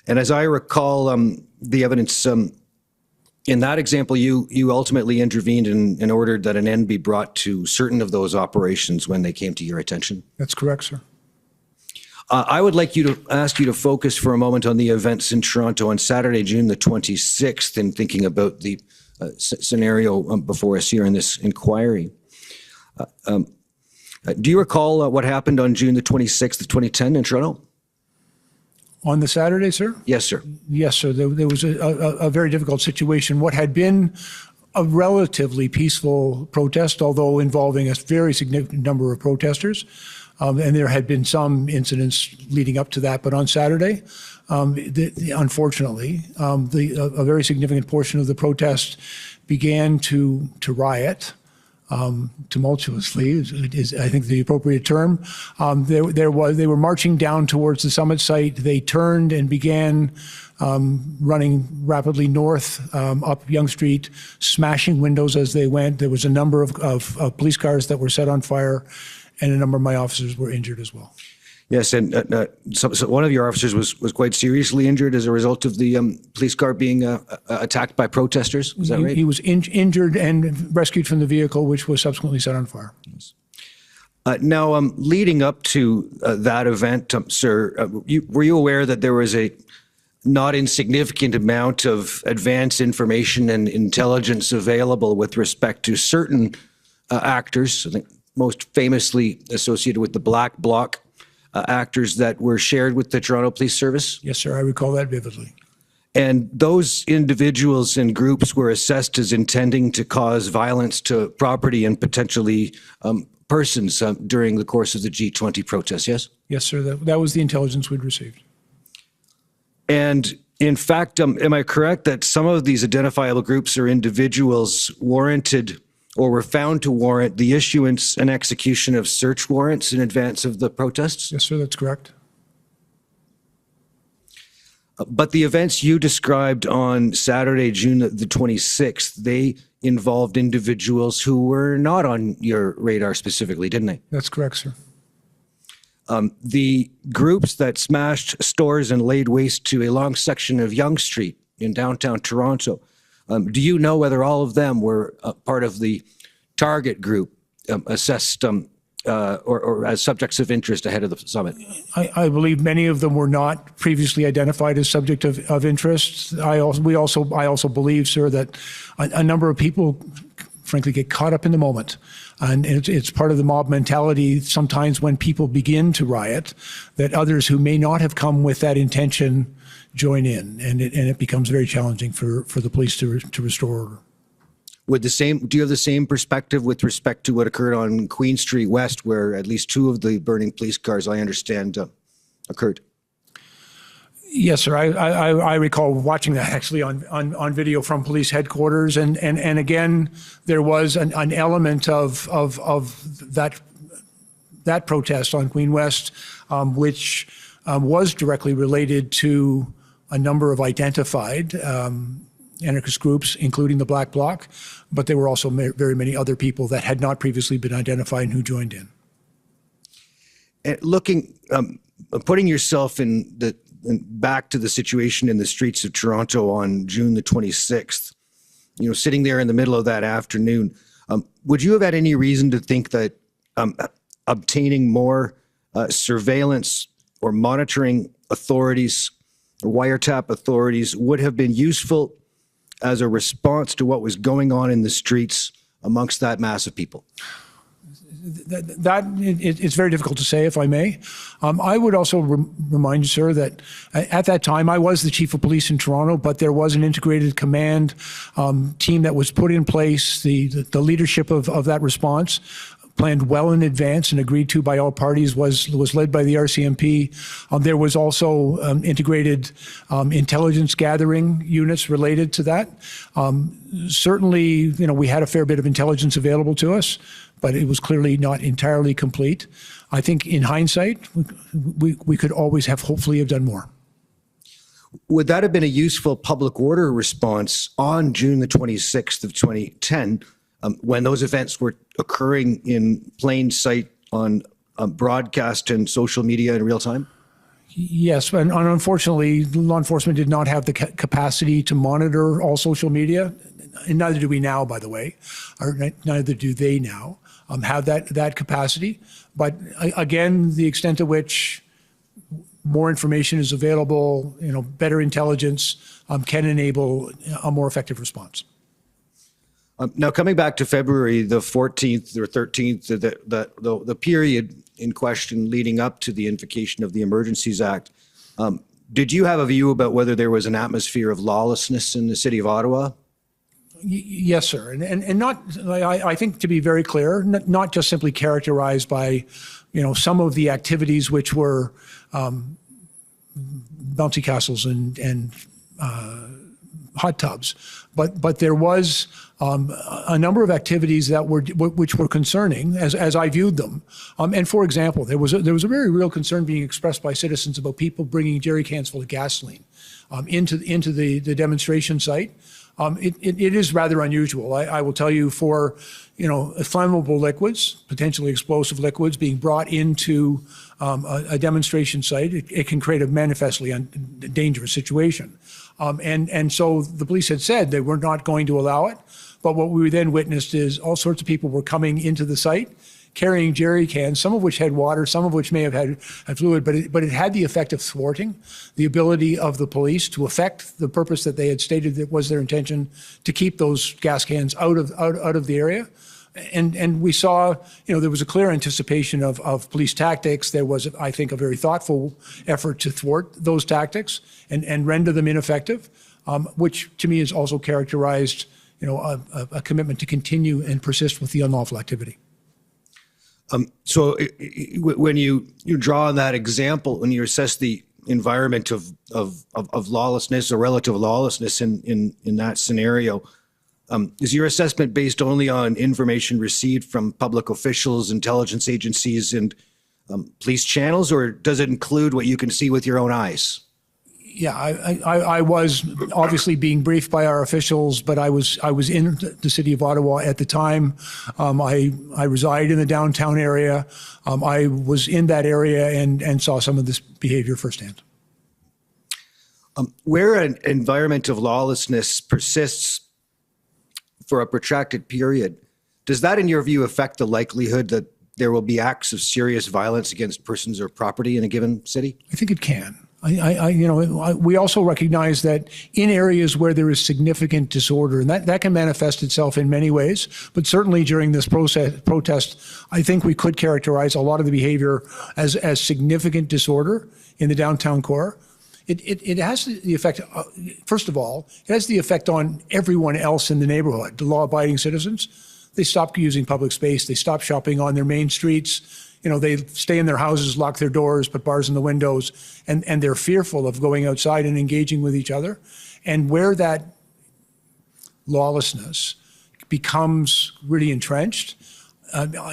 And as I recall the evidence, in that example, you ultimately intervened and ordered that an end be brought to certain of those operations when they came to your attention. That's correct, sir. I would like to ask you to focus for a moment on the events in Toronto on Saturday, June the 26th, and thinking about the scenario before us here in this inquiry. Do you recall what happened on June the 26th of 2010 in Toronto? On the Saturday, sir? Yes, sir. Yes, sir. There was a very difficult situation. What had been a relatively peaceful protest, although involving a very significant number of protesters, and there had been some incidents leading up to that. But on Saturday, unfortunately, a very significant portion of the protest began to riot. Tumultuously is I think the appropriate term. They were marching down towards the summit site. They turned and began running rapidly north up Yonge Street, smashing windows as they went. There was a number of police cars that were set on fire, and a number of my officers were injured as well. Yes, and so one of your officers was quite seriously injured as a result of the police car being attacked by protesters. Was that right? He was injured and rescued from the vehicle, which was subsequently set on fire. Yes. Now, leading up to that event, sir, were you aware that there was a not insignificant amount of advanced information and intelligence available with respect to certain actors, I think most famously associated with the Black Bloc, actors that were shared with the Toronto Police Service? Yes, sir. I recall that vividly. And those individuals and groups were assessed as intending to cause violence to property and potentially persons during the course of the G20 protests, yes? Yes, sir. That was the intelligence we'd received. And in fact, am I correct that some of these identifiable groups or individuals warranted or were found to warrant the issuance and execution of search warrants in advance of the protests? Yes, sir. That's correct. But the events you described on Saturday, June the 26th, they involved individuals who were not on your radar specifically, didn't they? That's correct, sir. The groups that smashed stores and laid waste to a long section of Yonge Street in downtown Toronto, do you know whether all of them were part of the target group assessed or as subjects of interest ahead of the summit? I believe many of them were not previously identified as subject of interest. I also believe, sir, that a number of people, frankly, get caught up in the moment. And it's part of the mob mentality sometimes when people begin to riot, that others who may not have come with that intention join in. And it becomes very challenging for the police to restore order. Do you have the same perspective with respect to what occurred on Queen Street West, where at least 2 of the burning police cars, I understand, occurred? Yes, sir. I recall watching that actually on video from police headquarters, and again, there was an element of that protest on Queen West, which was directly related to a number of identified anarchist groups, including the Black Bloc, but there were also very many other people that had not previously been identified and who joined in. Putting yourself back to the situation in the streets of Toronto on June the 26th, sitting there in the middle of that afternoon, would you have had any reason to think that obtaining more surveillance or monitoring authorities or wiretap authorities would have been useful as a response to what was going on in the streets amongst that mass of people? It's very difficult to say, if I may. I would also remind you, sir, that at that time I was the chief of police in Toronto, but there was an integrated command team that was put in place. The leadership of that response, planned well in advance and agreed to by all parties, was led by the RCMP. There was also integrated intelligence gathering units related to that. Certainly, we had a fair bit of intelligence available to us, but it was clearly not entirely complete. I think in hindsight, we could always have hopefully have done more. Would that have been a useful public order response on June the 26th of 2010 when those events were occurring in plain sight on broadcast and social media in real time? Yes, and unfortunately, law enforcement did not have the capacity to monitor all social media, and neither do we now, by the way, or neither do they now have that capacity. But again, the extent to which more information is available, better intelligence can enable a more effective response. Now, coming back to February the 14th or 13th, the period in question leading up to the invocation of the Emergencies Act, did you have a view about whether there was an atmosphere of lawlessness in the city of Ottawa? Yes, sir. And not, I think, to be very clear, not just simply characterized by, some of the activities which were bouncy castles and hot tubs, but there was a number of activities which were concerning as I viewed them. And for example, there was a very real concern being expressed by citizens about people bringing jerry cans full of gasoline into the demonstration site. It is rather unusual. I will tell you, for flammable liquids, potentially explosive liquids being brought into a demonstration site, it can create a manifestly dangerous situation. And so the police had said they were not going to allow it. But what we then witnessed is all sorts of people were coming into the site carrying jerry cans, some of which had water, some of which may have had fluid, but it had the effect of thwarting the ability of the police to effect the purpose that they had stated that was their intention, to keep those gas cans out of the area. And we saw, there was a clear anticipation of police tactics. There was, I think, a very thoughtful effort to thwart those tactics and render them ineffective, which to me is also characterized, a commitment to continue and persist with the unlawful activity. So when you draw on that example, when you assess the environment of lawlessness or relative lawlessness in that scenario, is your assessment based only on information received from public officials, intelligence agencies, and police channels, or does it include what you can see with your own eyes? Yeah, I was obviously being briefed by our officials, but I was in the city of Ottawa at the time. I reside in the downtown area. I was in that area and saw some of this behavior firsthand. Where an environment of lawlessness persists for a protracted period, does that, in your view, affect the likelihood that there will be acts of serious violence against persons or property in a given city? I think it can. We also recognize that in areas where there is significant disorder, and that can manifest itself in many ways, but certainly during this protest, I think we could characterize a lot of the behavior as significant disorder in the downtown core. It has the effect, first of all, it has the effect on everyone else in the neighborhood, the law-abiding citizens. They stop using public space. They stop shopping on their main streets. They stay in their houses, lock their doors, put bars in the windows, and they're fearful of going outside and engaging with each other. And where that lawlessness becomes really entrenched,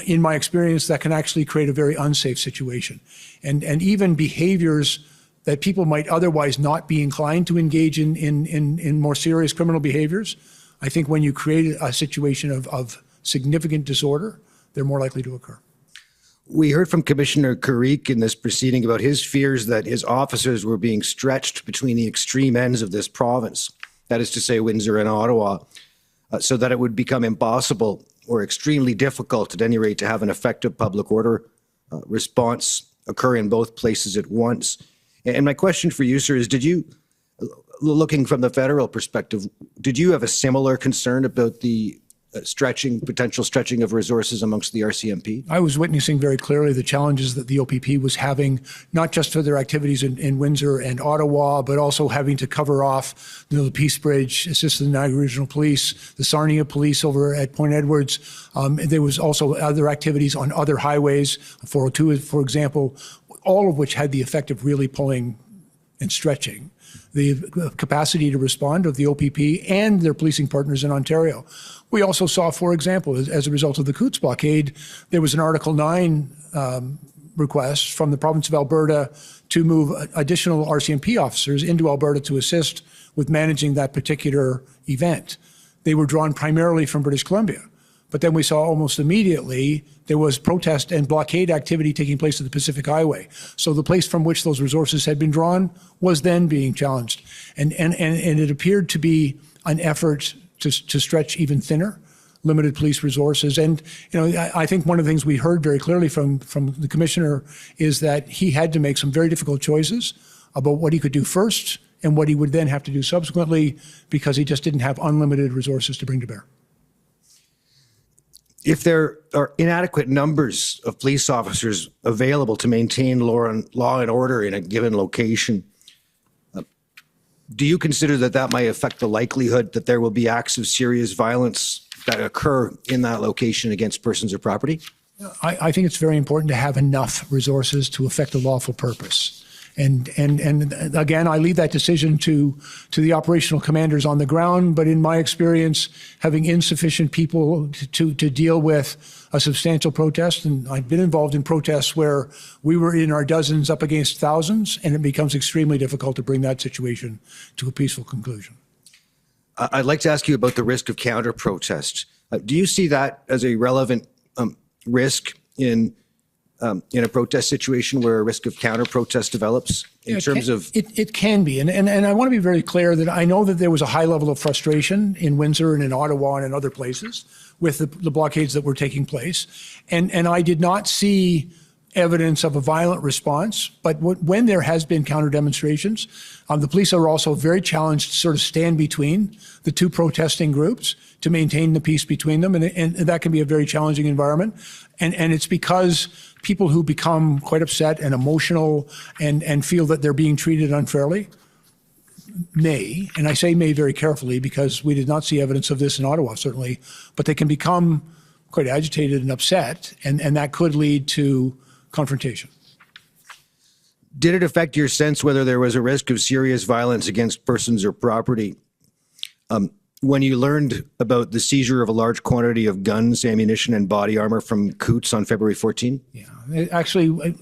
in my experience, that can actually create a very unsafe situation. And even behaviors that people might otherwise not be inclined to engage in more serious criminal behaviors, I think when you create a situation of significant disorder, they're more likely to occur. We heard from Commissioner Carrique in this proceeding about his fears that his officers were being stretched between the extreme ends of this province, that is to say Windsor and Ottawa, so that it would become impossible or extremely difficult at any rate to have an effective public order response occur in both places at once. And my question for you, sir, is looking from the federal perspective, did you have a similar concern about the potential stretching of resources amongst the RCMP? I was witnessing very clearly the challenges that the OPP was having, not just for their activities in Windsor and Ottawa, but also having to cover off the Peace Bridge, assist the Niagara Regional Police, the Sarnia Police over at Point Edwards. There was also other activities on other highways, 402, for example, all of which had the effect of really pulling and stretching the capacity to respond of the OPP and their policing partners in Ontario. We also saw, for example, as a result of the Coutts blockade, there was an Article 9 request from the province of Alberta to move additional RCMP officers into Alberta to assist with managing that particular event. They were drawn primarily from British Columbia. But then we saw almost immediately there was protest and blockade activity taking place at the Pacific Highway. So the place from which those resources had been drawn was then being challenged. And it appeared to be an effort to stretch even thinner, limited police resources. And I think one of the things we heard very clearly from the commissioner is that he had to make some very difficult choices about what he could do first and what he would then have to do subsequently, because he just didn't have unlimited resources to bring to bear. If there are inadequate numbers of police officers available to maintain law and order in a given location, do you consider that might affect the likelihood that there will be acts of serious violence that occur in that location against persons or property? I think it's very important to have enough resources to effect a lawful purpose. And again, I leave that decision to the operational commanders on the ground. But in my experience, having insufficient people to deal with a substantial protest, and I've been involved in protests where we were in our dozens up against thousands, and it becomes extremely difficult to bring that situation to a peaceful conclusion. I'd like to ask you about the risk of counter-protest. Do you see that as a relevant risk in a protest situation where a risk of counter-protest develops in terms of... It can be. And I want to be very clear that I know that there was a high level of frustration in Windsor and in Ottawa and in other places with the blockades that were taking place. And I did not see evidence of a violent response, but when there has been counter demonstrations, the police are also very challenged to sort of stand between the two protesting groups to maintain the peace between them, and that can be a very challenging environment. And it's because people who become quite upset and emotional and feel that they're being treated unfairly may, and I say may very carefully because we did not see evidence of this in Ottawa, certainly, but they can become quite agitated and upset, and that could lead to confrontation. Did it affect your sense whether there was a risk of serious violence against persons or property when you learned about the seizure of a large quantity of guns, ammunition, and body armor from Coots on February 14? Yeah, actually,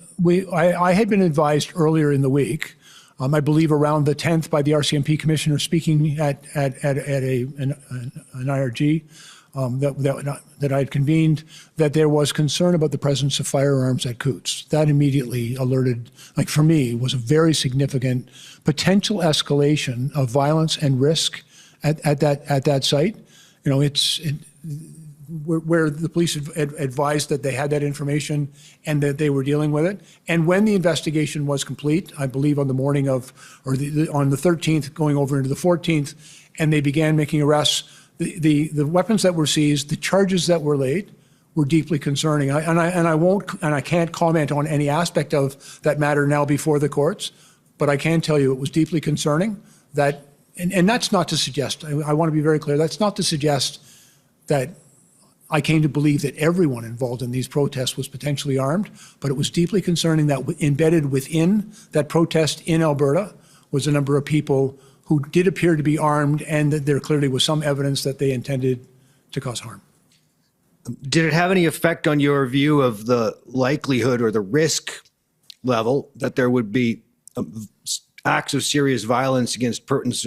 I had been advised earlier in the week, I believe around the 10th, by the RCMP commissioner speaking at an IRG, that I had convened, that there was concern about the presence of firearms at Coots. That immediately alerted, like for me, was a very significant potential escalation of violence and risk at that site. You know, where the police advised that they had that information and that they were dealing with it. And when the investigation was complete, I believe on the morning of, or on the 13th, going over into the 14th, and they began making arrests, the weapons that were seized, the charges that were laid, were deeply concerning. I can't comment on any aspect of that matter now before the courts, but I can tell you it was deeply concerning. That, and that's not to suggest, I want to be very clear, that's not to suggest that I came to believe that everyone involved in these protests was potentially armed, but it was deeply concerning that embedded within that protest in Alberta was a number of people who did appear to be armed, and that there clearly was some evidence that they intended to cause harm. Did it have any effect on your view of the likelihood or the risk level that there would be acts of serious violence against persons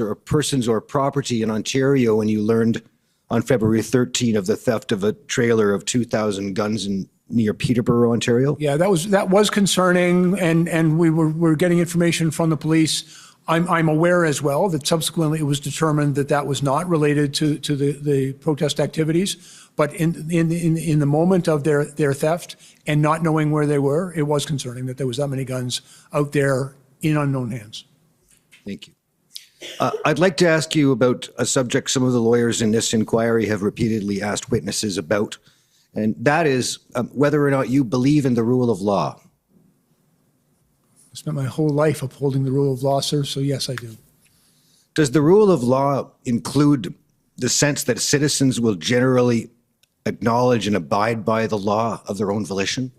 or property in Ontario when you learned on February 13 of the theft of a trailer of 2,000 guns near Peterborough, Ontario? Yeah, that was concerning, and we were getting information from the police. I'm aware as well that subsequently it was determined that that was not related to the protest activities, but in the moment of their theft and not knowing where they were, it was concerning that there was that many guns out there in unknown hands. Thank you. I'd like to ask you about a subject some of the lawyers in this inquiry have repeatedly asked witnesses about, and that is whether or not you believe in the rule of law. I spent my whole life upholding the rule of law, sir, so yes, I do. Does the rule of law include the sense that citizens will generally acknowledge and abide by the law of their own volition?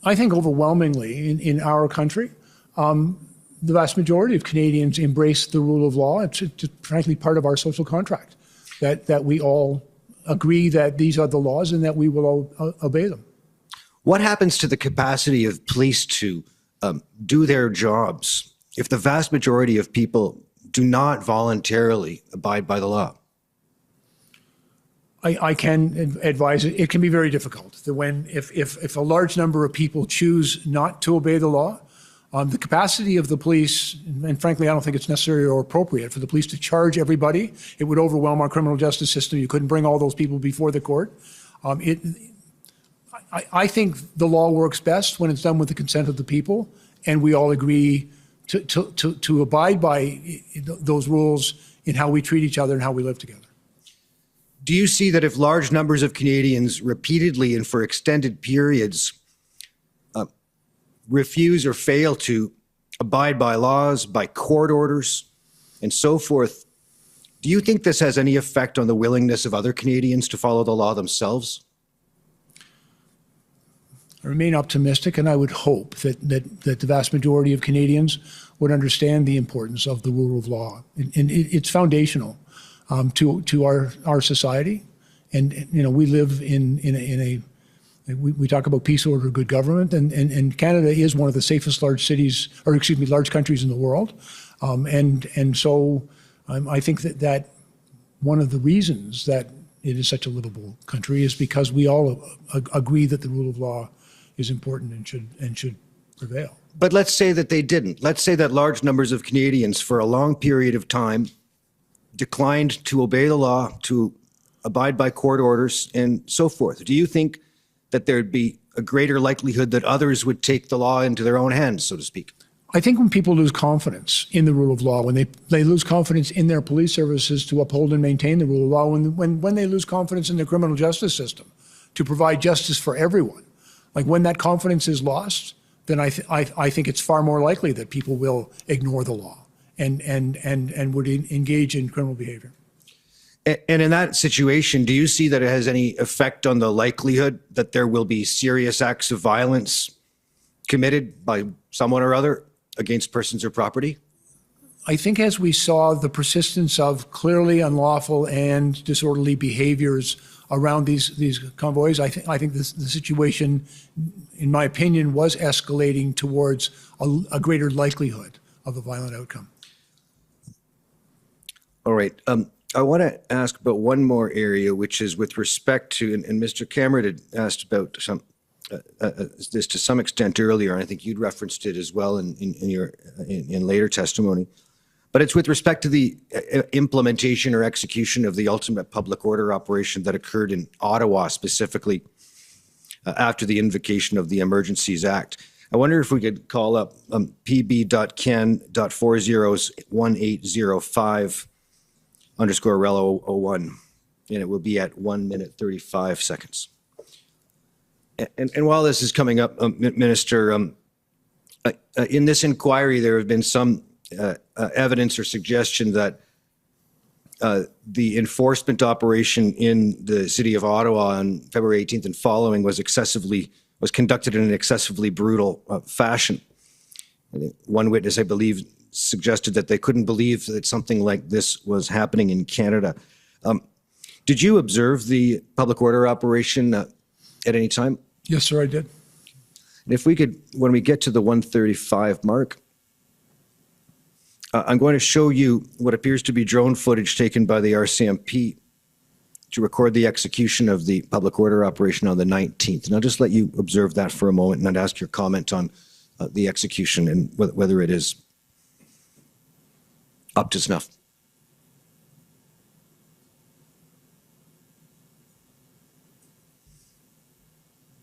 I think overwhelmingly in our country, the vast majority of Canadians embrace the rule of law. It's frankly part of our social contract, that we all agree that these are the laws and that we will all obey them. What happens to the capacity of police to do their jobs if the vast majority of people do not voluntarily abide by the law? I can advise it can be very difficult. If a large number of people choose not to obey the law, the capacity of the police, and frankly, I don't think it's necessary or appropriate for the police to charge everybody. It would overwhelm our criminal justice system. You couldn't bring all those people before the court. I think the law works best when it's done with the consent of the people, and we all agree to abide by those rules in how we treat each other and how we live together. Do you see that if large numbers of Canadians repeatedly and for extended periods refuse or fail to abide by laws, by court orders, and so forth, do you think this has any effect on the willingness of other Canadians to follow the law themselves? I remain optimistic, and I would hope that the vast majority of Canadians would understand the importance of the rule of law. And it's foundational to our society. And you know, we live we talk about peace, order, good government, and Canada is one of the safest large countries in the world. And so I think that one of the reasons that it is such a livable country is because we all agree that the rule of law is important and should prevail. But let's say that they didn't. Let's say that large numbers of Canadians for a long period of time declined to obey the law, to abide by court orders, and so forth. Do you think that there'd be a greater likelihood that others would take the law into their own hands, so to speak? I think when people lose confidence in the rule of law, when they lose confidence in their police services to uphold and maintain the rule of law, when they lose confidence in the criminal justice system to provide justice for everyone, like when that confidence is lost, then I think it's far more likely that people will ignore the law and would engage in criminal behavior. And in that situation, do you see that it has any effect on the likelihood that there will be serious acts of violence committed by someone or other against persons or property? I think as we saw the persistence of clearly unlawful and disorderly behaviors around these convoys, I think the situation, in my opinion, was escalating towards a greater likelihood of a violent outcome. All right. I want to ask about one more area, which is with respect to, and Mr. Cameron had asked about this to some extent earlier, and I think you'd referenced it as well in later testimony. But it's with respect to the implementation or execution of the ultimate public order operation that occurred in Ottawa, specifically after the invocation of the Emergencies Act. I wonder if we could call up pb.ken.401805_RELO01, and it will be at 1 minute 35 seconds. And while this is coming up, Minister, in this inquiry, there have been some evidence or suggestion that the enforcement operation in the city of Ottawa on February 18th and following was conducted in an excessively brutal fashion. One witness, I believe, suggested that they couldn't believe that something like this was happening in Canada. Did you observe the public order operation at any time? Yes, sir, I did. And if we could, when we get to the 1:35 mark, I'm going to show you what appears to be drone footage taken by the RCMP to record the execution of the public order operation on the 19th. And I'll just let you observe that for a moment and I'd ask your comment on the execution and whether it is up to snuff.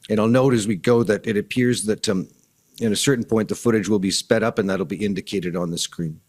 And I'll note as we go that it appears that at a certain point the footage will be sped up and that'll be indicated on the screen.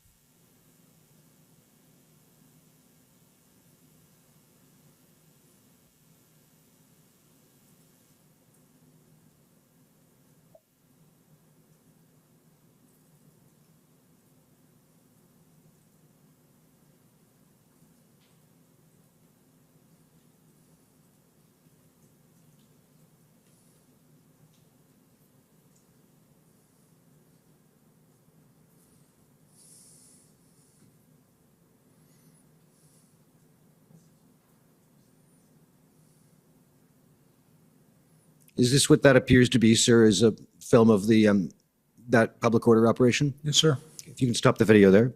Is this what that appears to be, sir, is a film of the that public order operation? Yes, sir. If you can stop the video there.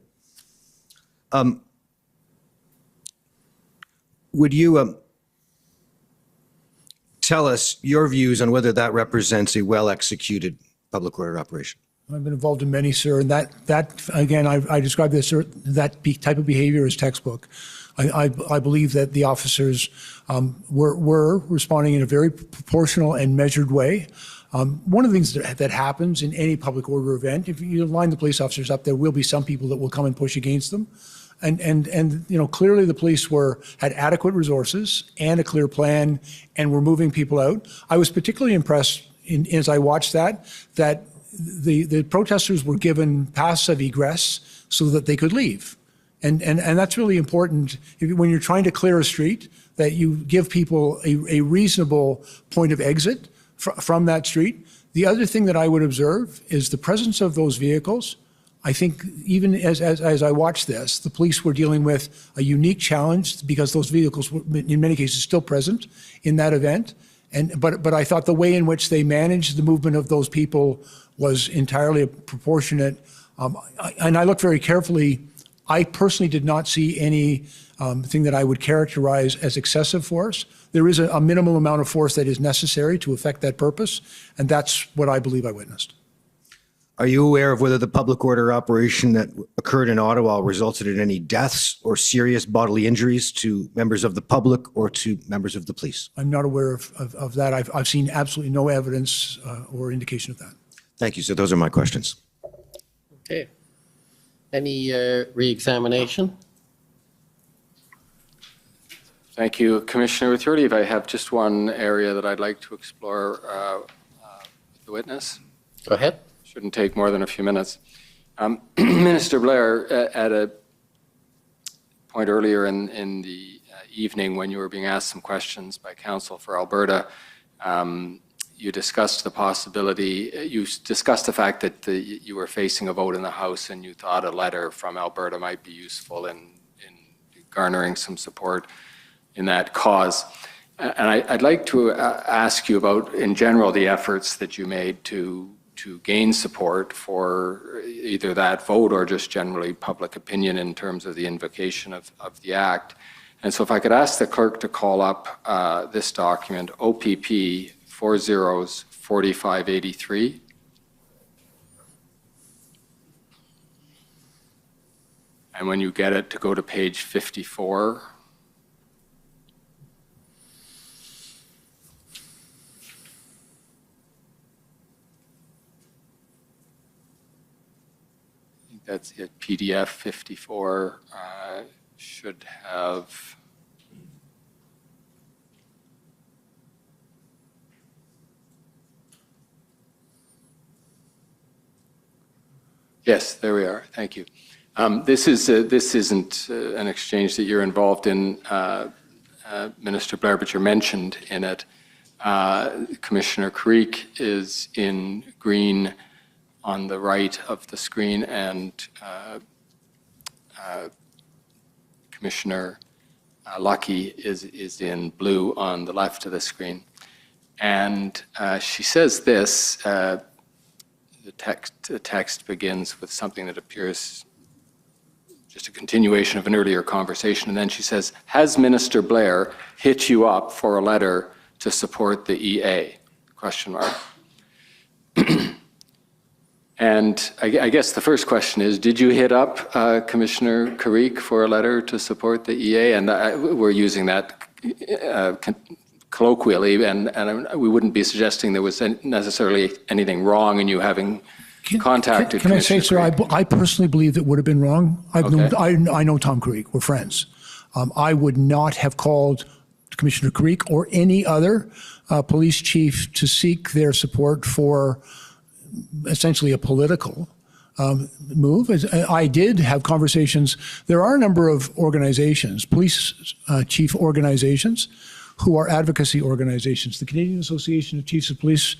Would you tell us your views on whether that represents a well-executed public order operation? I've been involved in many, sir, and that again, I describe this, sir, that type of behavior as textbook. I believe that the officers were responding in a very proportional and measured way. One of the things that happens in any public order event, if you line the police officers up, there will be some people that will come and push against them. And you know, clearly the police had adequate resources and a clear plan and were moving people out. I was particularly impressed as I watched that the protesters were given paths of egress so that they could leave. And that's really important when you're trying to clear a street, that you give people a reasonable point of exit from that street. The other thing that I would observe is the presence of those vehicles. I think even as I watched this, the police were dealing with a unique challenge because those vehicles were in many cases still present in that event. But I thought the way in which they managed the movement of those people was entirely proportionate. And I looked very carefully. I personally did not see any thing that I would characterize as excessive force. There is a minimal amount of force that is necessary to effect that purpose, and that's what I believe I witnessed. Are you aware of whether the public order operation that occurred in Ottawa resulted in any deaths or serious bodily injuries to members of the public or to members of the police? I'm not aware of that. I've seen absolutely no evidence or indication of that. Thank you. So those are my questions. Okay. Any re-examination? Thank you. Commissioner, with your leave, I have just one area that I'd like to explore with the witness. Go ahead. Shouldn't take more than a few minutes. Minister Blair, at a point earlier in the evening when you were being asked some questions by counsel for Alberta, you discussed the possibility, you discussed the fact that you were facing a vote in the House and you thought a letter from Alberta might be useful in garnering some support in that cause. And I'd like to ask you about, in general, the efforts that you made to gain support for either that vote or just generally public opinion in terms of the invocation of the Act. And so if I could ask the clerk to call up this document, OPP 404583. And when you get it, to go to page 54. That's it, PDF 54 should have. Yes, there we are. Thank you. This isn't an exchange that you're involved in, Minister Blair, but you're mentioned in it. Commissioner Creek is in green on the right of the screen, and Commissioner Lucky is in blue on the left of the screen. And she says this, the text begins with something that appears just a continuation of an earlier conversation, and then she says, has Minister Blair hit you up for a letter to support the EA? Question mark. And I guess the first question is, did you hit up Commissioner Carrick for a letter to support the EA? And we're using that colloquially, and we wouldn't be suggesting there was necessarily anything wrong in you having contacted Can I say, Commissioner sir, I personally believe it would have been wrong. I know Tom Carrick. We're friends. I would not have called Commissioner Carrick or any other police chief to seek their support for essentially a political move. I did have conversations. There are a number of organizations, police chief organizations, who are advocacy organizations. The Canadian Association of Chiefs of Police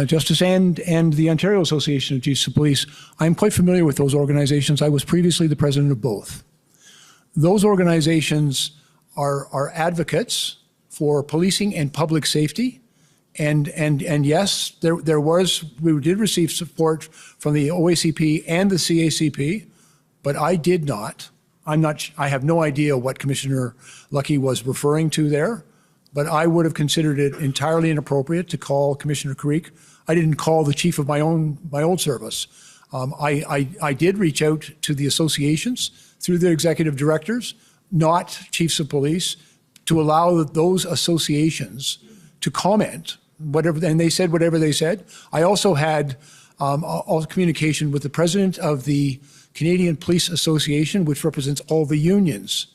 Justice and the Ontario Association of Chiefs of Police. I'm quite familiar with those organizations. I was previously the president of both. Those organizations are advocates for policing and public safety. And yes, we did receive support from the OACP and the CACP, but I did not. I have no idea what Commissioner Lucky was referring to there, but I would have considered it entirely inappropriate to call Commissioner Creek. I didn't call the chief of my old service. I did reach out to the associations through their executive directors, not chiefs of police, to allow those associations to comment. And they said whatever they said. I also had all communication with the president of the Canadian Police Association, which represents all the unions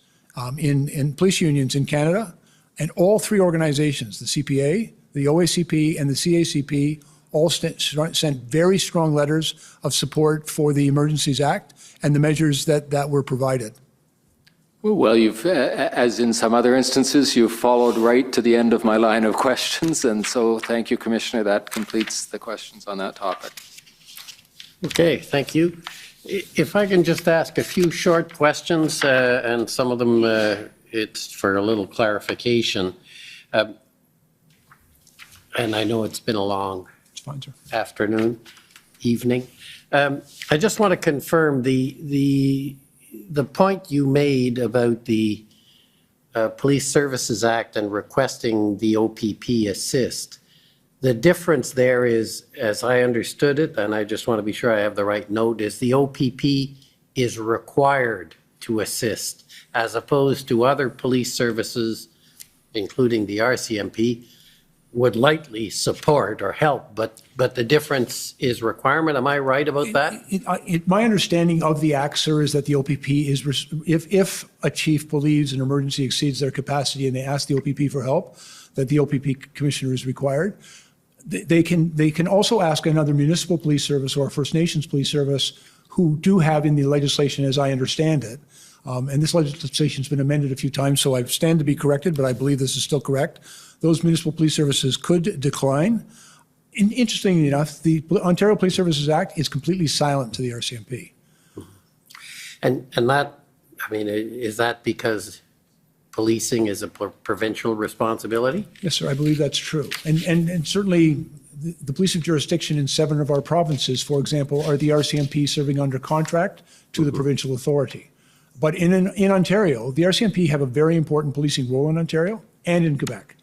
in police unions in Canada, and all three organizations, the CPA, the OACP, and the CACP, all sent very strong letters of support for the Emergencies Act and the measures that were provided. Well, you've, as in some other instances, you've followed right to the end of my line of questions, and so thank you, Commissioner. That completes the questions on that topic. Okay, thank you. If I can just ask a few short questions, and some of them it's for a little clarification. And I know it's been a long afternoon, evening. I just want to confirm the point you made about the Police Services Act and requesting the OPP assist. The difference there is, as I understood it, and I just want to be sure I have the right note, is the OPP is required to assist, as opposed to other police services, including the RCMP, would likely support or help, but the difference is requirement. Am I right about that? My understanding of the Act, sir, is that the OPP is, if a chief believes an emergency exceeds their capacity and they ask the OPP for help, that the OPP commissioner is required. They can also ask another municipal police service or a First Nations police service who do have in the legislation, as I understand it, and this legislation has been amended a few times, so I stand to be corrected, but I believe this is still correct. Those municipal police services could decline. Interestingly enough, the Ontario Police Services Act is completely silent to the RCMP. And that, I mean, is that because policing is a provincial responsibility? Yes, sir, I believe that's true. And certainly the police of jurisdiction in 7 of our provinces, for example, are the RCMP serving under contract to the provincial authority. But in Ontario, the RCMP have a very important policing role in Ontario and in Quebec.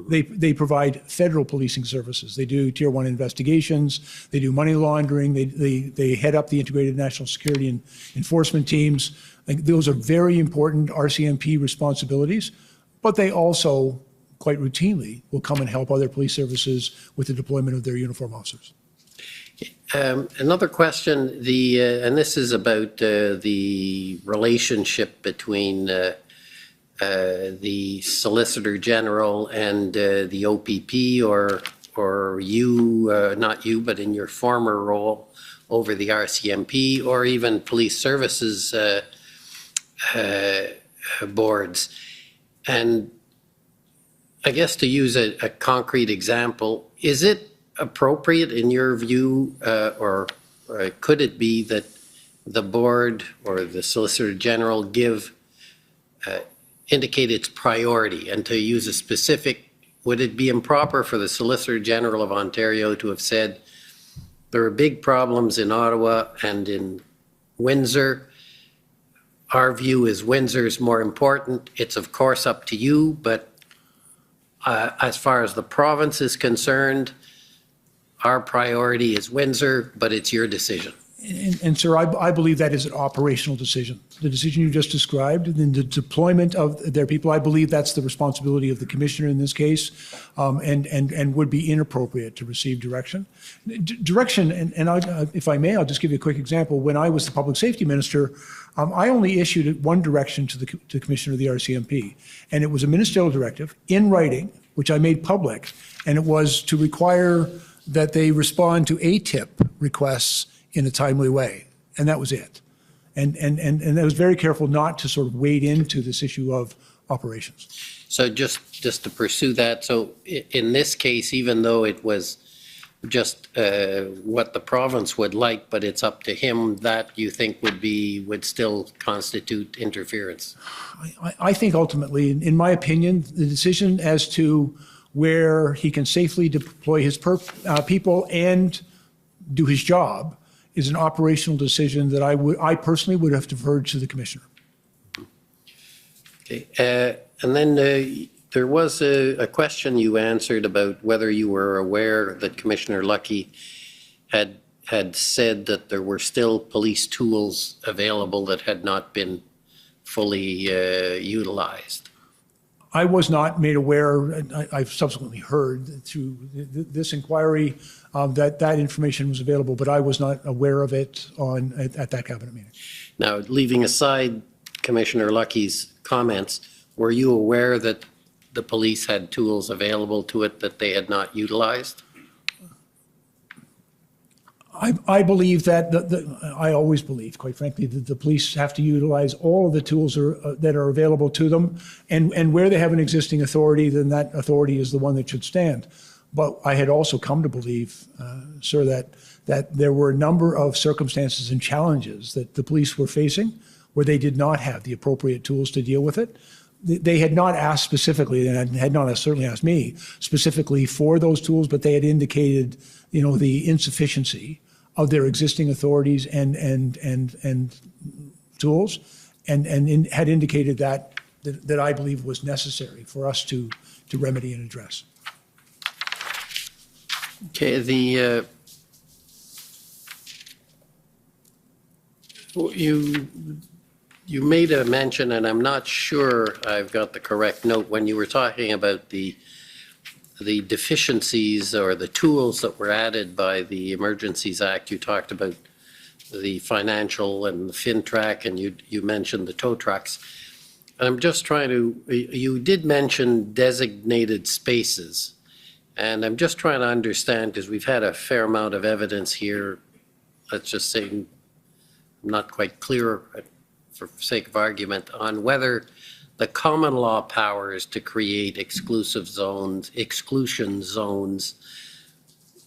They provide federal policing services. They do Tier 1 investigations. They do money laundering. They head up the integrated national security and enforcement teams. Those are very important RCMP responsibilities, but they also quite routinely will come and help other police services with the deployment of their uniform officers. Another question, and this is about the relationship between the Solicitor General and the OPP, or you, not you, but in your former role over the RCMP, or even police services boards. And I guess to use a concrete example, is it appropriate in your view, or could it be that the board or the Solicitor General indicate its priority? And to use a specific, would it be improper for the Solicitor General of Ontario to have said, there are big problems in Ottawa and in Windsor. Our view is Windsor's more important. It's of course up to you, but as far as the province is concerned, our priority is Windsor, but it's your decision. And sir, I believe that is an operational decision. The decision you just described, and the deployment of their people, I believe that's the responsibility of the commissioner in this case, and would be inappropriate to receive direction. Direction, and if I may, I'll just give you a quick example. When I was the public safety minister, I only issued one direction to the commissioner of the RCMP, and it was a ministerial directive in writing, which I made public, and it was to require that they respond to ATIP requests in a timely way, and that was it. And I was very careful not to sort of wade into this issue of operations. So just to pursue that, so in this case, even though it was just what the province would like, but it's up to him, that you think would still constitute interference? I think ultimately, in my opinion, the decision as to where he can safely deploy his people and do his job is an operational decision that I personally would have deferred to the commissioner. Okay, and then there was a question you answered about whether you were aware that Commissioner Lucky had said that there were still police tools available that had not been fully utilized. I was not made aware, I've subsequently heard through this inquiry that information was available, but I was not aware of it at that cabinet meeting. Now, leaving aside Commissioner Lucky's comments, were you aware that the police had tools available to it that they had not utilized? I believe that, I always believe, quite frankly, that the police have to utilize all of the tools that are available to them, and where they have an existing authority, then that authority is the one that should stand. But I had also come to believe, sir, that there were a number of circumstances and challenges that the police were facing where they did not have the appropriate tools to deal with it. They had not asked specifically, and had not certainly asked me specifically for those tools, but they had indicated, the insufficiency of their existing authorities and tools, and had indicated that I believe was necessary for us to remedy and address. Okay, you made a mention, and I'm not sure I've got the correct note, when you were talking about the deficiencies or the tools that were added by the Emergencies Act. You talked about the financial and the FinTrack, and you mentioned the tow trucks. And I'm just trying to, you did mention designated spaces. And I'm just trying to understand, because we've had a fair amount of evidence here, let's just say, I'm not quite clear for sake of argument, on whether the common law powers to create exclusion zones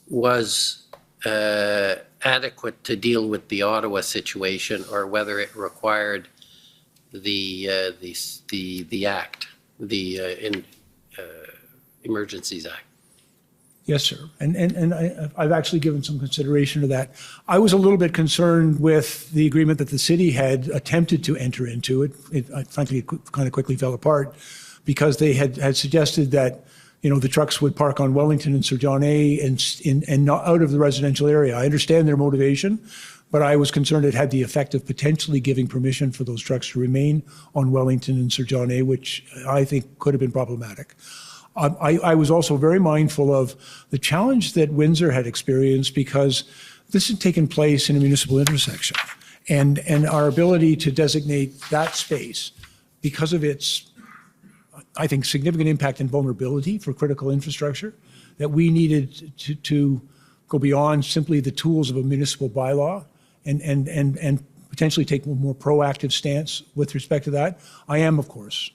was adequate to deal with the Ottawa situation, or whether it required the act, the Emergencies Act. Yes, sir. And I've actually given some consideration to that. I was a little bit concerned with the agreement that the city had attempted to enter into. Frankly, it kind of quickly fell apart because they had suggested that, the trucks would park on Wellington and Sir John A. and not out of the residential area. I understand their motivation, but I was concerned it had the effect of potentially giving permission for those trucks to remain on Wellington and Sir John A., which I think could have been problematic. I was also very mindful of the challenge that Windsor had experienced, because this had taken place in a municipal intersection, and our ability to designate that space, because of its, I think, significant impact and vulnerability for critical infrastructure, that we needed to go beyond simply the tools of a municipal bylaw and potentially take a more proactive stance with respect to that. I am, of course,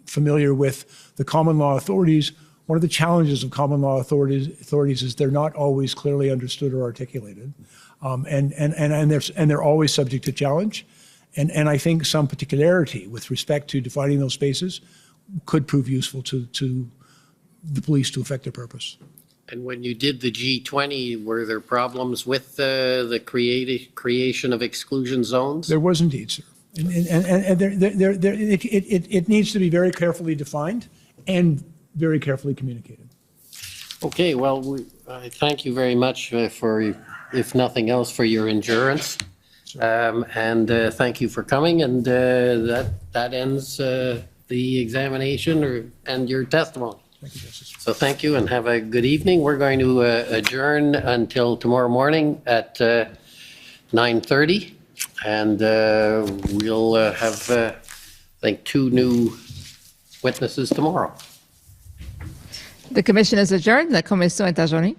familiar with the common law authorities. One of the challenges of common law authorities is they're not always clearly understood or articulated, and they're always subject to challenge. And I think some particularity with respect to defining those spaces could prove useful to the police to effect their purpose. And when you did the G20, were there problems with the creation of exclusion zones? There was indeed, sir. And it needs to be very carefully defined and very carefully communicated. Okay, well, I thank you very much for, if nothing else, for your endurance. And thank you for coming. And that ends the examination and your testimony. Thank you, Justice. So thank you and have a good evening. We're going to adjourn until tomorrow morning at 9:30. And we'll have, I think, 2 new witnesses tomorrow. The commission is adjourned. La commission est adjournée.